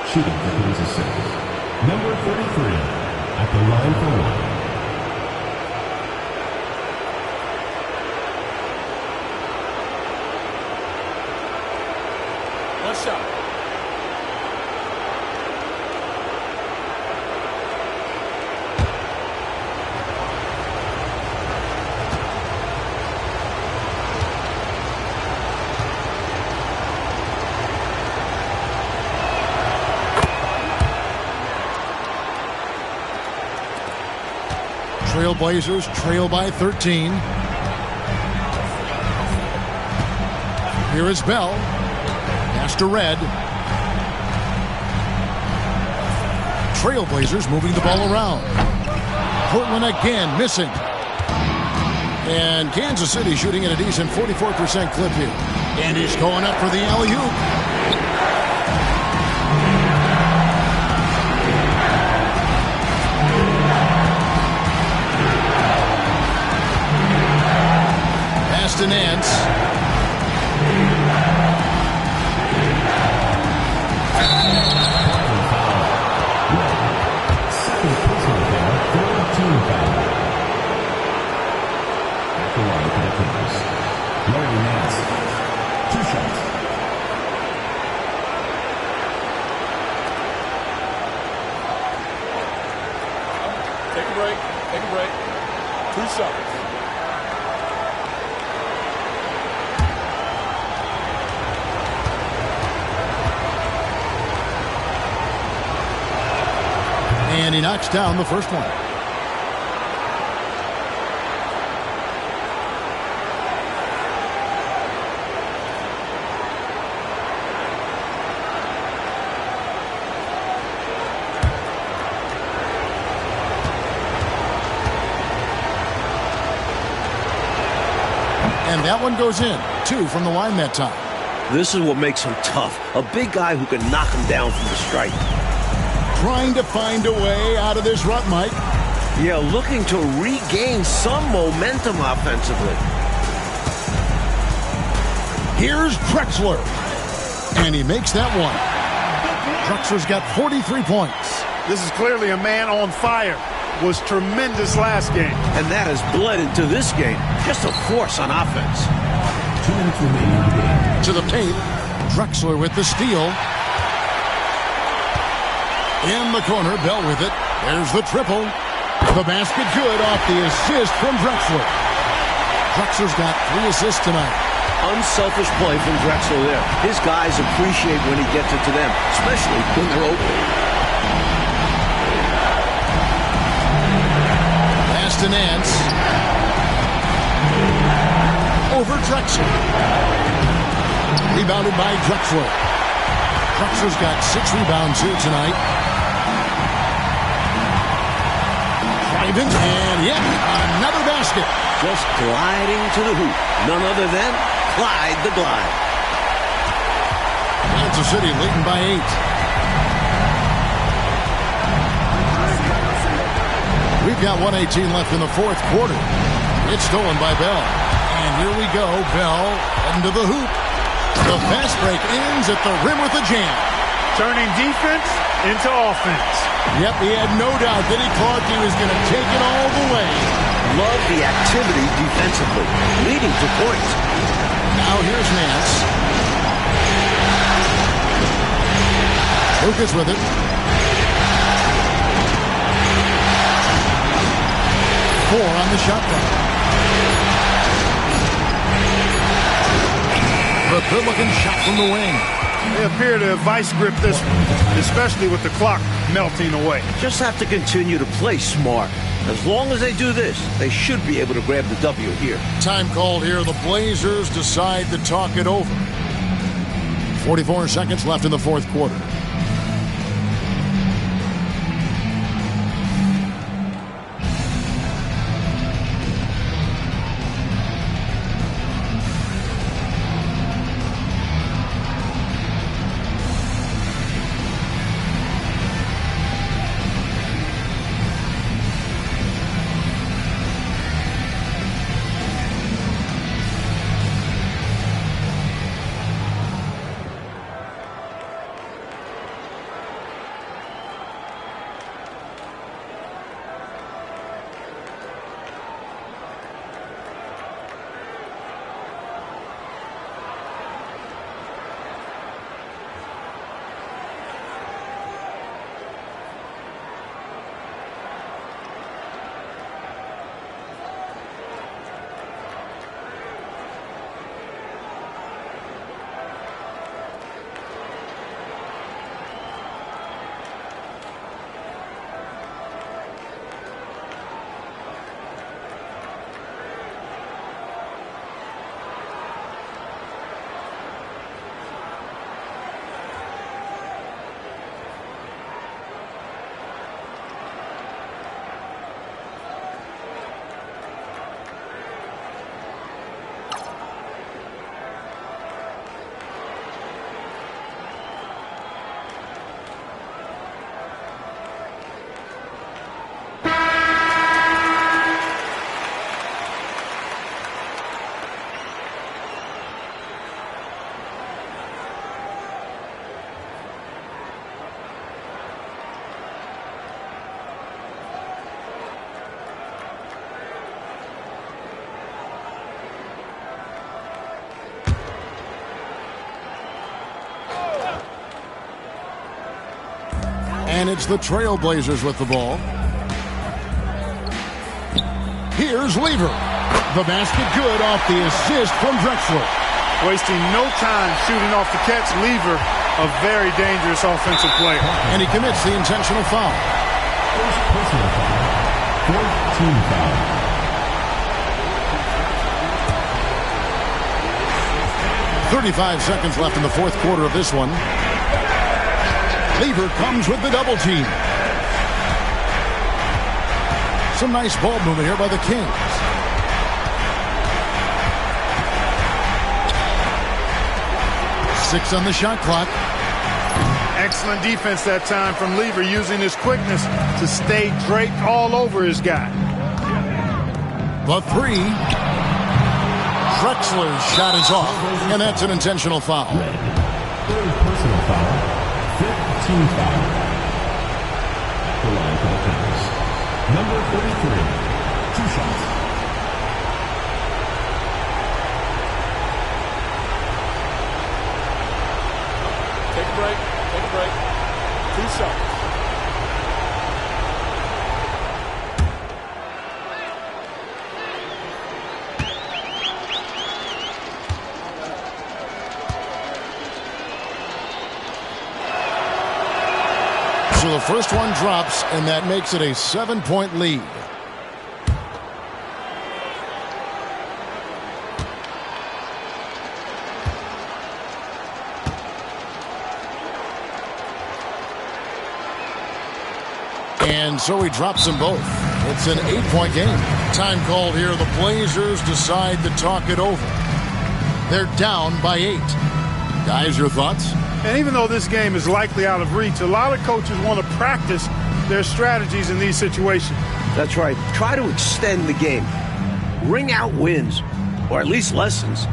Shooting for Kansas City. Number 33 at the line for one. One shot. Trailblazers trail by 13. Here is Bell. Pass to Red. Trailblazers moving the ball around. Portland again missing. And Kansas City shooting at a decent 44% clip here. And he's going up for the alley-oop. Pass to Nance. Larry Nance, 2 shots. Take a break. Take a break. 2 shots. And he knocks down the first one. And that one goes in. 2 from the line that time. This is what makes him tough. A big guy who can knock him down from the stripe. Trying to find a way out of this rut, Mike. Yeah, looking to regain some momentum offensively. Here's Drexler. And he makes that one. Drexler's got 43 points. This is clearly a man on fire. Was tremendous last game. And that has bled into this game. Just a force on offense. 2 minutes remaining in the game. To the paint. Drexler with the steal. In the corner, Bell with it. There's the triple. The basket good off the assist from Drexler. Drexler's got 3 assists tonight. Unselfish play from Drexler there. His guys appreciate when he gets it to them, especially when they're open. Pass to Nance. Over Drexler. Rebounded by Drexler. Drexler's got 6 rebounds here tonight. And yet another basket. Just gliding to the hoop. None other than Clyde the Glide. Kansas City leading by 8. We've got 1:18 left in the fourth quarter. It's stolen by Bell. And here we go. Bell heading to the hoop. The fast break ends at the rim with a jam. Turning defense into offense. Yep, he had no doubt that he thought he was going to take it all the way. Love the activity defensively, leading to points. Now here's Nance. Lucas with it. Four on the shot clock. The good-looking shot from the wing. They appear to have vice grip this one, especially with the clock melting away. Just have to continue to play smart. As long as they do this, they should be able to grab the W here. Time called here. The Blazers decide to talk it over. 44 seconds left in the fourth quarter. And it's the Trailblazers with the ball. Here's Lever. The basket good off the assist from Drexler. Wasting no time shooting off the catch. Lever, a very dangerous offensive player. And he commits the intentional foul. First personal foul. 4th team foul. .35 seconds left in the fourth quarter of this one. Lever comes with the double team. Some nice ball movement here by the Kings. Six on the shot clock. Excellent defense that time from Lever, using his quickness to stay draped all over his guy. The three. Drexler's shot is off, and that's an intentional foul. 3rd personal foul. 5th team foul. At the line for the Kings. Number 33. 2 shots. Take a break. Take a break. 2 shots. So the first one drops, and that makes it a 7-point lead. And so he drops them both. It's an 8-point game. Time called here. The Blazers decide to talk it over. They're down by 8. Guys, your thoughts? And even though this game is likely out of reach, a lot of coaches want to practice their strategies in these situations. That's right. Try to extend the game. Ring out wins, or at least lessons.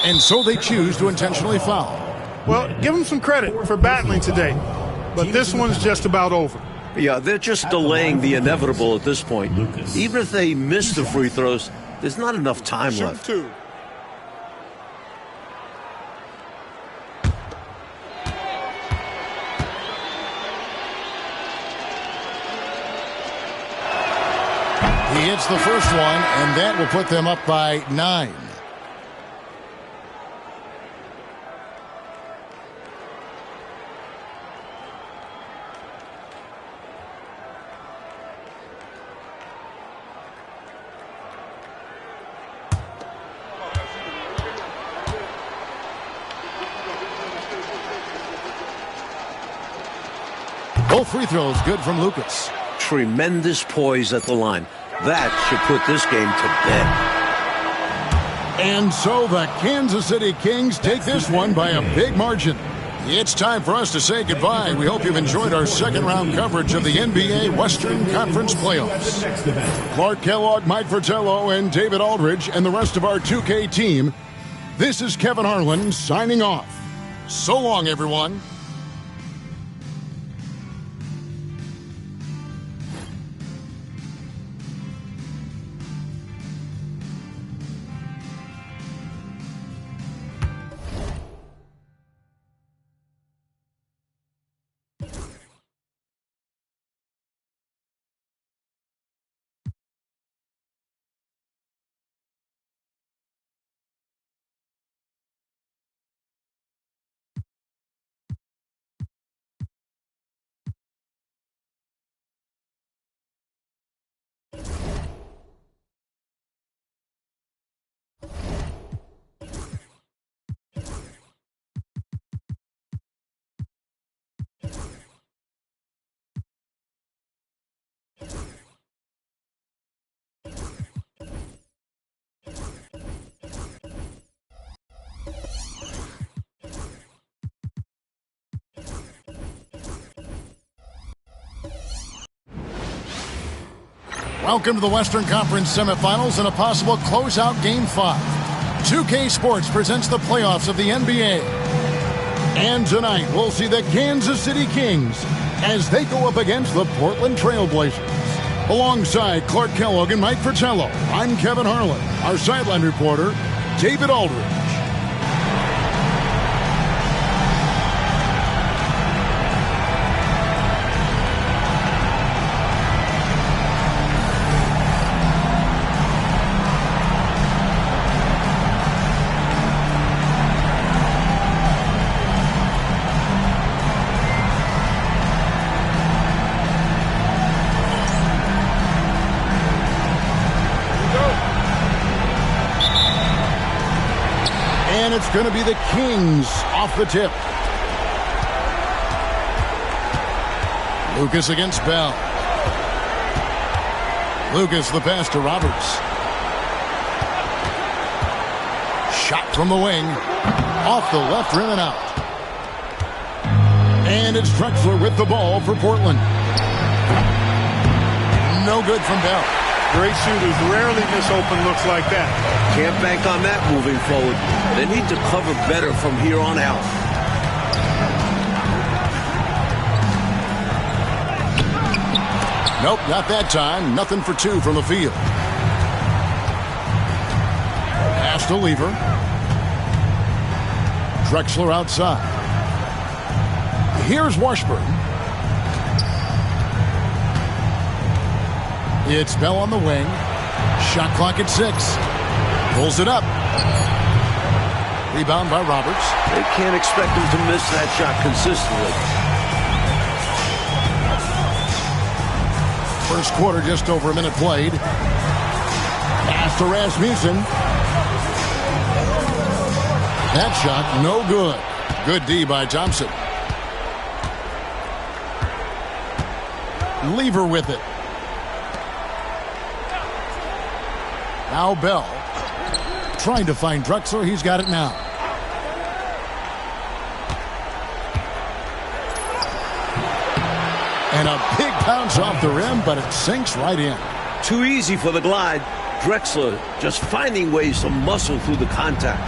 And so they choose to intentionally foul. Well, give them some credit for battling today, but this one's just about over. Yeah, they're just delaying the inevitable at this point. Even if they miss the free throws, there's not enough time Shoot left. 2. He hits the first one, and that will put them up by 9. Both free throws good from Lucas. Tremendous poise at the line. That should put this game to bed. And so the Kansas City Kings take this one by a big margin. It's time for us to say goodbye. We hope you've enjoyed our second-round coverage of the NBA Western Conference Playoffs. Clark Kellogg, Mike Fratello, and David Aldridge, and the rest of our 2K team. This is Kevin Harlan signing off. So long, everyone. Welcome to the Western Conference semifinals and a possible closeout Game 5. 2K Sports presents the playoffs of the NBA. And tonight, we'll see the Kansas City Kings as they go up against the Portland Trail Blazers. Alongside Clark Kellogg and Mike Fratello, I'm Kevin Harlan. Our sideline reporter, David Aldridge. It's going to be the Kings off the tip. Lucas against Bell. Lucas the pass to Roberts. Shot from the wing. Off the left rim and out. And it's Drexler with the ball for Portland. No good from Bell. Great shooters rarely miss open looks like that. Can't bank on that moving forward. They need to cover better from here on out. Nope, not that time. Nothing for two from the field. Pass to Lever. Drexler outside. Here's Washburn. It's Bell on the wing. Shot clock at 6. Pulls it up. Rebound by Roberts. They can't expect him to miss that shot consistently. First quarter, just over a minute played. Pass to Rasmussen. That shot, no good. Good D by Thompson. Lever with it. Now Bell. Trying to find Drexler. He's got it now. And a big bounce off the rim, but it sinks right in. Too easy for the glide. Drexler just finding ways to muscle through the contact.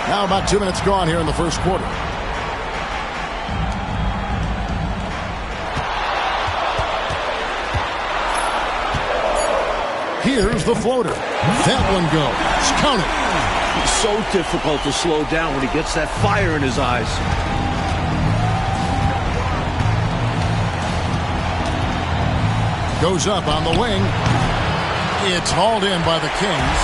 Now about 2 minutes gone here in the first quarter. Here's the floater. That one goes. Count it. It's so difficult to slow down when he gets that fire in his eyes. Goes up on the wing. It's hauled in by the Kings.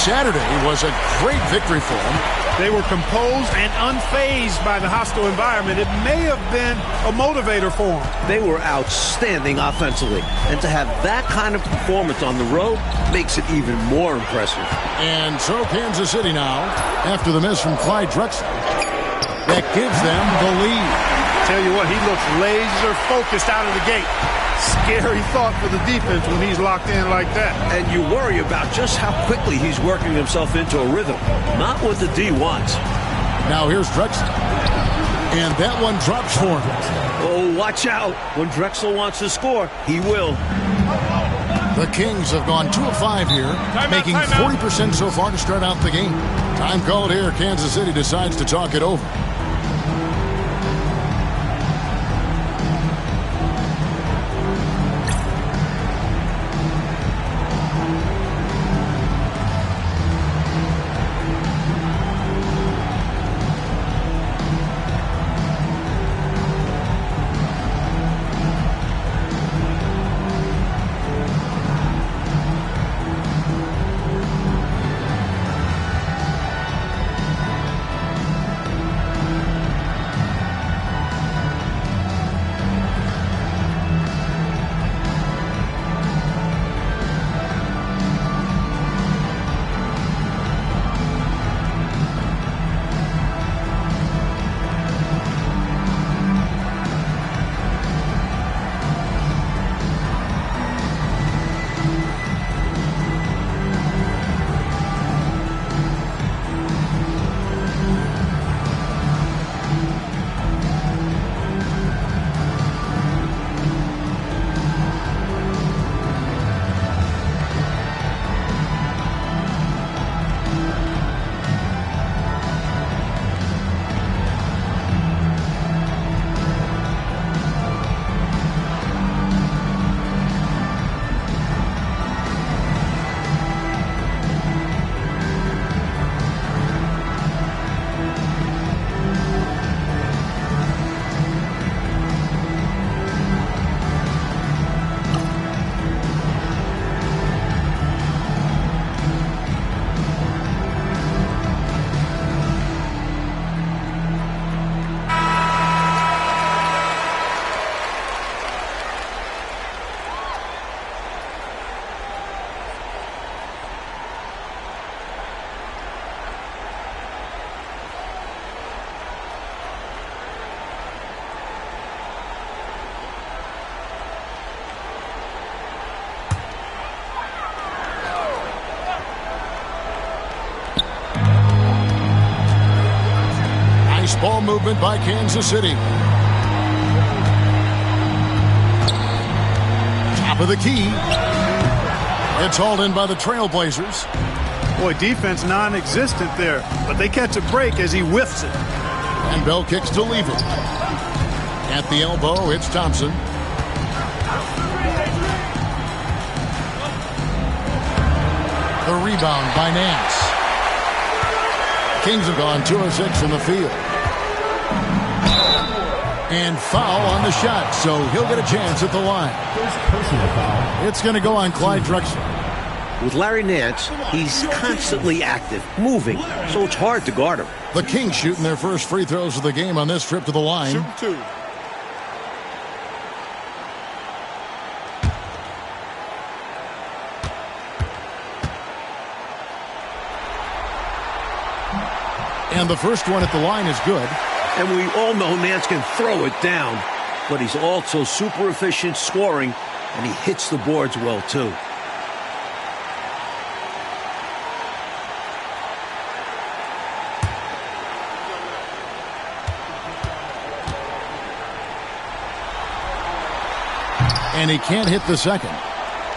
Saturday was a great victory for them. They were composed and unfazed by the hostile environment. It may have been a motivator for them. They were outstanding offensively. And to have that kind of performance on the road makes it even more impressive. And so Kansas City now, after the miss from Clyde Drexler, that gives them the lead. Tell you what, he looks laser focused out of the gate. Scary thought for the defense when he's locked in like that. And you worry about just how quickly he's working himself into a rhythm. Not what the D wants. Now here's Drexler. And that one drops for him. Oh, watch out. When Drexler wants to score, he will. The Kings have gone 2 of 5 here, making 40% so far to start out the game. Time called here. Kansas City decides to talk it over. Ball movement by Kansas City. Top of the key. It's hauled in by the Trailblazers. Boy, defense non-existent there, but they catch a break as he whiffs it. And Bell kicks to leave it. At the elbow, it's Thompson. The rebound by Nance. Kings have gone 2 of 6 in the field. And foul on the shot, so he'll get a chance at the line. Personal foul. It's going to go on Clyde Drexler. With Larry Nance, he's constantly active, moving, so it's hard to guard him. The Kings shooting their first free throws of the game on this trip to the line. Shoot 2. And the first one at the line is good. And we all know Nance can throw it down, but he's also super efficient scoring, and he hits the boards well, too. And he can't hit the second.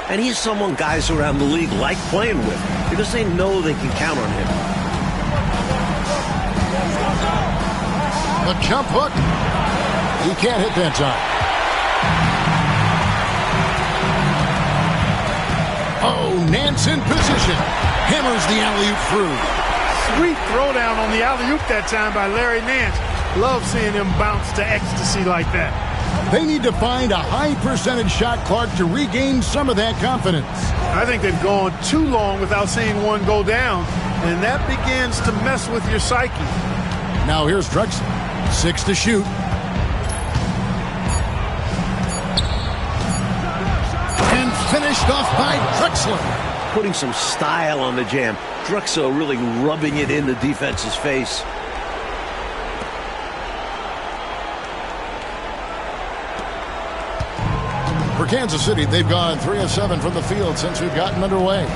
And he's someone guys around the league like playing with because they know they can count on him. The jump hook. He can't hit that time. Oh, Nance in position. Hammers the alley-oop through. Sweet throwdown on the alley-oop that time by Larry Nance. Love seeing him bounce to ecstasy like that. They need to find a high percentage shot, Clark, to regain some of that confidence. I think they've gone too long without seeing one go down, and that begins to mess with your psyche. Now here's Drexel. 6 to shoot. And finished off by Drexler. Putting some style on the jam. Drexel really rubbing it in the defense's face. For Kansas City, they've gone 3 of 7 from the field since we've gotten underway.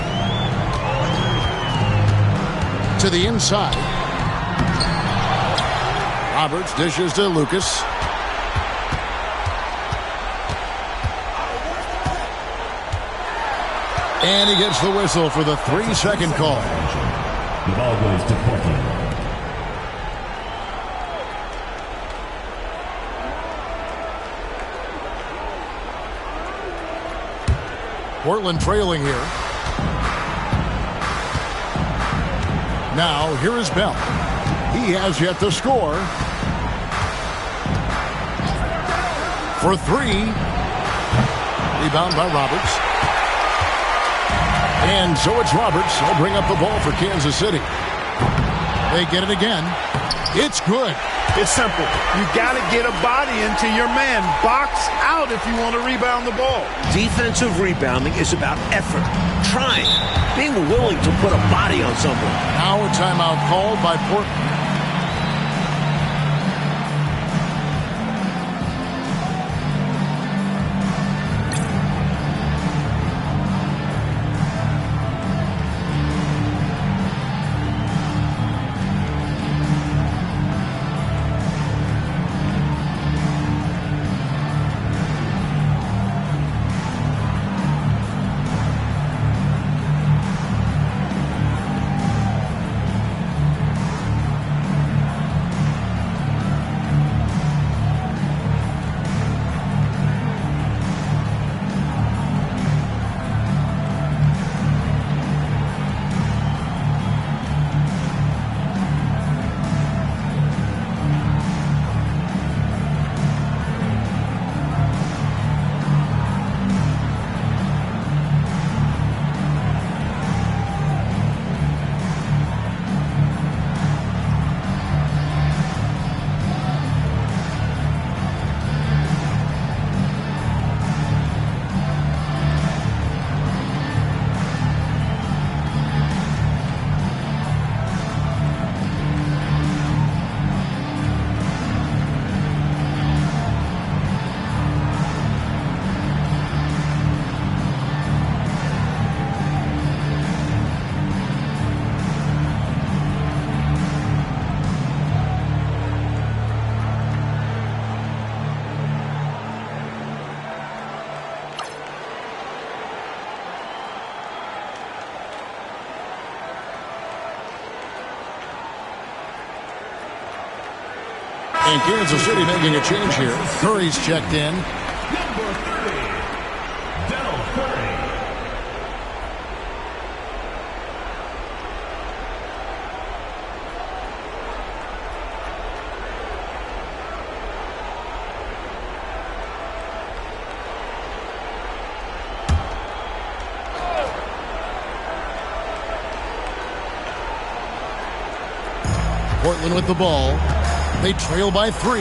To the inside. Roberts dishes to Lucas. And he gets the whistle for the 3-second call. The ball goes to Portland. Portland trailing here. Now, here is Bell. He has yet to score. For 3. Rebound by Roberts. And so it's Roberts. He'll bring up the ball for Kansas City. They get it again. It's good. It's simple. You got to get a body into your man. Box out if you want to rebound the ball. Defensive rebounding is about effort, trying, being willing to put a body on someone. Now a timeout called by Portland. And Kansas City making a change here. Curry's checked in. Number 30, Del Curry. Portland with the ball. They trail by 3.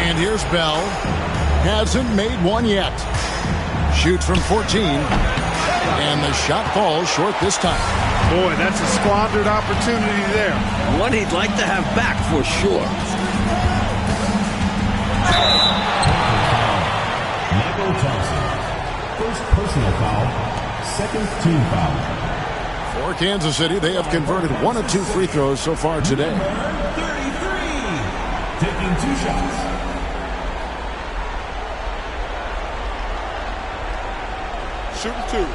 And here's Bell. Hasn't made one yet. Shoots from 14. And the shot falls short this time. Boy, that's a squandered opportunity there. One he'd like to have back for sure. Michael Johnson. First personal foul. Second team foul. For Kansas City, they have converted 1 of 2 free throws so far today. Number 33. Taking 2 shots. Shooting 2.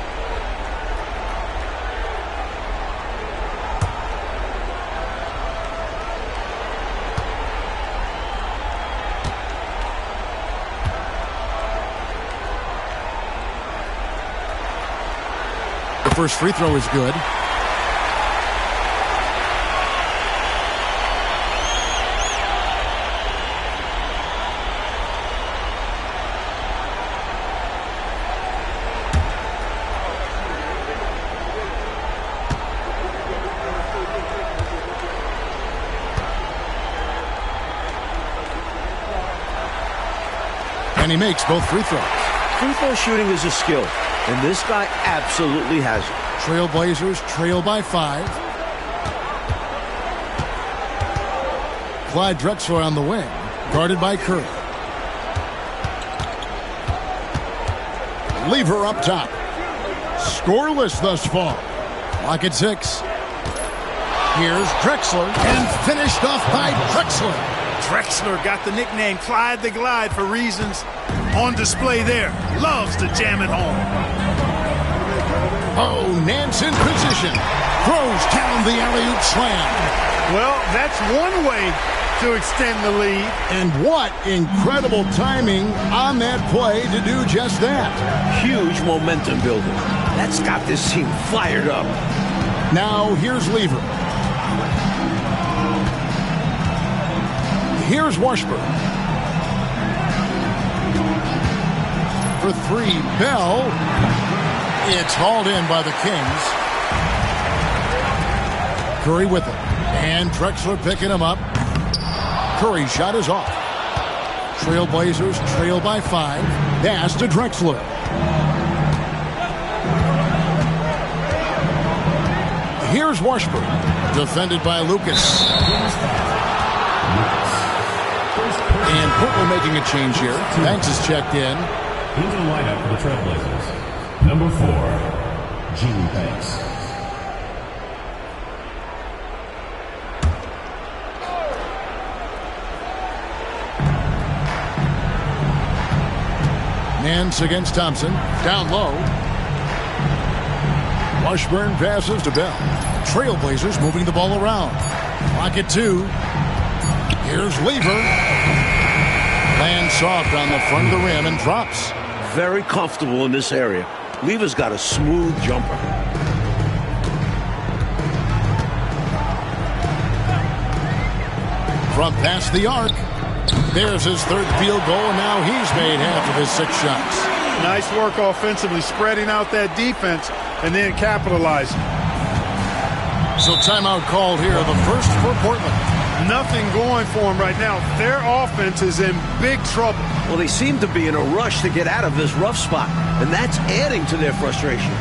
The first free throw is good. And he makes both free throws. Free throw shooting is a skill, and this guy absolutely has it. Trailblazers trail by 5. Clyde Drexler on the wing, guarded by Curry. Lever up top. Scoreless thus far. Lock at 6. Here's Drexler, and finished off by Drexler. Drexler got the nickname Clyde the Glide for reasons on display there. Loves to jam it home. Oh, Nance in position. Throws down the alley-oop slam. Well, that's one way to extend the lead. And what incredible timing on that play to do just that. Huge momentum builder. That's got this team fired up. Now here's Lever. Here's Washburn. For 3, Bell. It's hauled in by the Kings. Curry with it. And Drexler picking him up. Curry's shot is off. Trailblazers trail by 5. Pass to Drexler. Here's Washburn. Defended by Lucas. And Portland making a change here. Banks is checked in. He's in the lineup for the Trailblazers. Number 4, Gene Banks. Nance against Thompson. Down low. Washburn passes to Bell. Trailblazers moving the ball around. Clock at 2. Here's Lever. Lands soft on the front of the rim and drops. Very comfortable in this area. Lever's got a smooth jumper. From past the arc. There's his 3rd field goal, and now he's made half of his 6 shots. Nice work offensively, spreading out that defense and then capitalizing. So timeout called here, the first for Portland. Nothing going for them right now. Their offense is in big trouble. Well, they seem to be in a rush to get out of this rough spot, and that's adding to their frustration.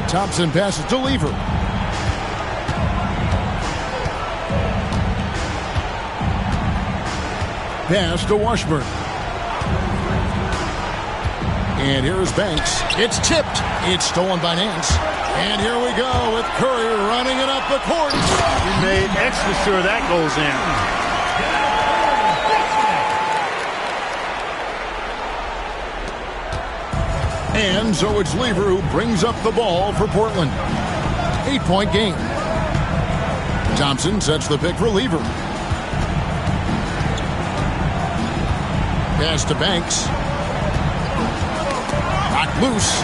Thompson passes to Lever. Pass to Washburn. And here's Banks. It's tipped. It's stolen by Nance. And here we go with Curry running it up the court. He made extra sure that goes in. And so it's Lever who brings up the ball for Portland. 8-point game. Thompson sets the pick for Lever. Pass to Banks. Knocked loose.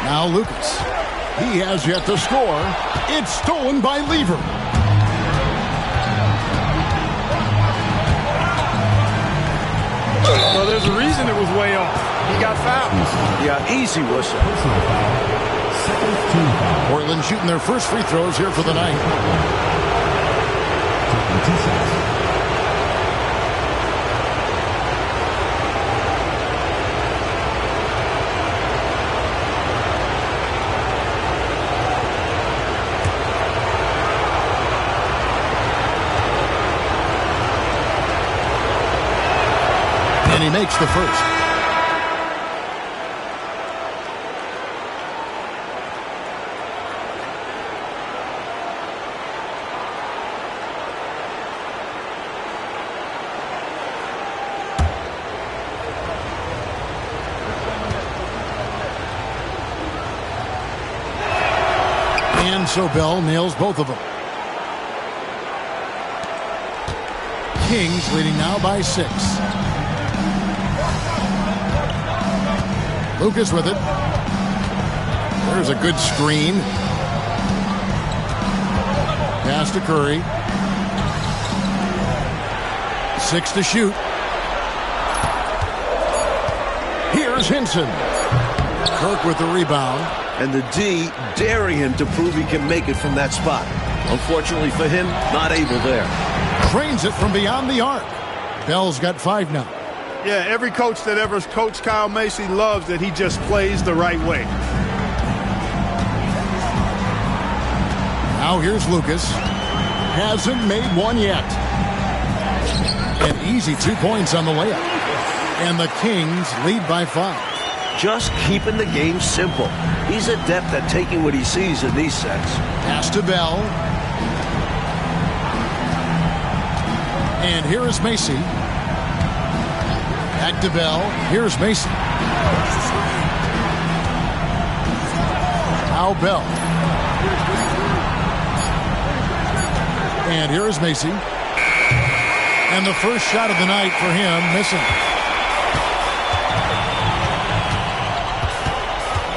Now Lucas. He has yet to score. It's stolen by Lever. Well, there's a reason it was way off. He got fouled. Yeah, easy whistle. Personal foul. Second team foul. Portland shooting their first free throws here for the night. Taking 2 shots. And he makes the first. And so Bell nails both of them. Kings leading now by 6. Lucas with it. There's a good screen. Pass to Curry. 6 to shoot. Here's Hinson. Kirk with the rebound. And the D daring him to prove he can make it from that spot. Unfortunately for him, not able there. Trains it from beyond the arc. Bell's got 5 now. Yeah, every coach that ever coached Kyle Macy loves that he just plays the right way. Now here's Lucas. Hasn't made one yet. An easy 2 points on the layup. And the Kings lead by 5. Just keeping the game simple. He's adept at taking what he sees in these sets. Pass to Bell. And here is Macy. Back to Bell. Here's Macy. Now Bell. And here is Macy. And the first shot of the night for him, missing.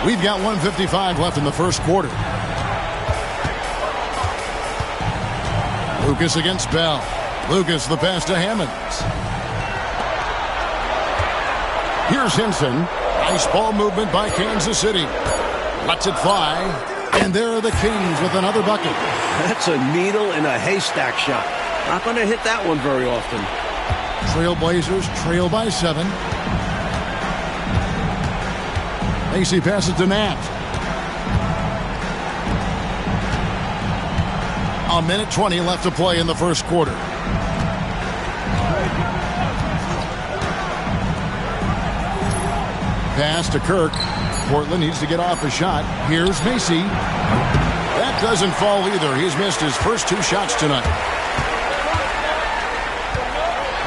We've got 1:55 left in the first quarter. Lucas against Bell. Lucas the pass to Hammonds. Here's Hinson. Nice ball movement by Kansas City. Lets it fly. And there are the Kings with another bucket. That's a needle in a haystack shot. Not going to hit that one very often. Trailblazers trail by 7. Macy passes to Nat. 1:20 left to play in the first quarter. Pass to Kirk. Portland needs to get off a shot. Here's Macy. That doesn't fall either. He's missed his first 2 shots tonight.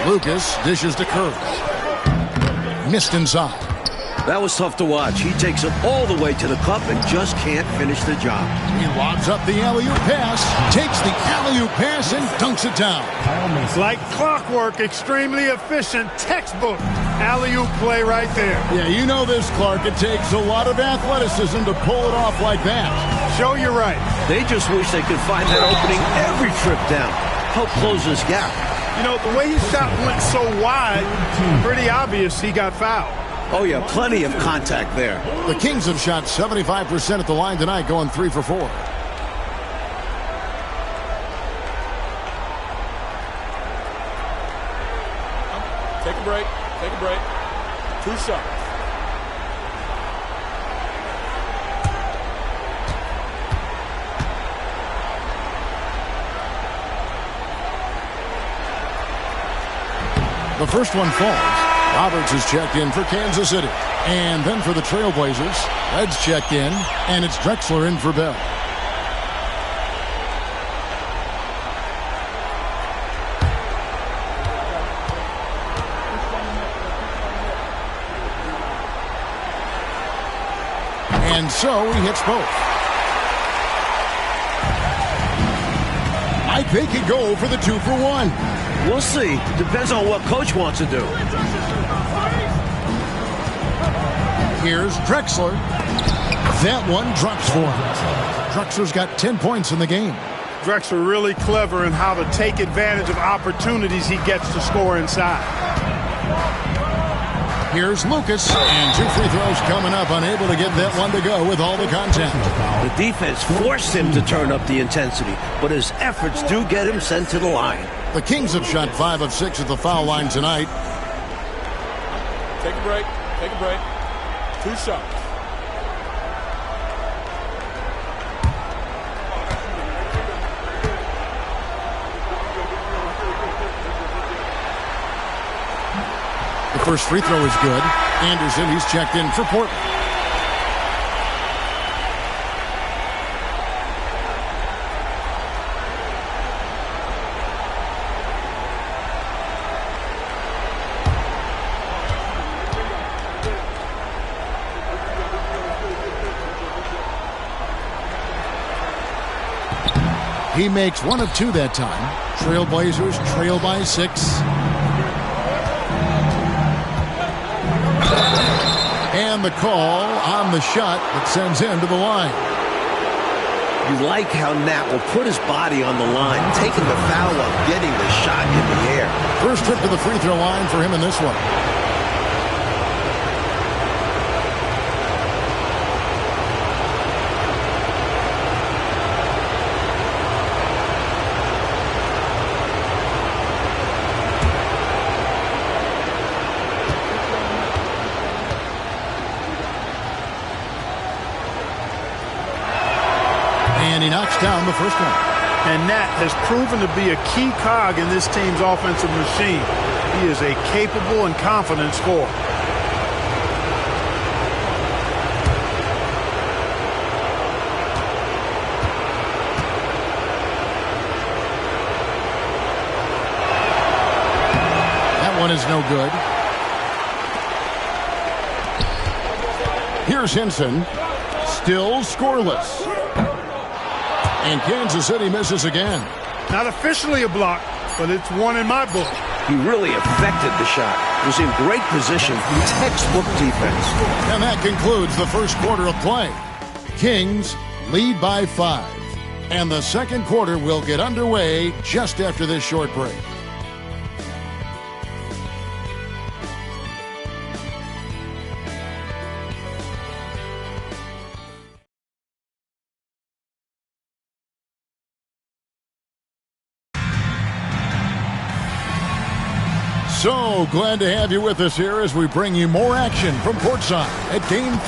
Lucas dishes to Kirk. Missed inside. That was tough to watch. He takes it all the way to the cup and just can't finish the job. He lobs up the alley-oop pass, takes the alley-oop pass and dunks it down. Like clockwork, extremely efficient, textbook alley-oop play right there. Yeah, you know this, Clark. It takes a lot of athleticism to pull it off like that. Show you're right. They just wish they could find that opening every trip down. Help close this gap. You know, the way his shot went so wide, pretty obvious he got fouled. Oh, yeah, plenty of contact there. The Kings have shot 75% at the line tonight, going 3 for 4. Take a break. Take a break. 2 shots. The first one falls. Roberts is checked in for Kansas City. And then for the Trailblazers, Red's checked in, and it's Drexler in for Bell. And so he hits both. I think he go for the 2-for-1. We'll see. Depends on what coach wants to do. Here's Drexler. That one drops for him. Drexler's got 10 points in the game. Drexler really clever in how to take advantage of opportunities he gets to score inside. Here's Lucas, and 2 free throws coming up, unable to get that one to go with all the contact. The defense forced him to turn up the intensity, but his efforts do get him sent to the line. The Kings have shot 5 of 6 at the foul line tonight. Take a break. Take a break. 2 shots. The first free throw is good. Anderson, he's checked in for Portland. He makes 1 of 2 that time. Trailblazers trail by 6. And the call on the shot that sends him to the line. You like how Nat will put his body on the line, taking the foul while getting the shot in the air. First trip to the free throw line for him in this one. He knocks down the first one. And Nat has proven to be a key cog in this team's offensive machine. He is a capable and confident scorer. That one is no good. Here's Henson. Still scoreless. And Kansas City misses again. Not officially a block, but it's one in my book. He really affected the shot. Was in great position. Textbook defense. And that concludes the first quarter of play. Kings lead by 5. And the second quarter will get underway just after this short break. So glad to have you with us here as we bring you more action from courtside at Game 5.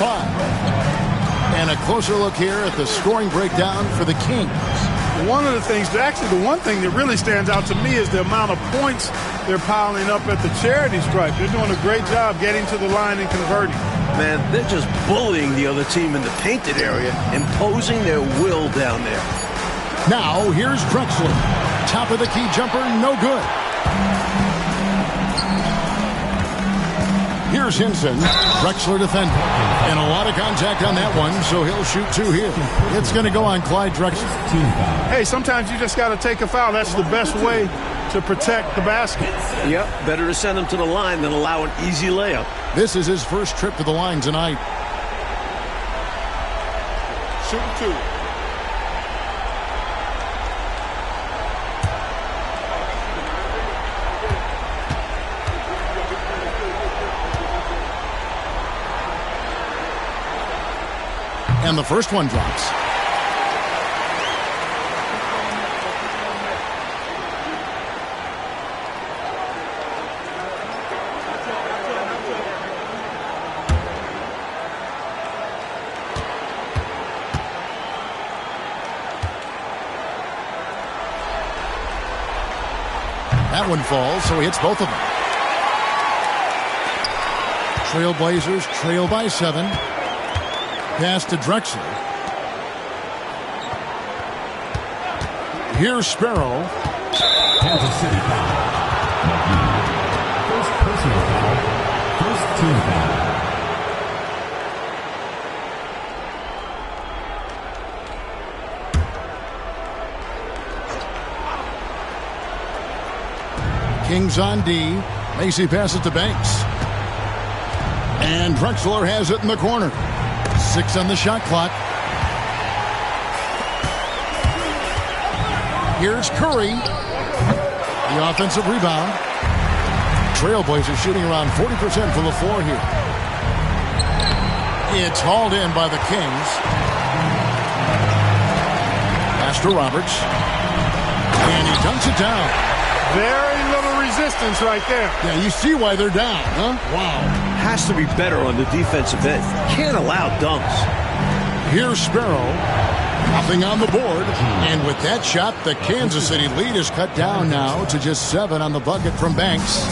And a closer look here at the scoring breakdown for the Kings. One of the things, actually the one thing that really stands out to me is the amount of points they're piling up at the charity stripe. They're doing a great job getting to the line and converting. Man, they're just bullying the other team in the painted area, imposing their will down there. Now here's Drexler. Top of the key jumper, no good. Here's Henson. Drexler defending. And a lot of contact on that one, so he'll shoot 2 here. It's going to go on Clyde Drexler. Hey, sometimes you just got to take a foul. That's the best way to protect the basket. Yep, better to send him to the line than allow an easy layup. This is his first trip to the line tonight. Shooting 2. And the first one drops. That one falls, so he hits both of them. Trailblazers trail by 7. Pass to Drexler. Here's Sparrow. Kansas City foul. First personal foul. First team foul. Kings on D. Macy passes to Banks. And Drexler has it in the corner. 6 on the shot clock. Here's Curry. The offensive rebound. Trailblazers shooting around 40% from the floor here. It's hauled in by the Kings. Pass to Roberts. And he dunks it down. Very little resistance right there. Yeah, you see why they're down, huh? Wow. Has to be better on the defensive end. Can't allow dunks. Here's Sparrow. Nothing on the board. And with that shot, the Kansas City lead is cut down now to just 7 on the bucket from Banks.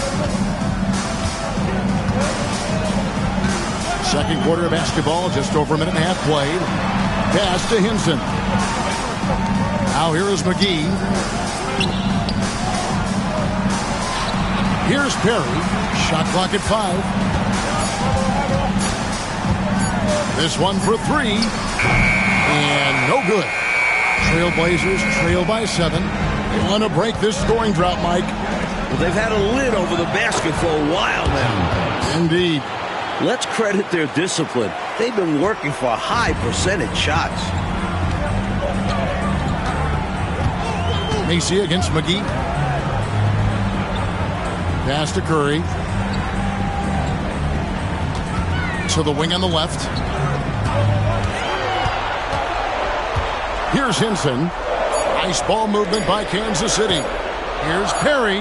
Second quarter of basketball, just over a minute and a half played. Pass to Hinson. Now here is McGee. Here's Perry. Shot clock at 5. This one for 3. And no good. Trailblazers trail by 7. They want to break this scoring drought, Mike. Well, they've had a lid over the basket for a while now. Indeed. Let's credit their discipline. They've been working for high percentage shots. Macy against McGee. Pass to Curry. To the wing on the left. Here's Hinson. Nice ball movement by Kansas City. Here's Perry.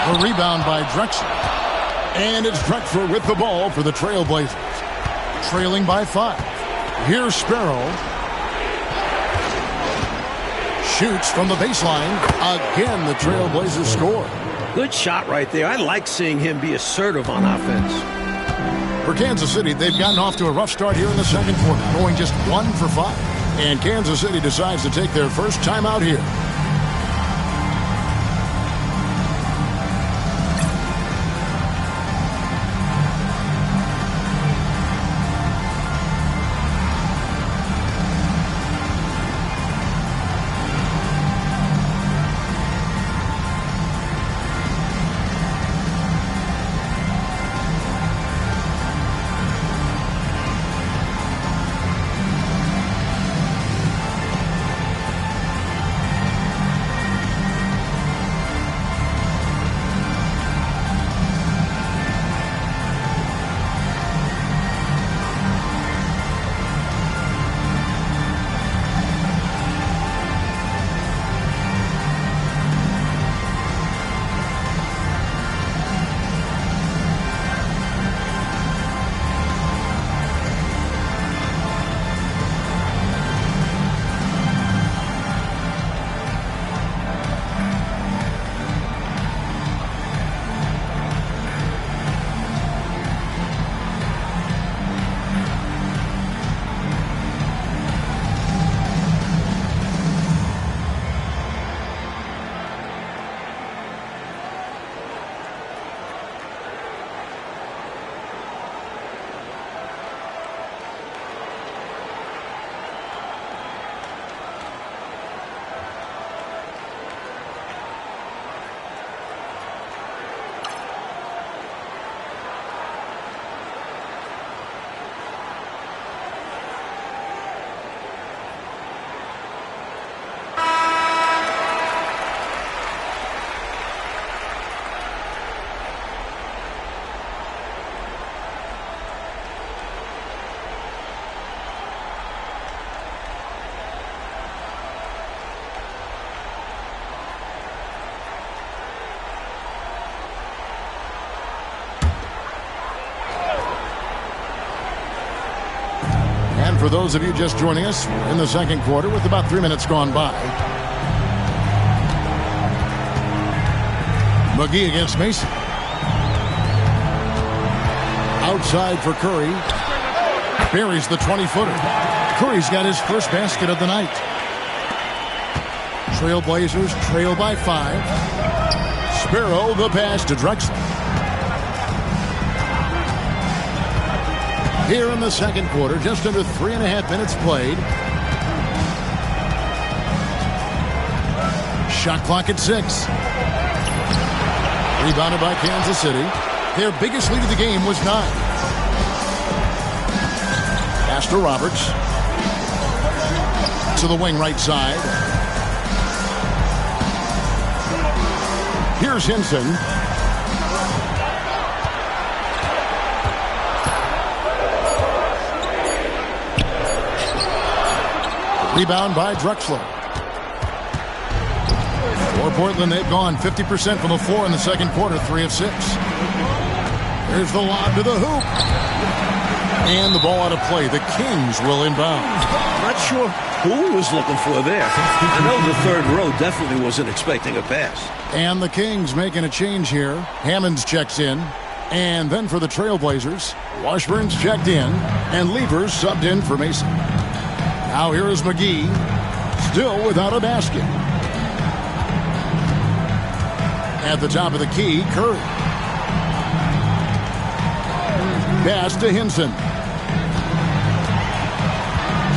A rebound by Drexler. And it's Drexler with the ball for the Trailblazers. Trailing by 5. Here's Sparrow. Shoots from the baseline. Again, the Trailblazers score. Good shot right there. I like seeing him be assertive on offense. For Kansas City, they've gotten off to a rough start here in the second quarter, going just 1 for 5. And Kansas City decides to take their first timeout here. And for those of you just joining us, we're in the second quarter with about 3 minutes gone by. McGee against Mason. Outside for Curry. Buries the 20-footer. Curry's got his first basket of the night. Trailblazers trail by 5. Sparrow the pass to Drexler. Here in the second quarter, just under 3.5 minutes played. Shot clock at 6. Rebounded by Kansas City. Their biggest lead of the game was 9. Pass to Roberts. To the wing right side. Here's Hinson. Rebound by Drexler. For Portland, they've gone 50% from the floor in the second quarter, 3 of 6. There's the lob to the hoop. And the ball out of play. The Kings will inbound. Not sure who he was looking for there. I know the third row definitely wasn't expecting a pass. And the Kings making a change here. Hammonds checks in. And then for the Trailblazers, Washburn's checked in. And Levers subbed in for Mason. Now here is McGee. Still without a basket. At the top of the key, Curry. Pass to Hinson.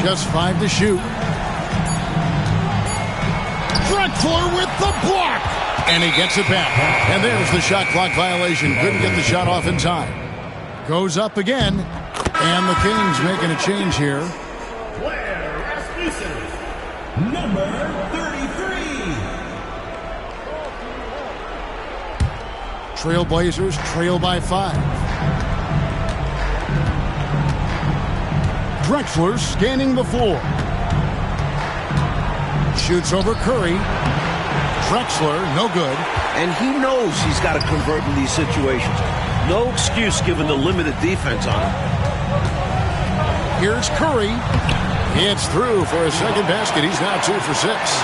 Just 5 to shoot. Drexler with the block. And he gets it back. And there's the shot clock violation. Couldn't get the shot off in time. Goes up again. And the Kings making a change here. Number 33. Trailblazers trail by 5. Drexler scanning the floor. Shoots over Curry. Drexler, no good. And he knows he's got to convert in these situations. No excuse given the limited defense on him. Here's Curry. It's through for a second basket. He's now 2 for 6.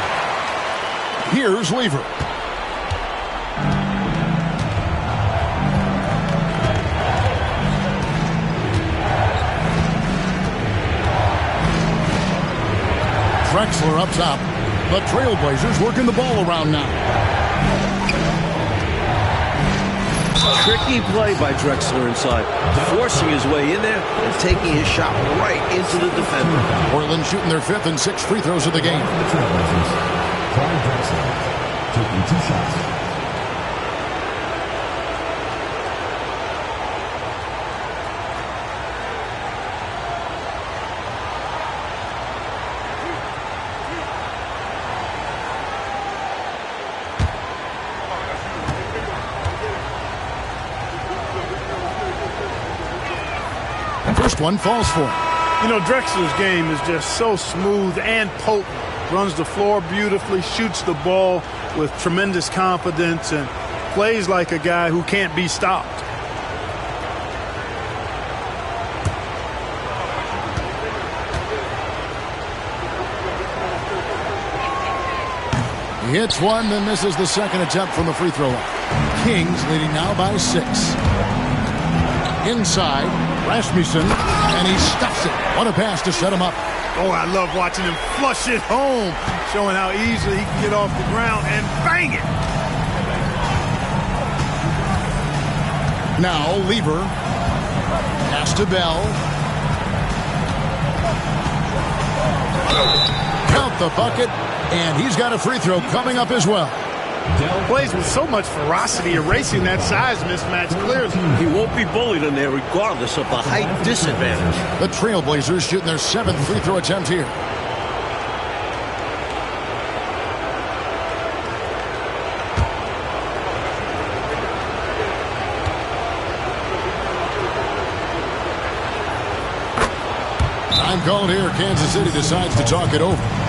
Here's Lever. Drexler up top. The Trailblazers working the ball around now. Tricky play by Drexler inside, forcing his way in there and taking his shot right into the defender. Portland shooting their 5th and 6th free throws of the game. The Trailblazers. Clyde Drexler taking 2 shots. First one falls for him. You know, Drexler's game is just so smooth and potent. Runs the floor beautifully, shoots the ball with tremendous confidence, and plays like a guy who can't be stopped. He hits one, then misses the second attempt from the free throw line. Kings leading now by 6. Inside, Rasmussen, and he stuffs it. What a pass to set him up. Oh, I love watching him flush it home, showing how easily he can get off the ground and bang it. Now, Lever. Pass to Bell. Count the bucket, and he's got a free throw coming up as well. Plays with so much ferocity, erasing that size mismatch clearly. He won't be bullied in there regardless of the height disadvantage. The Trailblazers shooting their 7th free throw attempt here. Time called here. Kansas City decides to talk it over.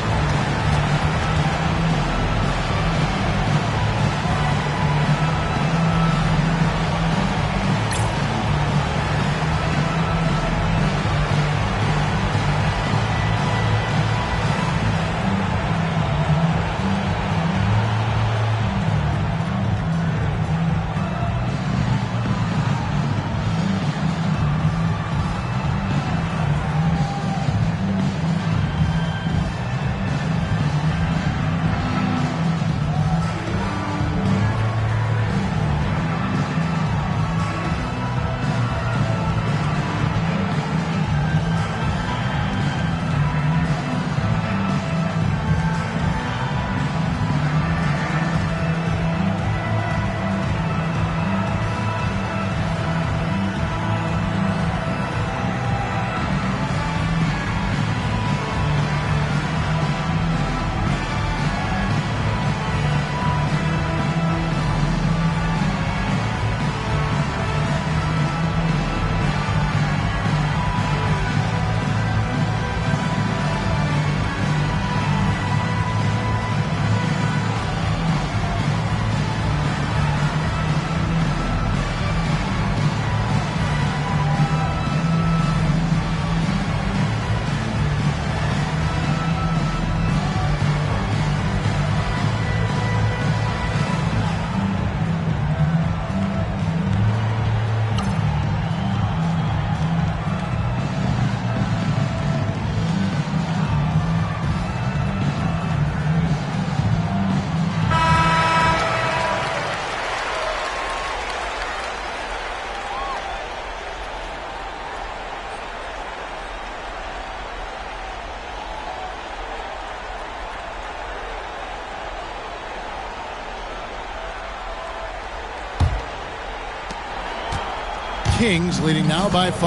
Kings leading now by 5.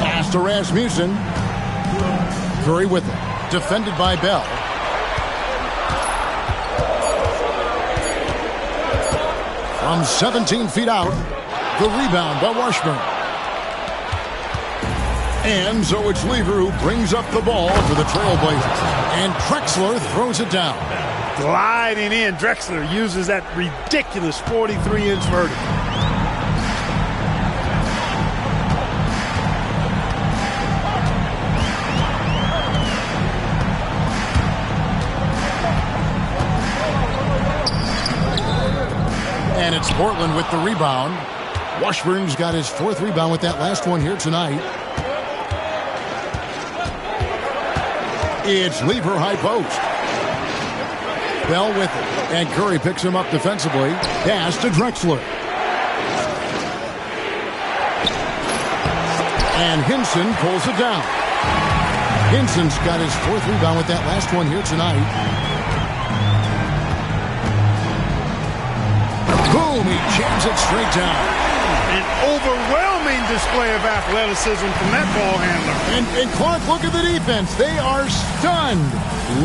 Pass to Rasmussen. Curry with it. Defended by Bell. From 17 feet out, the rebound by Washburn. And so it's Lever who brings up the ball for the Trailblazers. And Drexler throws it down. Gliding in, Drexler uses that ridiculous 43-inch vertical. And it's Portland with the rebound. Washburn's got his 4th rebound with that last one here tonight. It's Lever high post. Bell with it. And Curry picks him up defensively. Pass to Drexler. And Hinson pulls it down. Hinson's got his 4th rebound with that last one here tonight. Boom, he jams it straight down. An overwhelming display of athleticism from that ball handler. And Clark, look at the defense. They are stunned.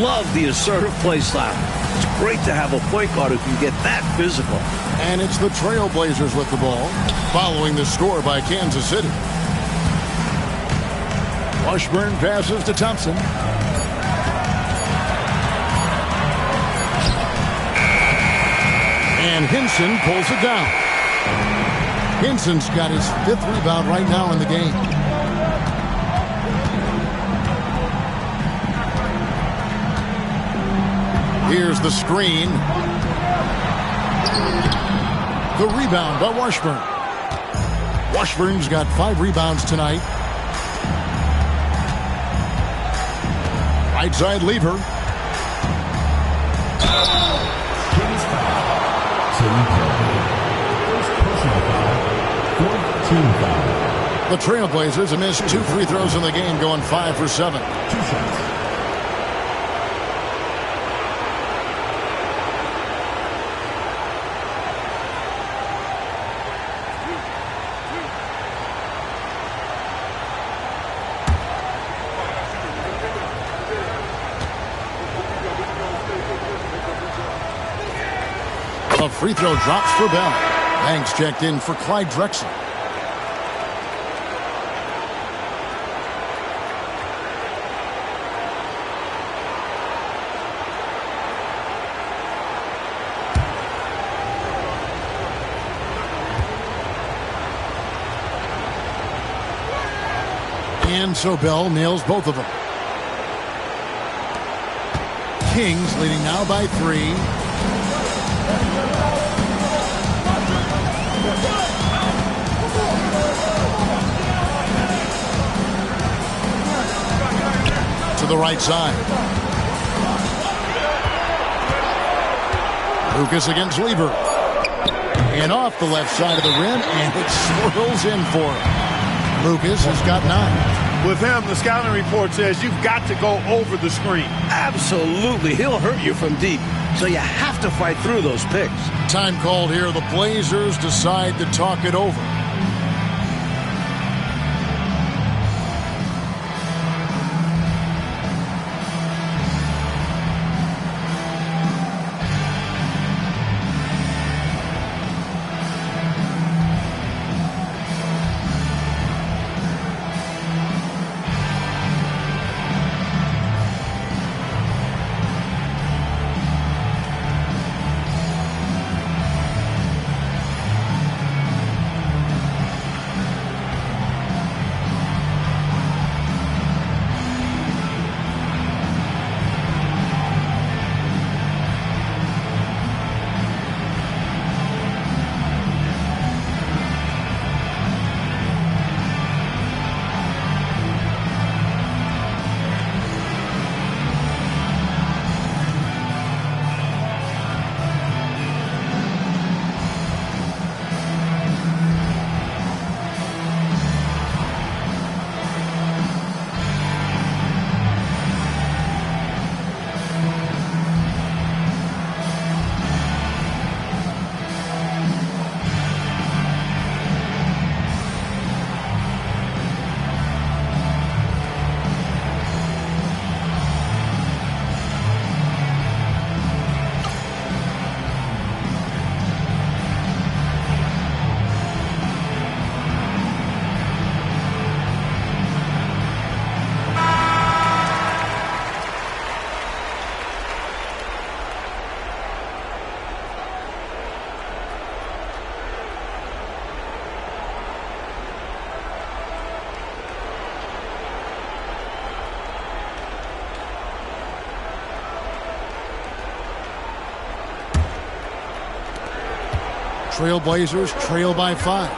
Love the assertive play style. It's great to have a point guard who can get that physical. And it's the Trailblazers with the ball, following the score by Kansas City. Washburn passes to Thompson. And Hinson pulls it down. Hinson's got his 5th rebound right now in the game. Here's the screen. The rebound by Washburn. Washburn's got 5 rebounds tonight. Right side Lever. Kings foul. Tim Curry. First personal foul. 4th team foul. The Trailblazers have missed 2 free throws in the game, going 5 for 7. 2 shots. A free throw drops for Bell. Banks checked in for Clyde Drexler. And so Bell nails both of them. Kings leading now by 3. To the right side. Lucas against Lever. And off the left side of the rim, and it swirls in for him. Lucas has got 9. With him, the scouting report says you've got to go over the screen. Absolutely. He'll hurt you from deep. So you have to fight through those picks. Time called here. The Blazers decide to talk it over. Trailblazers trail by 5.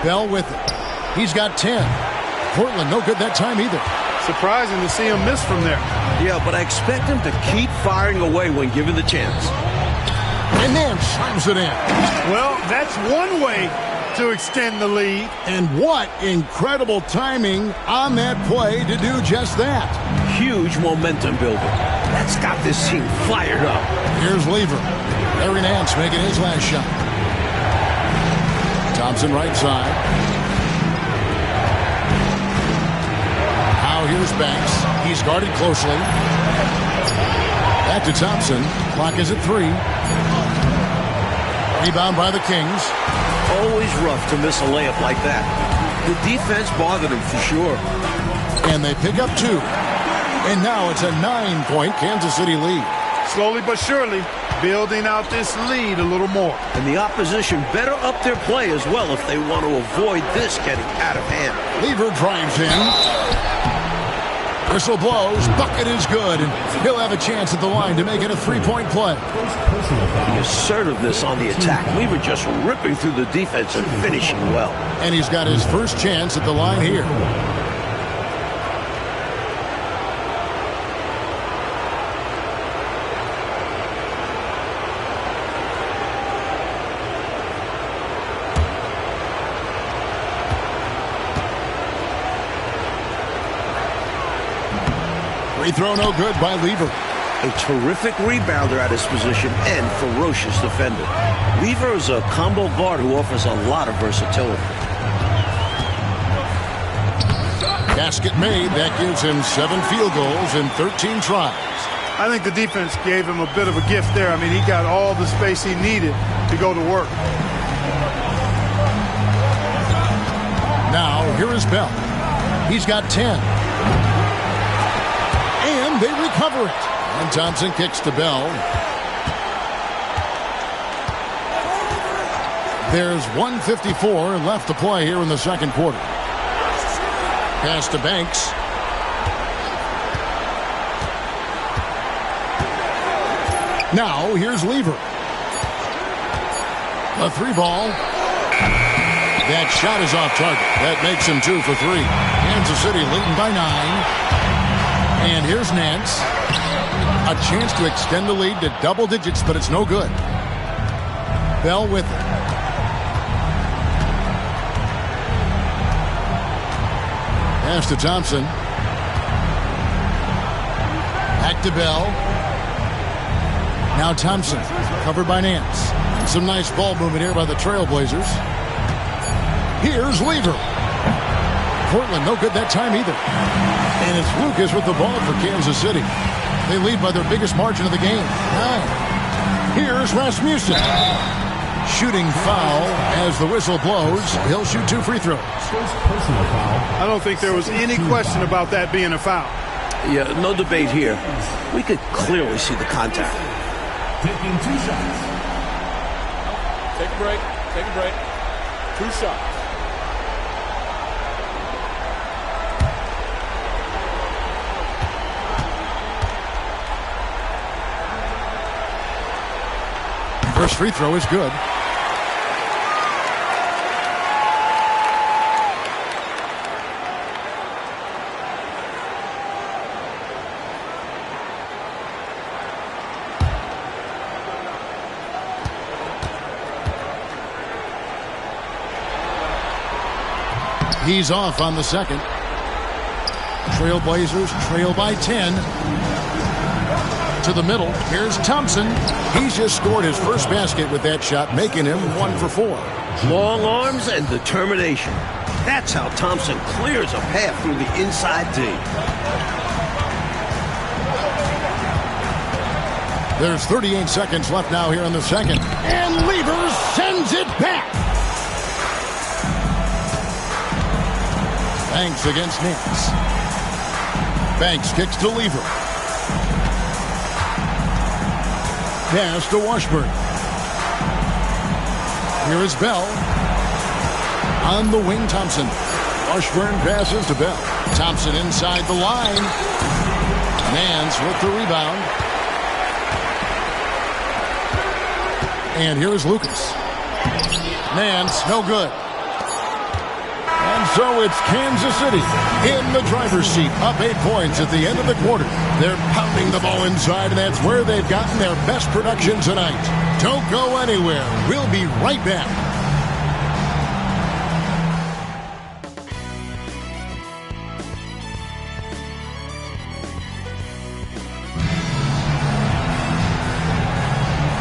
Bell with it. He's got 10. Portland no good that time either. Surprising to see him miss from there. Yeah, but I expect him to keep firing away when given the chance. And Nance slams it in. Well, that's one way to extend the lead. And what incredible timing on that play to do just that. Huge momentum builder. That's got this team fired up. Here's Lever. Larry Nance making his last shot. Thompson right side. Now here's Banks. He's guarded closely. Back to Thompson. Clock is at 3. Rebound by the Kings. Always rough to miss a layup like that. The defense bothered him for sure. And they pick up 2. And now it's a 9-point Kansas City lead. Slowly but surely, building out this lead a little more. And the opposition better up their play as well if they want to avoid this getting out of hand. Lever drives in. Whistle blows. Bucket is good. And he'll have a chance at the line to make it a 3-point play. The assertiveness on the attack. Lever just ripping through the defense and finishing well. And he's got his first chance at the line here. Free throw no good by Lever. A terrific rebounder at his position and ferocious defender. Lever is a combo guard who offers a lot of versatility. Basket made. That gives him 7 field goals in 13 tries. I think the defense gave him a bit of a gift there. I mean, he got all the space he needed to go to work. Now, here is Bell. He's got 10. And they recover it. And Thompson kicks to Bell. There's 1:54 left to play here in the second quarter. Pass to Banks. Now, here's Lever. A 3-ball. That shot is off target. That makes him 2 for 3. Kansas City leading by 9. And here's Nance. A chance to extend the lead to double digits, but it's no good. Bell with it. Pass to Thompson. Back to Bell. Now Thompson, covered by Nance. And some nice ball movement here by the Trailblazers. Here's Lever. Portland no good that time either. And it's Lucas with the ball for Kansas City. They lead by their biggest margin of the game, 9. Here's Rasmussen. Shooting foul as the whistle blows. He'll shoot 2 free throws. I don't think there was any question about that being a foul. Yeah, no debate here. We could clearly see the contact. Taking 2 shots. Take a break. Take a break. 2 shots. First free throw is good. He's off on the second. Trailblazers trail by 10. To the middle. Here's Thompson. He's just scored his first basket with that shot, making him 1 for 4. Long arms and determination. That's how Thompson clears a path through the inside D. There's 38 seconds left now here in the second. And Lever sends it back. Banks against Nance. Banks kicks to Lever. Pass to Washburn. Here is Bell. On the wing, Thompson. Washburn passes to Bell. Thompson inside the line. Nance with the rebound. And here's Lucas. Nance, no good. And so it's Kansas City in the driver's seat, up 8 points at the end of the quarter. They're pounding the ball inside, and that's where they've gotten their best production tonight. Don't go anywhere. We'll be right back.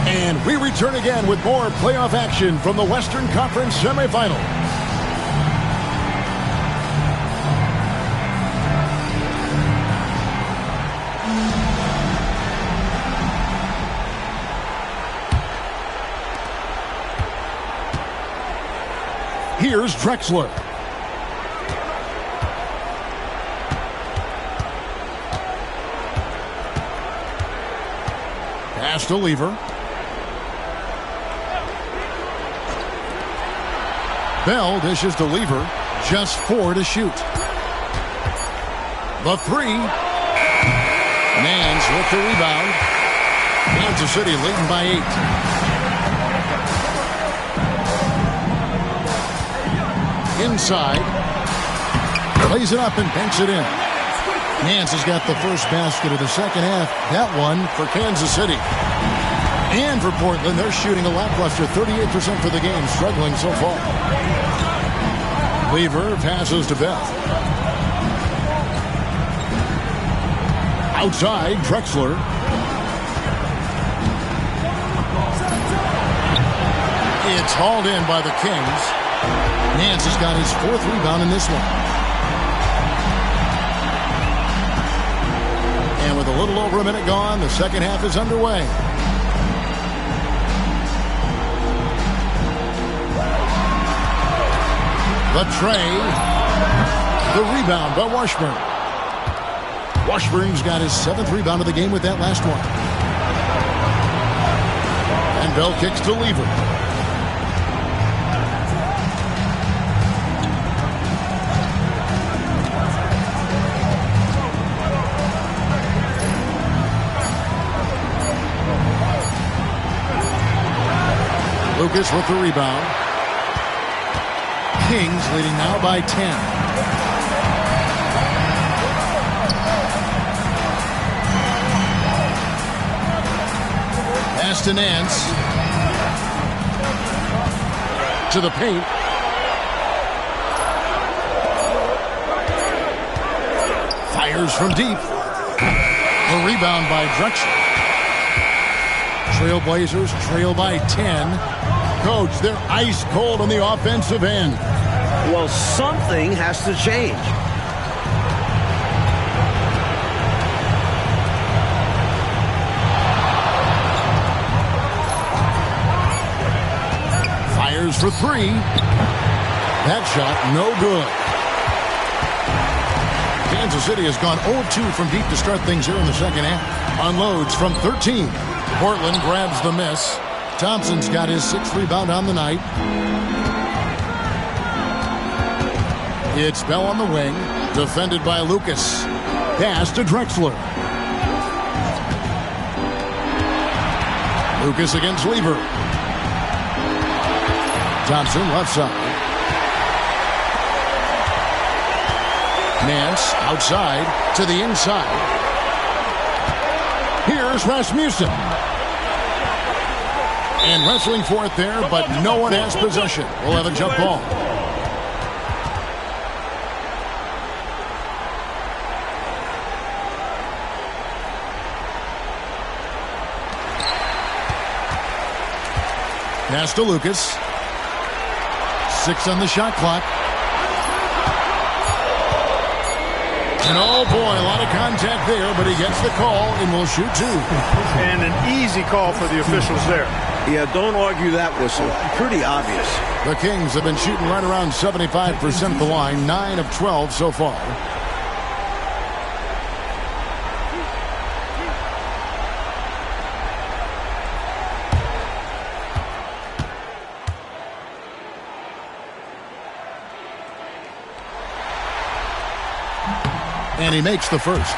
And we return again with more playoff action from the Western Conference semifinal. Here's Drexler. Pass to Lever. Bell dishes to Lever. Just 4 to shoot. The 3. Nance with the rebound. Kansas City leading by 8. Inside. Lays it up and banks it in. Nance has got the first basket of the second half. That one for Kansas City. And for Portland, they're shooting a lackluster 38% for the game, struggling so far. Lever passes to Bell. Outside, Drexler. It's hauled in by the Kings. Nance has got his 4th rebound in this one. And with a little over a minute gone, the second half is underway. The tray. The rebound by Washburn. Washburn's got his 7th rebound of the game with that last one. And Bell kicks to Lever. Lucas with the rebound. Kings leading now by 10. Pass to Nance. To the paint. Fires from deep. The rebound by Drexler. Trailblazers trail by 10. Coach, they're ice cold on the offensive end. Well, something has to change. Fires for 3. That shot, no good. Kansas City has gone 0-2 from deep to start things here in the second half. Unloads from 13. Portland grabs the miss. Thompson's got his 6th rebound on the night. It's Bell on the wing, defended by Lucas. Pass to Drexler. Lucas against Lever. Thompson left side. Nance outside to the inside. Here's Rasmussen. And wrestling for it there, but no one has possession. We'll have a jump ball. Pass to Lucas. 6 on the shot clock. And oh boy, a lot of contact there, but he gets the call and will shoot 2. And an easy call for the officials there. Yeah, don't argue that whistle. Pretty obvious. The Kings have been shooting right around 75% at the line, 9 of 12 so far. And he makes the first.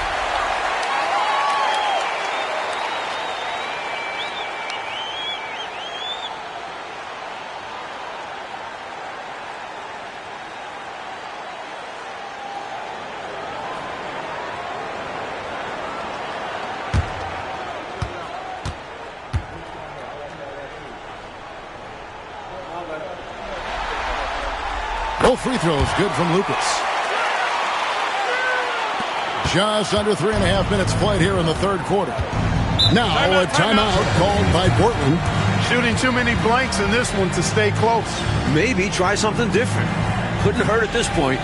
Both free throws good from Lucas. Just under 3.5 minutes played here in the third quarter. Now a timeout called by Portland. Shooting too many blanks in this one to stay close. Maybe try something different. Couldn't hurt at this point.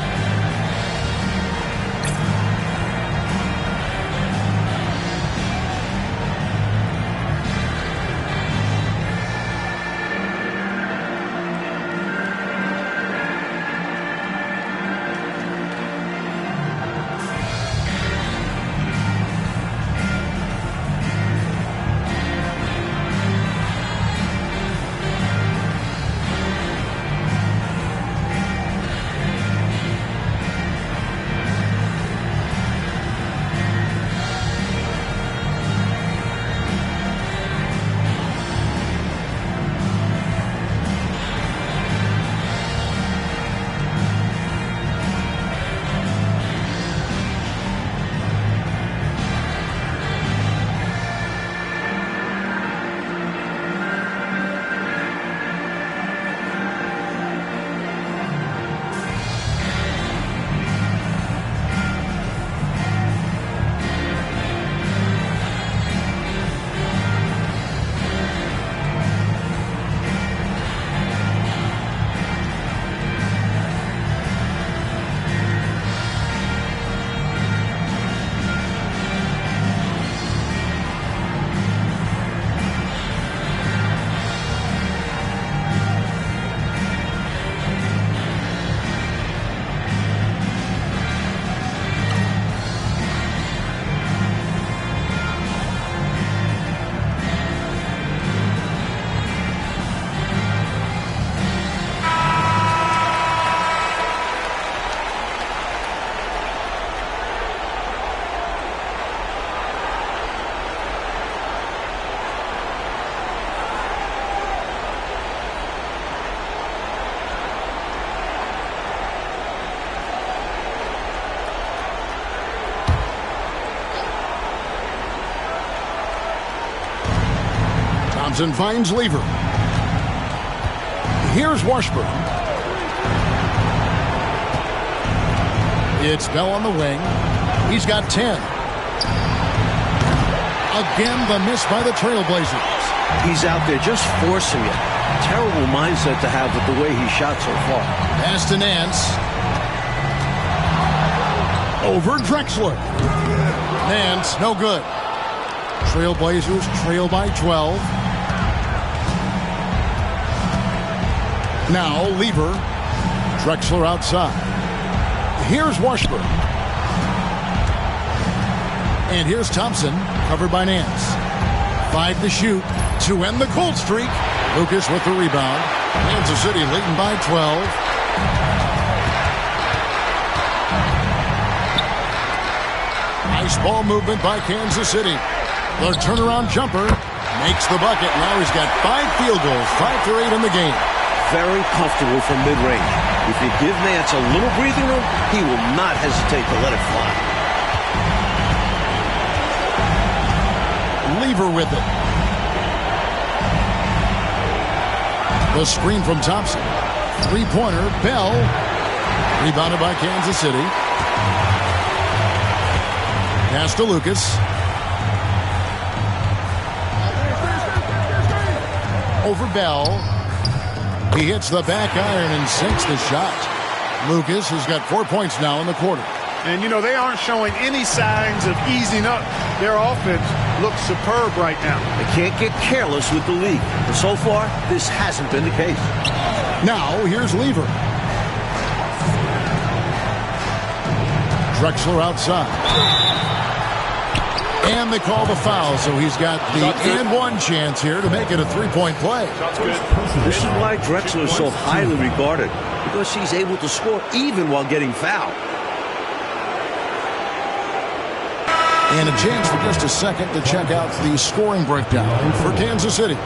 Thompson finds Lever. Here's Washburn. It's Bell on the wing. He's got 10. Again, the miss by the Trailblazers. He's out there just forcing it. Terrible mindset to have with the way he shot so far. Pass to Nance. Over Drexler. Nance, no good. Trailblazers trail by 12. Now Lever. Drexler outside. Here's Washburn. And here's Thompson, covered by Nance. 5 to shoot to end the cold streak. Lucas with the rebound. Kansas City leading by 12. Nice ball movement by Kansas City. The turnaround jumper makes the bucket. Now he's got 5 field goals, 5 for 8 in the game. Very comfortable from mid-range. If you give Nance a little breathing room, he will not hesitate to let it fly. Lever with it. The screen from Thompson. Three-pointer, Bell. Rebounded by Kansas City. Pass to Lucas. Over Bell. He hits the back iron and sinks the shot. Lucas has got 4 points now in the quarter. And, you know, they aren't showing any signs of easing up. Their offense looks superb right now. They can't get careless with the lead. But so far, this hasn't been the case. Now, here's Lever. Drexler outside. And they call the foul, so he's got the and one chance here to make it a three-point play. This is why Drexler is so highly regarded, because he's able to score even while getting fouled. And a chance for just a second to check out the scoring breakdown for Kansas City.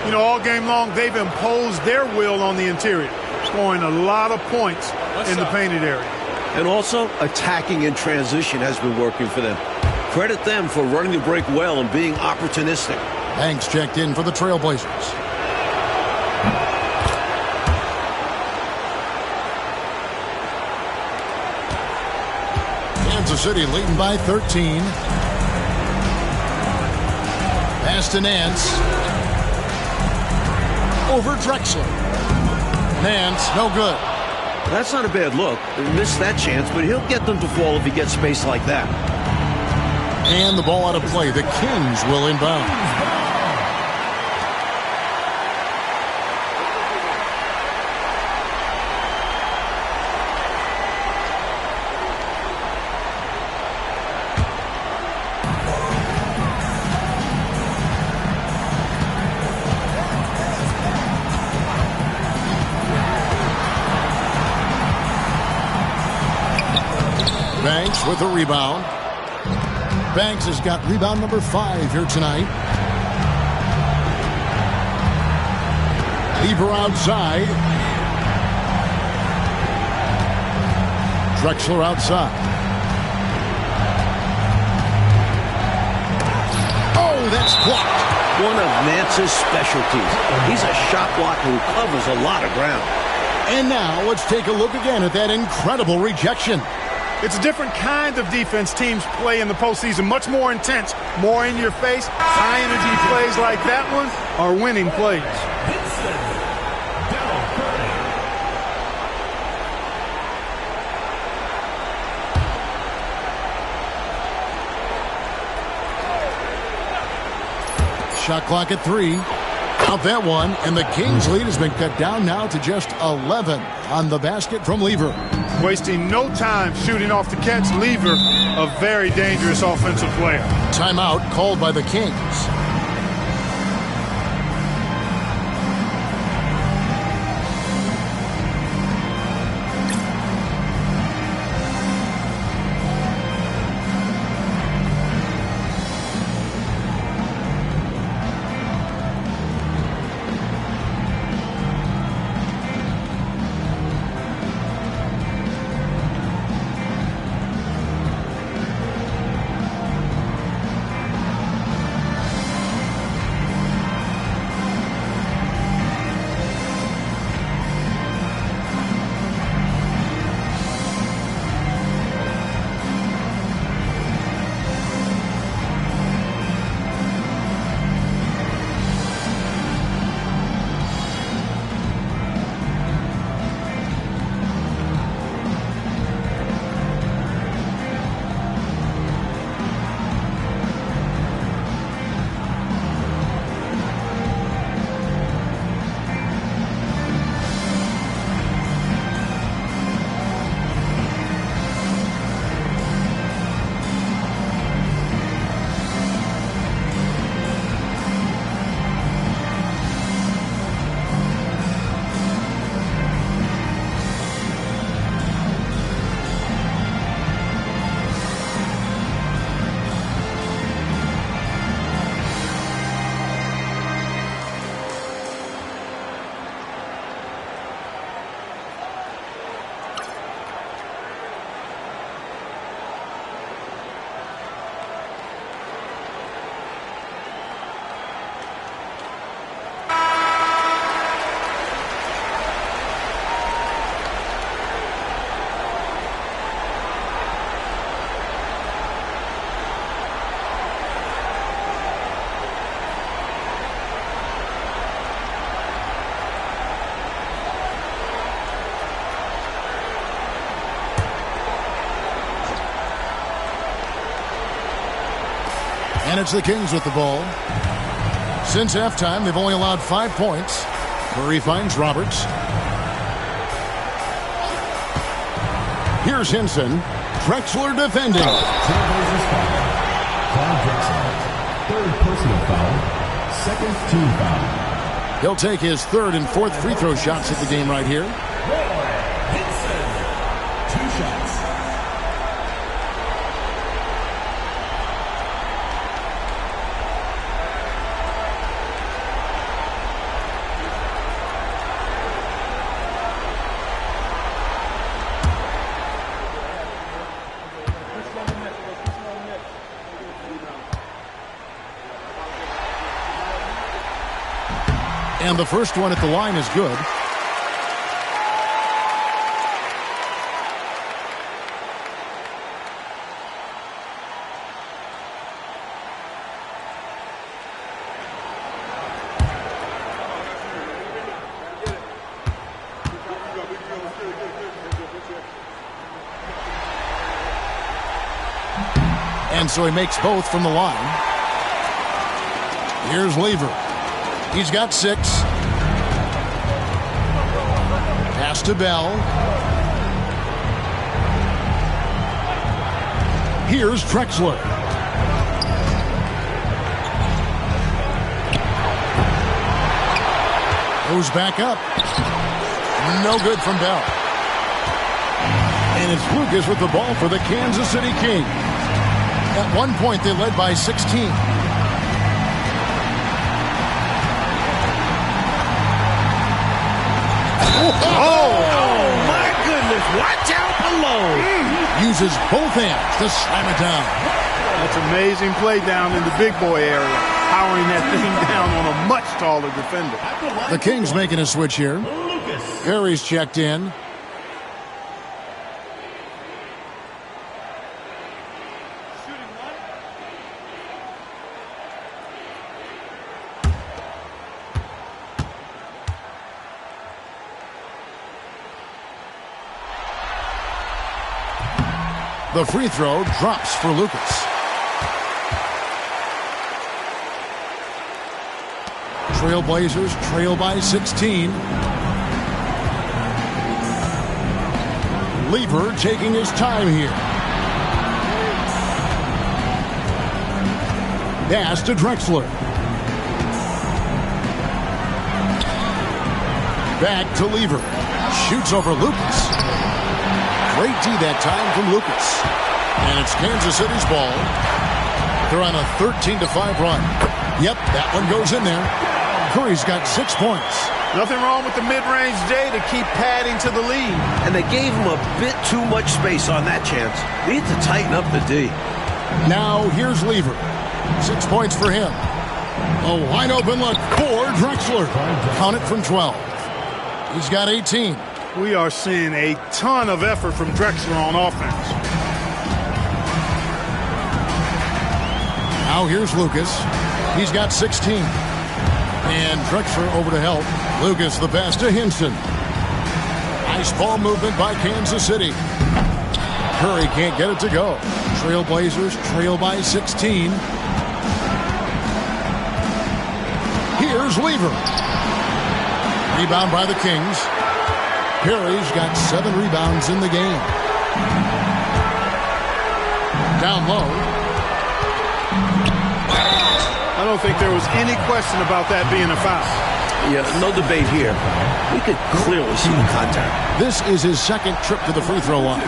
You know, all game long, they've imposed their will on the interior, scoring a lot of points in the painted area. And also, attacking in transition has been working for them. Credit them for running the break well and being opportunistic. Banks checked in for the Trailblazers. City leading by 13. Pass to Nance. Over Drexler. Nance, no good. That's not a bad look. He missed that chance, but he'll get them to fall if he gets space like that. And the ball out of play. The Kings will inbound. Banks with a rebound. Banks has got rebound number 5 here tonight. Lever outside. Drexler outside. Oh, that's blocked. One of Nance's specialties. He's a shot blocker who covers a lot of ground. And now let's take a look again at that incredible rejection. It's a different kind of defense teams play in the postseason. Much more intense, more in your face. High energy plays like that one are winning plays. Shot clock at 3. Out that one, and the Kings lead has been cut down now to just 11 on the basket from Lever. Wasting no time shooting off the catch. Lever, a very dangerous offensive player. Timeout called by the Kings. And it's the Kings with the ball. Since halftime, they've only allowed 5 points. Murray finds Roberts. Here's Hinson. Drexler defending. Clyde Drexler, 3rd personal foul, 2nd team foul. He'll take his 3rd and 4th free throw shots at the game right here. Hinson, 2 shots. And the first one at the line is good. And so he makes both from the line. Here's Lever. He's got 6. Pass to Bell. Here's Drexler. Goes back up. No good from Bell. And it's Lucas with the ball for the Kansas City Kings. At one point, they led by 16. Oh, my goodness. Watch out below. Uses both hands to slam it down. That's amazing play down in the big boy area. Powering that thing down on a much taller defender. The Kings making a switch here. Perry's checked in. The free throw drops for Lucas. Trailblazers trail by 16. Lever taking his time here. Pass to Drexler. Back to Lever. Shoots over Lucas. Great D that time from Lucas. And it's Kansas City's ball. They're on a 13-5 run. Yep, that one goes in there. Curry's got 6 points. Nothing wrong with the mid-range J to keep padding to the lead. And they gave him a bit too much space on that chance. They need to tighten up the D. Now here's Lever. 6 points for him. A wide open look for Drexler. Count it from 12. He's got 18. We are seeing a ton of effort from Drexler on offense. Now here's Lucas. He's got 16. And Drexler over to help. Lucas the pass to Hinson. Nice ball movement by Kansas City. Curry can't get it to go. Trailblazers trail by 16. Here's Lever. Rebound by the Kings. Perry's got 7 rebounds in the game. Down low. I don't think there was any question about that being a foul. Yeah, no debate here. We could clearly see the contact. This is his second trip to the free throw line.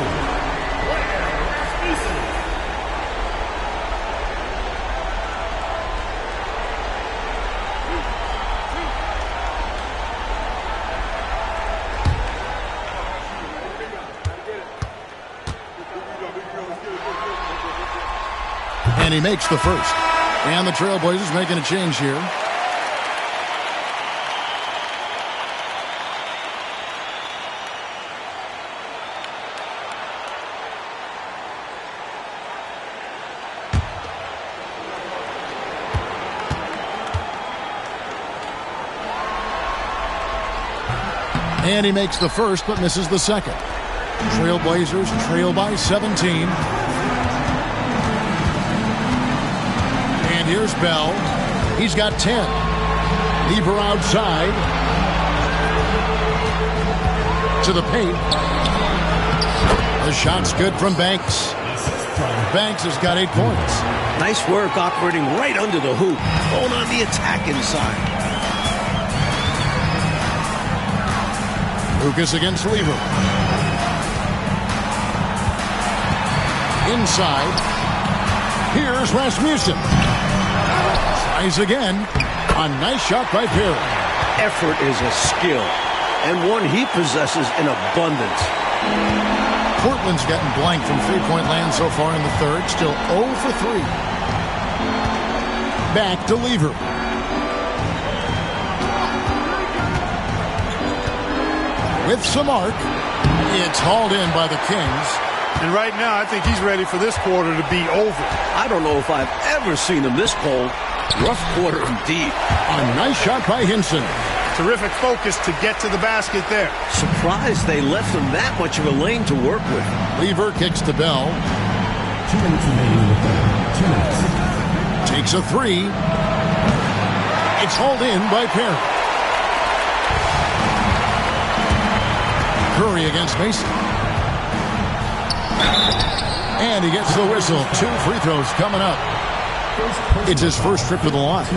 And he makes the first. And the Trailblazers making a change here. And he makes the first but misses the second. Trailblazers trail by 17. And here's Bell. He's got 10. Lever outside. To the paint. The shot's good from Banks. Banks has got 8 points. Nice work operating right under the hoop. Going on the attack inside. Lucas against Lever. Inside. Here's Rasmussen. Tries again. A nice shot by Perry. Effort is a skill, and one he possesses in abundance. Portland's gotten blank from three-point land so far in the third. Still 0 for 3. Back to Lever. With some arc. It's hauled in by the Kings. And right now, I think he's ready for this quarter to be over. I don't know if I've ever seen him this cold. Rough quarter indeed. A nice shot by Hinson. Terrific focus to get to the basket there. Surprised they left him that much of a lane to work with. Lever kicks to Bell. 2 minutes remaining in the third. Takes a three. It's hauled in by Perry. Curry against Mason. And he gets the whistle. 2 free throws coming up. It's his first trip to the line. At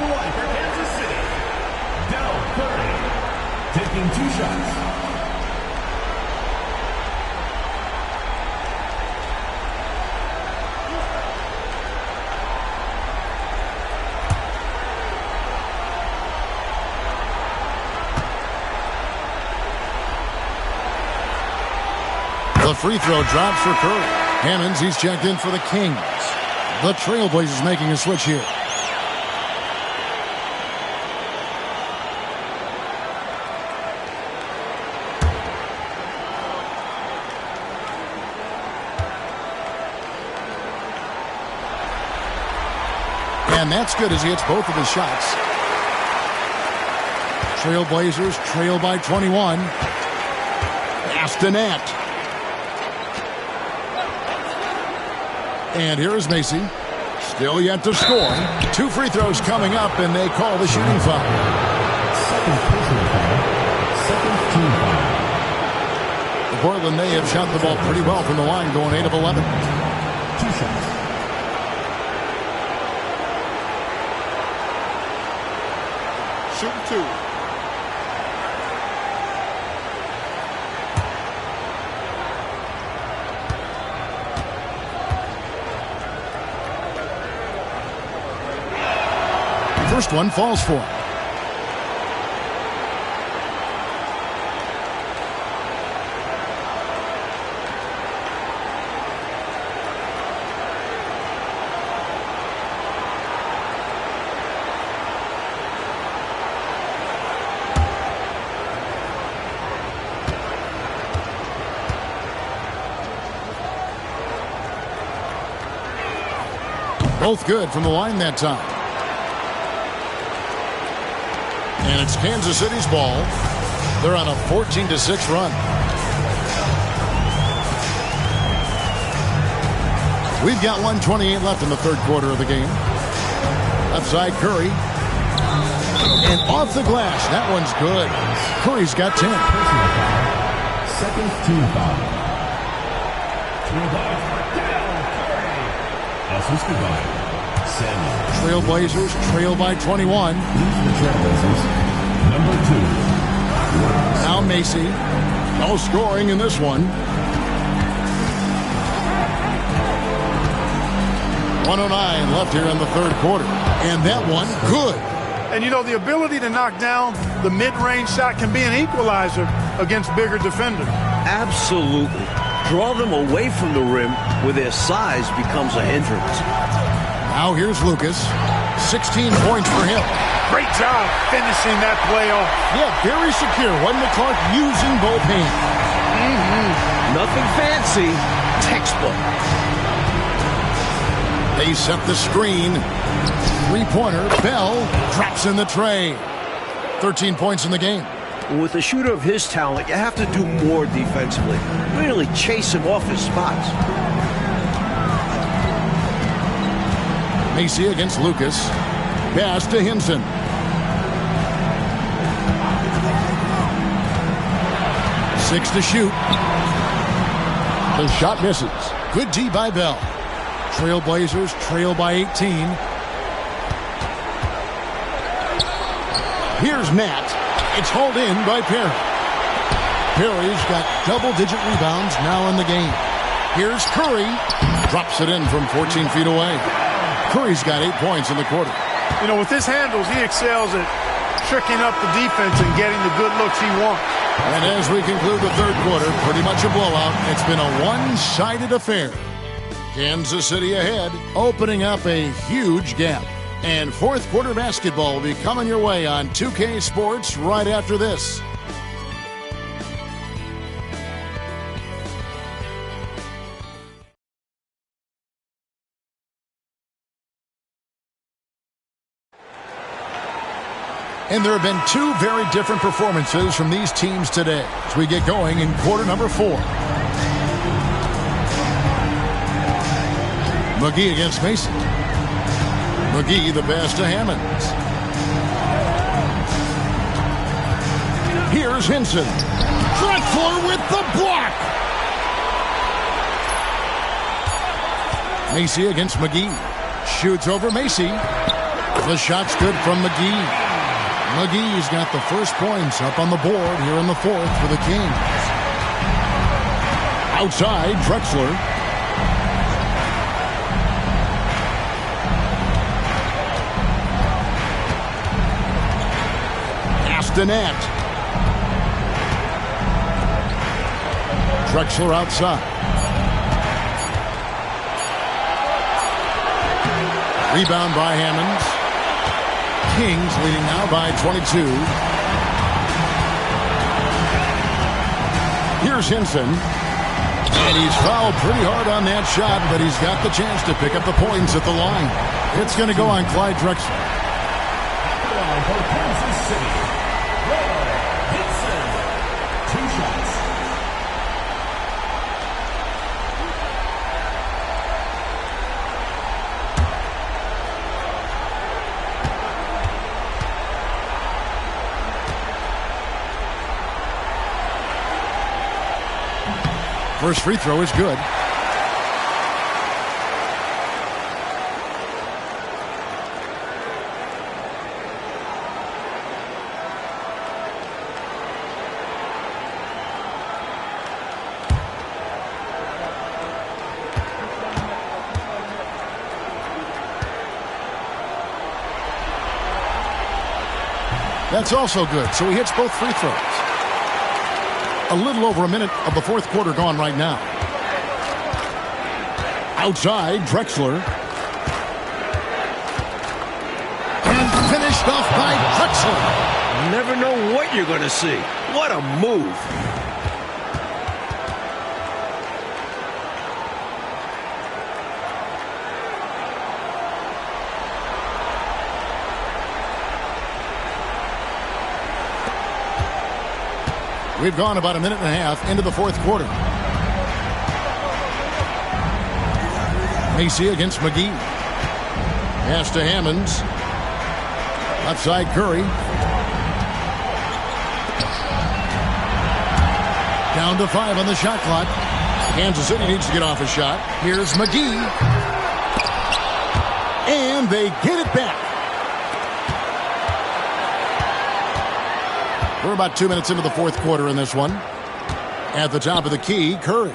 the line for Kansas City, Del Curry, taking 2 shots. The free throw drops for Curry. Hammonds, he's checked in for the Kings. The Trailblazers making a switch here. And that's good as he hits both of his shots. Trailblazers trail by 21. Astonette. And here is Macy. Still yet to score. 2 free throws coming up, and they call the shooting foul. Second personal foul. Second team foul. Portland, they have shot the ball pretty well from the line, going 8 of 11. 2 shots. Shooting 2. First one falls for him. Both good from the line that time. And it's Kansas City's ball. They're on a 14-6 run. We've got 1:28 left in the third quarter of the game. Left side, Curry. And off the glass. That one's good. Curry's got 10. Personal foul. Second team foul. Rebound for Del Curry. Assisted by Samuel. Trailblazers trail by 21. Leads the Trailblazers. Number 2. Now Macy. No scoring in this one. 1:09 left here in the third quarter. And that one, good. And, you know, the ability to knock down the mid-range shot can be an equalizer against bigger defenders. Absolutely. Draw them away from the rim where their size becomes a hindrance. Now here's Lucas. 16 points for him. Great job finishing that play off. Yeah, very secure. Wasn't it, Clark? Using both hands. Nothing fancy. Textbook. They set the screen. Three-pointer. Bell drops in the tray. 13 points in the game. With a shooter of his talent, you have to do more defensively. Really chase him off his spots. Macy against Lucas. Pass to Hinson. Six to shoot. The shot misses. Good D by Bell. Trailblazers trail by 18. Here's Nat. It's hauled in by Perry. Perry's got double-digit rebounds now in the game. Here's Curry. Drops it in from 14 feet away. Curry's got 8 points in the quarter. You know, with his handles, he excels at tricking up the defense and getting the good looks he wants. And as we conclude the third quarter, pretty much a blowout. It's been a one-sided affair. Kansas City ahead, opening up a huge gap. And fourth quarter basketball will be coming your way on 2K Sports right after this. And there have been two very different performances from these teams today as we get going in quarter number 4. McGee against Mason. McGee the pass to Hammonds. Here's Hinson. Drexler with the block. Macy against McGee. Shoots over Macy. The shot's good from McGee. McGee's got the first points up on the board here in the fourth for the Kings. Outside, Drexler. Astonette. Drexler outside. Rebound by Hammonds. Kings leading now by 22. Here's Hinson. And he's fouled pretty hard on that shot, but he's got the chance to pick up the points at the line. It's going to go on Clyde Drexler. For Kansas City, Hinson. 2 shots. First free throw is good. That's also good. So he hits both free throws. A little over a minute of the fourth quarter gone right now. Outside, Drexler. And finished off by Drexler. Never know what you're going to see. What a move. We've gone about a minute and a half into the fourth quarter. Macy against McGee. Pass to Hammonds. Outside Curry. Down to 5 on the shot clock. Kansas City needs to get off a shot. Here's McGee. And they get it back. We're about 2 minutes into the fourth quarter in this one. At the top of the key, Curry.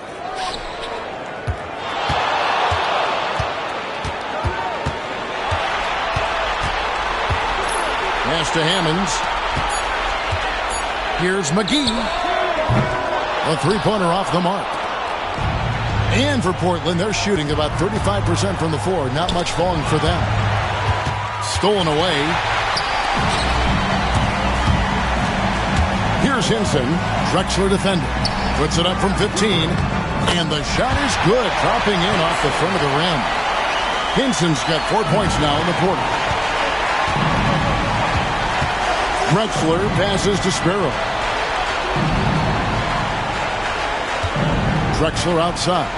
Pass to Hammonds. Here's McGee. A three-pointer off the mark. And for Portland, they're shooting about 35% from the floor. Not much falling for them. Stolen away. Here's Hinson. Drexler defending. Puts it up from 15. And the shot is good. Dropping in off the front of the rim. Hinson's got 4 points now in the quarter. Drexler passes to Sparrow. Drexler outside.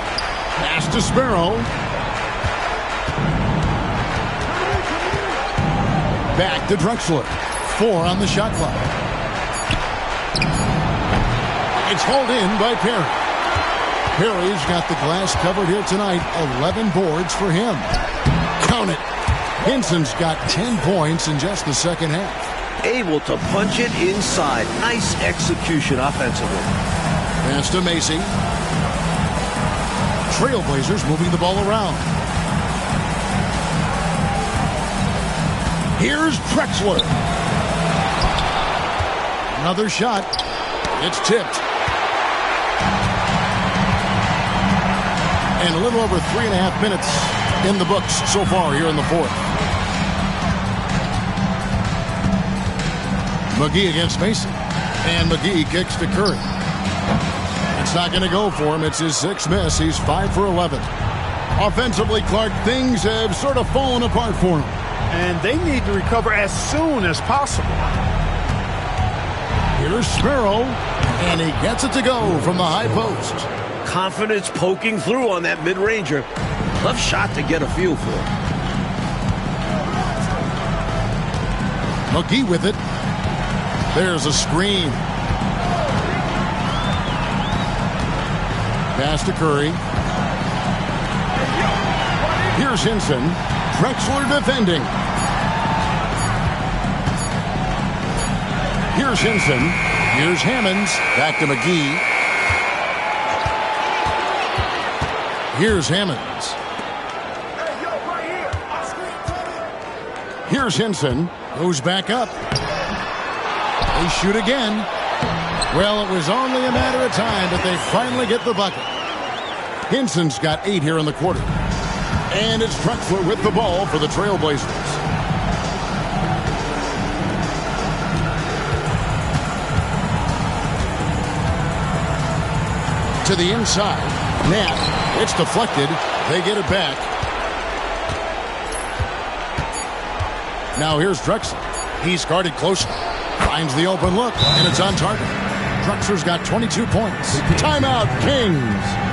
Pass to Sparrow. Back to Drexler. 4 on the shot clock. It's hauled in by Perry. Perry's got the glass covered here tonight. 11 boards for him. Count it. Hinson's got 10 points in just the second half. Able to punch it inside. Nice execution offensively. Pass to Macy. Trailblazers moving the ball around. Here's Drexler. Another shot. It's tipped. And a little over 3.5 minutes in the books so far here in the fourth. McGee against Mason. And McGee kicks to Curry. It's not going to go for him. It's his 6th miss. He's 5 for 11. Offensively, Clark, things have sort of fallen apart for him. And they need to recover as soon as possible. Here's Sparrow. And he gets it to go from the high post. Confidence poking through on that mid-ranger. Tough shot to get a feel for. McGee with it. There's a screen. Pass to Curry. Here's Hinson. Drexler defending. Here's Hinson. Here's Hammonds. Back to McGee. Here's Hammonds. Here's Hinson. Goes back up. They shoot again. Well, it was only a matter of time that they finally get the bucket. Hinson's got 8 here in the quarter. And it's Drexler with the ball for the Trailblazers. To the inside. Nat. It's deflected. They get it back. Now here's Drexler. He's guarded closely. Finds the open look, and it's on target. Drexler's got 22 points. Timeout, Kings.